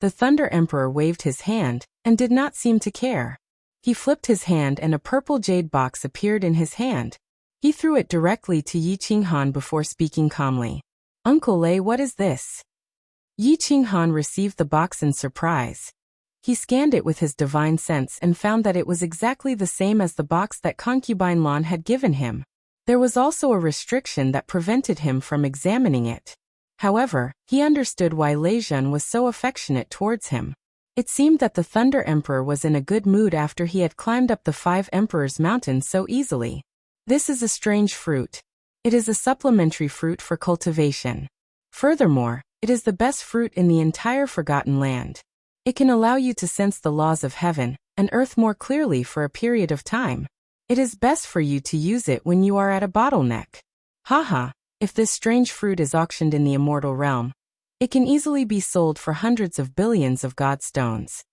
The Thunder Emperor waved his hand and did not seem to care. He flipped his hand and a purple jade box appeared in his hand. He threw it directly to Yi Qinghan before speaking calmly. Uncle Lei, what is this? Yi Qinghan received the box in surprise. He scanned it with his divine sense and found that it was exactly the same as the box that Concubine Lan had given him. There was also a restriction that prevented him from examining it. However, he understood why Leizhen was so affectionate towards him. It seemed that the Thunder Emperor was in a good mood after he had climbed up the 5 Emperors' Mountain so easily. This is a strange fruit. It is a supplementary fruit for cultivation. Furthermore, it is the best fruit in the entire forgotten land. It can allow you to sense the laws of heaven and earth more clearly for a period of time. It is best for you to use it when you are at a bottleneck. Haha, if this strange fruit is auctioned in the immortal realm, it can easily be sold for hundreds of billions of god stones.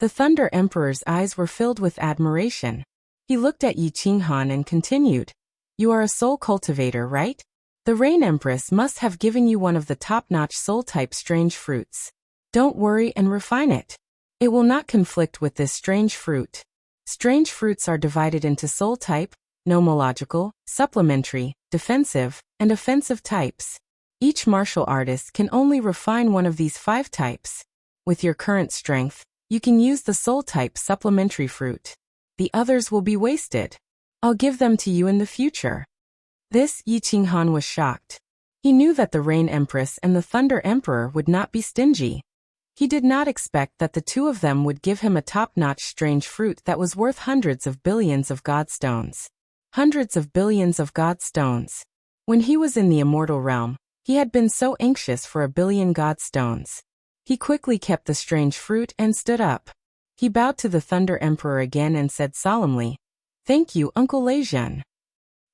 The Thunder Emperor's eyes were filled with admiration. He looked at Yi Qinghan and continued, "You are a soul cultivator, right? The Rain Empress must have given you one of the top-notch soul-type strange fruits. Don't worry and refine it. It will not conflict with this strange fruit." Strange fruits are divided into soul-type, nomological, supplementary, defensive, and offensive types. Each martial artist can only refine one of these 5 types. With your current strength, you can use the soul-type supplementary fruit. The others will be wasted. I'll give them to you in the future. This, Yi Qinghan was shocked. He knew that the Rain Empress and the Thunder Emperor would not be stingy. He did not expect that the two of them would give him a top-notch strange fruit that was worth hundreds of billions of god stones. Hundreds of billions of god stones. When he was in the immortal realm, he had been so anxious for a billion god stones. He quickly kept the strange fruit and stood up. He bowed to the Thunder Emperor again and said solemnly, "Thank you, Uncle Leijun.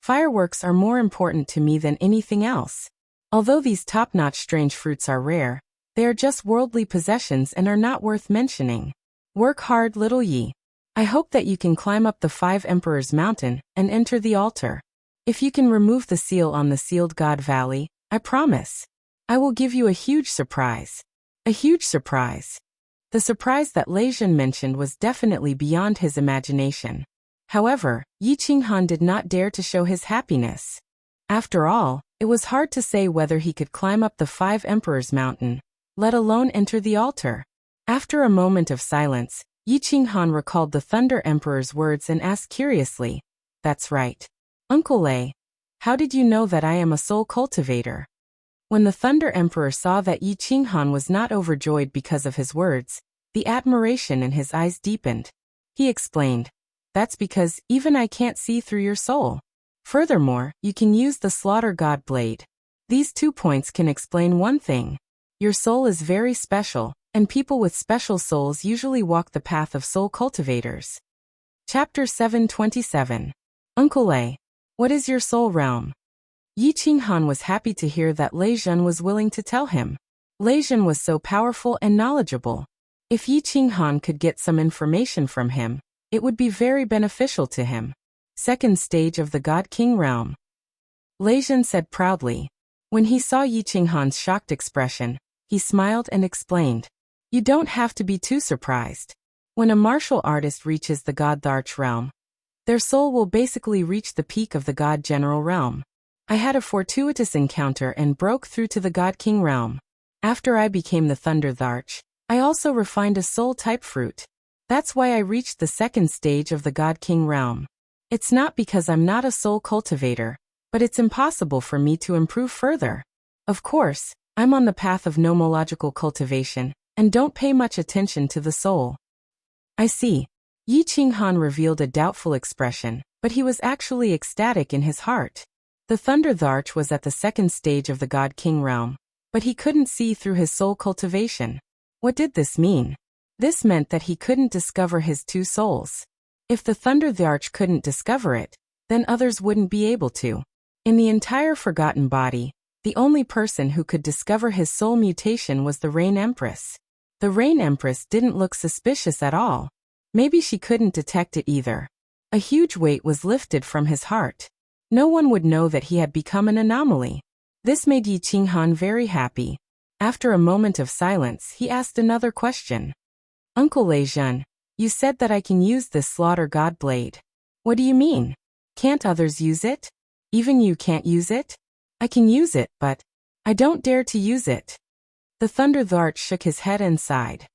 Fireworks are more important to me than anything else. Although these top-notch strange fruits are rare, they are just worldly possessions and are not worth mentioning. Work hard, little Yi. I hope that you can climb up the 5 Emperors Mountain and enter the altar. If you can remove the seal on the Sealed God Valley, I promise, I will give you a huge surprise." A huge surprise. The surprise that Leijun mentioned was definitely beyond his imagination. However, Yi Qinghan did not dare to show his happiness. After all, it was hard to say whether he could climb up the 5 Emperors Mountain, let alone enter the altar. After a moment of silence, Yi Qinghan recalled the Thunder Emperor's words and asked curiously, "That's right. Uncle Lei, how did you know that I am a soul cultivator?" When the Thunder Emperor saw that Yi Qinghan was not overjoyed because of his words, the admiration in his eyes deepened. He explained, "That's because even I can't see through your soul. Furthermore, you can use the Slaughter God Blade. These 2 points can explain one thing. Your soul is very special, and people with special souls usually walk the path of soul cultivators." Chapter 727. Uncle Lei, what is your soul realm? Yi Qinghan was happy to hear that Leijun was willing to tell him. Leijun was so powerful and knowledgeable. If Yi Qinghan could get some information from him, it would be very beneficial to him. Second stage of the God King realm. Leijun said proudly. When he saw Yi Qinghan's shocked expression, he smiled and explained, "You don't have to be too surprised. When a martial artist reaches the God Tharch realm, their soul will basically reach the peak of the God General realm. I had a fortuitous encounter and broke through to the God King realm. After I became the Thunder Tharch, I also refined a soul-type fruit. That's why I reached the second stage of the God King realm. It's not because I'm not a soul cultivator, but it's impossible for me to improve further. Of course, I'm on the path of nomological cultivation, and don't pay much attention to the soul." "I see." Yi Qinghan revealed a doubtful expression, but he was actually ecstatic in his heart. The Thunder Tharch was at the second stage of the God King realm, but he couldn't see through his soul cultivation. What did this mean? This meant that he couldn't discover his 2 souls. If the Thunder Tharch couldn't discover it, then others wouldn't be able to. In the entire Forgotten Body, the only person who could discover his soul mutation was the Rain Empress. The Rain Empress didn't look suspicious at all. Maybe she couldn't detect it either. A huge weight was lifted from his heart. No one would know that he had become an anomaly. This made Yi Qinghan very happy. After a moment of silence, he asked another question. "Uncle Leijun, you said that I can use this Slaughter God Blade. What do you mean? Can't others use it? Even you can't use it?" "I can use it, but I don't dare to use it." The Thunder Tharch shook his head and sighed.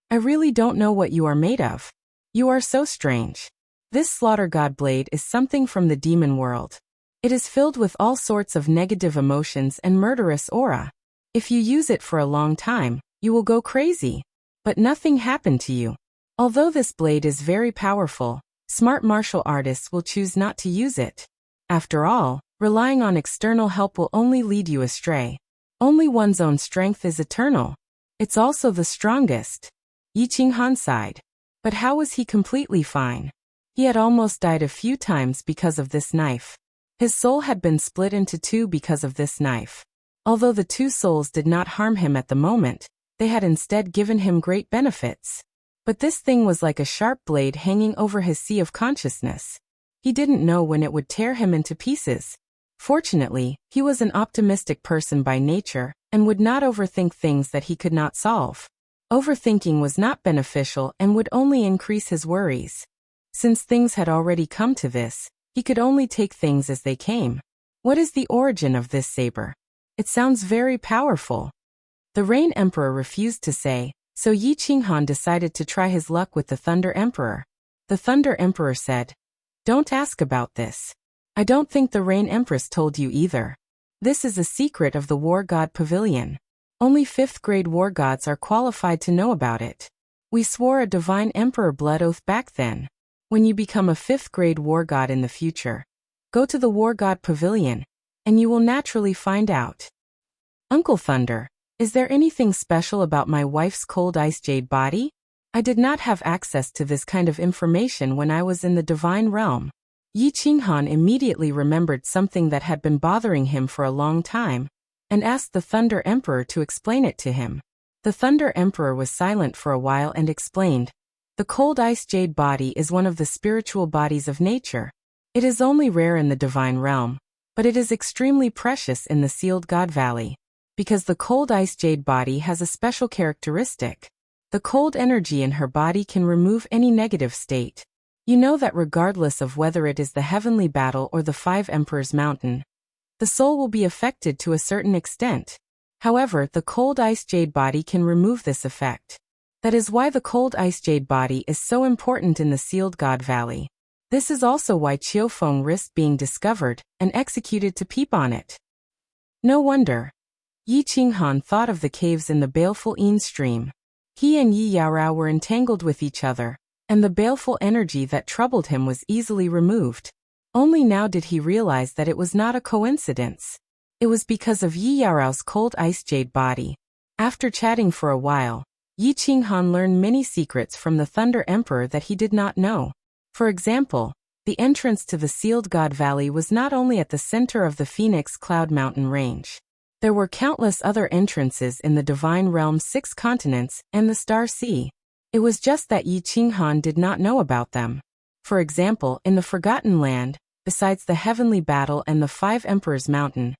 "I really don't know what you are made of. You are so strange. This Slaughter God Blade is something from the demon world. It is filled with all sorts of negative emotions and murderous aura. If you use it for a long time, you will go crazy. But nothing happened to you. Although this blade is very powerful, smart martial artists will choose not to use it. After all, relying on external help will only lead you astray. Only one's own strength is eternal. It's also the strongest. Yi Qinghan sighed. But how was he completely fine? He had almost died a few times because of this knife. His soul had been split into two because of this knife. Although the two souls did not harm him at the moment, they had instead given him great benefits. But this thing was like a sharp blade hanging over his sea of consciousness. He didn't know when it would tear him into pieces. Fortunately, he was an optimistic person by nature, and would not overthink things that he could not solve. Overthinking was not beneficial and would only increase his worries. Since things had already come to this, he could only take things as they came. What is the origin of this saber? It sounds very powerful. The Rain Emperor refused to say, so Yi Qinghan decided to try his luck with the Thunder Emperor. The Thunder Emperor said, "Don't ask about this. I don't think the Rain Empress told you either. This is a secret of the War God Pavilion. Only 5th grade war gods are qualified to know about it. We swore a divine emperor blood oath back then. When you become a 5th grade war god in the future, go to the War God Pavilion, and you will naturally find out." Uncle Thunder, is there anything special about my wife's cold ice jade body? I did not have access to this kind of information when I was in the divine realm. Yi Qinghan immediately remembered something that had been bothering him for a long time, and asked the Thunder Emperor to explain it to him. The Thunder Emperor was silent for a while and explained, "The cold ice jade body is one of the spiritual bodies of nature. It is only rare in the divine realm, but it is extremely precious in the sealed God Valley. Because the cold ice jade body has a special characteristic. The cold energy in her body can remove any negative state. You know that regardless of whether it is the heavenly battle or the 5 Emperors Mountain, the soul will be affected to a certain extent. However, the cold ice jade body can remove this effect. That is why the cold ice jade body is so important in the sealed God Valley. This is also why Qiufeng risked being discovered and executed to peep on it." No wonder. Yi Qinghan thought of the caves in the baleful Yin stream. He and Yi Yaorao were entangled with each other, and the baleful energy that troubled him was easily removed. Only now did he realize that it was not a coincidence. It was because of Yi Yaorao's cold ice jade body. After chatting for a while, Yi Qinghan learned many secrets from the Thunder Emperor that he did not know. For example, the entrance to the Sealed God Valley was not only at the center of the Phoenix Cloud Mountain Range. There were countless other entrances in the Divine Realm's 6 continents and the Star Sea. It was just that Yi Qinghan did not know about them. For example, in the Forgotten Land, besides the Heavenly Battle and the 5 Emperors Mountain,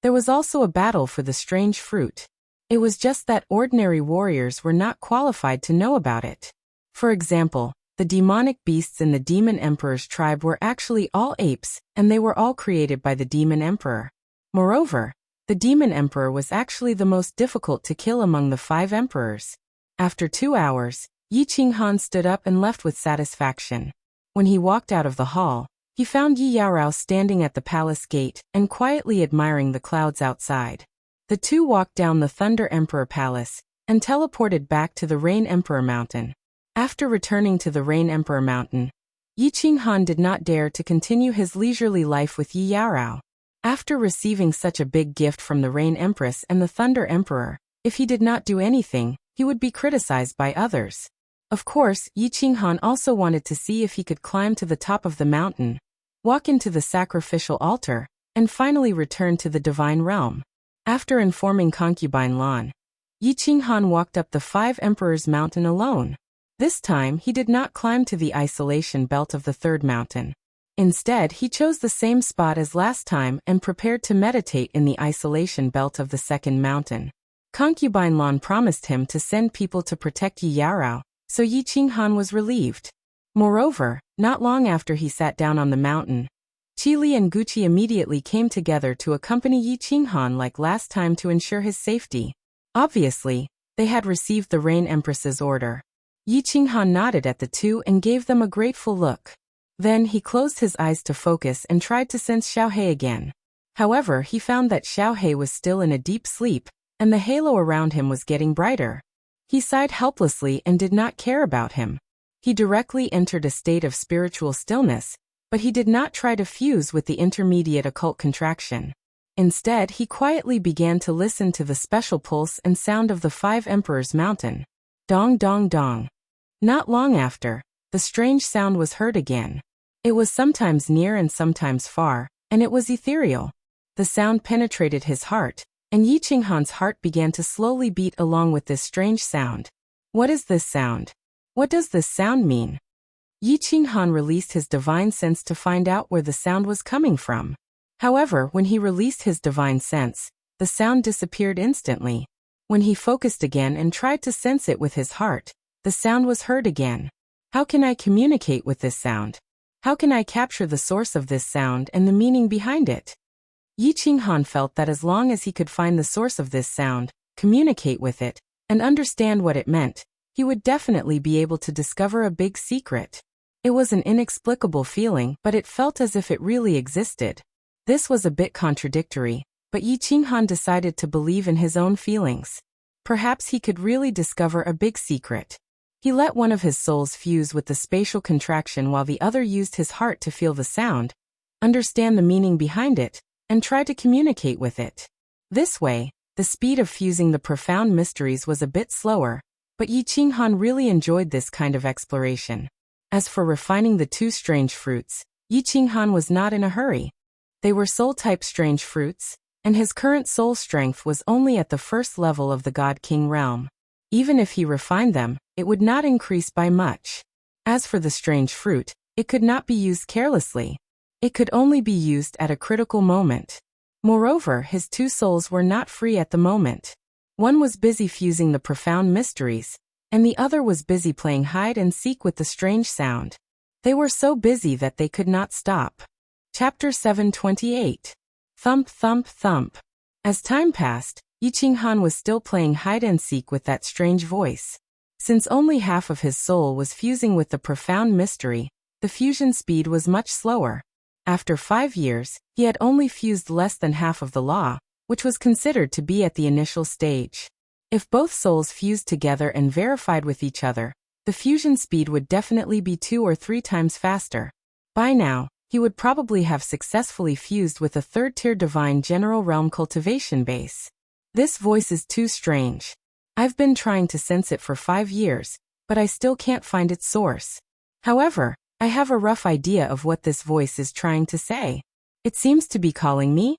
there was also a battle for the strange fruit. It was just that ordinary warriors were not qualified to know about it. For example, the demonic beasts in the Demon Emperor's tribe were actually all apes, and they were all created by the Demon Emperor. Moreover, the Demon Emperor was actually the most difficult to kill among the 5 emperors. After 2 hours, Yi Qinghan stood up and left with satisfaction. When he walked out of the hall, he found Yi Yaorao standing at the palace gate and quietly admiring the clouds outside. The two walked down the Thunder Emperor Palace and teleported back to the Rain Emperor Mountain. After returning to the Rain Emperor Mountain, Yi Qinghan did not dare to continue his leisurely life with Yi Yaorao. After receiving such a big gift from the Rain Empress and the Thunder Emperor, if he did not do anything, he would be criticized by others. Of course, Yi Qinghan also wanted to see if he could climb to the top of the mountain, walk into the sacrificial altar, and finally return to the divine realm. After informing concubine Lan, Yi Qinghan walked up the 5 Emperors Mountain alone. This time, he did not climb to the isolation belt of the 3rd mountain. Instead, he chose the same spot as last time and prepared to meditate in the isolation belt of the 2nd mountain. Concubine Lan promised him to send people to protect Yi Yaorao, so Yi Qinghan was relieved. Moreover, not long after he sat down on the mountain, Qili and Guqi immediately came together to accompany Yi Qinghan like last time to ensure his safety. Obviously, they had received the Rain Empress's order. Yi Qinghan nodded at the two and gave them a grateful look. Then he closed his eyes to focus and tried to sense Xiaohe again. However, he found that Xiaohe was still in a deep sleep, and the halo around him was getting brighter. He sighed helplessly and did not care about him. He directly entered a state of spiritual stillness, but he did not try to fuse with the intermediate occult contraction. Instead, he quietly began to listen to the special pulse and sound of the 5 Emperors Mountain. Dong dong dong. Not long after, the strange sound was heard again. It was sometimes near and sometimes far, and it was ethereal. The sound penetrated his heart, and Yi Qinghan's heart began to slowly beat along with this strange sound. What is this sound? What does this sound mean? Yi Qinghan released his divine sense to find out where the sound was coming from. However, when he released his divine sense, the sound disappeared instantly. When he focused again and tried to sense it with his heart, the sound was heard again. How can I communicate with this sound? How can I capture the source of this sound and the meaning behind it? Yi Qinghan felt that as long as he could find the source of this sound, communicate with it, and understand what it meant, he would definitely be able to discover a big secret. It was an inexplicable feeling, but it felt as if it really existed. This was a bit contradictory, but Yi Qinghan decided to believe in his own feelings. Perhaps he could really discover a big secret. He let one of his souls fuse with the spatial contraction while the other used his heart to feel the sound, understand the meaning behind it, and try to communicate with it. This way, the speed of fusing the profound mysteries was a bit slower, but Yi Qinghan really enjoyed this kind of exploration. As for refining the 2 strange fruits, Yi Qinghan was not in a hurry. They were soul-type strange fruits, and his current soul strength was only at the first level of the God King realm. Even if he refined them, it would not increase by much. As for the strange fruit, it could not be used carelessly. It could only be used at a critical moment. Moreover, his 2 souls were not free at the moment. One was busy fusing the profound mysteries, and the other was busy playing hide and seek with the strange sound. They were so busy that they could not stop. Chapter 728. Thump thump thump. As time passed, Yi Qinghan was still playing hide and seek with that strange voice. Since only half of his soul was fusing with the profound mystery, the fusion speed was much slower. After 5 years, he had only fused less than half of the law, which was considered to be at the initial stage. If both souls fused together and verified with each other, the fusion speed would definitely be 2 or 3 times faster. By now, he would probably have successfully fused with a 3rd-tier divine general realm cultivation base. This voice is too strange. I've been trying to sense it for 5 years, but I still can't find its source. However, I have a rough idea of what this voice is trying to say. It seems to be calling me.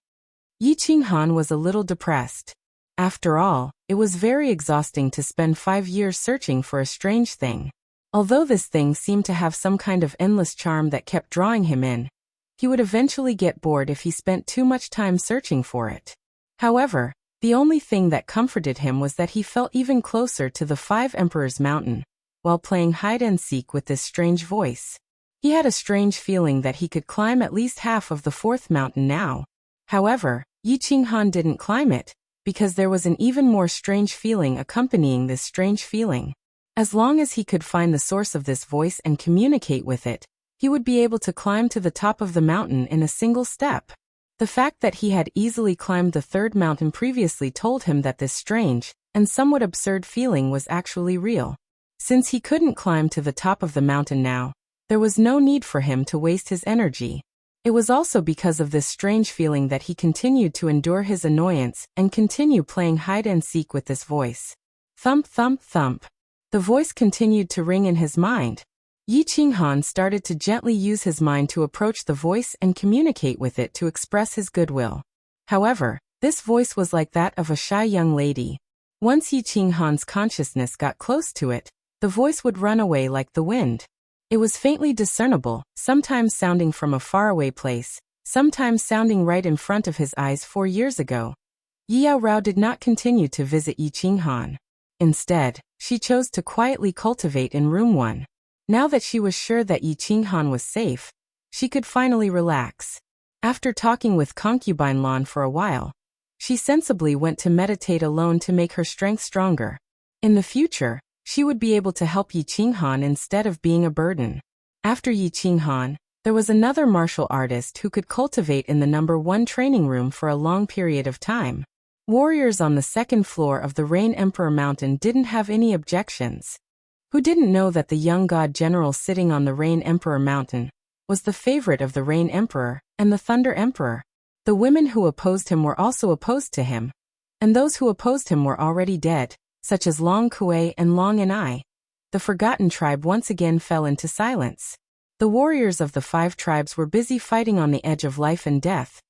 Yi Qinghan was a little depressed. After all, it was very exhausting to spend 5 years searching for a strange thing. Although this thing seemed to have some kind of endless charm that kept drawing him in, he would eventually get bored if he spent too much time searching for it. However, the only thing that comforted him was that he felt even closer to the 5 Emperors Mountain, while playing hide and seek with this strange voice. He had a strange feeling that he could climb at least half of the 4th mountain now. However, Yi Qinghan didn't climb it, because there was an even more strange feeling accompanying this strange feeling. As long as he could find the source of this voice and communicate with it, he would be able to climb to the top of the mountain in a single step. The fact that he had easily climbed the 3rd mountain previously told him that this strange and somewhat absurd feeling was actually real. Since he couldn't climb to the top of the mountain now, there was no need for him to waste his energy. It was also because of this strange feeling that he continued to endure his annoyance and continue playing hide and seek with this voice. Thump thump thump. The voice continued to ring in his mind. Yi Qinghan started to gently use his mind to approach the voice and communicate with it to express his goodwill. However, this voice was like that of a shy young lady. Once Yi Qinghan's consciousness got close to it, the voice would run away like the wind. It was faintly discernible, sometimes sounding from a faraway place, sometimes sounding right in front of his eyes 4 years ago. Yi Rao did not continue to visit Yi Qinghan. Instead, she chose to quietly cultivate in room 1. Now that she was sure that Yi Qinghan was safe, she could finally relax. After talking with concubine Lan for a while, she sensibly went to meditate alone to make her strength stronger. In the future, she would be able to help Yi Qinghan instead of being a burden. After Yi Qinghan, there was another martial artist who could cultivate in the number 1 training room for a long period of time. Warriors on the 2nd floor of the Rain Emperor Mountain didn't have any objections. Who didn't know that the young god general sitting on the Rain Emperor Mountain was the favorite of the Rain Emperor and the Thunder Emperor? The women who opposed him were also opposed to him, and those who opposed him were already dead, such as Long Kuei and Long and I. The forgotten tribe once again fell into silence. The warriors of the 5 tribes were busy fighting on the edge of life and death,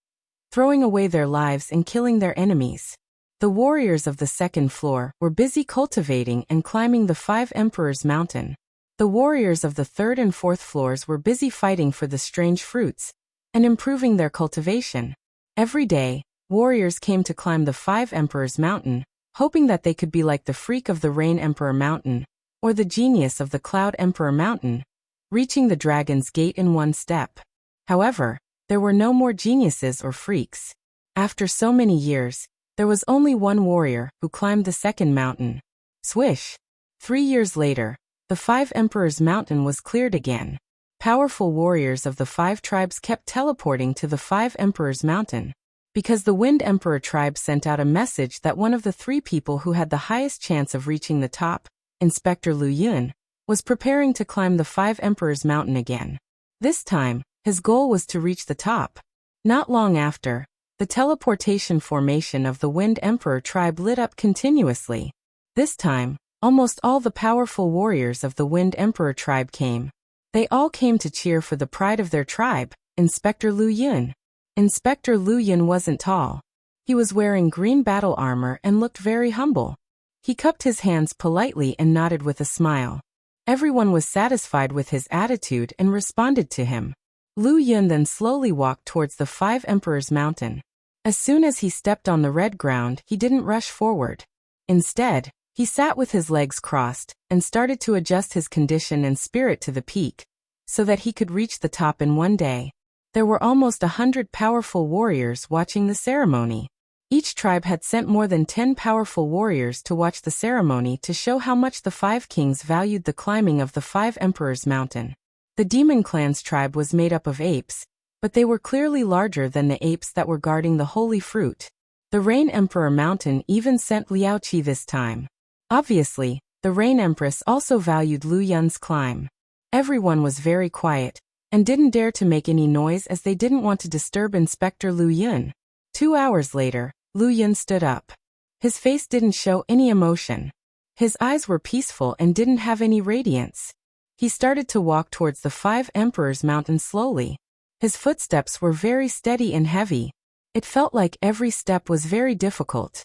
throwing away their lives and killing their enemies. The warriors of the 2nd floor were busy cultivating and climbing the 5 Emperors Mountain. The warriors of the 3rd and 4th floors were busy fighting for the strange fruits and improving their cultivation. Every day, warriors came to climb the 5 Emperors Mountain, hoping that they could be like the freak of the Rain Emperor Mountain or the genius of the Cloud Emperor Mountain, reaching the Dragon's Gate in one step. However, there were no more geniuses or freaks. After so many years, there was only one warrior who climbed the 2nd mountain. Swish! 3 years later, the 5 Emperors Mountain was cleared again. Powerful warriors of the 5 tribes kept teleporting to the 5 Emperors Mountain, because the Wind Emperor tribe sent out a message that one of the 3 people who had the highest chance of reaching the top, Inspector Lu Yun, was preparing to climb the 5 Emperors Mountain again. This time, his goal was to reach the top. Not long after, the teleportation formation of the Wind Emperor tribe lit up continuously. This time, almost all the powerful warriors of the Wind Emperor tribe came. They all came to cheer for the pride of their tribe, Inspector Lu Yun. Inspector Lu Yun wasn't tall. He was wearing green battle armor and looked very humble. He cupped his hands politely and nodded with a smile. Everyone was satisfied with his attitude and responded to him. Lu Yun then slowly walked towards the 5 Emperors Mountain. As soon as he stepped on the red ground, he didn't rush forward. Instead, he sat with his legs crossed and started to adjust his condition and spirit to the peak, so that he could reach the top in one day. There were almost 100 powerful warriors watching the ceremony. Each tribe had sent more than 10 powerful warriors to watch the ceremony to show how much the 5 kings valued the climbing of the 5 Emperors Mountain. The Demon Clan's tribe was made up of apes, but they were clearly larger than the apes that were guarding the holy fruit. The Rain Emperor Mountain even sent Liaoqi this time. Obviously, the Rain Empress also valued Lu Yun's climb. Everyone was very quiet and didn't dare to make any noise as they didn't want to disturb Inspector Lu Yun. 2 hours later, Lu Yun stood up. His face didn't show any emotion. His eyes were peaceful and didn't have any radiance. He started to walk towards the 5 Emperors Mountain slowly. His footsteps were very steady and heavy. It felt like every step was very difficult.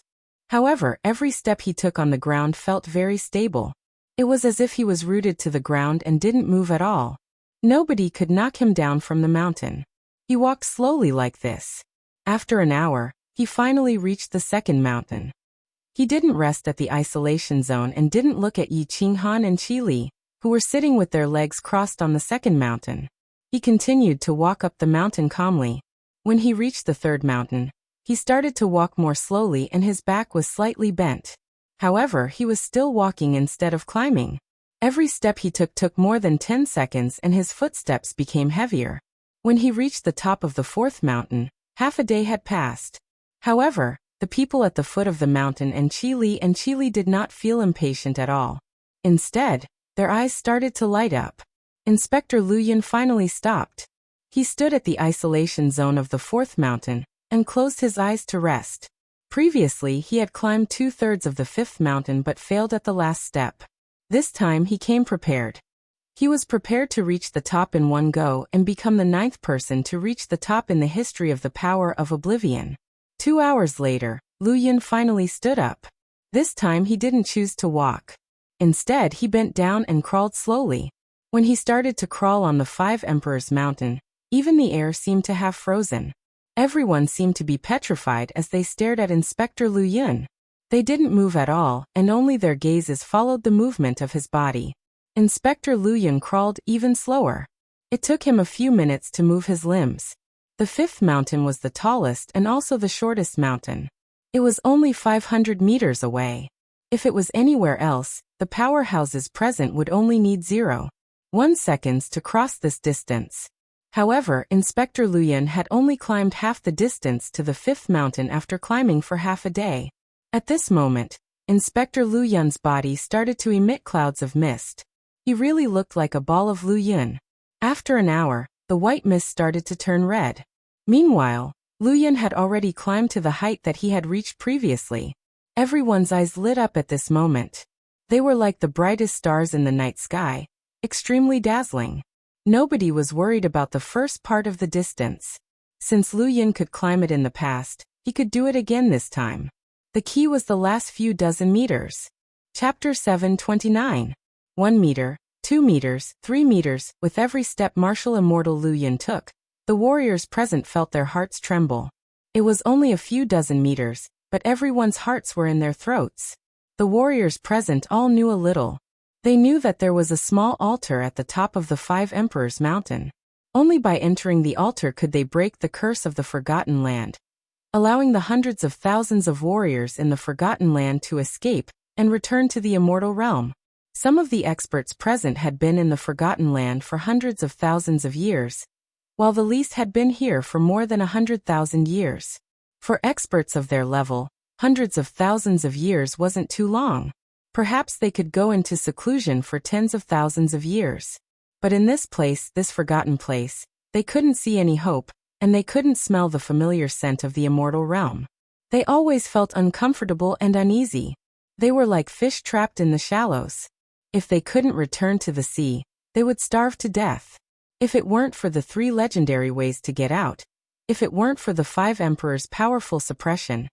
However, every step he took on the ground felt very stable. It was as if he was rooted to the ground and didn't move at all. Nobody could knock him down from the mountain. He walked slowly like this. After an hour, he finally reached the 2nd mountain. He didn't rest at the isolation zone and didn't look at Yi Qinghan and Qi Li, who were sitting with their legs crossed on the 2nd mountain. He continued to walk up the mountain calmly. When he reached the 3rd mountain, he started to walk more slowly and his back was slightly bent. However, he was still walking instead of climbing. Every step he took more than 10 seconds and his footsteps became heavier. When he reached the top of the 4th mountain, half a day had passed. However, the people at the foot of the mountain and Qi Li did not feel impatient at all. Instead, their eyes started to light up. Inspector Lu Yun finally stopped. He stood at the isolation zone of the 4th mountain and closed his eyes to rest. Previously, he had climbed 2/3 of the 5th mountain but failed at the last step. This time he came prepared. He was prepared to reach the top in one go and become the 9th person to reach the top in the history of the power of oblivion. 2 hours later, Lu Yun finally stood up. This time he didn't choose to walk. Instead, he bent down and crawled slowly. When he started to crawl on the 5 Emperors Mountain, even the air seemed to have frozen. Everyone seemed to be petrified as they stared at Inspector Lu Yun. They didn't move at all, and only their gazes followed the movement of his body. Inspector Lu Yun crawled even slower. It took him a few minutes to move his limbs. The 5th mountain was the tallest and also the shortest mountain. It was only 500 meters away. If it was anywhere else, the powerhouses present would only need 0.1 seconds to cross this distance. However, Inspector Lu Yun had only climbed half the distance to the 5th mountain after climbing for half a day. At this moment, Inspector Lu Yun's body started to emit clouds of mist. He really looked like a ball of Lu Yun. After an hour, the white mist started to turn red. Meanwhile, Luyan had already climbed to the height that he had reached previously. Everyone's eyes lit up at this moment. They were like the brightest stars in the night sky, extremely dazzling. Nobody was worried about the first part of the distance. Since Luyan could climb it in the past, he could do it again this time. The key was the last few dozen meters. Chapter 729. 1 meter, 2 meters, 3 meters. With every step martial immortal Luyan took, the warriors present felt their hearts tremble. It was only a few dozen meters, but everyone's hearts were in their throats. The warriors present all knew a little. They knew that there was a small altar at the top of the 5 Emperors Mountain. Only by entering the altar could they break the curse of the Forgotten Land, allowing the hundreds of thousands of warriors in the Forgotten Land to escape and return to the immortal realm. Some of the experts present had been in the Forgotten Land for hundreds of thousands of years, while the least had been here for more than 100,000 years. For experts of their level, hundreds of thousands of years wasn't too long. Perhaps they could go into seclusion for tens of thousands of years. But in this place, this forgotten place, they couldn't see any hope, and they couldn't smell the familiar scent of the immortal realm. They always felt uncomfortable and uneasy. They were like fish trapped in the shallows. If they couldn't return to the sea, they would starve to death. If it weren't for the 3 legendary ways to get out, if it weren't for the 5 emperors' powerful suppression,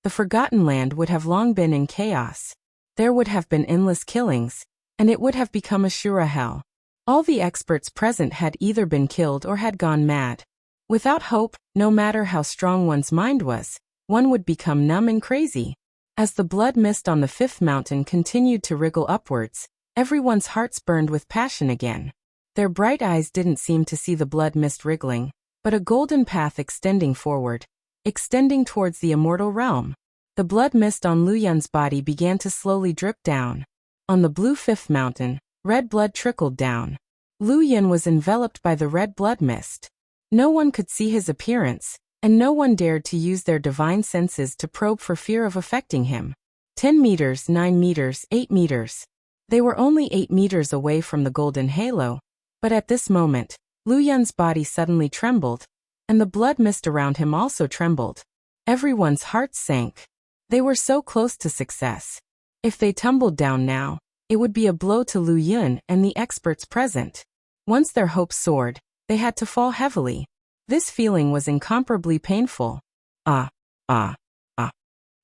the Forgotten Land would have long been in chaos. There would have been endless killings, and it would have become a Shura hell. All the experts present had either been killed or had gone mad. Without hope, no matter how strong one's mind was, one would become numb and crazy. As the blood mist on the 5th mountain continued to wriggle upwards, everyone's hearts burned with passion again. Their bright eyes didn't seem to see the blood mist wriggling, but a golden path extending forward, extending towards the immortal realm. The blood mist on Luyan's body began to slowly drip down. On the blue 5th mountain, red blood trickled down. Luyan was enveloped by the red blood mist. No one could see his appearance, and no one dared to use their divine senses to probe for fear of affecting him. 10 meters, 9 meters, 8 meters. They were only 8 meters away from the golden halo, but at this moment, Luyan's body suddenly trembled, and the blood mist around him also trembled. Everyone's hearts sank. They were so close to success. If they tumbled down now, it would be a blow to Luyan and the experts present. Once their hopes soared, they had to fall heavily. This feeling was incomparably painful. Ah, ah, ah.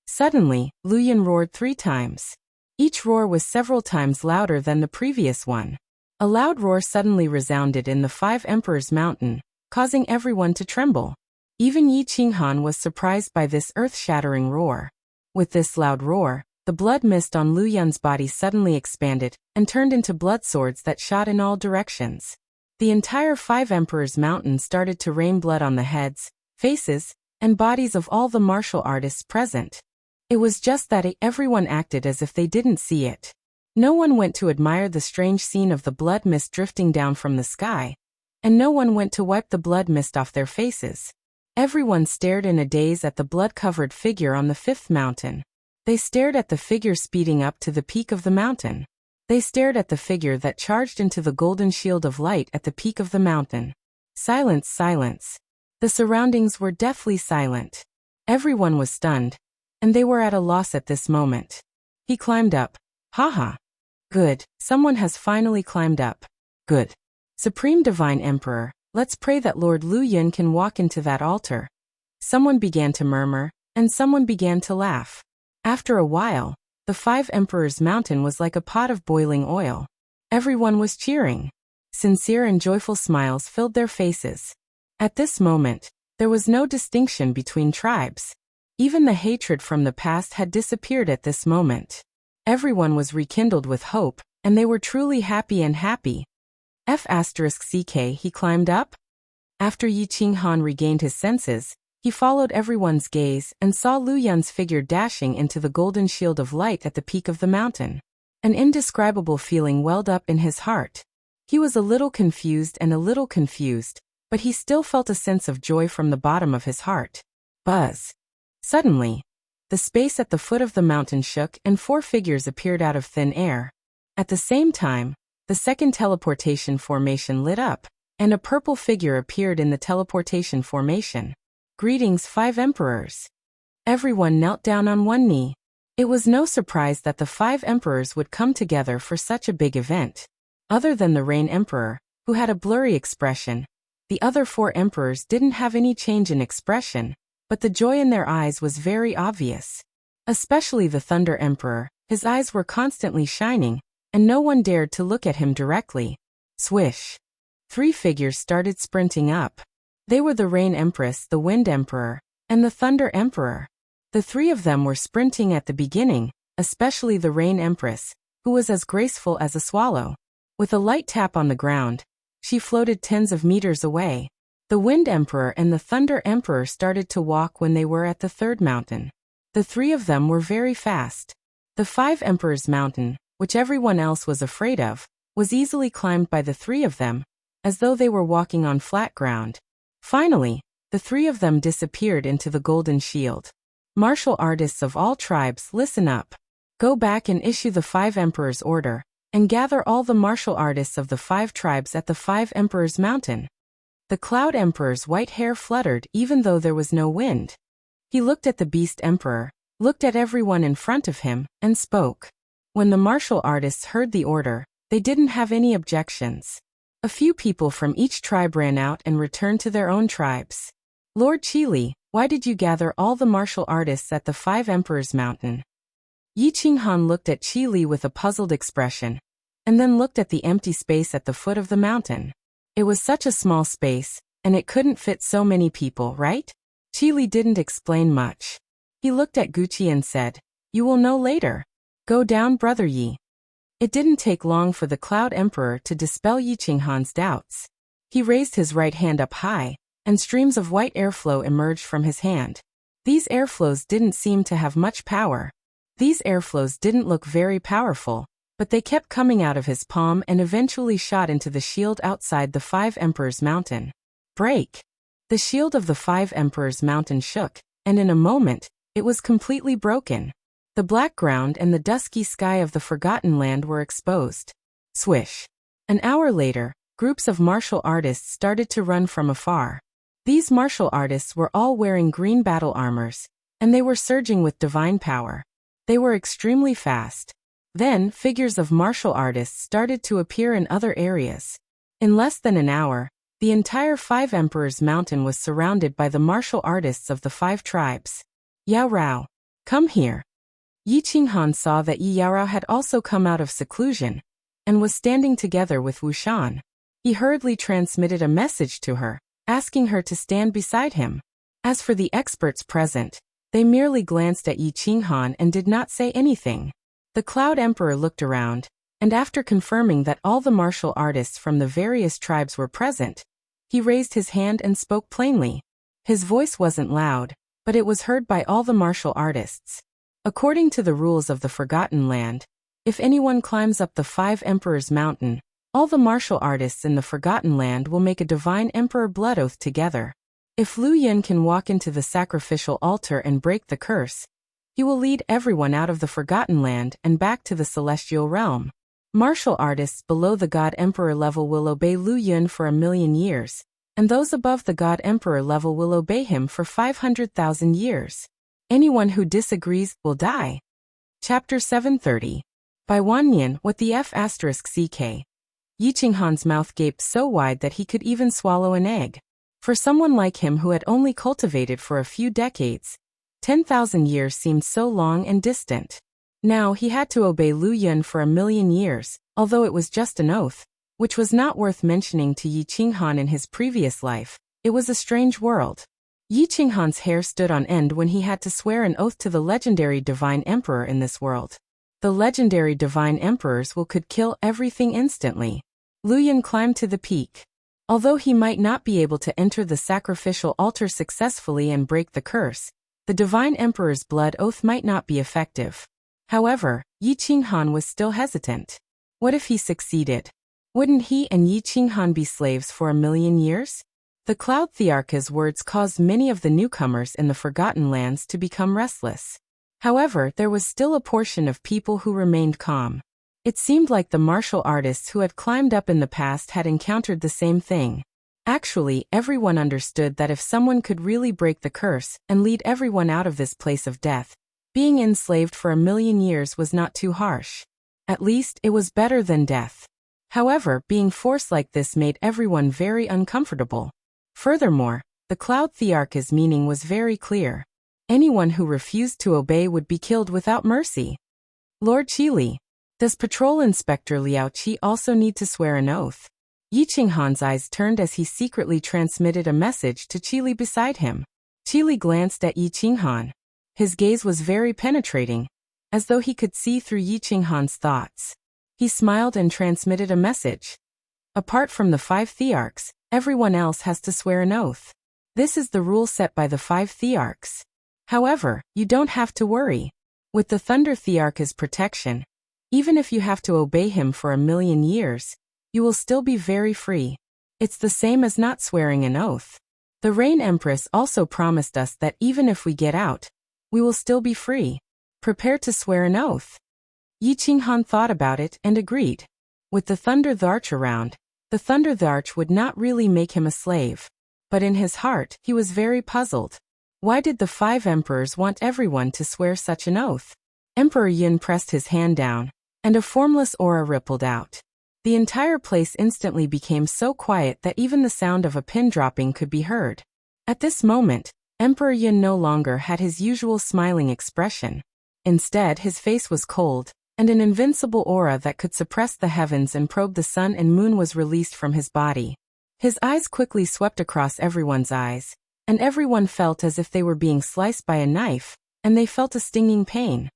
Suddenly, Luyan roared 3 times. Each roar was several times louder than the previous one. A loud roar suddenly resounded in the 5 Emperors Mountain, causing everyone to tremble. Even Yi Qinghan was surprised by this earth-shattering roar. With this loud roar, the blood mist on Luyan's body suddenly expanded and turned into blood swords that shot in all directions. The entire 5 Emperors Mountain started to rain blood on the heads, faces, and bodies of all the martial artists present. It was just that everyone acted as if they didn't see it. No one went to admire the strange scene of the blood mist drifting down from the sky, and no one went to wipe the blood mist off their faces. Everyone stared in a daze at the blood-covered figure on the 5th mountain. They stared at the figure speeding up to the peak of the mountain. They stared at the figure that charged into the golden shield of light at the peak of the mountain. Silence, silence. The surroundings were deathly silent. Everyone was stunned, and they were at a loss at this moment. He climbed up. Haha. Good, someone has finally climbed up. Good. Supreme Divine Emperor, let's pray that Lord Luyan can walk into that altar. Someone began to murmur, and someone began to laugh. After a while, the 5 Emperors Mountain was like a pot of boiling oil. Everyone was cheering. Sincere and joyful smiles filled their faces. At this moment, there was no distinction between tribes. Even the hatred from the past had disappeared at this moment. Everyone was rekindled with hope, and they were truly happy and happy. F***ck he climbed up? After Yi Qinghan regained his senses, he followed everyone's gaze and saw Luyan's figure dashing into the golden shield of light at the peak of the mountain. An indescribable feeling welled up in his heart. He was a little confused, but he still felt a sense of joy from the bottom of his heart. Buzz. Suddenly, the space at the foot of the mountain shook and 4 figures appeared out of thin air. At the same time, the second teleportation formation lit up, and a purple figure appeared in the teleportation formation. Greetings, 5 emperors. Everyone knelt down on one knee. It was no surprise that the 5 emperors would come together for such a big event. Other than the Rain Emperor, who had a blurry expression, the other 4 emperors didn't have any change in expression, but the joy in their eyes was very obvious. Especially the Thunder Emperor, his eyes were constantly shining, and no one dared to look at him directly. Swish! 3 figures started sprinting up. They were the Rain Empress, the Wind Emperor, and the Thunder Emperor. The 3 of them were sprinting at the beginning, especially the Rain Empress, who was as graceful as a swallow. With a light tap on the ground, she floated tens of meters away. The Wind Emperor and the Thunder Emperor started to walk when they were at the 3rd mountain. The 3 of them were very fast. The 5 Emperors' mountain, which everyone else was afraid of, was easily climbed by the 3 of them, as though they were walking on flat ground. Finally, the 3 of them disappeared into the golden shield. Martial artists of all tribes, listen up. Go back and issue the 5 Emperors' order, and gather all the martial artists of the 5 tribes at the 5 Emperors' mountain. The Cloud Emperor's white hair fluttered even though there was no wind. He looked at the Beast Emperor, looked at everyone in front of him, and spoke. When the martial artists heard the order, they didn't have any objections. A few people from each tribe ran out and returned to their own tribes. Lord Qili, why did you gather all the martial artists at the 5 Emperors' mountain? Yi Qinghan looked at Qili with a puzzled expression, and then looked at the empty space at the foot of the mountain. It was such a small space, and it couldn't fit so many people, right? Qili didn't explain much. He looked at Guqi and said, "You will know later. Go down, Brother Yi." It didn't take long for the Cloud Emperor to dispel Yi Qinghan's doubts. He raised his right hand up high, and streams of white airflow emerged from his hand. These airflows didn't seem to have much power. These airflows didn't look very powerful, but they kept coming out of his palm and eventually shot into the shield outside the 5 Emperors' mountain. Break! The shield of the 5 Emperors' mountain shook, and in a moment, it was completely broken. The black ground and the dusky sky of the Forgotten Land were exposed. Swish! An hour later, groups of martial artists started to run from afar. These martial artists were all wearing green battle armors, and they were surging with divine power. They were extremely fast. Then, figures of martial artists started to appear in other areas. In less than an hour, the entire 5 Emperors' mountain was surrounded by the martial artists of the 5 tribes. Yao Rao, come here. Yi Qinghan saw that Yi Yaorao had also come out of seclusion, and was standing together with Wu Shan. He hurriedly transmitted a message to her, asking her to stand beside him. As for the experts present, they merely glanced at Yi Qinghan and did not say anything. The Cloud Emperor looked around, and after confirming that all the martial artists from the various tribes were present, he raised his hand and spoke plainly. His voice wasn't loud, but it was heard by all the martial artists. According to the rules of the Forgotten Land, if anyone climbs up the 5 Emperors' mountain, all the martial artists in the Forgotten Land will make a divine emperor blood oath together. If Lu Yun can walk into the sacrificial altar and break the curse, he will lead everyone out of the Forgotten Land and back to the celestial realm. Martial artists below the God Emperor level will obey Lu Yun for 1,000,000 years, and those above the God Emperor level will obey him for 500,000 years. Anyone who disagrees will die. Chapter 730. By Wanyan, what the F***ck. Yi Qinghan's mouth gaped so wide that he could even swallow an egg. For someone like him who had only cultivated for a few decades, 10,000 years seemed so long and distant. Now he had to obey Lu Yun for 1,000,000 years, although it was just an oath, which was not worth mentioning to Yi Qinghan in his previous life. It was a strange world. Yi Qinghan's hair stood on end when he had to swear an oath to the legendary Divine Emperor in this world. The legendary Divine Emperors could kill everything instantly. Lu Yun climbed to the peak. Although he might not be able to enter the sacrificial altar successfully and break the curse, the Divine Emperor's blood oath might not be effective. However, Yi Qinghan was still hesitant. What if he succeeded? Wouldn't he and Yi Qinghan be slaves for 1,000,000 years? The Cloud Thearka's words caused many of the newcomers in the Forgotten Lands to become restless. However, there was still a portion of people who remained calm. It seemed like the martial artists who had climbed up in the past had encountered the same thing. Actually, everyone understood that if someone could really break the curse and lead everyone out of this place of death, being enslaved for 1,000,000 years was not too harsh. At least, it was better than death. However, being forced like this made everyone very uncomfortable. Furthermore, the Cloud Thearch's meaning was very clear. Anyone who refused to obey would be killed without mercy. Lord Qili, does Patrol Inspector Liao Qi also need to swear an oath? Yi Qinghan's eyes turned as he secretly transmitted a message to Qili beside him. Qili glanced at Yi Qinghan. His gaze was very penetrating, as though he could see through Yi Qinghan's thoughts. He smiled and transmitted a message. Apart from the 5 Thearchs, everyone else has to swear an oath. This is the rule set by the 5 Thearchs. However, you don't have to worry. With the Thunder Thearch's protection, even if you have to obey him for 1,000,000 years, you will still be very free. It's the same as not swearing an oath. The Rain Empress also promised us that even if we get out, we will still be free. Prepare to swear an oath. Yi Qinghan thought about it and agreed. With the Thunder Thearch around, the Thunder Thearch would not really make him a slave. But in his heart, he was very puzzled. Why did the 5 emperors want everyone to swear such an oath? Emperor Yin pressed his hand down, and a formless aura rippled out. The entire place instantly became so quiet that even the sound of a pin dropping could be heard. At this moment, Emperor Yin no longer had his usual smiling expression. Instead, his face was cold, and an invincible aura that could suppress the heavens and probe the sun and moon was released from his body. His eyes quickly swept across everyone's eyes, and everyone felt as if they were being sliced by a knife, and they felt a stinging pain.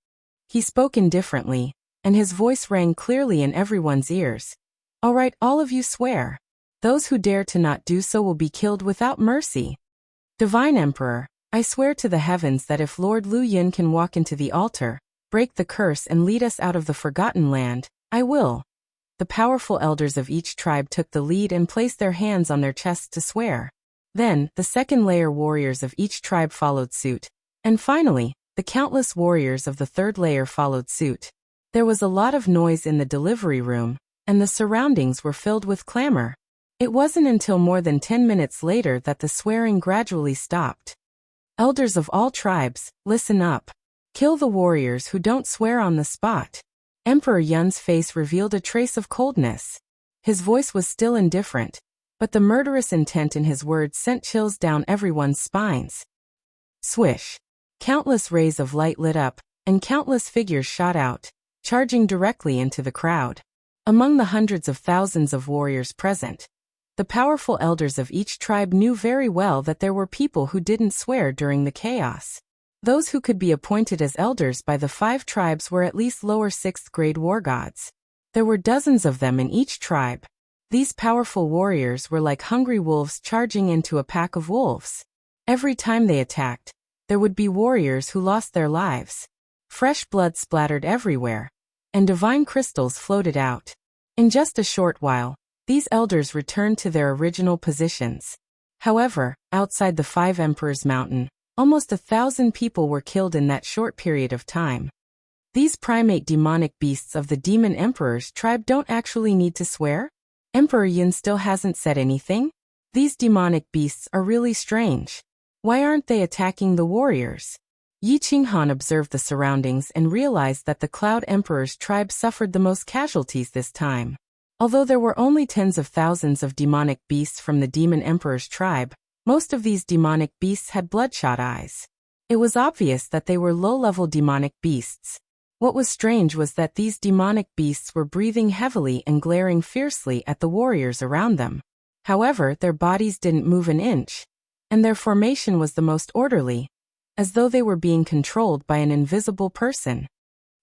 He spoke indifferently, and his voice rang clearly in everyone's ears. All right, all of you swear. Those who dare to not do so will be killed without mercy. Divine Emperor, I swear to the heavens that if Lord Lu Yin can walk into the altar, break the curse and lead us out of the Forgotten Land, I will. The powerful elders of each tribe took the lead and placed their hands on their chests to swear. Then, the second-layer warriors of each tribe followed suit. And finally, the countless warriors of the third layer followed suit. There was a lot of noise in the delivery room, and the surroundings were filled with clamor. It wasn't until more than 10 minutes later that the swearing gradually stopped. Elders of all tribes, listen up. Kill the warriors who don't swear on the spot. Emperor Yun's face revealed a trace of coldness. His voice was still indifferent, but the murderous intent in his words sent chills down everyone's spines. Swish. Countless rays of light lit up, and countless figures shot out, charging directly into the crowd. Among the hundreds of thousands of warriors present, the powerful elders of each tribe knew very well that there were people who didn't swear during the chaos. Those who could be appointed as elders by the 5 tribes were at least lower 6th grade war gods. There were dozens of them in each tribe. These powerful warriors were like hungry wolves charging into a pack of wolves. Every time they attacked, there would be warriors who lost their lives. Fresh blood splattered everywhere, and divine crystals floated out. In just a short while, these elders returned to their original positions. However, outside the 5 Emperors Mountain, almost 1,000 people were killed in that short period of time. These primate demonic beasts of the Demon Emperor's tribe don't actually need to swear? Emperor Yin still hasn't said anything? These demonic beasts are really strange. Why aren't they attacking the warriors? Yi Qinghan observed the surroundings and realized that the Cloud Emperor's tribe suffered the most casualties this time. Although there were only tens of thousands of demonic beasts from the Demon Emperor's tribe, most of these demonic beasts had bloodshot eyes. It was obvious that they were low-level demonic beasts. What was strange was that these demonic beasts were breathing heavily and glaring fiercely at the warriors around them. However, their bodies didn't move an inch, and their formation was the most orderly, as though they were being controlled by an invisible person.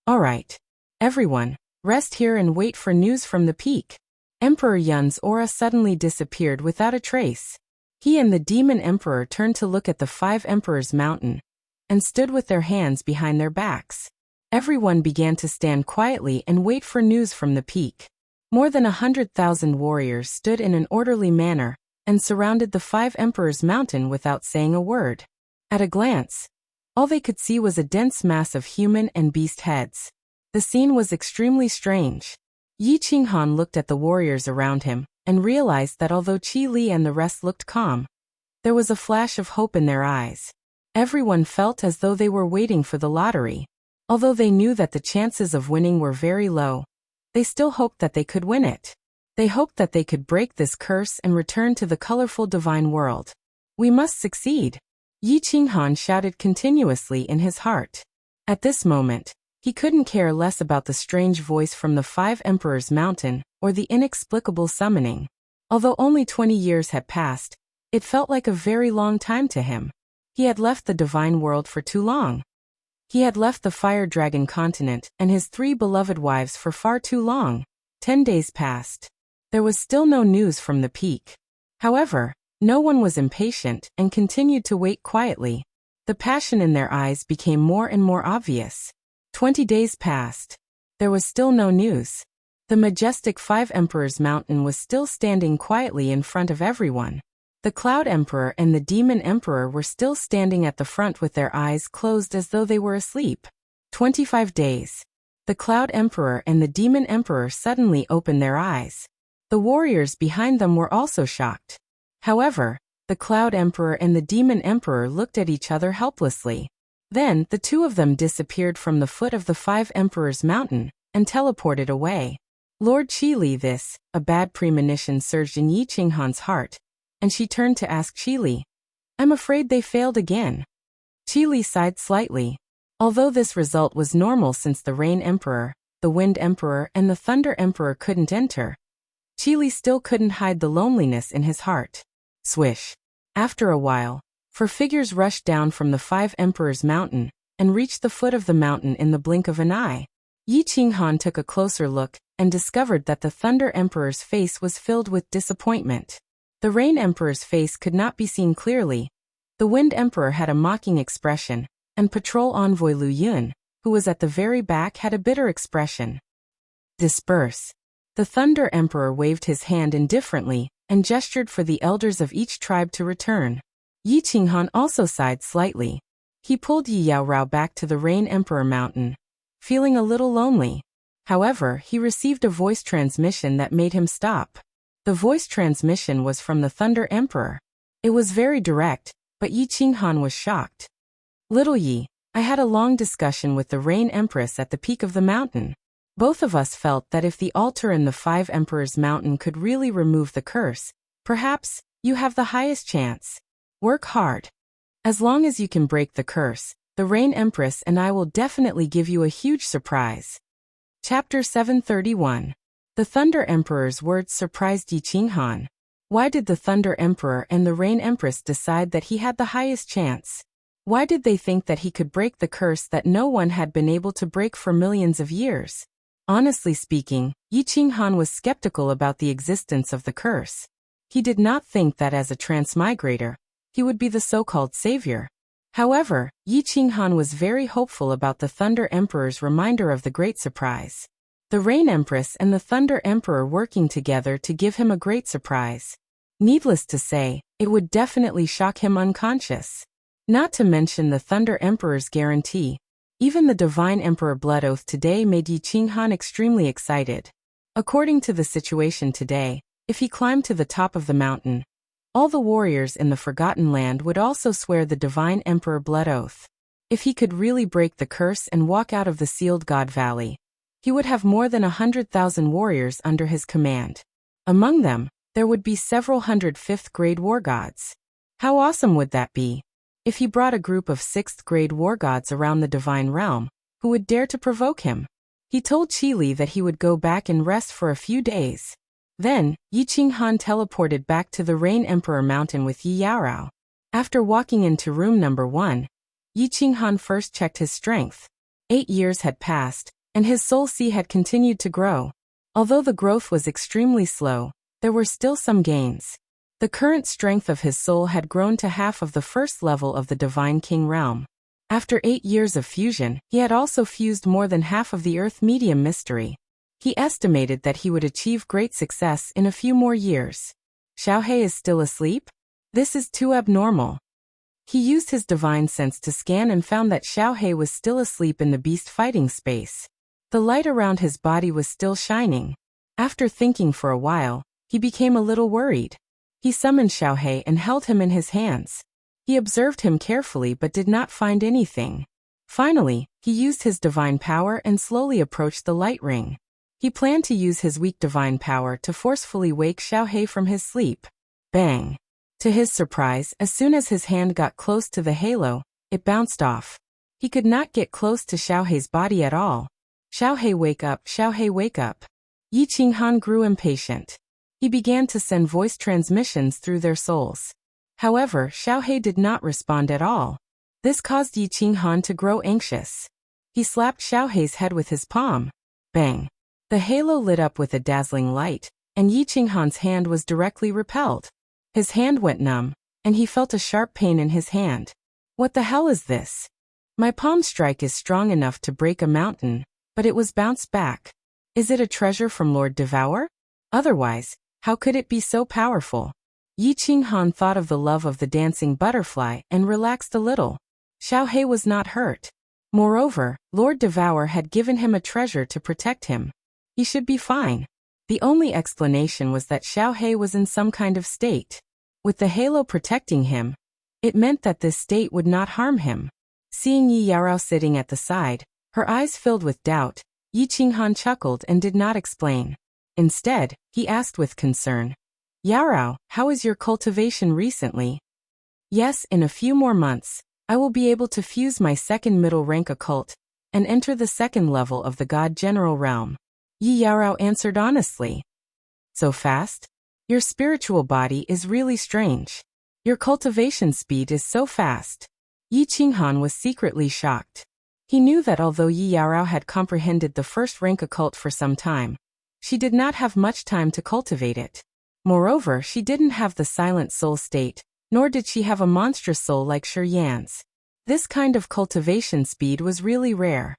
All right, everyone, rest here and wait for news from the peak. Emperor Yun's aura suddenly disappeared without a trace. He and the Demon Emperor turned to look at the 5 Emperors Mountain, and stood with their hands behind their backs. Everyone began to stand quietly and wait for news from the peak. More than 100,000 warriors stood in an orderly manner, and surrounded the 5 Emperors Mountain without saying a word. At a glance, all they could see was a dense mass of human and beast heads. The scene was extremely strange. Yi Qinghan looked at the warriors around him, and realized that although Qi Li and the rest looked calm, there was a flash of hope in their eyes. Everyone felt as though they were waiting for the lottery. Although they knew that the chances of winning were very low, they still hoped that they could win it. They hoped that they could break this curse and return to the colorful divine world. We must succeed, Yi Qinghan shouted continuously in his heart. At this moment, he couldn't care less about the strange voice from the Five Emperors Mountain or the inexplicable summoning. Although only 20 years had passed, it felt like a very long time to him. He had left the divine world for too long. He had left the Fire Dragon continent and his 3 beloved wives for far too long. 10 days passed. There was still no news from the peak. However, no one was impatient and continued to wait quietly. The passion in their eyes became more and more obvious. 20 days passed. There was still no news. The majestic Five Emperors Mountain was still standing quietly in front of everyone. The Cloud Emperor and the Demon Emperor were still standing at the front with their eyes closed as though they were asleep. 25 days. The Cloud Emperor and the Demon Emperor suddenly opened their eyes. The warriors behind them were also shocked. However, the Cloud Emperor and the Demon Emperor looked at each other helplessly. Then, the two of them disappeared from the foot of the Five Emperors Mountain and teleported away. Lord Qi Li, a bad premonition surged in Yi Qinghan's heart, and she turned to ask Qi Li, "I'm afraid they failed again." Qi Li sighed slightly. Although this result was normal since the Rain Emperor, the Wind Emperor and the Thunder Emperor couldn't enter, Qi Li still couldn't hide the loneliness in his heart. Swish. After a while, 4 figures rushed down from the Five Emperors Mountain and reached the foot of the mountain in the blink of an eye. Yi Qinghan took a closer look and discovered that the Thunder Emperor's face was filled with disappointment. The Rain Emperor's face could not be seen clearly. The Wind Emperor had a mocking expression, and Patrol Envoy Lu Yun, who was at the very back, had a bitter expression. Disperse. The Thunder Emperor waved his hand indifferently and gestured for the elders of each tribe to return. Yi Qinghan also sighed slightly. He pulled Yi Yaorao back to the Rain Emperor Mountain, feeling a little lonely. However, he received a voice transmission that made him stop. The voice transmission was from the Thunder Emperor. It was very direct, but Yi Qinghan was shocked. "Little Yi, I had a long discussion with the Rain Empress at the peak of the mountain. Both of us felt that if the altar in the Five Emperors Mountain could really remove the curse, perhaps you have the highest chance. Work hard. As long as you can break the curse, the Rain Empress and I will definitely give you a huge surprise." Chapter 731. The Thunder Emperor's words surprised Yi Qinghan. Why did the Thunder Emperor and the Rain Empress decide that he had the highest chance? Why did they think that he could break the curse that no one had been able to break for millions of years? Honestly speaking, Yi Qinghan was skeptical about the existence of the curse. He did not think that as a transmigrator, he would be the so-called savior. However, Yi Qinghan was very hopeful about the Thunder Emperor's reminder of the great surprise. The Rain Empress and the Thunder Emperor working together to give him a great surprise. Needless to say, it would definitely shock him unconscious. Not to mention the Thunder Emperor's guarantee. Even the Divine Emperor Blood Oath today made Yi Qinghan extremely excited. According to the situation today, if he climbed to the top of the mountain, all the warriors in the Forgotten Land would also swear the Divine Emperor Blood Oath. If he could really break the curse and walk out of the Sealed God Valley, he would have more than 100,000 warriors under his command. Among them, there would be several hundred 5th-grade war gods. How awesome would that be? If he brought a group of 6th-grade war gods around the divine realm, who would dare to provoke him? He told Qi Li that he would go back and rest for a few days. Then, Yi Qinghan teleported back to the Rain Emperor Mountain with Yi Yaorao. After walking into room number 1, Yi Qinghan first checked his strength. 8 years had passed, and his soul C had continued to grow. Although the growth was extremely slow, there were still some gains. The current strength of his soul had grown to half of the first level of the Divine King realm. After 8 years of fusion, he had also fused more than half of the Earth Medium Mystery. He estimated that he would achieve great success in a few more years. Xiaohe is still asleep? This is too abnormal. He used his divine sense to scan and found that Xiaohe was still asleep in the beast fighting space. The light around his body was still shining. After thinking for a while, He became a little worried. He summoned Xiaohei and held him in his hands. He observed him carefully but did not find anything. Finally, he used his divine power and slowly approached the light ring. He planned to use his weak divine power to forcefully wake Xiaohei from his sleep. Bang! To his surprise, as soon as his hand got close to the halo, it bounced off. He could not get close to Xiaohei's body at all. Xiaohei, wake up, Xiaohei, wake up. Yi Qinghan grew impatient. He began to send voice transmissions through their souls. However, Xiaohei did not respond at all. This caused Yi Qinghan to grow anxious. He slapped Xiaohei's head with his palm. Bang! The halo lit up with a dazzling light, and Yi Qinghan's hand was directly repelled. His hand went numb, and he felt a sharp pain in his hand. What the hell is this? My palm strike is strong enough to break a mountain, but it was bounced back. Is it a treasure from Lord Devour? Otherwise, how could it be so powerful? Yi Qinghan thought of the love of the dancing butterfly and relaxed a little. Xiaohei was not hurt. Moreover, Lord Devour had given him a treasure to protect him. He should be fine. The only explanation was that Xiaohei was in some kind of state. With the halo protecting him, it meant that this state would not harm him. Seeing Yi Yarao sitting at the side, her eyes filled with doubt, Yi Qinghan chuckled and did not explain. Instead, he asked with concern, Yarao, how is your cultivation recently? Yes, in a few more months, I will be able to fuse my second middle rank occult and enter the second level of the God General realm. Yi Yarao answered honestly. So fast? Your spiritual body is really strange. Your cultivation speed is so fast. Yi Qinghan was secretly shocked. He knew that although Yi Yarao had comprehended the first rank occult for some time, she did not have much time to cultivate it. Moreover, she didn't have the silent soul state, nor did she have a monstrous soul like Shi Yan's. This kind of cultivation speed was really rare.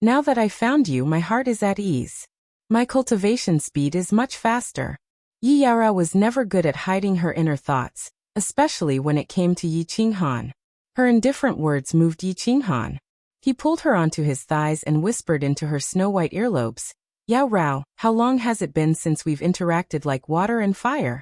Now that I found you, my heart is at ease. My cultivation speed is much faster. Yi Yarao was never good at hiding her inner thoughts, especially when it came to Yi Qinghan. Her indifferent words moved Yi Qinghan. He pulled her onto his thighs and whispered into her snow-white earlobes, Yao Rao, how long has it been since we've interacted like water and fire?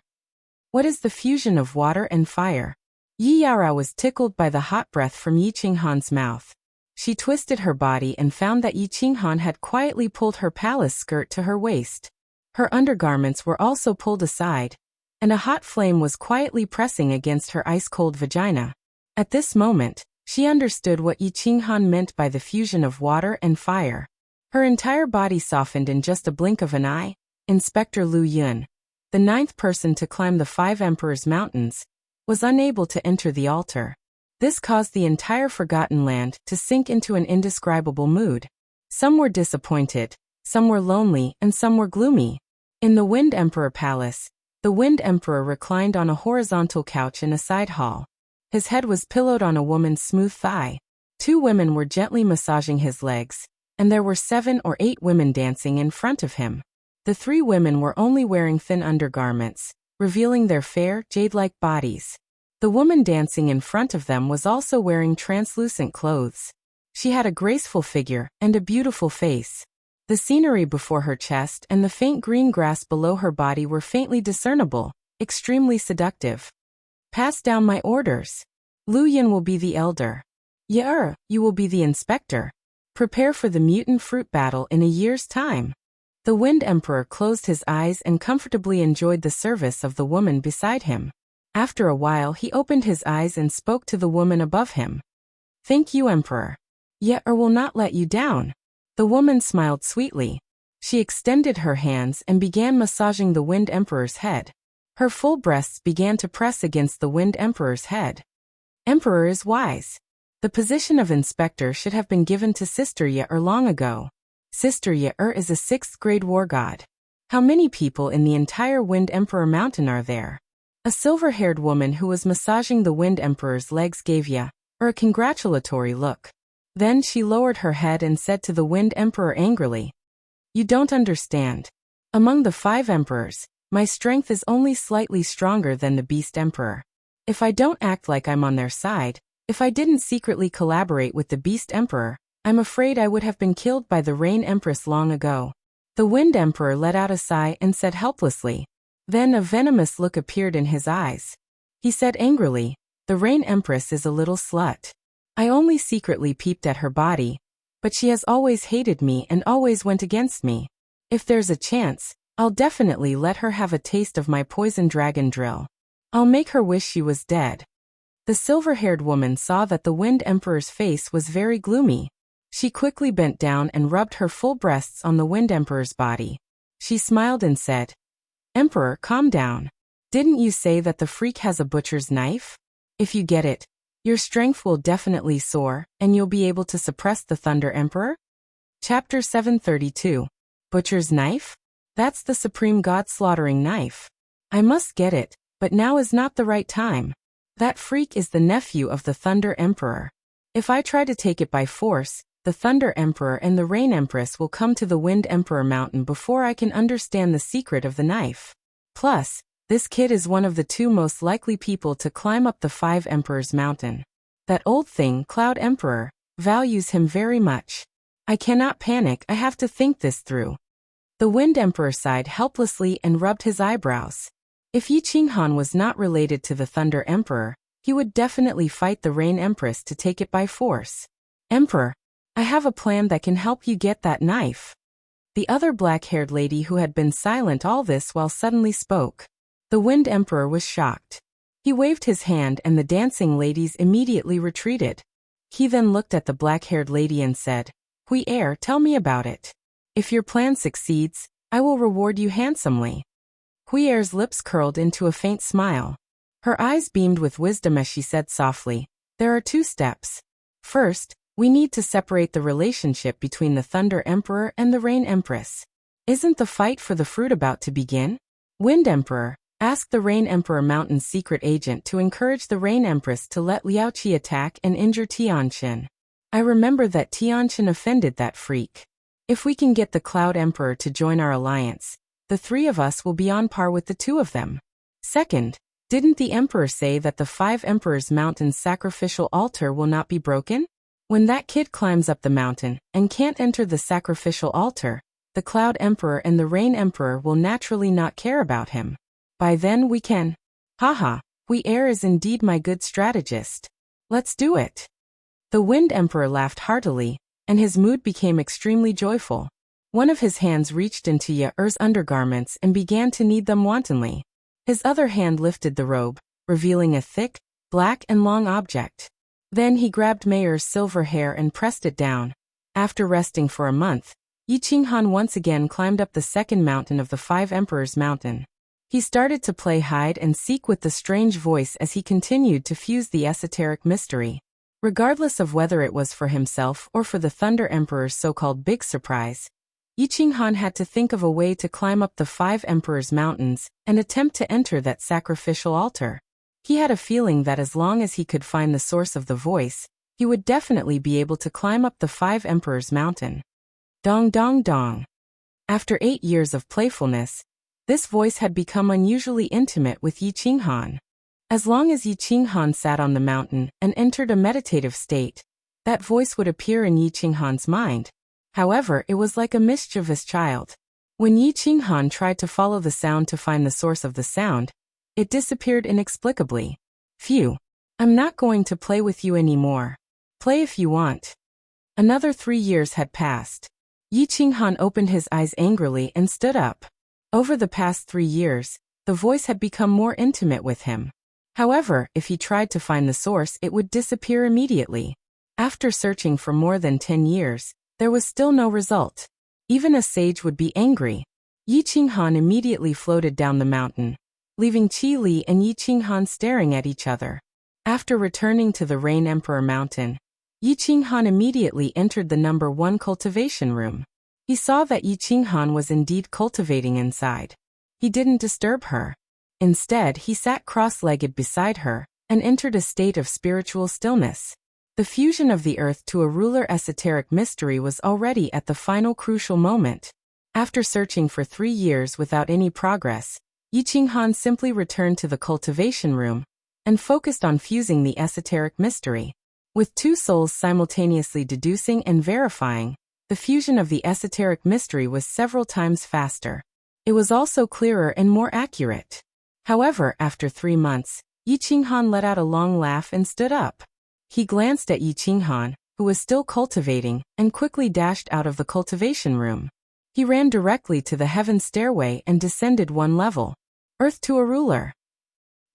What is the fusion of water and fire? Yi Yarao was tickled by the hot breath from Yi Qinghan's mouth. She twisted her body and found that Yi Qinghan had quietly pulled her palace skirt to her waist. Her undergarments were also pulled aside, and a hot flame was quietly pressing against her ice-cold vagina. At this moment, she understood what Yi Qinghan meant by the fusion of water and fire. Her entire body softened in just a blink of an eye. Inspector Lu Yun, the 9th person to climb the 5 Emperors' Mountains, was unable to enter the altar. This caused the entire Forgotten Land to sink into an indescribable mood. Some were disappointed, some were lonely, and some were gloomy. In the Wind Emperor Palace, the Wind Emperor reclined on a horizontal couch in a side hall. His head was pillowed on a woman's smooth thigh. 2 women were gently massaging his legs, and there were 7 or 8 women dancing in front of him. The 3 women were only wearing thin undergarments, revealing their fair, jade-like bodies. The woman dancing in front of them was also wearing translucent clothes. She had a graceful figure and a beautiful face. The scenery before her chest and the faint green grass below her body were faintly discernible, extremely seductive. Pass down my orders. Lu Yin will be the elder. Ye, you will be the inspector. Prepare for the mutant fruit battle in a year's time. The Wind Emperor closed his eyes and comfortably enjoyed the service of the woman beside him. After a while he opened his eyes and spoke to the woman above him. Thank you, Emperor. Ye will not let you down. The woman smiled sweetly. She extended her hands and began massaging the Wind Emperor's head. Her full breasts began to press against the Wind Emperor's head. Emperor is wise. The position of inspector should have been given to Sister Ye long ago. Sister Ye is a 6th grade war god. How many people in the entire Wind Emperor Mountain are there? A silver-haired woman who was massaging the Wind Emperor's legs gave Ye a congratulatory look. Then she lowered her head and said to the Wind Emperor angrily, You don't understand. Among the 5 emperors, my strength is only slightly stronger than the Beast Emperor. If I don't act like I'm on their side, if I didn't secretly collaborate with the Beast Emperor, I'm afraid I would have been killed by the Rain Empress long ago. The Wind Emperor let out a sigh and said helplessly, Then a venomous look appeared in his eyes. He said angrily, "The Rain Empress is a little slut. I only secretly peeped at her body, but she has always hated me and always went against me. If there's a chance, I'll definitely let her have a taste of my poison dragon drill. I'll make her wish she was dead." The silver-haired woman saw that the Wind Emperor's face was very gloomy. She quickly bent down and rubbed her full breasts on the Wind Emperor's body. She smiled and said, "Emperor, calm down. Didn't you say that the freak has a butcher's knife? If you get it, your strength will definitely soar, and you'll be able to suppress the Thunder Emperor?" Chapter 732. Butcher's Knife? That's the supreme god-slaughtering knife. I must get it, but now is not the right time. That freak is the nephew of the Thunder Emperor. If I try to take it by force, the Thunder Emperor and the Rain Empress will come to the Wind Emperor mountain before I can understand the secret of the knife. Plus, this kid is one of the two most likely people to climb up the Five Emperors mountain. That old thing, Cloud Emperor, values him very much. I cannot panic, I have to think this through. The Wind Emperor sighed helplessly and rubbed his eyebrows. If Yi Qinghan was not related to the Thunder Emperor, he would definitely fight the Rain Empress to take it by force. "Emperor, I have a plan that can help you get that knife." The other black-haired lady who had been silent all this while suddenly spoke. The Wind Emperor was shocked. He waved his hand and the dancing ladies immediately retreated. He then looked at the black-haired lady and said, "Hui Er, tell me about it. If your plan succeeds, I will reward you handsomely." Hui Er's lips curled into a faint smile. Her eyes beamed with wisdom as she said softly, "There are 2 steps. First, we need to separate the relationship between the Thunder Emperor and the Rain Empress. Isn't the fight for the fruit about to begin? Wind Emperor, ask the Rain Emperor Mountain's secret agent to encourage the Rain Empress to let Liaoqi attack and injure Tianqin. I remember that Tianqin offended that freak. If we can get the Cloud Emperor to join our alliance, the 3 of us will be on par with the 2 of them. Second, didn't the Emperor say that the 5 Emperors Mountain's sacrificial altar will not be broken? When that kid climbs up the mountain and can't enter the sacrificial altar, the Cloud Emperor and the Rain Emperor will naturally not care about him. By then we can. Haha, Hui Er is indeed my good strategist. Let's do it." The Wind Emperor laughed heartily, and his mood became extremely joyful. One of his hands reached into Ye Er's undergarments and began to knead them wantonly. His other hand lifted the robe, revealing a thick, black and long object. Then he grabbed Mei Er's silver hair and pressed it down. After resting for a month, Yi Qinghan once again climbed up the second mountain of the 5 Emperors Mountain. He started to play hide and seek with the strange voice as he continued to fuse the esoteric mystery. Regardless of whether it was for himself or for the Thunder Emperor's so-called big surprise, Yi Qinghan had to think of a way to climb up the 5 Emperors Mountains and attempt to enter that sacrificial altar. He had a feeling that as long as he could find the source of the voice, he would definitely be able to climb up the 5 Emperors Mountain. Dong dong dong. After 8 years of playfulness, this voice had become unusually intimate with Yi Qinghan. As long as Yi Qinghan sat on the mountain and entered a meditative state, that voice would appear in Yi Qinghan's mind. However, it was like a mischievous child. When Yi Qinghan tried to follow the sound to find the source of the sound, it disappeared inexplicably. Phew. I'm not going to play with you anymore. Play if you want. Another 3 years had passed. Yi Qinghan opened his eyes angrily and stood up. Over the past 3 years, the voice had become more intimate with him. However, if he tried to find the source, it would disappear immediately. After searching for more than 10 years, there was still no result. Even a sage would be angry. Yi Qinghan immediately floated down the mountain, leaving Qi Li and Yi Qinghan staring at each other. After returning to the Rain Emperor Mountain, Yi Qinghan immediately entered the number 1 cultivation room. He saw that Yi Qinghan was indeed cultivating inside. He didn't disturb her. Instead, he sat cross-legged beside her and entered a state of spiritual stillness. The fusion of the earth to a ruler esoteric mystery was already at the final crucial moment. After searching for 3 years without any progress, Yi Qinghan simply returned to the cultivation room and focused on fusing the esoteric mystery. With 2 souls simultaneously deducing and verifying, the fusion of the esoteric mystery was several times faster. It was also clearer and more accurate. However, after 3 months, Yi Qinghan let out a long laugh and stood up. He glanced at Yi Qinghan, who was still cultivating, and quickly dashed out of the cultivation room. He ran directly to the heaven stairway and descended 1 level. Earth to a ruler.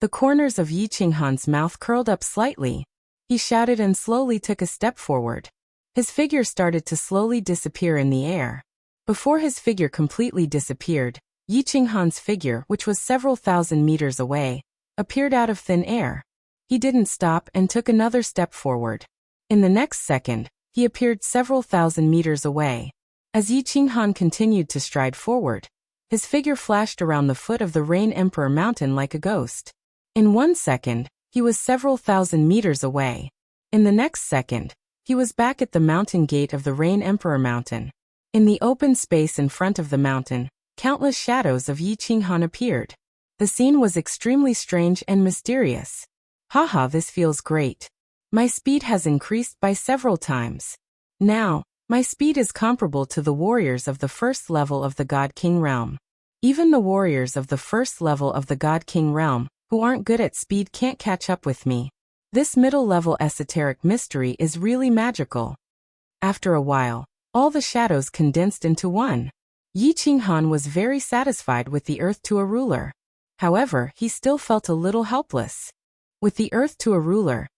The corners of Yi Qinghan's mouth curled up slightly. He shouted and slowly took a step forward. His figure started to slowly disappear in the air. Before his figure completely disappeared, Yi Qinghan's figure, which was several thousand meters away, appeared out of thin air. He didn't stop and took another step forward. In the next second, he appeared several thousand meters away. As Yi Qinghan continued to stride forward, his figure flashed around the foot of the Rain Emperor mountain like a ghost. In 1 second, he was several thousand meters away. In the next second, he was back at the mountain gate of the Rain Emperor mountain. In the open space in front of the mountain, countless shadows of Yi Qinghan appeared. The scene was extremely strange and mysterious. Haha, this feels great. My speed has increased by several times. Now, my speed is comparable to the warriors of the first level of the God King realm. Even the warriors of the first level of the God King realm, who aren't good at speed, can't catch up with me. This middle-level esoteric mystery is really magical. After a while, all the shadows condensed into one. Yi Qinghan was very satisfied with the earth to a ruler. However, he still felt a little helpless. With the earth to a ruler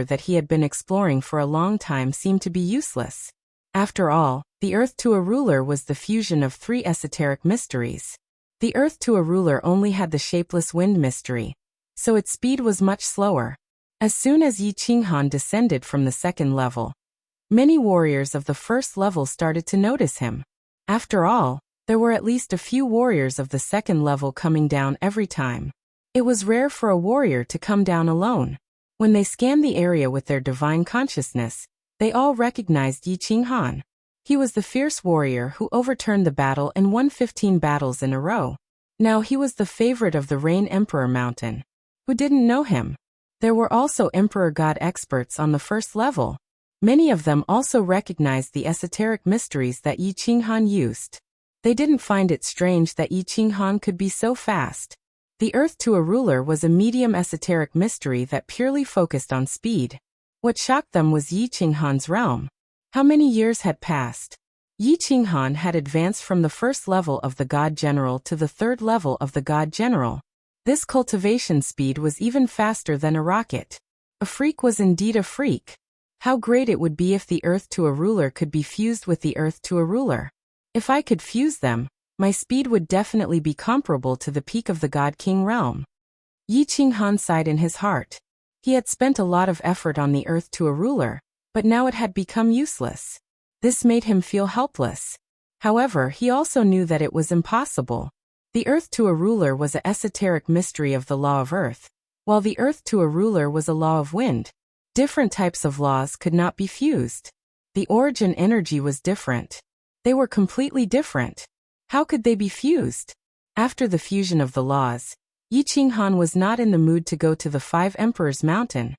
that he had been exploring for a long time seemed to be useless. After all, the earth to a ruler was the fusion of 3 esoteric mysteries. The earth to a ruler only had the shapeless wind mystery, so its speed was much slower. As soon as Yi Qinghan descended from the 2nd level, many warriors of the 1st level started to notice him. After all, there were at least a few warriors of the 2nd level coming down every time. It was rare for a warrior to come down alone. When they scanned the area with their divine consciousness, they all recognized Yi Qinghan. He was the fierce warrior who overturned the battle and won 15 battles in a row. Now he was the favorite of the Rain Emperor mountain. Who didn't know him? There were also Emperor God experts on the 1st level. Many of them also recognized the esoteric mysteries that Yi Qinghan used. They didn't find it strange that Yi Qinghan could be so fast. The earth to a ruler was a medium esoteric mystery that purely focused on speed. What shocked them was Yi Qinghan's realm. How many years had passed? Yi Qinghan had advanced from the 1st level of the God General to the 3rd level of the God General. This cultivation speed was even faster than a rocket. A freak was indeed a freak. How great it would be if the earth to a ruler could be fused with the earth to a ruler. If I could fuse them, my speed would definitely be comparable to the peak of the God King realm. Yi Qinghan sighed in his heart. He had spent a lot of effort on the earth to a ruler, but now it had become useless. This made him feel helpless. However, he also knew that it was impossible. The earth to a ruler was an esoteric mystery of the law of earth, while the earth to a ruler was a law of wind. Different types of laws could not be fused. The origin energy was different. They were completely different. How could they be fused? After the fusion of the laws, Yi Qinghan was not in the mood to go to the 5 Emperors Mountain.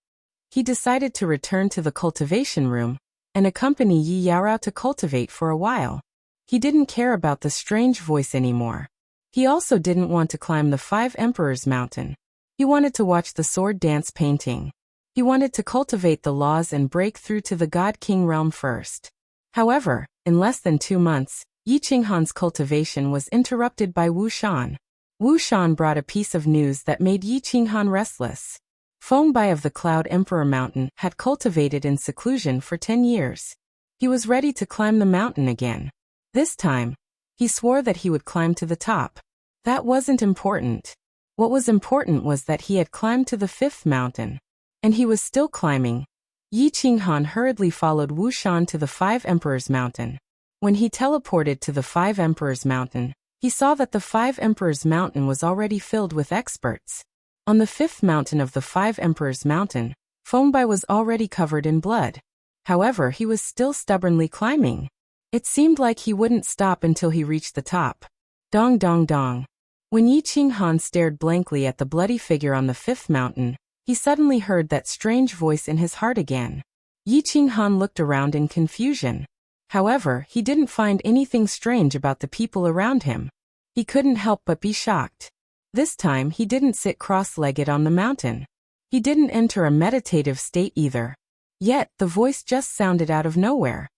He decided to return to the cultivation room and accompany Yi Yaorao to cultivate for a while. He didn't care about the strange voice anymore. He also didn't want to climb the 5 Emperors Mountain. He wanted to watch the sword dance painting. He wanted to cultivate the laws and break through to the God King realm first. However, in less than 2 months, Yi Qinghan's cultivation was interrupted by Wu Shan. Wu Shan brought a piece of news that made Yi Qinghan restless. Fengbai of the Cloud Emperor Mountain had cultivated in seclusion for 10 years. He was ready to climb the mountain again. This time, he swore that he would climb to the top. That wasn't important. What was important was that he had climbed to the 5th mountain. And he was still climbing. Yi Qinghan hurriedly followed Wu Shan to the 5 Emperors Mountain. When he teleported to the 5 Emperors Mountain, he saw that the 5 Emperors Mountain was already filled with experts. On the 5th mountain of the 5 Emperors Mountain, Fengbai was already covered in blood. However, he was still stubbornly climbing. It seemed like he wouldn't stop until he reached the top. Dong dong dong. When Yi Qinghan stared blankly at the bloody figure on the 5th mountain, he suddenly heard that strange voice in his heart again. Yi Qinghan looked around in confusion. However, he didn't find anything strange about the people around him. He couldn't help but be shocked. This time he didn't sit cross-legged on the mountain. He didn't enter a meditative state either. Yet, the voice just sounded out of nowhere.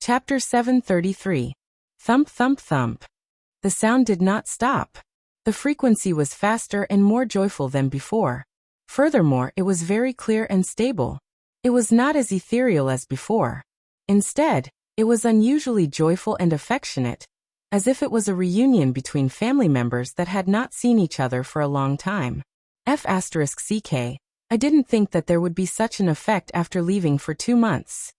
Chapter 733. Thump thump thump. The sound did not stop. The frequency was faster and more joyful than before. Furthermore, it was very clear and stable. It was not as ethereal as before. Instead, it was unusually joyful and affectionate, as if it was a reunion between family members that had not seen each other for a long time. F***ck, I didn't think that there would be such an effect after leaving for 2 months.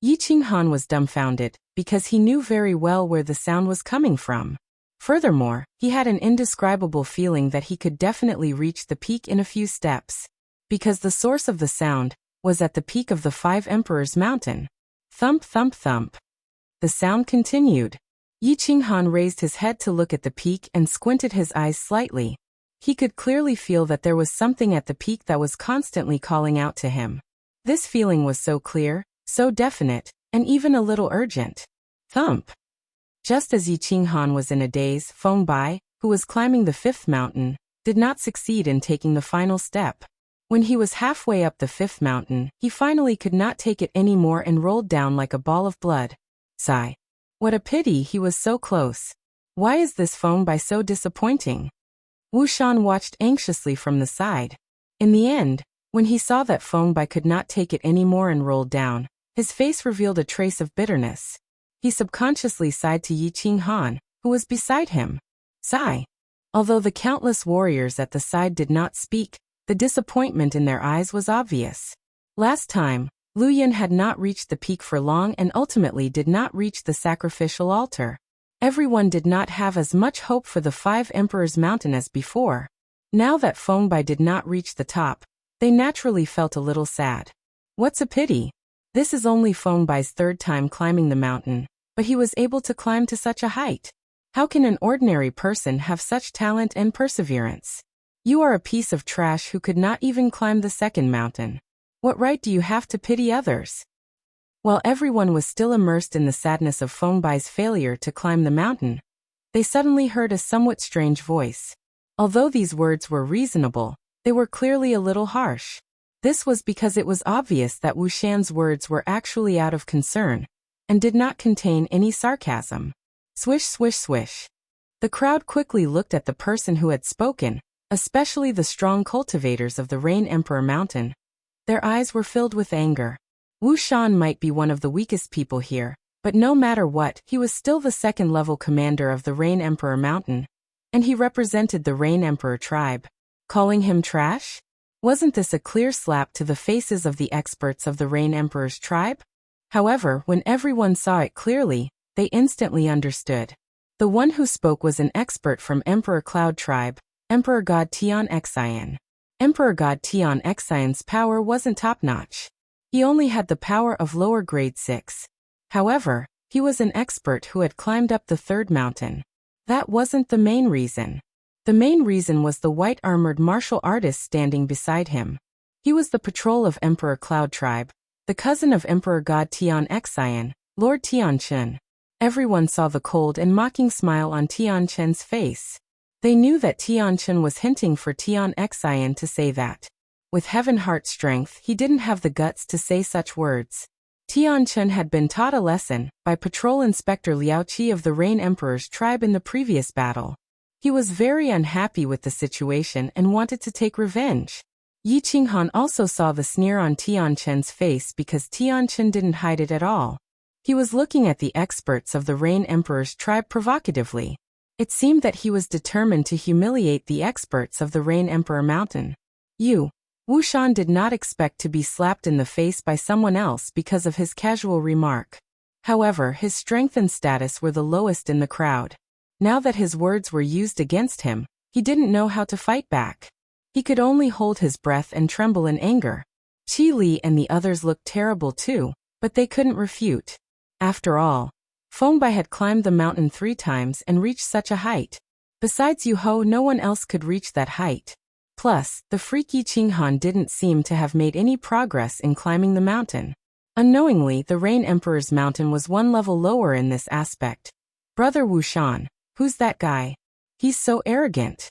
Yi Qinghan was dumbfounded, because he knew very well where the sound was coming from. Furthermore, he had an indescribable feeling that he could definitely reach the peak in a few steps, because the source of the sound was at the peak of the 5 Emperors Mountain. Thump thump thump. The sound continued. Yi Qinghan raised his head to look at the peak and squinted his eyes slightly. He could clearly feel that there was something at the peak that was constantly calling out to him. This feeling was so clear, so definite, and even a little urgent. Thump. Just as Yi Qinghan was in a daze, Feng Bai, who was climbing the 5th mountain, did not succeed in taking the final step. When he was halfway up the 5th mountain, he finally could not take it anymore and rolled down like a ball of blood. Sigh. What a pity he was so close. Why is this Feng Bai so disappointing? Wu Shan watched anxiously from the side. In the end, when he saw that Feng Bai could not take it anymore and rolled down, his face revealed a trace of bitterness. He subconsciously sighed to Yi Qinghan, who was beside him. Sigh. Although the countless warriors at the side did not speak, the disappointment in their eyes was obvious. Last time, Lu Yin had not reached the peak for long and ultimately did not reach the sacrificial altar. Everyone did not have as much hope for the 5 Emperors Mountain as before. Now that Feng Bai did not reach the top, they naturally felt a little sad. What's a pity? This is only Feng Bai's 3rd time climbing the mountain, but he was able to climb to such a height. How can an ordinary person have such talent and perseverance? You are a piece of trash who could not even climb the 2nd mountain. What right do you have to pity others? While everyone was still immersed in the sadness of Feng Bai's failure to climb the mountain, they suddenly heard a somewhat strange voice. Although these words were reasonable, they were clearly a little harsh. This was because it was obvious that Wu Shan's words were actually out of concern, and did not contain any sarcasm. Swish swish swish. The crowd quickly looked at the person who had spoken, especially the strong cultivators of the Rain Emperor Mountain. Their eyes were filled with anger. Wu Shan might be one of the weakest people here, but no matter what, he was still the 2nd-level commander of the Rain Emperor Mountain, and he represented the Rain Emperor tribe. Calling him trash? Wasn't this a clear slap to the faces of the experts of the Rain Emperor's tribe? However, when everyone saw it clearly, they instantly understood. The one who spoke was an expert from Emperor Cloud tribe, Emperor God Tian Xian. Emperor God Tian Xian's power wasn't top-notch. He only had the power of lower grade 6. However, he was an expert who had climbed up the 3rd mountain. That wasn't the main reason. The main reason was the white-armored martial artist standing beside him. He was the patrol of Emperor Cloud tribe, the cousin of Emperor God Tian Xian, Lord Tianchen. Everyone saw the cold and mocking smile on Tianchen's face. They knew that Tianchen was hinting for Tian Xian to say that. With heaven-heart strength, he didn't have the guts to say such words. Tianchen had been taught a lesson by Patrol Inspector Liao Qi of the Rain Emperor's tribe in the previous battle. He was very unhappy with the situation and wanted to take revenge. Yi Qinghan also saw the sneer on Tianchen's face because Tianchen didn't hide it at all. He was looking at the experts of the Rain Emperor's tribe provocatively. It seemed that he was determined to humiliate the experts of the Rain Emperor Mountain. Wu Shan did not expect to be slapped in the face by someone else because of his casual remark. However, his strength and status were the lowest in the crowd. Now that his words were used against him, he didn't know how to fight back. He could only hold his breath and tremble in anger. Qi Li and the others looked terrible too, but they couldn't refute. After all, Feng Bai had climbed the mountain 3 times and reached such a height. Besides Yu Ho, no one else could reach that height. Plus, the freaky Qinghan didn't seem to have made any progress in climbing the mountain. Unknowingly, the Rain Emperor's mountain was 1 level lower in this aspect. Brother Wu Shan, who's that guy? He's so arrogant.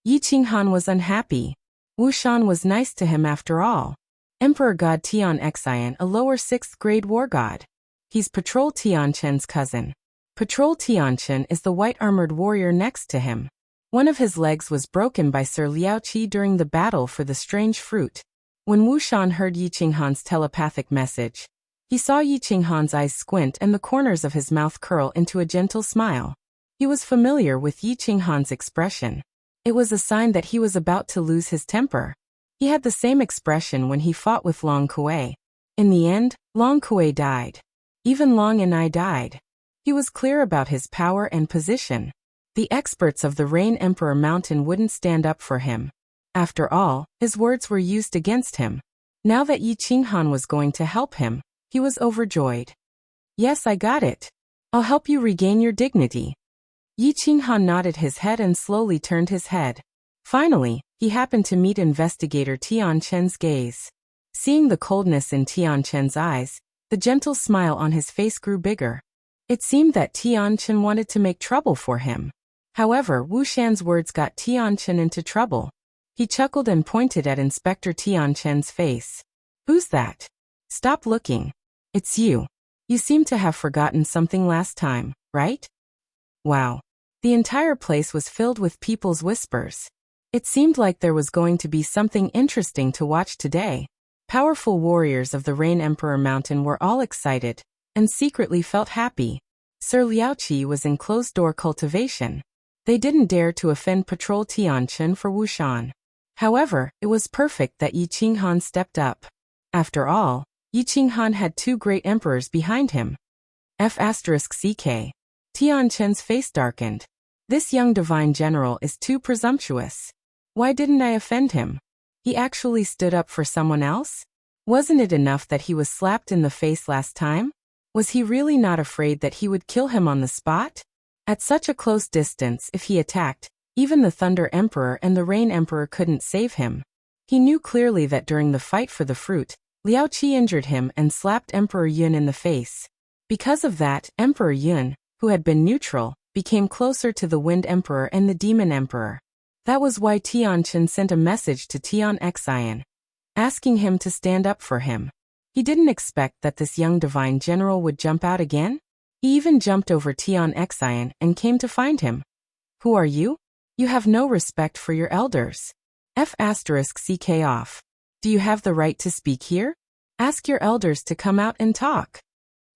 Yi Qinghan was unhappy. Wu Shan was nice to him after all. Emperor God Tian Xian, a lower 6th grade war god. He's Patrol Tianchen's cousin. Patrol Tianchen is the white-armored warrior next to him. One of his legs was broken by Sir Liao Qi during the battle for the strange fruit. When Wu Shan heard Yi Qinghan's telepathic message, he saw Yi Qinghan's eyes squint and the corners of his mouth curl into a gentle smile. He was familiar with Yi Qinghan's expression. It was a sign that he was about to lose his temper. He had the same expression when he fought with Long Kuei. In the end, Long Kuei died. Even Long and I died. He was clear about his power and position. The experts of the Rain Emperor Mountain wouldn't stand up for him. After all, his words were used against him. Now that Yi Qinghan was going to help him, he was overjoyed. Yes, I got it. I'll help you regain your dignity. Yi Qinghan nodded his head and slowly turned his head. Finally, he happened to meet investigator Tianchen's gaze. Seeing the coldness in Tianchen's eyes, the gentle smile on his face grew bigger. It seemed that Tianchen wanted to make trouble for him. However, Wu Shan's words got Tianchen into trouble. He chuckled and pointed at Inspector Tianchen's face. Who's that? Stop looking. It's you. You seem to have forgotten something last time, right? Wow. The entire place was filled with people's whispers. It seemed like there was going to be something interesting to watch today. Powerful warriors of the Rain Emperor Mountain were all excited, and secretly felt happy. Sir Liao Qi was in closed-door cultivation. They didn't dare to offend Patrol Tianchen for Wu Shan. However, it was perfect that Yi Qinghan stepped up. After all, Yi Qinghan had 2 great emperors behind him. F***CK. Tianchen's face darkened. This young divine general is too presumptuous. Why didn't I offend him? He actually stood up for someone else? Wasn't it enough that he was slapped in the face last time? Was he really not afraid that he would kill him on the spot? At such a close distance, if he attacked, even the Thunder Emperor and the Rain Emperor couldn't save him. He knew clearly that during the fight for the fruit, Liao Qi injured him and slapped Emperor Yun in the face. Because of that, Emperor Yun, who had been neutral, became closer to the Wind Emperor and the Demon Emperor. That was why Tianchen sent a message to Tian Xian, asking him to stand up for him. He didn't expect that this young divine general would jump out again. He even jumped over Tian Xian and came to find him. Who are you? You have no respect for your elders. F***CK off. Do you have the right to speak here? Ask your elders to come out and talk.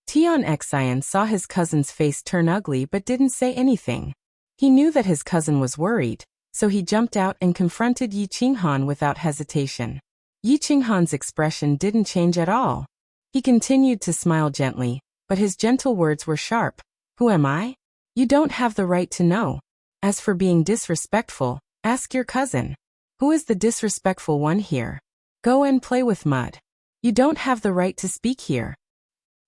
Tian Xian saw his cousin's face turn ugly but didn't say anything. He knew that his cousin was worried, so he jumped out and confronted Yi Qinghan without hesitation. Yi Qinghan's expression didn't change at all. He continued to smile gently, but his gentle words were sharp. Who am I? You don't have the right to know. As for being disrespectful, ask your cousin. Who is the disrespectful one here? Go and play with mud. You don't have the right to speak here.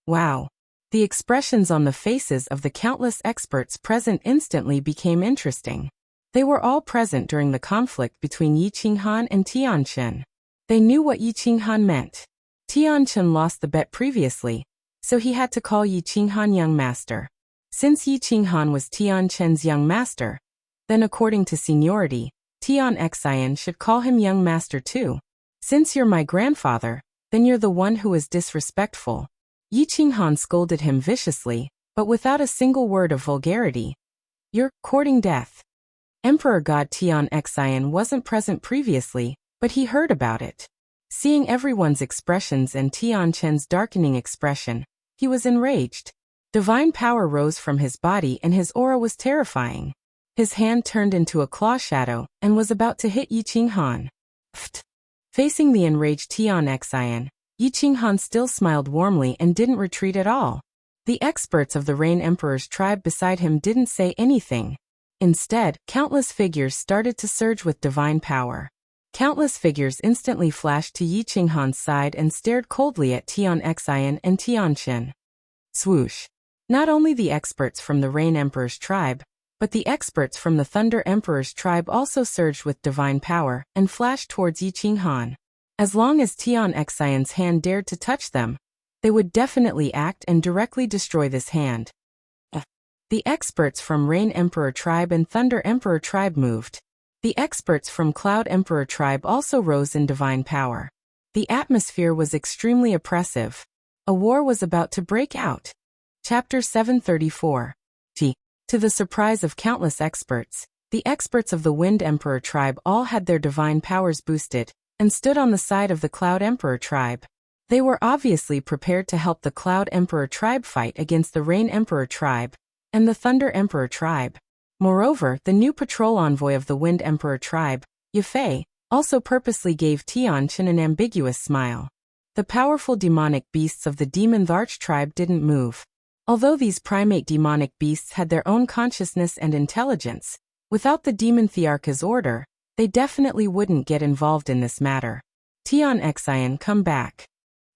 Wow. The expressions on the faces of the countless experts present instantly became interesting. They were all present during the conflict between Yi Qinghan and Tianchen. They knew what Yi Qinghan meant. Tianchen lost the bet previously, so he had to call Yi Qinghan young master. Since Yi Qinghan was Tianchen's young master, then according to seniority, Tian Xian should call him young master too. Since you're my grandfather, then you're the one who is disrespectful. Yi Qinghan scolded him viciously, but without a single word of vulgarity. You're courting death. Emperor God Tian Xian wasn't present previously, but he heard about it. Seeing everyone's expressions and Tianchen's darkening expression, he was enraged. Divine power rose from his body and his aura was terrifying. His hand turned into a claw shadow and was about to hit Yi Qinghan. Pfft. Facing the enraged Tian Xian, Yi Qinghan still smiled warmly and didn't retreat at all. The experts of the Rain Emperor's tribe beside him didn't say anything. Instead, countless figures started to surge with divine power. Countless figures instantly flashed to Yi Qinghan's side and stared coldly at Tian Xian and Tianchen. Swoosh. Not only the experts from the Rain Emperor's tribe, but the experts from the Thunder Emperor's tribe also surged with divine power and flashed towards Yi Qinghan. As long as Tian Xian's hand dared to touch them, they would definitely act and directly destroy this hand. The experts from Rain Emperor tribe and Thunder Emperor tribe moved. The experts from Cloud Emperor tribe also rose in divine power. The atmosphere was extremely oppressive. A war was about to break out. Chapter 734. To the surprise of countless experts, the experts of the Wind Emperor tribe all had their divine powers boosted, and stood on the side of the Cloud Emperor tribe. They were obviously prepared to help the Cloud Emperor tribe fight against the Rain Emperor tribe and the Thunder Emperor tribe. Moreover, the new patrol envoy of the Wind Emperor tribe, Yafei, also purposely gave Tianqin an ambiguous smile. The powerful demonic beasts of the Demon Tharch tribe didn't move. Although these primate demonic beasts had their own consciousness and intelligence, without the Demon Thearcha's order, they definitely wouldn't get involved in this matter. Tian Xian, come back.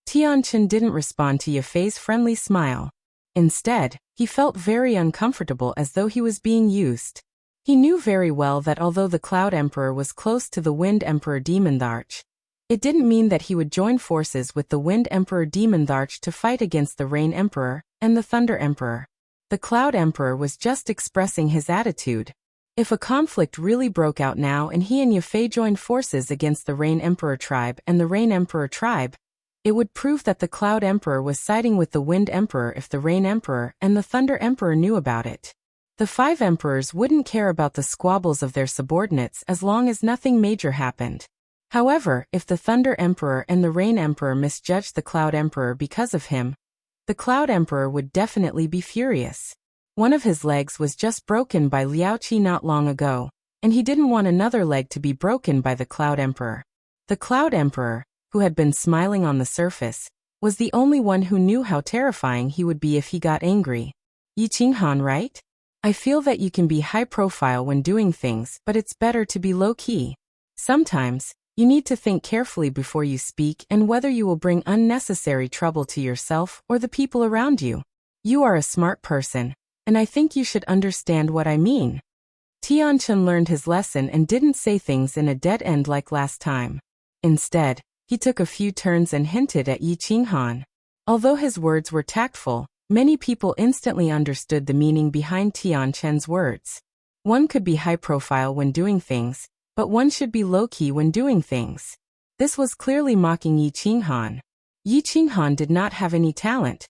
Tianqin didn't respond to Yafei's friendly smile. Instead, he felt very uncomfortable, as though he was being used. He knew very well that although the Cloud Emperor was close to the Wind Emperor Demon Tharch, it didn't mean that he would join forces with the Wind Emperor Demon Tharch to fight against the Rain Emperor and the Thunder Emperor. The Cloud Emperor was just expressing his attitude. If a conflict really broke out now and he and Yafei joined forces against the Rain Emperor tribe and the Rain Emperor tribe, it would prove that the Cloud Emperor was siding with the Wind Emperor if the Rain Emperor and the Thunder Emperor knew about it. The 5 emperors wouldn't care about the squabbles of their subordinates as long as nothing major happened. However, if the Thunder Emperor and the Rain Emperor misjudged the Cloud Emperor because of him, the Cloud Emperor would definitely be furious. One of his legs was just broken by Liao Qi not long ago, and he didn't want another leg to be broken by the Cloud Emperor. The Cloud Emperor, who had been smiling on the surface, was the only one who knew how terrifying he would be if he got angry. Yi Qinghan, right? I feel that you can be high profile when doing things, but it's better to be low-key. Sometimes, you need to think carefully before you speak and whether you will bring unnecessary trouble to yourself or the people around you. You are a smart person, and I think you should understand what I mean. Tianqin learned his lesson and didn't say things in a dead end like last time. Instead, he took a few turns and hinted at Yi Qinghan. Although his words were tactful, many people instantly understood the meaning behind Tianqin's words. One could be high profile when doing things, but one should be low-key when doing things. This was clearly mocking Yi Qinghan. Yi Qinghan did not have any talent,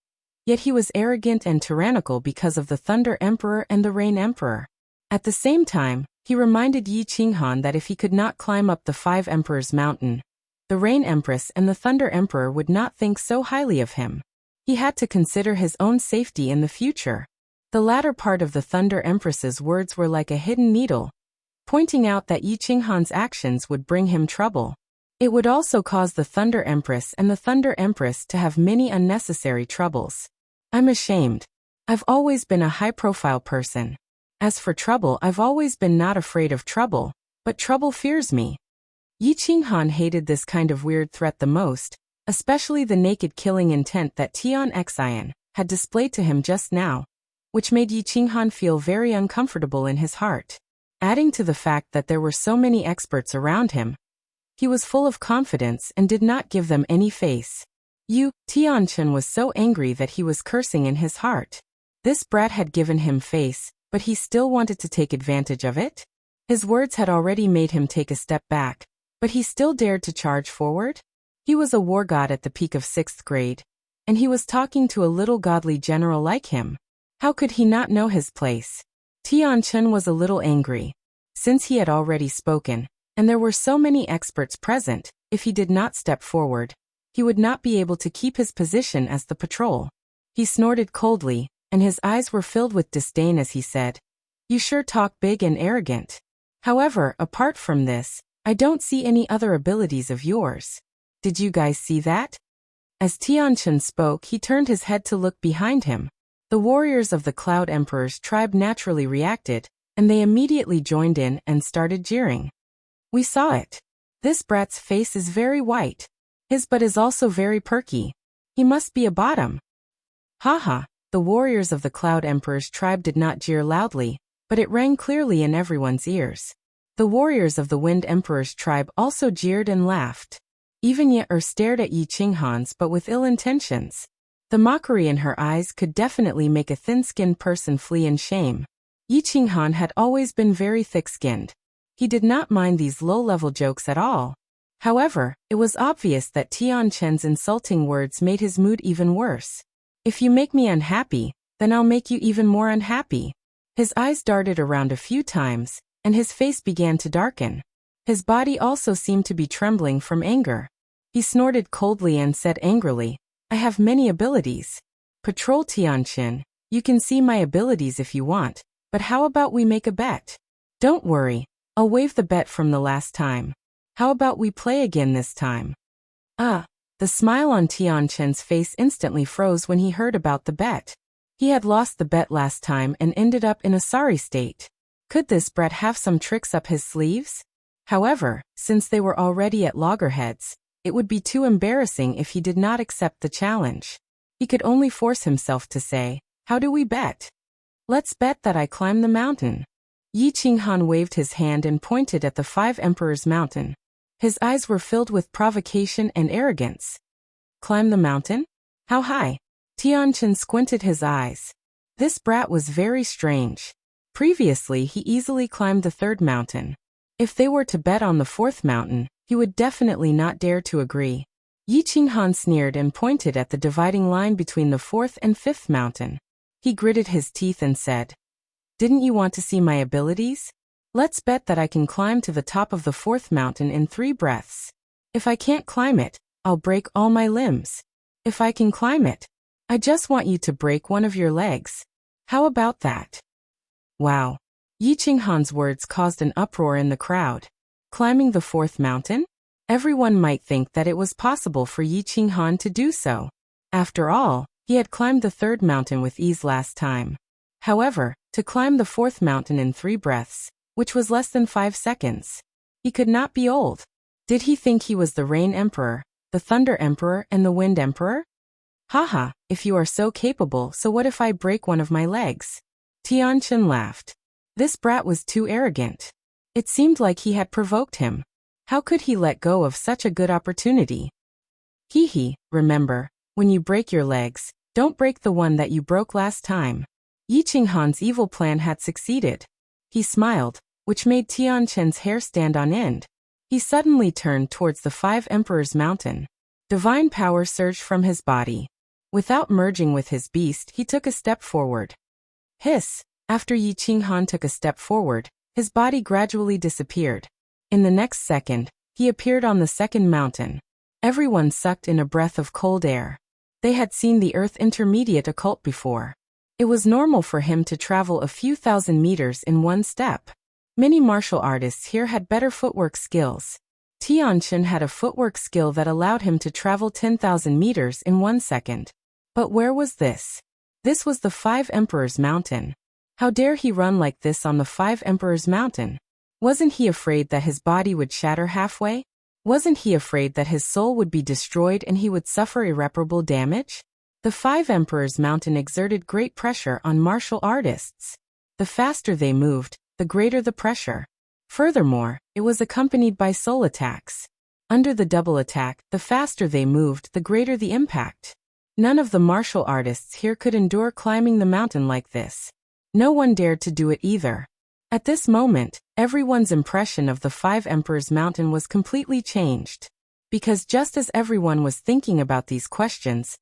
yet he was arrogant and tyrannical because of the Thunder Emperor and the Rain Emperor. At the same time, he reminded Yi Qinghan that if he could not climb up the 5 Emperors' mountain, the Rain Empress and the Thunder Emperor would not think so highly of him. He had to consider his own safety in the future. The latter part of the Thunder Empress's words were like a hidden needle, pointing out that Yi Qinghan's actions would bring him trouble. It would also cause the Thunder Empress and the Thunder Empress to have many unnecessary troubles. I'm ashamed. I've always been a high-profile person. As for trouble, I've always been not afraid of trouble, but trouble fears me. Yi Qinghan hated this kind of weird threat the most, especially the naked killing intent that Tian Xian had displayed to him just now, which made Yi Qinghan feel very uncomfortable in his heart. Adding to the fact that there were so many experts around him, he was full of confidence and did not give them any face. Tianqin was so angry that he was cursing in his heart. This brat had given him face, but he still wanted to take advantage of it? His words had already made him take a step back, but he still dared to charge forward? He was a war god at the peak of 6th grade, and he was talking to a little godly general like him. How could he not know his place? Tianqin was a little angry. Since he had already spoken, and there were so many experts present, if he did not step forward, he would not be able to keep his position as the patrol. He snorted coldly, and his eyes were filled with disdain as he said, "You sure talk big and arrogant. However, apart from this, I don't see any other abilities of yours. Did you guys see that?" As Tianqin spoke, he turned his head to look behind him. The warriors of the Cloud Emperor's tribe naturally reacted, and they immediately joined in and started jeering. "We saw it. This brat's face is very white. His butt is also very perky. He must be a bottom." Haha, the warriors of the Cloud Emperor's tribe did not jeer loudly, but it rang clearly in everyone's ears. The warriors of the Wind Emperor's tribe also jeered and laughed. Even Ye stared at Yi Qinghan's but with ill intentions. The mockery in her eyes could definitely make a thin-skinned person flee in shame. Yi Qinghan had always been very thick-skinned. He did not mind these low-level jokes at all. However, it was obvious that Tian Chen's insulting words made his mood even worse. If you make me unhappy, then I'll make you even more unhappy. His eyes darted around a few times, and his face began to darken. His body also seemed to be trembling from anger. He snorted coldly and said angrily, I have many abilities. Patrol Tianqin, you can see my abilities if you want, but how about we make a bet? Don't worry, I'll waive the bet from the last time. How about we play again this time? The smile on Tianqin's face instantly froze when he heard about the bet. He had lost the bet last time and ended up in a sorry state. Could this brat have some tricks up his sleeves? However, since they were already at loggerheads, it would be too embarrassing if he did not accept the challenge. He could only force himself to say, how do we bet? Let's bet that I climb the mountain. Yi Qinghan waved his hand and pointed at the 5 Emperors Mountain. His eyes were filled with provocation and arrogance. Climb the mountain? How high? Tianqin squinted his eyes. This brat was very strange. Previously, he easily climbed the 3rd mountain. If they were to bet on the 4th mountain, he would definitely not dare to agree. Yi Qinghan sneered and pointed at the dividing line between the 4th and 5th mountain. He gritted his teeth and said, Didn't you want to see my abilities? Let's bet that I can climb to the top of the 4th mountain in 3 breaths. If I can't climb it, I'll break all my limbs. If I can climb it, I just want you to break one of your legs. How about that? Wow. Yi Qinghan's words caused an uproar in the crowd. Climbing the 4th mountain? Everyone might think that it was possible for Yi Qinghan to do so. After all, he had climbed the 3rd mountain with ease last time. However, to climb the 4th mountain in 3 breaths, which was less than 5 seconds. He could not be old. Did he think he was the Rain Emperor, the Thunder Emperor, and the Wind Emperor? Haha, if you are so capable, so what if I break one of my legs? Tianqin laughed. This brat was too arrogant. It seemed like he had provoked him. How could he let go of such a good opportunity? Hee, remember, when you break your legs, don't break the one that you broke last time. Yi Qinghan's evil plan had succeeded. He smiled, which made Tianqin's hair stand on end. He suddenly turned towards the 5 Emperors Mountain. Divine power surged from his body. Without merging with his beast, he took a step forward. Hiss! After Yi Qinghan took a step forward, his body gradually disappeared. In the next second, he appeared on the 2nd mountain. Everyone sucked in a breath of cold air. They had seen the Earth Intermediate occult before. It was normal for him to travel a few thousand meters in one step. Many martial artists here had better footwork skills. Tianqin had a footwork skill that allowed him to travel 10,000 meters in 1 second. But where was this? This was the 5 Emperors Mountain. How dare he run like this on the 5 Emperors Mountain? Wasn't he afraid that his body would shatter halfway? Wasn't he afraid that his soul would be destroyed and he would suffer irreparable damage? The 5 Emperors Mountain exerted great pressure on martial artists. The faster they moved, the greater the pressure. Furthermore, it was accompanied by soul attacks. Under the double attack, the faster they moved, the greater the impact. None of the martial artists here could endure climbing the mountain like this. No one dared to do it either. At this moment, everyone's impression of the 5 Emperors Mountain was completely changed. Because just as everyone was thinking about these questions,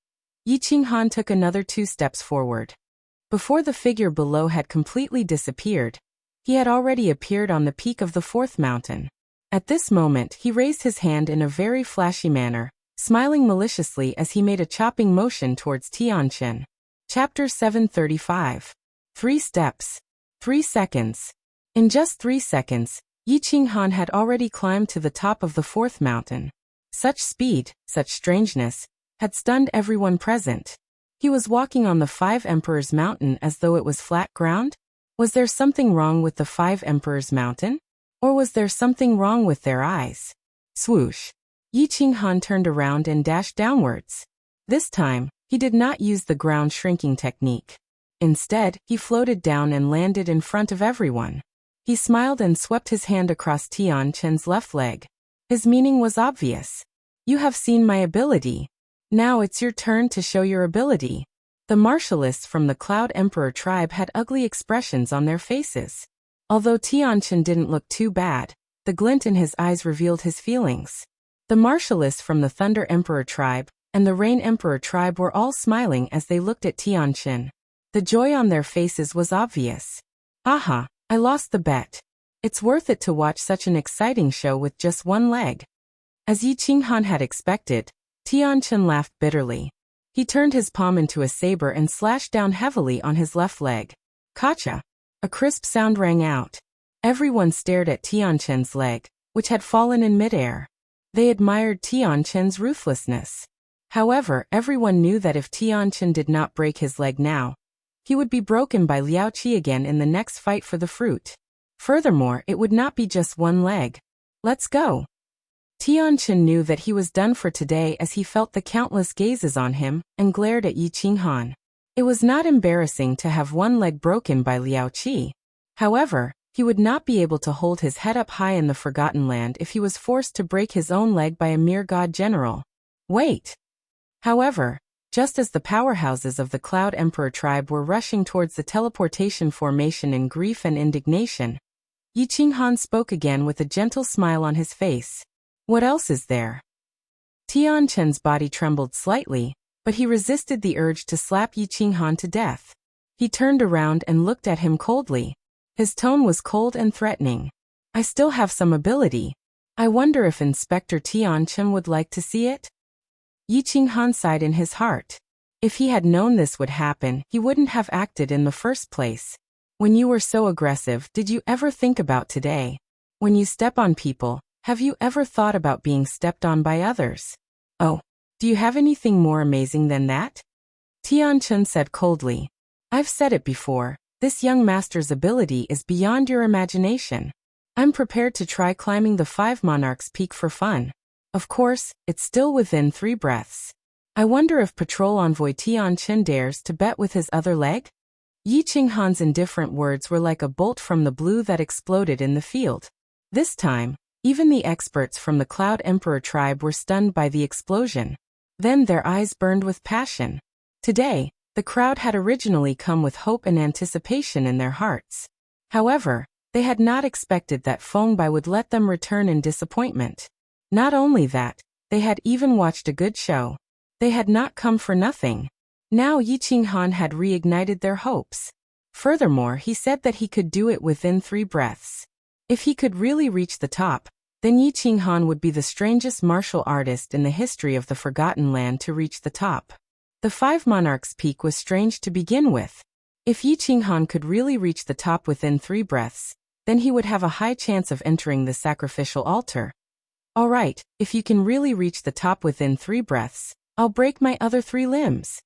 Yi Qinghan took another 2 steps forward. Before the figure below had completely disappeared, he had already appeared on the peak of the 4th mountain. At this moment, he raised his hand in a very flashy manner, smiling maliciously as he made a chopping motion towards Tianqin. Chapter 735. 3 steps. 3 seconds. In just 3 seconds, Yi Qinghan had already climbed to the top of the 4th mountain. Such speed, such strangeness, had stunned everyone present. He was walking on the 5 Emperors Mountain as though it was flat ground? Was there something wrong with the 5 Emperors Mountain? Or was there something wrong with their eyes? Swoosh! Yi Qinghan turned around and dashed downwards. This time, he did not use the ground shrinking technique. Instead, he floated down and landed in front of everyone. He smiled and swept his hand across Tianqin's left leg. His meaning was obvious. You have seen my ability. Now it's your turn to show your ability. The martialists from the Cloud Emperor tribe had ugly expressions on their faces. Although Tianchen didn't look too bad, the glint in his eyes revealed his feelings. The martialists from the Thunder Emperor tribe and the Rain Emperor tribe were all smiling as they looked at Tianchen. The joy on their faces was obvious. Aha, I lost the bet. It's worth it to watch such an exciting show with just one leg. As Yi Qinghan had expected, Tianchen laughed bitterly. He turned his palm into a saber and slashed down heavily on his left leg. Kacha! A crisp sound rang out. Everyone stared at Tianchen's leg, which had fallen in midair. They admired Tianchen's ruthlessness. However, everyone knew that if Tianchen did not break his leg now, he would be broken by Liao Qi again in the next fight for the fruit. Furthermore, it would not be just one leg. Let's go. Tianchen knew that he was done for today as he felt the countless gazes on him and glared at Yi Qinghan. It was not embarrassing to have one leg broken by Liao Qi. However, he would not be able to hold his head up high in the Forgotten Land if he was forced to break his own leg by a mere god general. Wait! However, just as the powerhouses of the Cloud Emperor tribe were rushing towards the teleportation formation in grief and indignation, Yi Qinghan spoke again with a gentle smile on his face. What else is there? Tianchen's body trembled slightly, but he resisted the urge to slap Yi Qinghan to death. He turned around and looked at him coldly. His tone was cold and threatening. I still have some ability. I wonder if Inspector Tianchen would like to see it? Yi Qinghan sighed in his heart. If he had known this would happen, he wouldn't have acted in the first place. When you were so aggressive, did you ever think about today? When you step on people, have you ever thought about being stepped on by others? Oh, do you have anything more amazing than that? Tianchen said coldly. I've said it before, this young master's ability is beyond your imagination. I'm prepared to try climbing the 5 Monarchs Peak for fun. Of course, it's still within 3 breaths. I wonder if Patrol Envoy Tianchen dares to bet with his other leg? Yi Qinghan's indifferent words were like a bolt from the blue that exploded in the field. This time, even the experts from the Cloud Emperor tribe were stunned by the explosion. Then their eyes burned with passion. Today, the crowd had originally come with hope and anticipation in their hearts. However, they had not expected that Fengbai would let them return in disappointment. Not only that, they had even watched a good show. They had not come for nothing. Now Yi Qinghan had reignited their hopes. Furthermore, he said that he could do it within 3 breaths. If he could really reach the top, then Yi Qinghan would be the strangest martial artist in the history of the Forgotten Land to reach the top. The 5 Monarchs Peak was strange to begin with. If Yi Qinghan could really reach the top within 3 breaths, then he would have a high chance of entering the sacrificial altar. Alright, if you can really reach the top within 3 breaths, I'll break my other 3 limbs.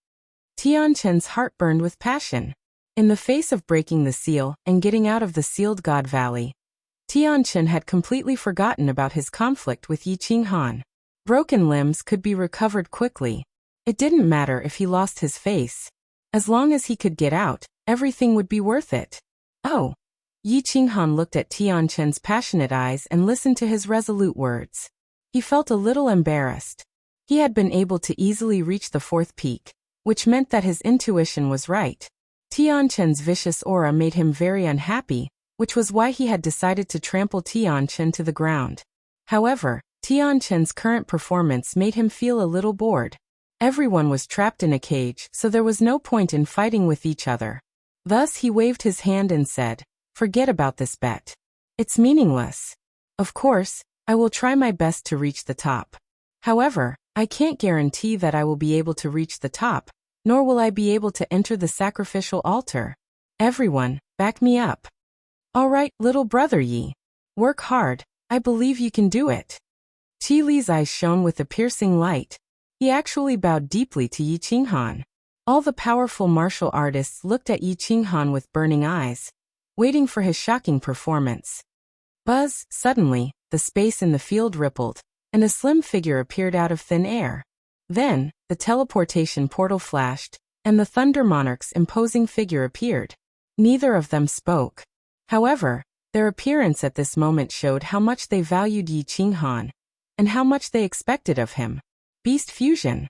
Tianchen's heart burned with passion. In the face of breaking the seal and getting out of the sealed God Valley, Tianchen had completely forgotten about his conflict with Yi Qinghan. Broken limbs could be recovered quickly. It didn't matter if he lost his face. As long as he could get out, everything would be worth it. Oh! Yi Qinghan looked at Tianchen's passionate eyes and listened to his resolute words. He felt a little embarrassed. He had been able to easily reach the 4th peak, which meant that his intuition was right. Tianchen's vicious aura made him very unhappy, which was why he had decided to trample Tianchen to the ground. However, Tianchen's current performance made him feel a little bored. Everyone was trapped in a cage, so there was no point in fighting with each other. Thus he waved his hand and said, "Forget about this bet. It's meaningless. Of course, I will try my best to reach the top. However, I can't guarantee that I will be able to reach the top, nor will I be able to enter the sacrificial altar. Everyone, back me up. Alright, little brother Yi. Work hard, I believe you can do it." Qi Li's eyes shone with a piercing light. He actually bowed deeply to Yi Qinghan. All the powerful martial artists looked at Yi Qinghan with burning eyes, waiting for his shocking performance. Buzz, suddenly, the space in the field rippled, and a slim figure appeared out of thin air. Then, the teleportation portal flashed, and the Thunder Monarch's imposing figure appeared. Neither of them spoke. However, their appearance at this moment showed how much they valued Yi Qinghan, and how much they expected of him. Beast fusion.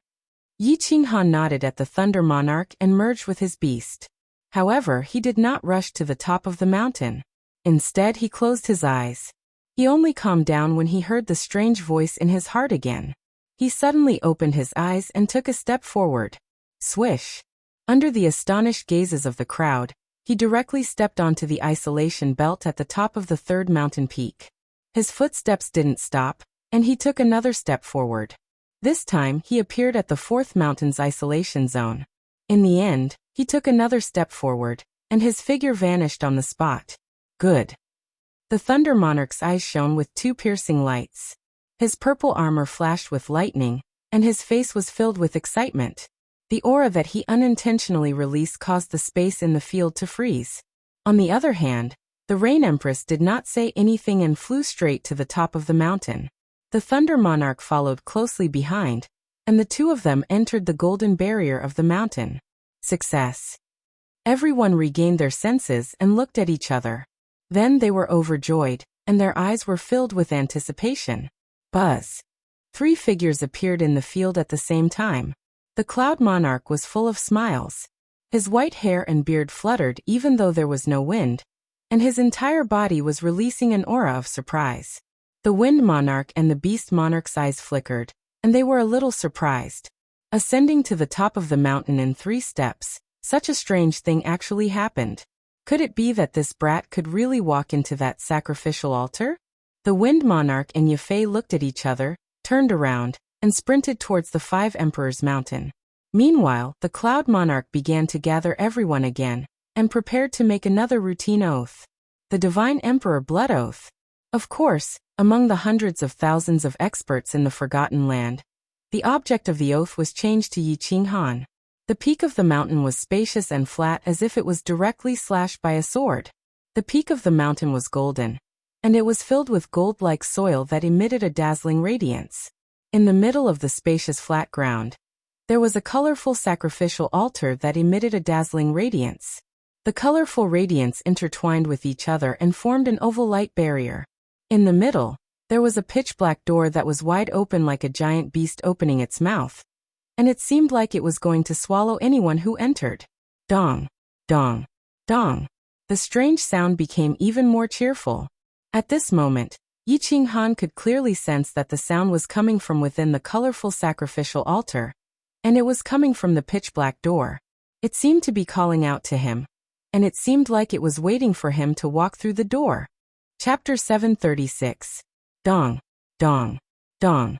Yi Qinghan nodded at the Thunder Monarch and merged with his beast. However, he did not rush to the top of the mountain. Instead, he closed his eyes. He only calmed down when he heard the strange voice in his heart again. He suddenly opened his eyes and took a step forward. Swish! Under the astonished gazes of the crowd, he directly stepped onto the isolation belt at the top of the third mountain peak. His footsteps didn't stop, and he took another step forward. This time, he appeared at the fourth mountain's isolation zone. In the end, he took another step forward, and his figure vanished on the spot. Good. The Thunder Monarch's eyes shone with two piercing lights. His purple armor flashed with lightning, and his face was filled with excitement. The aura that he unintentionally released caused the space in the field to freeze. On the other hand, the Rain Empress did not say anything and flew straight to the top of the mountain. The Thunder Monarch followed closely behind, and the two of them entered the golden barrier of the mountain. Success. Everyone regained their senses and looked at each other. Then they were overjoyed, and their eyes were filled with anticipation. Buzz. 3 figures appeared in the field at the same time. The Cloud Monarch was full of smiles. His white hair and beard fluttered even though there was no wind, and his entire body was releasing an aura of surprise. The Wind Monarch and the Beast Monarch's eyes flickered, and they were a little surprised. Ascending to the top of the mountain in 3 steps, such a strange thing actually happened. Could it be that this brat could really walk into that sacrificial altar? The Wind Monarch and Yafei looked at each other, turned around, and sprinted towards the 5 Emperors Mountain. Meanwhile, the Cloud Monarch began to gather everyone again, and prepared to make another routine oath. The Divine Emperor Blood Oath. Of course, among the hundreds of thousands of experts in the Forgotten Land, the object of the oath was changed to Yi Qinghan. The peak of the mountain was spacious and flat as if it was directly slashed by a sword. The peak of the mountain was golden, and it was filled with gold-like soil that emitted a dazzling radiance. In the middle of the spacious flat ground, there was a colorful sacrificial altar that emitted a dazzling radiance. The colorful radiance intertwined with each other and formed an oval light barrier. In the middle, there was a pitch-black door that was wide open like a giant beast opening its mouth, and it seemed like it was going to swallow anyone who entered. Dong, dong, dong. The strange sound became even more cheerful. At this moment, Yi Qinghan could clearly sense that the sound was coming from within the colorful sacrificial altar, and it was coming from the pitch-black door. It seemed to be calling out to him, and it seemed like it was waiting for him to walk through the door. Chapter 736. Dong, dong, dong.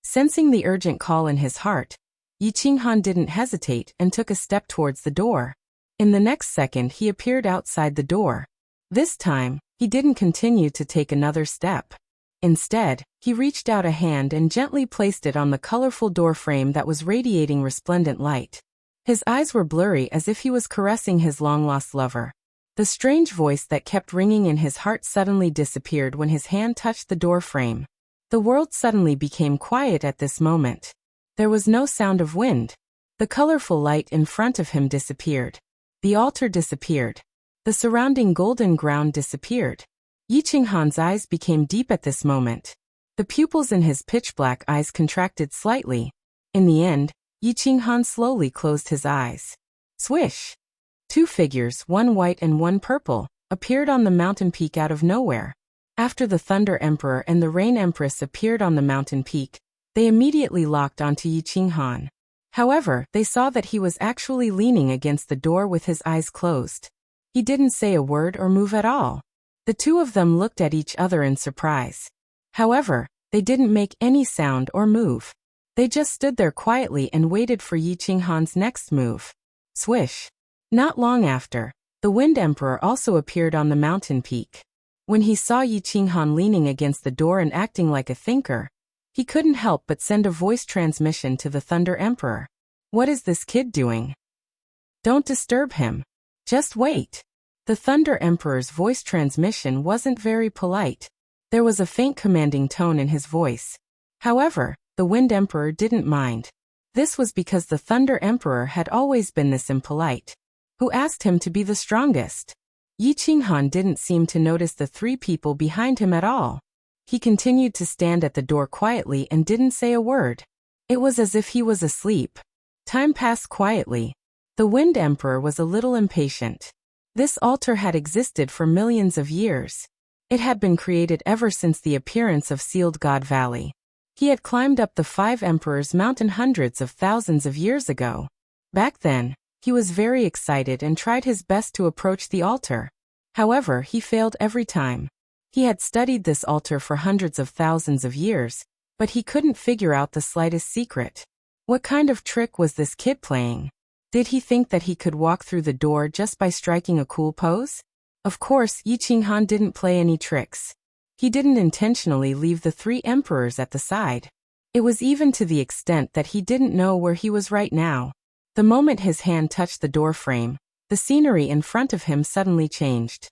Sensing the urgent call in his heart, Yi Qinghan didn't hesitate and took a step towards the door. In the next second, he appeared outside the door. This time, he didn't continue to take another step. Instead, he reached out a hand and gently placed it on the colorful door frame that was radiating resplendent light. His eyes were blurry as if he was caressing his long-lost lover. The strange voice that kept ringing in his heart suddenly disappeared when his hand touched the door frame. The world suddenly became quiet at this moment. There was no sound of wind. The colorful light in front of him disappeared. The altar disappeared. The surrounding golden ground disappeared. Yi Qinghan's eyes became deep at this moment. The pupils in his pitch-black eyes contracted slightly. In the end, Yi Qinghan slowly closed his eyes. Swish! 2 figures, one white and one purple, appeared on the mountain peak out of nowhere. After the Thunder Emperor and the Rain Empress appeared on the mountain peak, they immediately locked onto Yi Qinghan. However, they saw that he was actually leaning against the door with his eyes closed. He didn't say a word or move at all. The two of them looked at each other in surprise. However, they didn't make any sound or move. They just stood there quietly and waited for Yi Qinghan's next move. Swish! Not long after, the Wind Emperor also appeared on the mountain peak. When he saw Yi Qinghan leaning against the door and acting like a thinker, he couldn't help but send a voice transmission to the Thunder Emperor. What is this kid doing? Don't disturb him. Just wait. The Thunder Emperor's voice transmission wasn't very polite. There was a faint commanding tone in his voice. However, the Wind Emperor didn't mind. This was because the Thunder Emperor had always been this impolite. Who asked him to be the strongest? Yi Qinghan didn't seem to notice the 3 people behind him at all. He continued to stand at the door quietly and didn't say a word. It was as if he was asleep. Time passed quietly. The Wind Emperor was a little impatient. This altar had existed for millions of years. It had been created ever since the appearance of Sealed God Valley. He had climbed up the 5 Emperors' Mountain hundreds of thousands of years ago. Back then, he was very excited and tried his best to approach the altar. However, he failed every time. He had studied this altar for hundreds of thousands of years, but he couldn't figure out the slightest secret. What kind of trick was this kid playing? Did he think that he could walk through the door just by striking a cool pose? Of course, Yi Qinghan didn't play any tricks. He didn't intentionally leave the 3 emperors at the side. It was even to the extent that he didn't know where he was right now. The moment his hand touched the door frame, the scenery in front of him suddenly changed.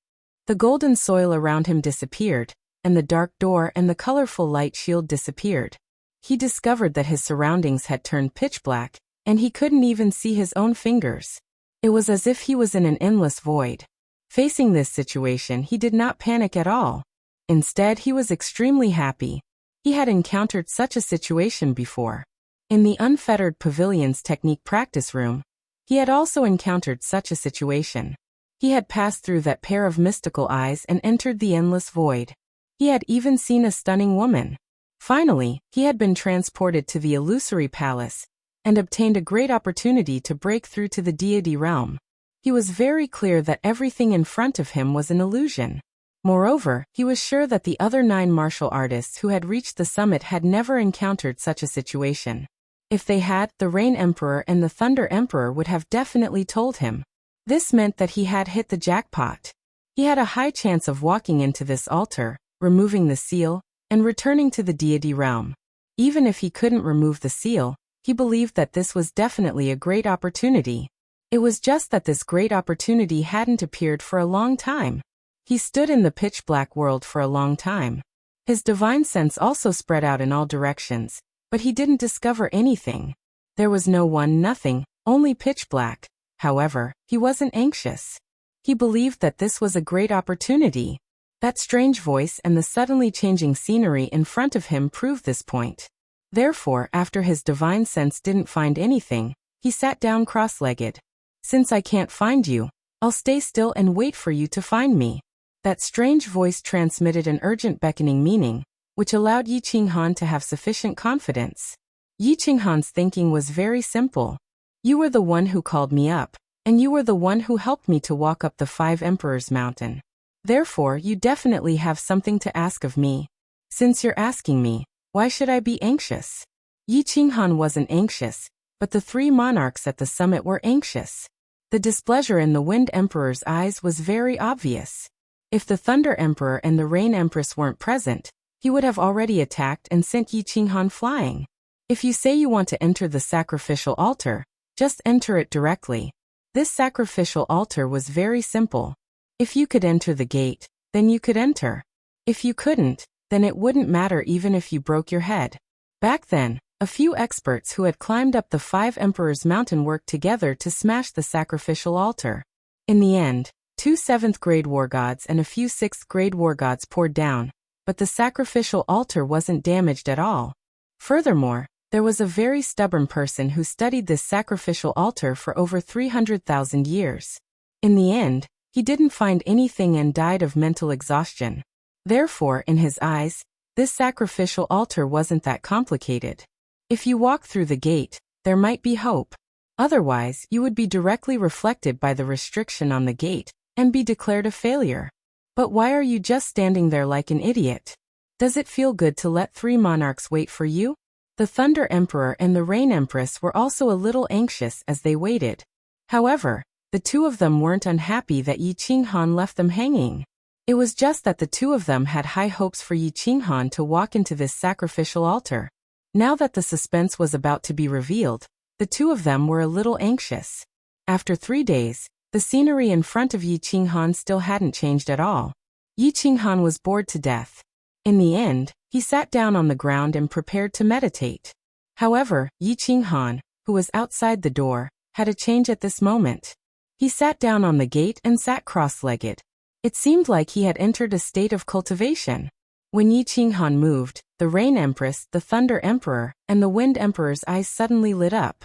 The golden soil around him disappeared, and the dark door and the colorful light shield disappeared. He discovered that his surroundings had turned pitch black, and he couldn't even see his own fingers. It was as if he was in an endless void. Facing this situation, he did not panic at all. Instead, he was extremely happy. He had encountered such a situation before. In the Unfettered Pavilion's technique practice room, he had also encountered such a situation. He had passed through that pair of mystical eyes and entered the endless void. He had even seen a stunning woman. Finally, he had been transported to the illusory palace and obtained a great opportunity to break through to the deity realm. He was very clear that everything in front of him was an illusion. Moreover, he was sure that the other 9 martial artists who had reached the summit had never encountered such a situation. If they had, the Rain Emperor and the Thunder Emperor would have definitely told him. This meant that he had hit the jackpot. He had a high chance of walking into this altar, removing the seal, and returning to the deity realm. Even if he couldn't remove the seal, he believed that this was definitely a great opportunity. It was just that this great opportunity hadn't appeared for a long time. He stood in the pitch-black world for a long time. His divine sense also spread out in all directions, but he didn't discover anything. There was nothing, only pitch-black. However, he wasn't anxious. He believed that this was a great opportunity. That strange voice and the suddenly changing scenery in front of him proved this point. Therefore, after his divine sense didn't find anything, he sat down cross-legged. Since I can't find you, I'll stay still and wait for you to find me. That strange voice transmitted an urgent beckoning meaning, which allowed Yi Qinghan to have sufficient confidence. Yi Qinghan's thinking was very simple. You were the one who called me up, and you were the one who helped me to walk up the 5 Emperors' Mountain. Therefore, you definitely have something to ask of me. Since you're asking me, why should I be anxious? Yi Qinghan wasn't anxious, but the 3 monarchs at the summit were anxious. The displeasure in the Wind Emperor's eyes was very obvious. If the Thunder Emperor and the Rain Empress weren't present, he would have already attacked and sent Yi Qinghan flying. If you say you want to enter the sacrificial altar, just enter it directly. This sacrificial altar was very simple. If you could enter the gate, then you could enter. If you couldn't, then it wouldn't matter even if you broke your head. Back then, a few experts who had climbed up the 5 Emperors' Mountain worked together to smash the sacrificial altar. In the end, 2 7th-grade war gods and a few 6th-grade war gods poured down, but the sacrificial altar wasn't damaged at all. Furthermore, there was a very stubborn person who studied this sacrificial altar for over 300,000 years. In the end, he didn't find anything and died of mental exhaustion. Therefore, in his eyes, this sacrificial altar wasn't that complicated. If you walk through the gate, there might be hope. Otherwise, you would be directly reflected by the restriction on the gate and be declared a failure. But why are you just standing there like an idiot? Does it feel good to let 3 monarchs wait for you? The Thunder Emperor and the Rain Empress were also a little anxious as they waited. However, the 2 of them weren't unhappy that Yi Qinghan left them hanging. It was just that the 2 of them had high hopes for Yi Qinghan to walk into this sacrificial altar. Now that the suspense was about to be revealed, the 2 of them were a little anxious. After 3 days, the scenery in front of Yi Qinghan still hadn't changed at all. Yi Qinghan was bored to death. In the end, he sat down on the ground and prepared to meditate. However, Yi Qinghan, who was outside the door, had a change at this moment. He sat down on the gate and sat cross-legged. It seemed like he had entered a state of cultivation. When Yi Qinghan moved, the Rain Empress, the Thunder Emperor, and the Wind Emperor's eyes suddenly lit up.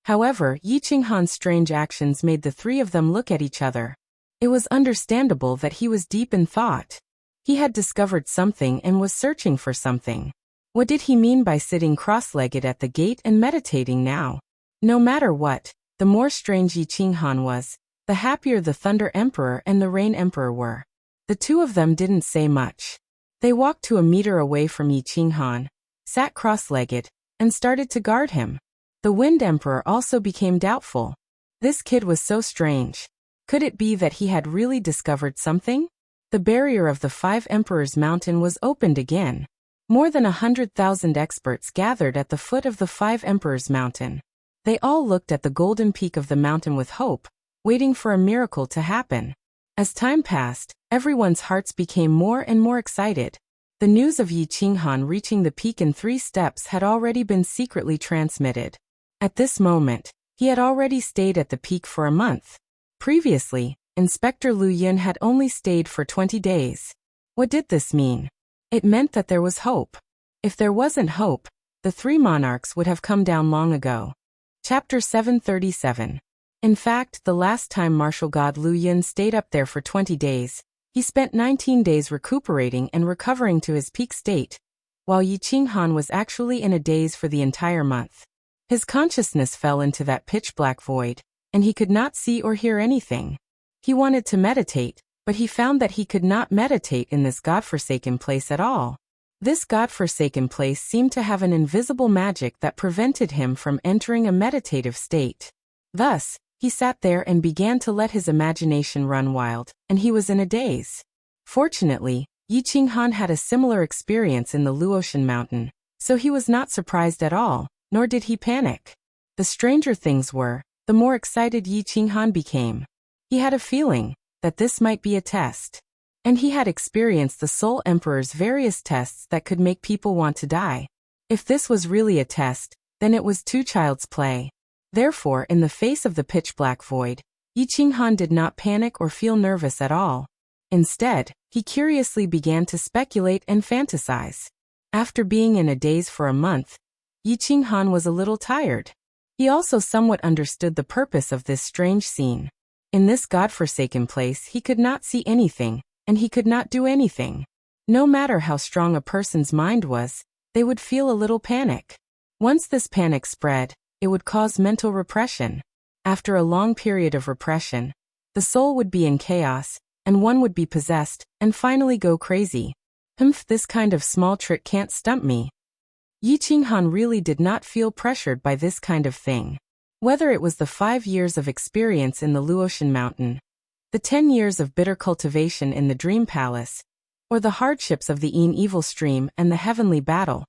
However, Yi Qinghan's strange actions made the three of them look at each other. It was understandable that he was deep in thought. He had discovered something and was searching for something. What did he mean by sitting cross-legged at the gate and meditating now? No matter what, the more strange Yi Qinghan was, the happier the Thunder Emperor and the Rain Emperor were. The two of them didn't say much. They walked to a meter away from Yi Qinghan, sat cross-legged, and started to guard him. The Wind Emperor also became doubtful. This kid was so strange. Could it be that he had really discovered something? The barrier of the Five Emperors Mountain was opened again. More than 100,000 experts gathered at the foot of the Five Emperors Mountain. They all looked at the golden peak of the mountain with hope, waiting for a miracle to happen. As time passed, everyone's hearts became more and more excited. The news of Yi Qinghan reaching the peak in 3 steps had already been secretly transmitted. At this moment, he had already stayed at the peak for a month. Previously, Inspector Lu Yun had only stayed for 20 days. What did this mean? It meant that there was hope. If there wasn't hope, the 3 monarchs would have come down long ago. Chapter 737. In fact, the last time martial god Lu Yun stayed up there for 20 days, he spent 19 days recuperating and recovering to his peak state, while Yi Qinghan was actually in a daze for the entire month. His consciousness fell into that pitch-black void, and he could not see or hear anything. He wanted to meditate, but he found that he could not meditate in this godforsaken place at all. This godforsaken place seemed to have an invisible magic that prevented him from entering a meditative state. Thus, he sat there and began to let his imagination run wild, and he was in a daze. Fortunately, Yi Qinghan had a similar experience in the Luotian mountain, so he was not surprised at all, nor did he panic. The stranger things were, the more excited Yi Qinghan became. He had a feeling that this might be a test. And he had experienced the Soul Emperor's various tests that could make people want to die. If this was really a test, then it was too child's play. Therefore, in the face of the pitch-black void, Yi Qinghan did not panic or feel nervous at all. Instead, he curiously began to speculate and fantasize. After being in a daze for a month, Yi Qinghan was a little tired. He also somewhat understood the purpose of this strange scene. In this godforsaken place he could not see anything, and he could not do anything. No matter how strong a person's mind was, they would feel a little panic. Once this panic spread, it would cause mental repression. After a long period of repression, the soul would be in chaos, and one would be possessed, and finally go crazy. This kind of small trick can't stump me. Yi Qinghan really did not feel pressured by this kind of thing. Whether it was the 5 years of experience in the Luotian mountain, the 10 years of bitter cultivation in the Dream Palace, or the hardships of the Evil Stream and the heavenly battle,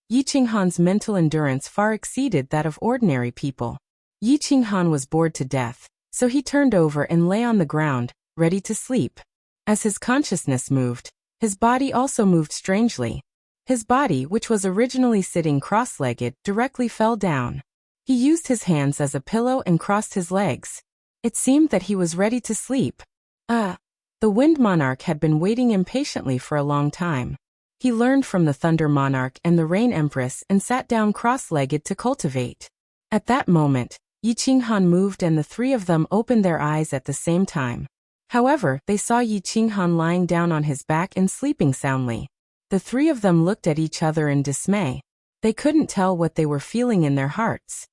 Yi Qinghan's mental endurance far exceeded that of ordinary people. Yi Qinghan was bored to death, so he turned over and lay on the ground, ready to sleep. As his consciousness moved, his body also moved strangely. His body, which was originally sitting cross-legged, directly fell down. He used his hands as a pillow and crossed his legs. It seemed that he was ready to sleep. The Wind Monarch had been waiting impatiently for a long time. He learned from the Thunder Monarch and the Rain Empress and sat down cross-legged to cultivate. At that moment, Yi Qinghan moved and the 3 of them opened their eyes at the same time. However, they saw Yi Qinghan lying down on his back and sleeping soundly. The 3 of them looked at each other in dismay. They couldn't tell what they were feeling in their hearts.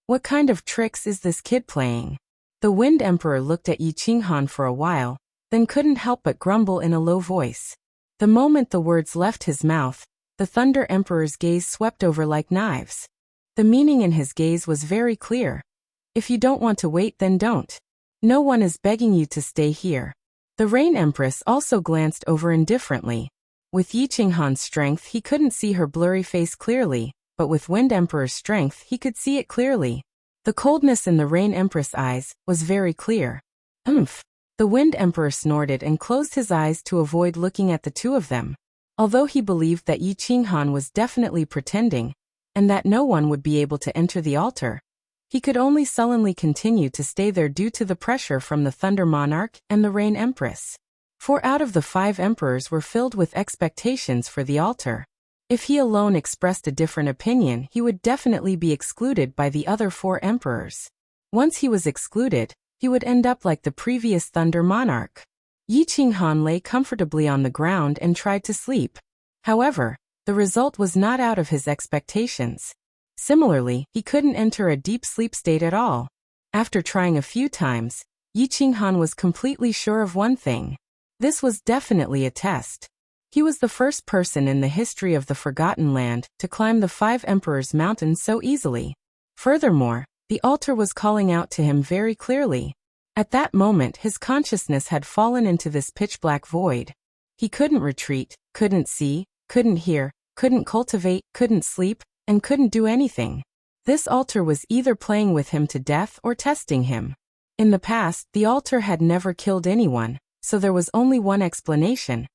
What kind of tricks is this kid playing? The Wind Emperor looked at Yi Qinghan for a while, then couldn't help but grumble in a low voice. The moment the words left his mouth, the Thunder Emperor's gaze swept over like knives. The meaning in his gaze was very clear. If you don't want to wait, then don't. No one is begging you to stay here. The Rain Empress also glanced over indifferently. With Yi Qinghan's strength he couldn't see her blurry face clearly, but with Wind Emperor's strength he could see it clearly. The coldness in the Rain Empress' eyes was very clear. The Wind Emperor snorted and closed his eyes to avoid looking at the 2 of them. Although he believed that Yi Qinghan was definitely pretending, and that no one would be able to enter the altar, he could only sullenly continue to stay there due to the pressure from the Thunder Monarch and the Rain Empress. 4 out of the 5 emperors were filled with expectations for the altar. If he alone expressed a different opinion, he would definitely be excluded by the other 4 emperors. Once he was excluded, he would end up like the previous Thunder Monarch. Yi Qinghan lay comfortably on the ground and tried to sleep. However, the result was not out of his expectations. Similarly, he couldn't enter a deep sleep state at all. After trying a few times, Yi Qinghan was completely sure of one thing. This was definitely a test. He was the first person in the history of the Forgotten Land to climb the 5 Emperors' Mountain so easily. Furthermore, the altar was calling out to him very clearly. At that moment, his consciousness had fallen into this pitch-black void. He couldn't retreat, couldn't see, couldn't hear, couldn't cultivate, couldn't sleep, and couldn't do anything. This altar was either playing with him to death or testing him. In the past, the altar had never killed anyone, so there was only one explanation.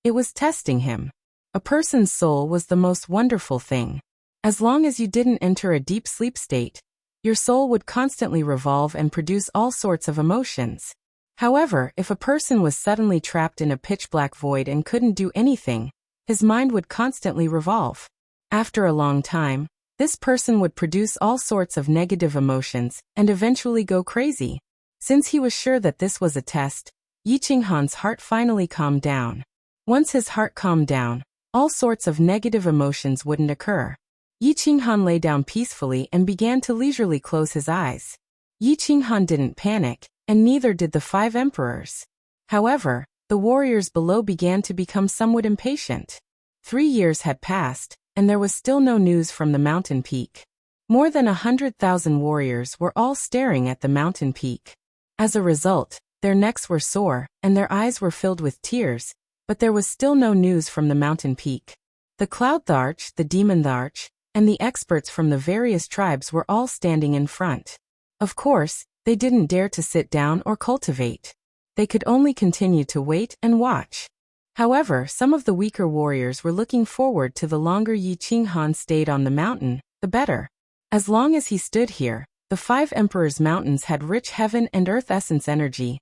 It was testing him. A person's soul was the most wonderful thing. As long as you didn't enter a deep sleep state, your soul would constantly revolve and produce all sorts of emotions. However, if a person was suddenly trapped in a pitch-black void and couldn't do anything, his mind would constantly revolve. After a long time, this person would produce all sorts of negative emotions and eventually go crazy. Since he was sure that this was a test, Yi Qinghan's heart finally calmed down. Once his heart calmed down, all sorts of negative emotions wouldn't occur. Yi Qinghan lay down peacefully and began to leisurely close his eyes. Yi Qinghan didn't panic, and neither did the 5 emperors. However, the warriors below began to become somewhat impatient. 3 years had passed, and there was still no news from the mountain peak. More than 100,000 warriors were all staring at the mountain peak. As a result, their necks were sore, and their eyes were filled with tears, but there was still no news from the mountain peak. The Cloud-Tharch, the Demon-Tharch, and the experts from the various tribes were all standing in front. Of course, they didn't dare to sit down or cultivate. They could only continue to wait and watch. However, some of the weaker warriors were looking forward to the longer Yi Qinghan stayed on the mountain, the better. As long as he stood here, the 5 Emperors' Mountains had rich heaven and earth essence energy,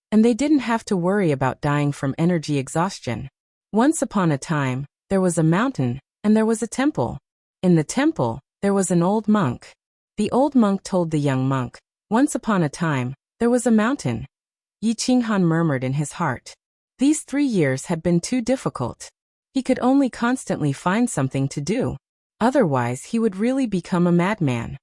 and they didn't have to worry about dying from energy exhaustion. Once upon a time, there was a mountain, and there was a temple. In the temple, there was an old monk. The old monk told the young monk, "Once upon a time, there was a mountain." Yi Qinghan murmured in his heart. These 3 years had been too difficult. He could only constantly find something to do. Otherwise, he would really become a madman.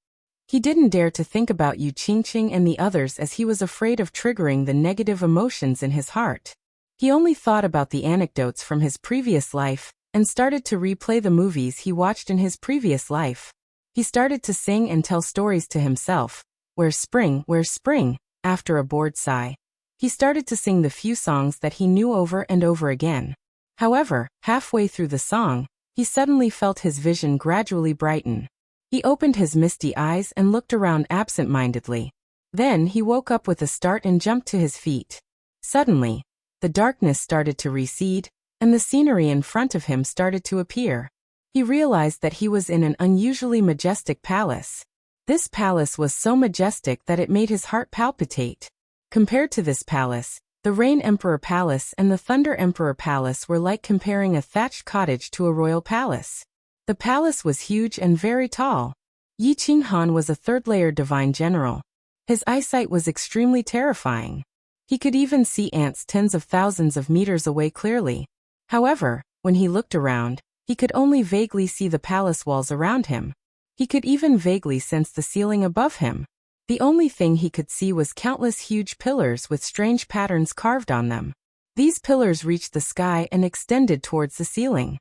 He didn't dare to think about Yu Qingqing and the others as he was afraid of triggering the negative emotions in his heart. He only thought about the anecdotes from his previous life and started to replay the movies he watched in his previous life. He started to sing and tell stories to himself. Where's spring, after a bored sigh. He started to sing the few songs that he knew over and over again. However, halfway through the song, he suddenly felt his vision gradually brighten. He opened his misty eyes and looked around absent-mindedly. Then he woke up with a start and jumped to his feet. Suddenly, the darkness started to recede, and the scenery in front of him started to appear. He realized that he was in an unusually majestic palace. This palace was so majestic that it made his heart palpitate. Compared to this palace, the Rain Emperor Palace and the Thunder Emperor Palace were like comparing a thatched cottage to a royal palace. The palace was huge and very tall. Yi Qinghan was a third-layer divine general. His eyesight was extremely terrifying. He could even see ants tens of thousands of meters away clearly. However, when he looked around, he could only vaguely see the palace walls around him. He could even vaguely sense the ceiling above him. The only thing he could see was countless huge pillars with strange patterns carved on them. These pillars reached the sky and extended towards the ceiling.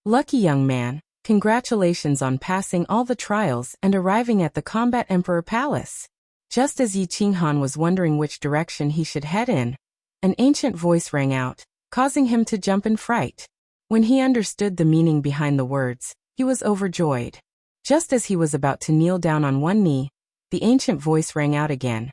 Lucky young man, congratulations on passing all the trials and arriving at the Combat Emperor Palace. Just as Yi Qinghan was wondering which direction he should head in, an ancient voice rang out, causing him to jump in fright. When he understood the meaning behind the words, he was overjoyed. Just as he was about to kneel down on one knee, the ancient voice rang out again.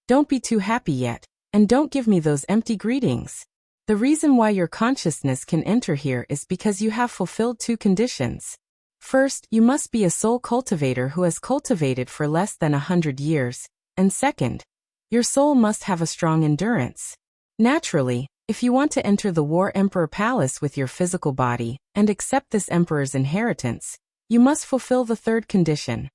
"Don't be too happy yet, and don't give me those empty greetings. The reason why your consciousness can enter here is because you have fulfilled 2 conditions. First, you must be a soul cultivator who has cultivated for less than 100 years, and second, your soul must have a strong endurance. Naturally, If you want to enter the War Emperor Palace with your physical body and accept this emperor's inheritance, you must fulfill the third condition.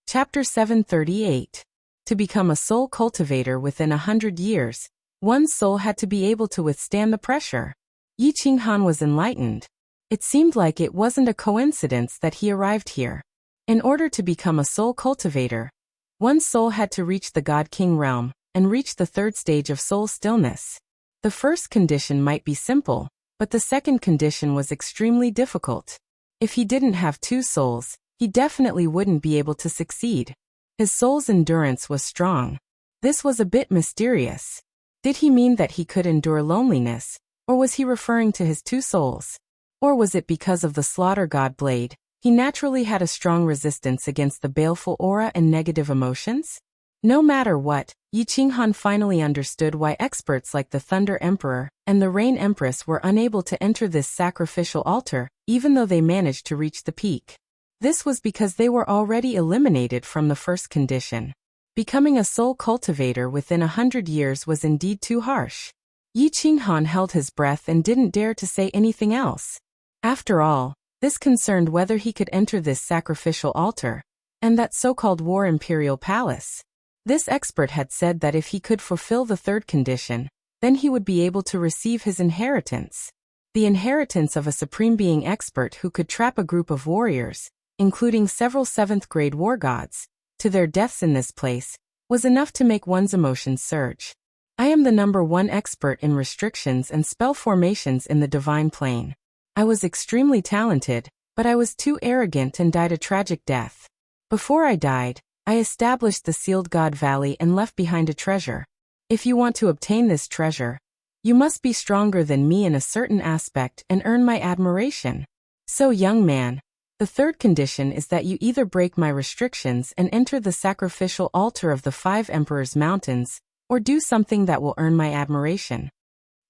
Chapter 738. To become a soul cultivator within 100 years, one's soul had to be able to withstand the pressure. Yi Qinghan was enlightened. It seemed like it wasn't a coincidence that he arrived here. In order to become a soul cultivator, one's soul had to reach the God-King realm and reach the third stage of soul stillness. The first condition might be simple, but the second condition was extremely difficult. If he didn't have two souls, he definitely wouldn't be able to succeed. His soul's endurance was strong. This was a bit mysterious. Did he mean that he could endure loneliness, or was he referring to his two souls? Or was it because of the slaughter god blade? He naturally had a strong resistance against the baleful aura and negative emotions? No matter what, Yi Qinghan finally understood why experts like the Thunder Emperor and the Rain Empress were unable to enter this sacrificial altar, even though they managed to reach the peak. This was because they were already eliminated from the first condition. Becoming a soul cultivator within 100 years was indeed too harsh. Yi Qinghan held his breath and didn't dare to say anything else. After all, this concerned whether he could enter this sacrificial altar and that so-called War Imperial Palace. This expert had said that if he could fulfill the third condition, then he would be able to receive his inheritance. The inheritance of a supreme being expert who could trap a group of warriors, including several 7th-grade war gods, to their deaths in this place, was enough to make one's emotions surge. I am the #1 expert in restrictions and spell formations in the divine plane. I was extremely talented, but I was too arrogant and died a tragic death. Before I died, I established the Sealed God Valley and left behind a treasure. If you want to obtain this treasure, you must be stronger than me in a certain aspect and earn my admiration. So, young man, the third condition is that you either break my restrictions and enter the sacrificial altar of the 5 Emperors' Mountains, or do something that will earn my admiration.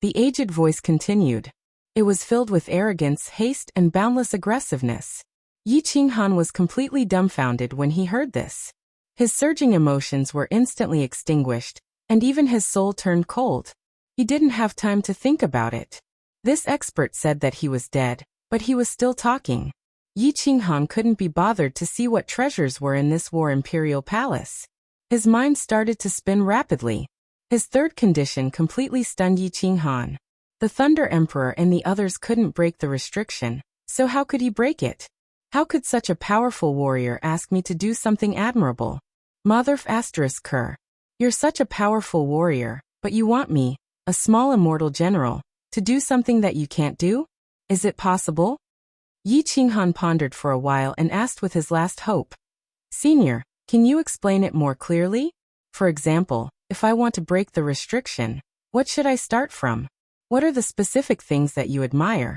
The aged voice continued. It was filled with arrogance, haste, and boundless aggressiveness. Yi Qinghan was completely dumbfounded when he heard this. His surging emotions were instantly extinguished, and even his soul turned cold. He didn't have time to think about it. This expert said that he was dead, but he was still talking. Yi Qinghan couldn't be bothered to see what treasures were in this War Imperial Palace. His mind started to spin rapidly. His third condition completely stunned Yi Qinghan. The Thunder Emperor and the others couldn't break the restriction, so how could he break it? How could such a powerful warrior ask me to do something admirable? Motherf *Ker. You're such a powerful warrior, but you want me, a small immortal general, to do something that you can't do? Is it possible? Yi Qinghan pondered for a while and asked with his last hope. Senior, can you explain it more clearly? For example, if I want to break the restriction, what should I start from? What are the specific things that you admire?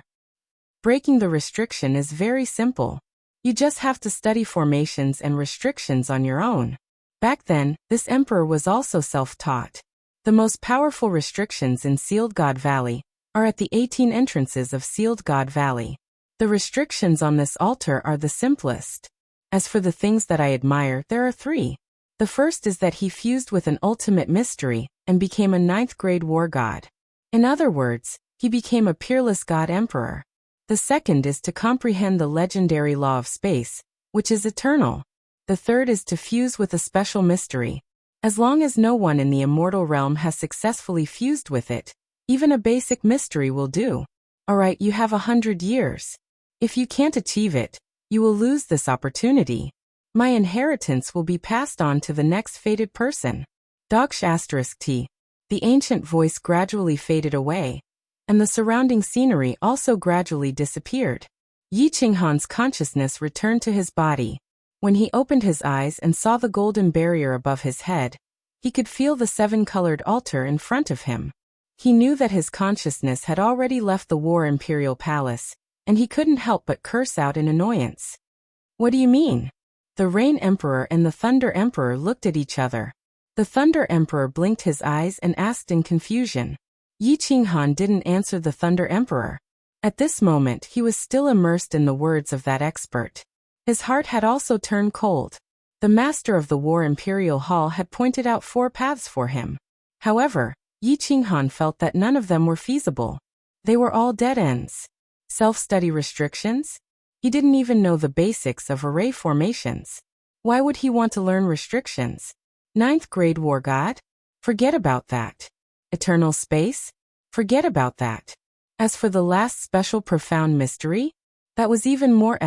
Breaking the restriction is very simple. You just have to study formations and restrictions on your own. Back then, this emperor was also self-taught. The most powerful restrictions in Sealed God Valley are at the 18 entrances of Sealed God Valley. The restrictions on this altar are the simplest. As for the things that I admire, there are 3. The first is that he fused with an ultimate mystery and became a 9th-grade war god. In other words, he became a peerless god emperor. The second is to comprehend the legendary law of space, which is eternal. The third is to fuse with a special mystery. As long as no one in the immortal realm has successfully fused with it, even a basic mystery will do. Alright, you have 100 years. If you can't achieve it, you will lose this opportunity. My inheritance will be passed on to the next fated person. *T. The ancient voice gradually faded away, and the surrounding scenery also gradually disappeared. Yi Qinghan's consciousness returned to his body. When he opened his eyes and saw the golden barrier above his head, he could feel the 7-colored altar in front of him. He knew that his consciousness had already left the War Imperial Palace, and he couldn't help but curse out in annoyance. What do you mean? The Rain Emperor and the Thunder Emperor looked at each other. The Thunder Emperor blinked his eyes and asked in confusion. Yi Qinghan didn't answer the Thunder Emperor. At this moment he was still immersed in the words of that expert. His heart had also turned cold. The master of the War Imperial Hall had pointed out 4 paths for him. However, Yi Qinghan felt that none of them were feasible. They were all dead ends. Self-study restrictions? He didn't even know the basics of array formations. Why would he want to learn restrictions? Ninth grade war god? Forget about that. Eternal space? Forget about that. As for the last special profound mystery? That was even more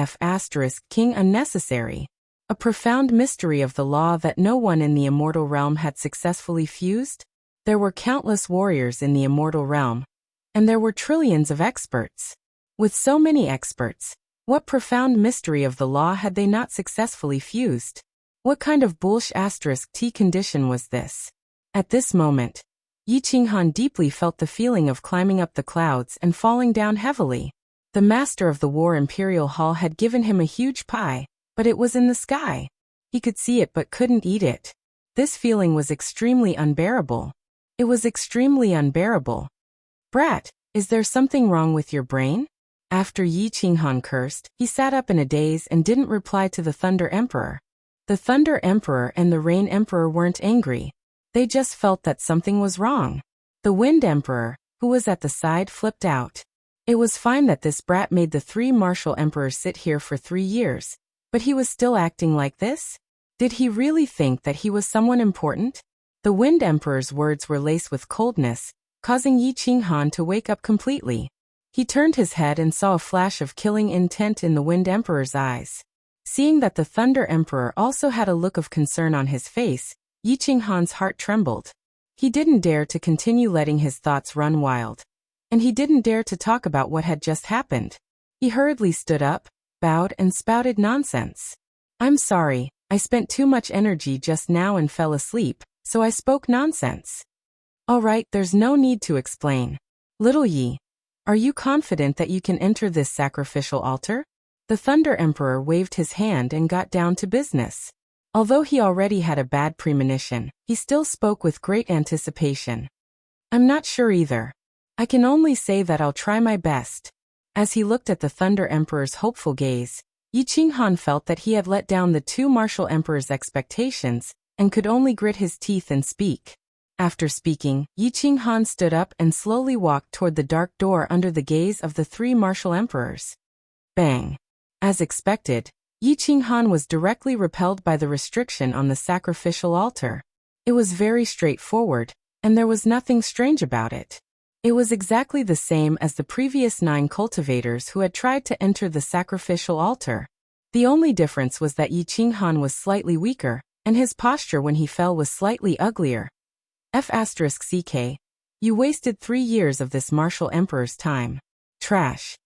King unnecessary. A profound mystery of the law that no one in the immortal realm had successfully fused? There were countless warriors in the immortal realm, and there were trillions of experts. With so many experts, what profound mystery of the law had they not successfully fused? What kind of *T condition was this? At this moment, Yi Qinghan deeply felt the feeling of climbing up the clouds and falling down heavily. The master of the War Imperial Hall had given him a huge pie, but it was in the sky. He could see it but couldn't eat it. This feeling was extremely unbearable. It was extremely unbearable. Brat, is there something wrong with your brain? After Yi Qinghan cursed, he sat up in a daze and didn't reply to the Thunder Emperor. The Thunder Emperor and the Rain Emperor weren't angry. They just felt that something was wrong. The Wind Emperor, who was at the side, flipped out. It was fine that this brat made the 3 martial emperors sit here for 3 years, but he was still acting like this? Did he really think that he was someone important? The Wind Emperor's words were laced with coldness, causing Yi Qinghan to wake up completely. He turned his head and saw a flash of killing intent in the Wind Emperor's eyes. Seeing that the Thunder Emperor also had a look of concern on his face, Yi Qinghan's heart trembled. He didn't dare to continue letting his thoughts run wild. And he didn't dare to talk about what had just happened. He hurriedly stood up, bowed and spouted nonsense. I'm sorry, I spent too much energy just now and fell asleep, so I spoke nonsense. All right, there's no need to explain. Little Yi, are you confident that you can enter this sacrificial altar? The Thunder Emperor waved his hand and got down to business. Although he already had a bad premonition, he still spoke with great anticipation. I'm not sure either. I can only say that I'll try my best. As he looked at the Thunder Emperor's hopeful gaze, Yi Qinghan felt that he had let down the 2 martial emperors' expectations and could only grit his teeth and speak. After speaking, Yi Qinghan stood up and slowly walked toward the dark door under the gaze of the 3 martial emperors. Bang! As expected, Yi Qinghan was directly repelled by the restriction on the sacrificial altar. It was very straightforward, and there was nothing strange about it. It was exactly the same as the previous 9 cultivators who had tried to enter the sacrificial altar. The only difference was that Yi Qinghan was slightly weaker, and his posture when he fell was slightly uglier. *CK. You wasted 3 years of this martial emperor's time. Trash.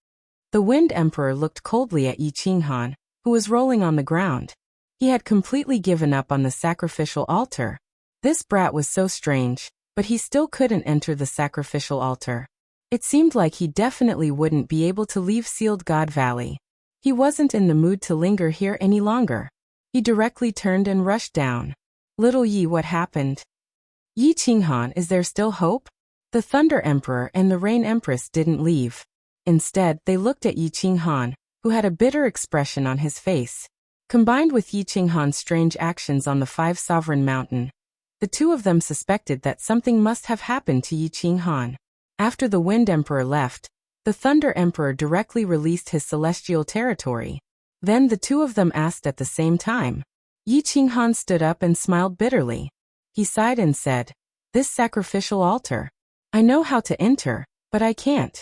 The Wind Emperor looked coldly at Yi Qinghan, who was rolling on the ground. He had completely given up on the sacrificial altar. This brat was so strange, but he still couldn't enter the sacrificial altar. It seemed like he definitely wouldn't be able to leave Sealed God Valley. He wasn't in the mood to linger here any longer. He directly turned and rushed down. Little Yi, what happened? Yi Qinghan, is there still hope? The Thunder Emperor and the Rain Empress didn't leave. Instead, they looked at Yi Qinghan, who had a bitter expression on his face. Combined with Yi Qinghan's strange actions on the 5 Sovereign Mountain, the 2 of them suspected that something must have happened to Yi Qinghan. After the Wind Emperor left, the Thunder Emperor directly released his celestial territory. Then the 2 of them asked at the same time. Yi Qinghan stood up and smiled bitterly. He sighed and said, "This sacrificial altar. I know how to enter, but I can't."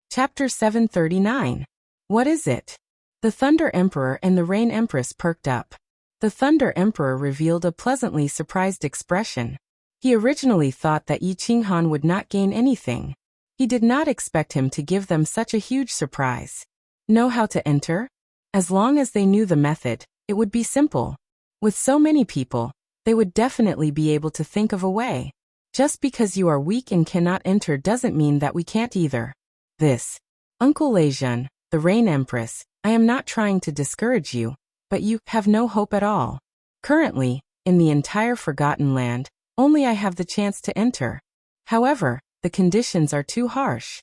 Chapter 739. What is it? The Thunder Emperor and the Rain Empress perked up. The Thunder Emperor revealed a pleasantly surprised expression. He originally thought that Yi Qinghan would not gain anything. He did not expect him to give them such a huge surprise. Know how to enter? As long as they knew the method, it would be simple. With so many people, they would definitely be able to think of a way. Just because you are weak and cannot enter doesn't mean that we can't either. This. Uncle Leijun, the Rain Empress, I am not trying to discourage you, but you have no hope at all. Currently, in the entire Forgotten Land, only I have the chance to enter. However, the conditions are too harsh.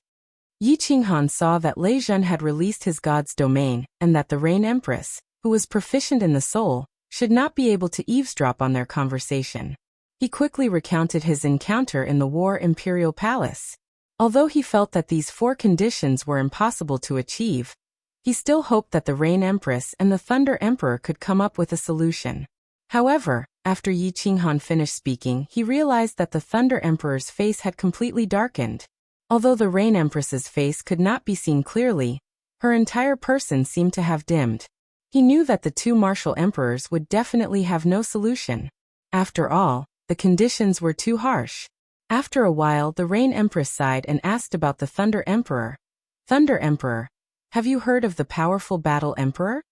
Yi Qinghan saw that Leijun had released his god's domain, and that the Rain Empress, who was proficient in the soul, should not be able to eavesdrop on their conversation. He quickly recounted his encounter in the War Imperial Palace. Although he felt that these 4 conditions were impossible to achieve, he still hoped that the Rain Empress and the Thunder Emperor could come up with a solution. However, after Yi Qinghan finished speaking, he realized that the Thunder Emperor's face had completely darkened. Although the Rain Empress's face could not be seen clearly, her entire person seemed to have dimmed. He knew that the 2 martial emperors would definitely have no solution. After all, the conditions were too harsh. After a while, the Rain Empress sighed and asked about the Thunder Emperor. Thunder Emperor, have you heard of the powerful Battle Emperor?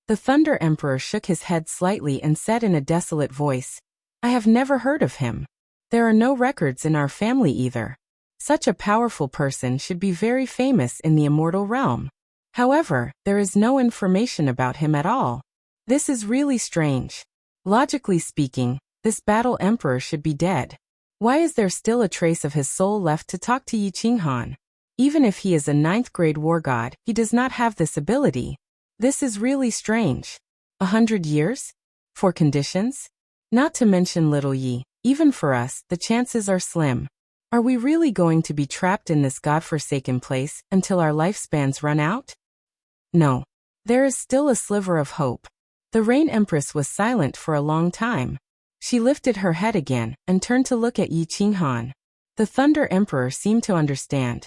The Thunder Emperor shook his head slightly and said in a desolate voice, I have never heard of him. There are no records in our family either. Such a powerful person should be very famous in the immortal realm. However, there is no information about him at all. This is really strange. Logically speaking, this Battle Emperor should be dead. Why is there still a trace of his soul left to talk to Yi Qinghan? Even if he is a 9th grade war god, he does not have this ability. This is really strange. 100 years? 4 conditions? Not to mention little Yi, even for us, the chances are slim. Are we really going to be trapped in this godforsaken place until our lifespans run out? No. There is still a sliver of hope. The Rain Empress was silent for a long time. She lifted her head again and turned to look at Yi Qinghan. The Thunder Emperor seemed to understand.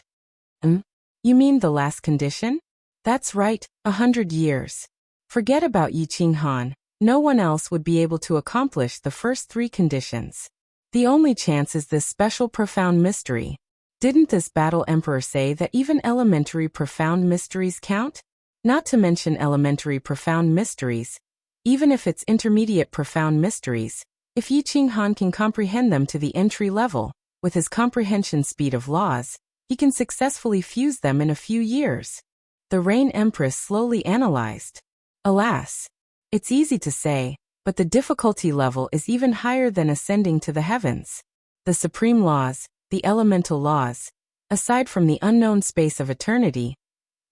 You mean the last condition? That's right, 100 years. Forget about Yi Qinghan. No one else would be able to accomplish the first 3 conditions. The only chance is this special profound mystery. Didn't this Battle Emperor say that even elementary profound mysteries count? Not to mention elementary profound mysteries. Even if it's intermediate profound mysteries, if Yi Qinghan can comprehend them to the entry level, with his comprehension speed of laws, he can successfully fuse them in a few years. The Rain Empress slowly analyzed. Alas, it's easy to say, but the difficulty level is even higher than ascending to the heavens. The supreme laws, the elemental laws, aside from the unknown space of eternity,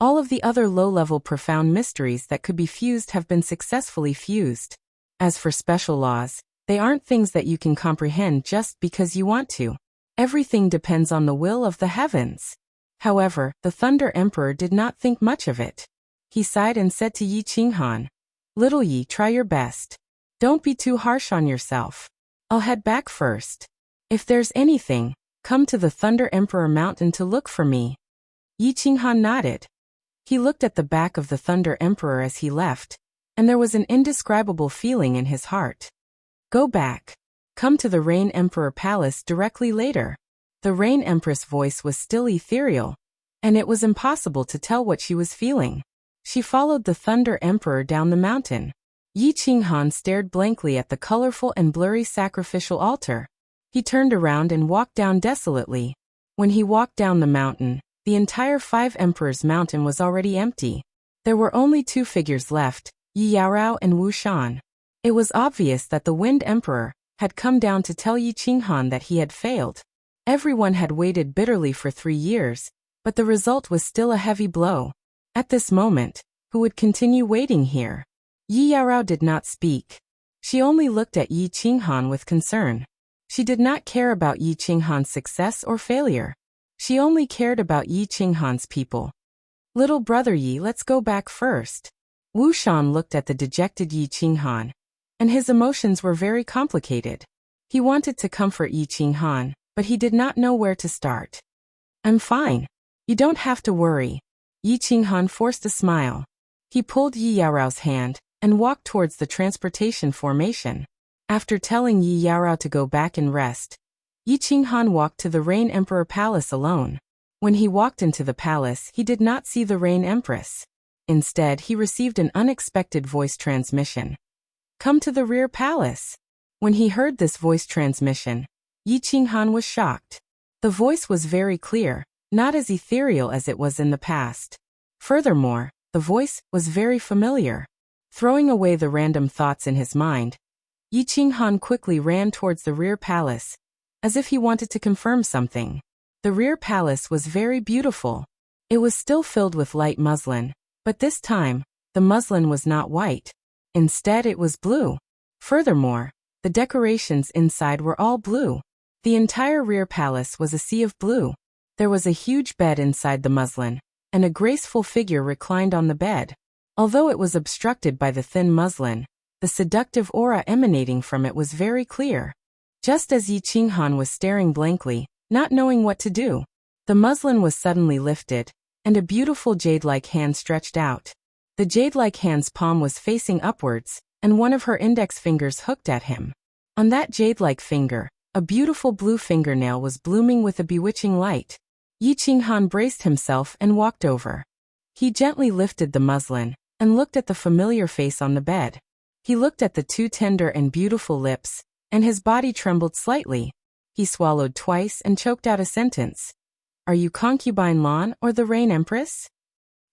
all of the other low-level profound mysteries that could be fused have been successfully fused. As for special laws, they aren't things that you can comprehend just because you want to. Everything depends on the will of the heavens. However, the Thunder Emperor did not think much of it. He sighed and said to Yi Qinghan, Little Yi, try your best. Don't be too harsh on yourself. I'll head back first. If there's anything, come to the Thunder Emperor Mountain to look for me. Yi Qinghan nodded. He looked at the back of the Thunder Emperor as he left, and there was an indescribable feeling in his heart. Go back. Come to the Rain Emperor Palace directly later. The Rain Empress' voice was still ethereal, and it was impossible to tell what she was feeling. She followed the Thunder Emperor down the mountain. Yi Qinghan stared blankly at the colorful and blurry sacrificial altar. He turned around and walked down desolately. When he walked down the mountain, the entire 5 Emperors Mountain was already empty. There were only 2 figures left, Yi Yaorao and Wu Shan. It was obvious that the Wind Emperor had come down to tell Yi Qinghan that he had failed. Everyone had waited bitterly for 3 years, but the result was still a heavy blow. At this moment, who would continue waiting here? Yi Yaorao did not speak. She only looked at Yi Qinghan with concern. She did not care about Yi Qinghan's success or failure. She only cared about Yi Qinghan's people. Little brother Yi, let's go back first. Wu Shan looked at the dejected Yi Qinghan, and his emotions were very complicated. He wanted to comfort Yi Qinghan, but he did not know where to start. I'm fine. You don't have to worry. Yi Qinghan forced a smile. He pulled Yi Yaorao's hand and walked towards the transportation formation. After telling Yi Yaorao to go back and rest, Yi Qinghan walked to the Rain Emperor Palace alone. When he walked into the palace, he did not see the Rain Empress. Instead, he received an unexpected voice transmission. Come to the rear palace. When he heard this voice transmission, Yi Qinghan was shocked. The voice was very clear, not as ethereal as it was in the past. Furthermore, the voice was very familiar. Throwing away the random thoughts in his mind, Yi Qinghan quickly ran towards the rear palace, as if he wanted to confirm something. The rear palace was very beautiful. It was still filled with light muslin, but this time, the muslin was not white. Instead, it was blue. Furthermore, The decorations inside were all blue. The entire rear palace was a sea of blue. There was a huge bed inside the muslin, and a graceful figure reclined on the bed. Although it was obstructed by the thin muslin, the seductive aura emanating from it was very clear. Just as Yi Qinghan was staring blankly, not knowing what to do, the muslin was suddenly lifted, and a beautiful jade-like hand stretched out. The jade-like hand's palm was facing upwards, and one of her index fingers hooked at him. On that jade-like finger, a beautiful blue fingernail was blooming with a bewitching light. Yi Qinghan braced himself and walked over. He gently lifted the muslin, and looked at the familiar face on the bed. He looked at the two tender and beautiful lips, and his body trembled slightly. He swallowed twice and choked out a sentence. "Are you Concubine Lan or the Rain Empress?"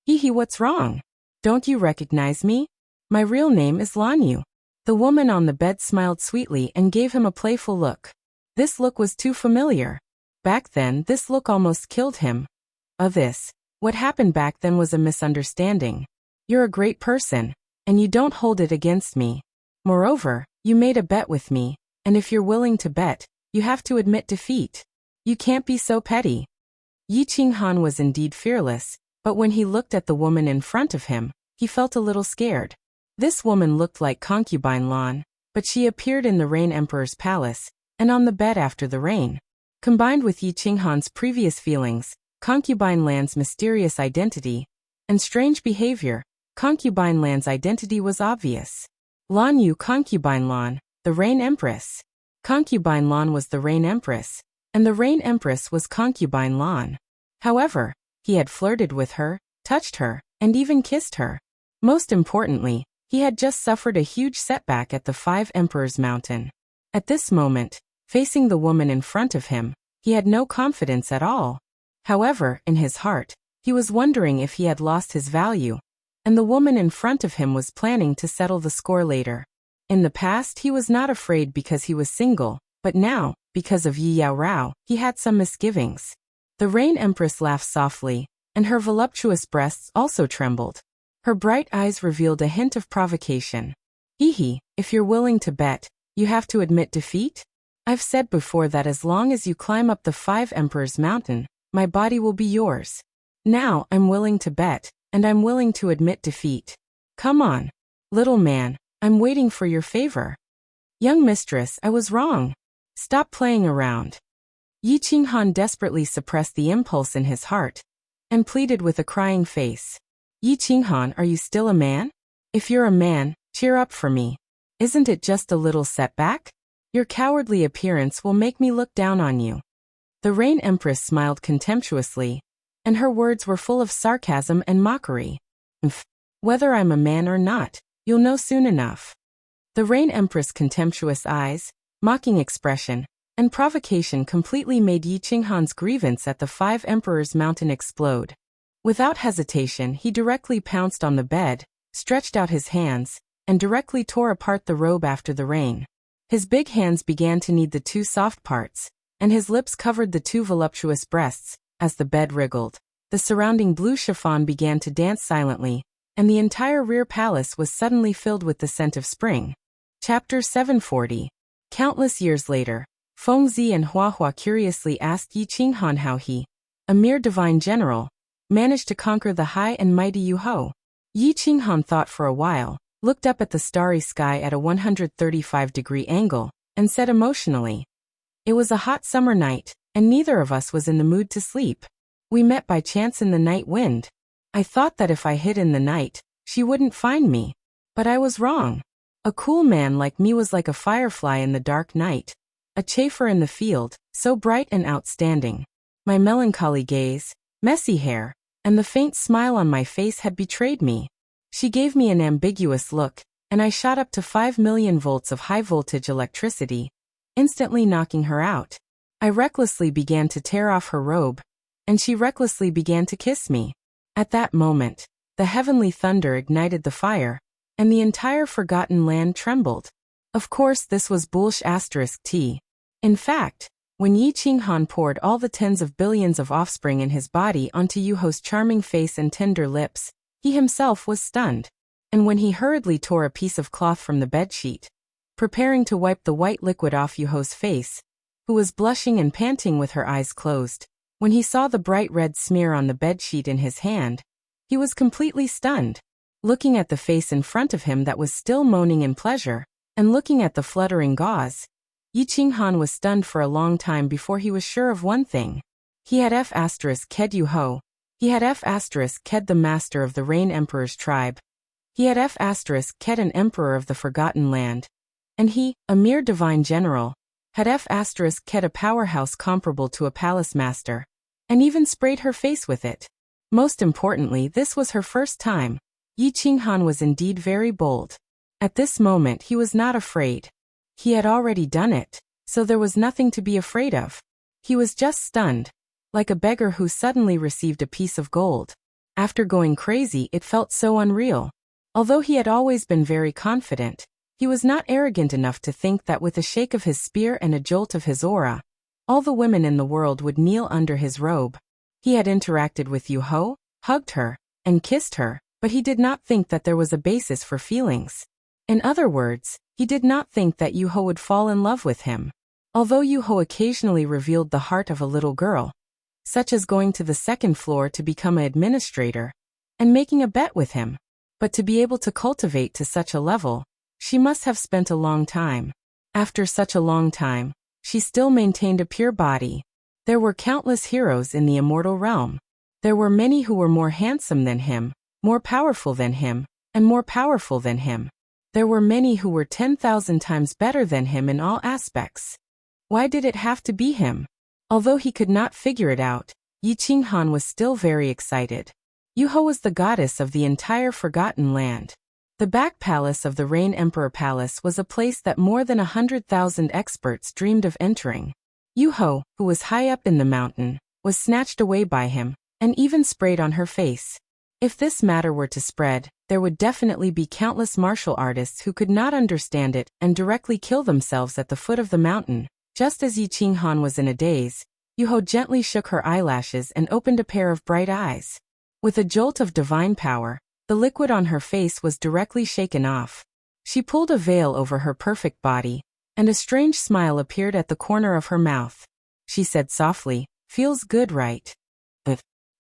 "Hee, what's wrong? Don't you recognize me? My real name is Lan Yu." The woman on the bed smiled sweetly and gave him a playful look. This look was too familiar. Back then, this look almost killed him. What happened back then was a misunderstanding. You're a great person, and you don't hold it against me. Moreover, you made a bet with me, and if you're willing to bet, you have to admit defeat. You can't be so petty. Yi Qinghan was indeed fearless, but when he looked at the woman in front of him, he felt a little scared. This woman looked like Concubine Lan, but she appeared in the Rain Emperor's palace, and on the bed after the rain. Combined with Yi Qinghan's previous feelings, Concubine Lan's mysterious identity, and strange behavior, Concubine Lan's identity was obvious. Lan Yu, Concubine Lan, the Rain Empress. Concubine Lan was the Rain Empress, and the Rain Empress was Concubine Lan. However, he had flirted with her, touched her, and even kissed her. Most importantly, he had just suffered a huge setback at the Five Emperors Mountain. At this moment, facing the woman in front of him, he had no confidence at all. However, in his heart, he was wondering if he had lost his value, and the woman in front of him was planning to settle the score later. In the past, he was not afraid because he was single, but now, because of Yi Yao Rao, he had some misgivings. The Rain Empress laughed softly, and her voluptuous breasts also trembled. Her bright eyes revealed a hint of provocation. "Hee, if you're willing to bet, you have to admit defeat? I've said before that as long as you climb up the Five Emperors Mountain, my body will be yours. Now I'm willing to bet, and I'm willing to admit defeat. Come on, little man, I'm waiting for your favor." "Young mistress, I was wrong. Stop playing around." Yi Qinghan desperately suppressed the impulse in his heart, and pleaded with a crying face. "Yi Qinghan, are you still a man? If you're a man, cheer up for me. Isn't it just a little setback? Your cowardly appearance will make me look down on you." The Rain Empress smiled contemptuously, and her words were full of sarcasm and mockery. "Whether I'm a man or not, you'll know soon enough." The Rain Empress' contemptuous eyes, mocking expression, and provocation completely made Yi Qinghan's grievance at the Five Emperors Mountain explode. Without hesitation, he directly pounced on the bed, stretched out his hands, and directly tore apart the robe after the rain. His big hands began to knead the two soft parts, and his lips covered the two voluptuous breasts. As the bed wriggled, the surrounding blue chiffon began to dance silently, and the entire rear palace was suddenly filled with the scent of spring. Chapter 740. Countless years later, Fengzi and Huahua curiously asked Yi Qinghan how he, a mere divine general, managed to conquer the high and mighty Yu Ho. Yi Qinghan thought for a while, looked up at the starry sky at a 135-degree angle, and said emotionally, "It was a hot summer night, and neither of us was in the mood to sleep. We met by chance in the night wind. I thought that if I hid in the night, she wouldn't find me. But I was wrong. A cool man like me was like a firefly in the dark night, a chaffer in the field, so bright and outstanding. My melancholy gaze, messy hair, and the faint smile on my face had betrayed me. She gave me an ambiguous look, and I shot up to 5 million volts of high-voltage electricity, instantly knocking her out. I recklessly began to tear off her robe, and she recklessly began to kiss me. At that moment, the heavenly thunder ignited the fire, and the entire forgotten land trembled. Of course, this was bullsh*t. In fact, when Yi Qinghan poured all the tens of billions of offspring in his body onto Yuho's charming face and tender lips, he himself was stunned. And when he hurriedly tore a piece of cloth from the bedsheet, preparing to wipe the white liquid off Yuho's face, who was blushing and panting with her eyes closed. When he saw the bright red smear on the bedsheet in his hand, he was completely stunned. Looking at the face in front of him that was still moaning in pleasure, and looking at the fluttering gauze, Yi Qinghan was stunned for a long time before he was sure of one thing. He had F***ked Yuho. He had F***ked the master of the Rain Emperor's tribe. He had F***ked an emperor of the Forgotten Land. And he, a mere divine general, had F***ked a powerhouse comparable to a palace master, and even sprayed her face with it. Most importantly, this was her first time. Yi Qinghan was indeed very bold. At this moment he was not afraid. He had already done it, so there was nothing to be afraid of. He was just stunned, like a beggar who suddenly received a piece of gold. After going crazy, it felt so unreal. Although he had always been very confident, he was not arrogant enough to think that with a shake of his spear and a jolt of his aura, all the women in the world would kneel under his robe. He had interacted with Yuho, hugged her, and kissed her, but he did not think that there was a basis for feelings. In other words, he did not think that Yuho would fall in love with him. Although Yuho occasionally revealed the heart of a little girl, such as going to the second floor to become an administrator, and making a bet with him. But to be able to cultivate to such a level, she must have spent a long time. After such a long time, she still maintained a pure body. There were countless heroes in the immortal realm. There were many who were more handsome than him, more powerful than him, and more powerful than him. There were many who were 10,000 times better than him in all aspects. Why did it have to be him? Although he could not figure it out, Yi Qinghan was still very excited. Yuho was the goddess of the entire Forgotten Land. The back palace of the Rain Emperor Palace was a place that more than 100,000 experts dreamed of entering. Yuho, who was high up in the mountain, was snatched away by him, and even sprayed on her face. If this matter were to spread, there would definitely be countless martial artists who could not understand it and directly kill themselves at the foot of the mountain. Just as Yi Qinghan was in a daze, Yuho gently shook her eyelashes and opened a pair of bright eyes. With a jolt of divine power, the liquid on her face was directly shaken off. She pulled a veil over her perfect body, and a strange smile appeared at the corner of her mouth. She said softly, "Feels good, right?"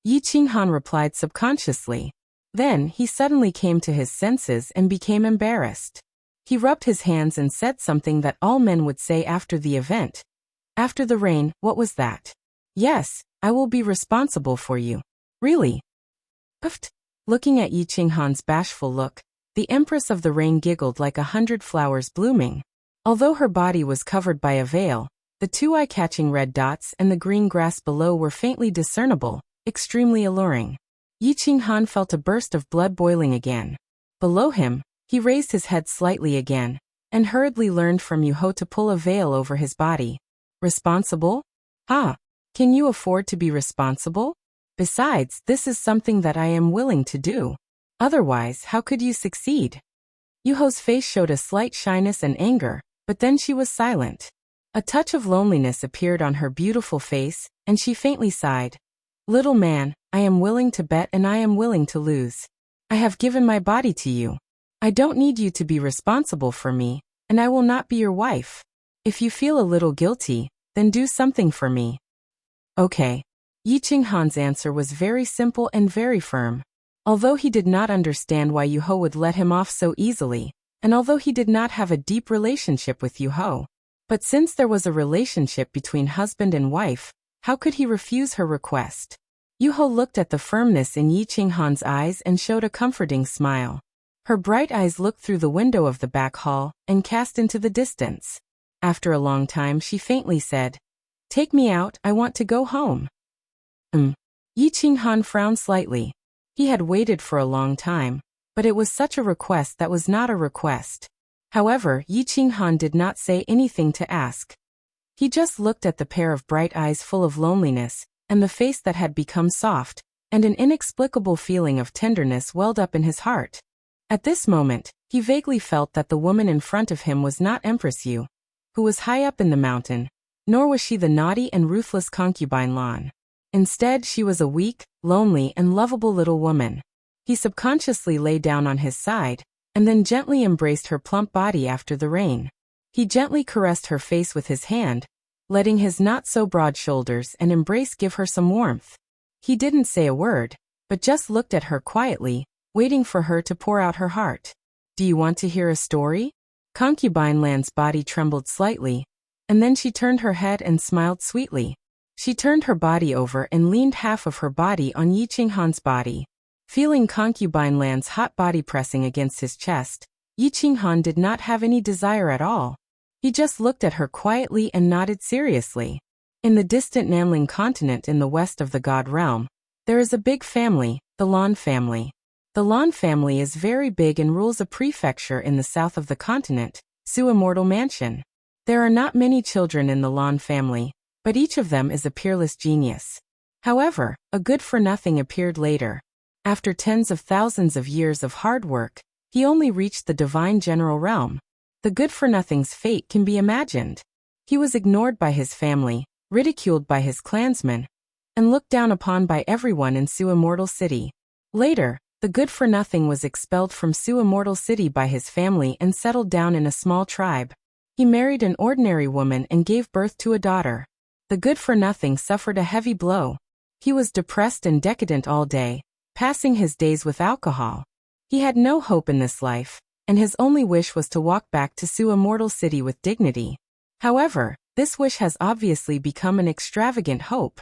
Yi Qinghan replied subconsciously. Then he suddenly came to his senses and became embarrassed. He rubbed his hands and said something that all men would say after the event. "After the rain, what was that?" "Yes, I will be responsible for you." "Really?" Puffed. Looking at Yi Qinghan's bashful look, the Empress of the Rain giggled like 100 flowers blooming. Although her body was covered by a veil, the two eye-catching red dots and the green grass below were faintly discernible, extremely alluring. Yi Qinghan felt a burst of blood boiling again. Below him, he raised his head slightly again, and hurriedly learned from Yuho to pull a veil over his body. "Responsible? Ah, can you afford to be responsible? Besides, this is something that I am willing to do. Otherwise, how could you succeed?" Yuho's face showed a slight shyness and anger, but then she was silent. A touch of loneliness appeared on her beautiful face, and she faintly sighed. "Little man, I am willing to bet and I am willing to lose. I have given my body to you. I don't need you to be responsible for me, and I will not be your wife. If you feel a little guilty, then do something for me." "Okay." Yi Qinghan's answer was very simple and very firm. Although he did not understand why Yuho would let him off so easily, and although he did not have a deep relationship with Yuho, but since there was a relationship between husband and wife, how could he refuse her request? Yuho looked at the firmness in Yi Qinghan's eyes and showed a comforting smile. Her bright eyes looked through the window of the back hall and cast into the distance. After a long time she faintly said, "Take me out, I want to go home." Yi Qinghan frowned slightly. He had waited for a long time, but it was such a request that was not a request. However, Yi Qinghan did not say anything to ask. He just looked at the pair of bright eyes full of loneliness, and the face that had become soft, and an inexplicable feeling of tenderness welled up in his heart. At this moment, he vaguely felt that the woman in front of him was not Empress Yu, who was high up in the mountain, nor was she the naughty and ruthless concubine Lan. Instead, she was a weak, lonely, and lovable little woman. He subconsciously lay down on his side, and then gently embraced her plump body after the rain. He gently caressed her face with his hand, letting his not-so-broad shoulders and embrace give her some warmth. He didn't say a word, but just looked at her quietly, waiting for her to pour out her heart. Do you want to hear a story? Concubine Lan's body trembled slightly, and then she turned her head and smiled sweetly. She turned her body over and leaned half of her body on Yi Qinghan's body. Feeling Concubine Lan's hot body pressing against his chest, Yi Qinghan did not have any desire at all. He just looked at her quietly and nodded seriously. In the distant Nanling continent in the west of the God Realm, there is a big family, the Lan family. The Lan family is very big and rules a prefecture in the south of the continent, Su Immortal Mansion. There are not many children in the Lan family, but each of them is a peerless genius. However, a good-for-nothing appeared later. After tens of thousands of years of hard work, he only reached the divine general realm. The good-for-nothing's fate can be imagined. He was ignored by his family, ridiculed by his clansmen, and looked down upon by everyone in Su Immortal City. Later, the good-for-nothing was expelled from Su Immortal City by his family and settled down in a small tribe. He married an ordinary woman and gave birth to a daughter. The good-for-nothing suffered a heavy blow. He was depressed and decadent all day, passing his days with alcohol. He had no hope in this life, and his only wish was to walk back to Su Immortal City with dignity. However, this wish has obviously become an extravagant hope.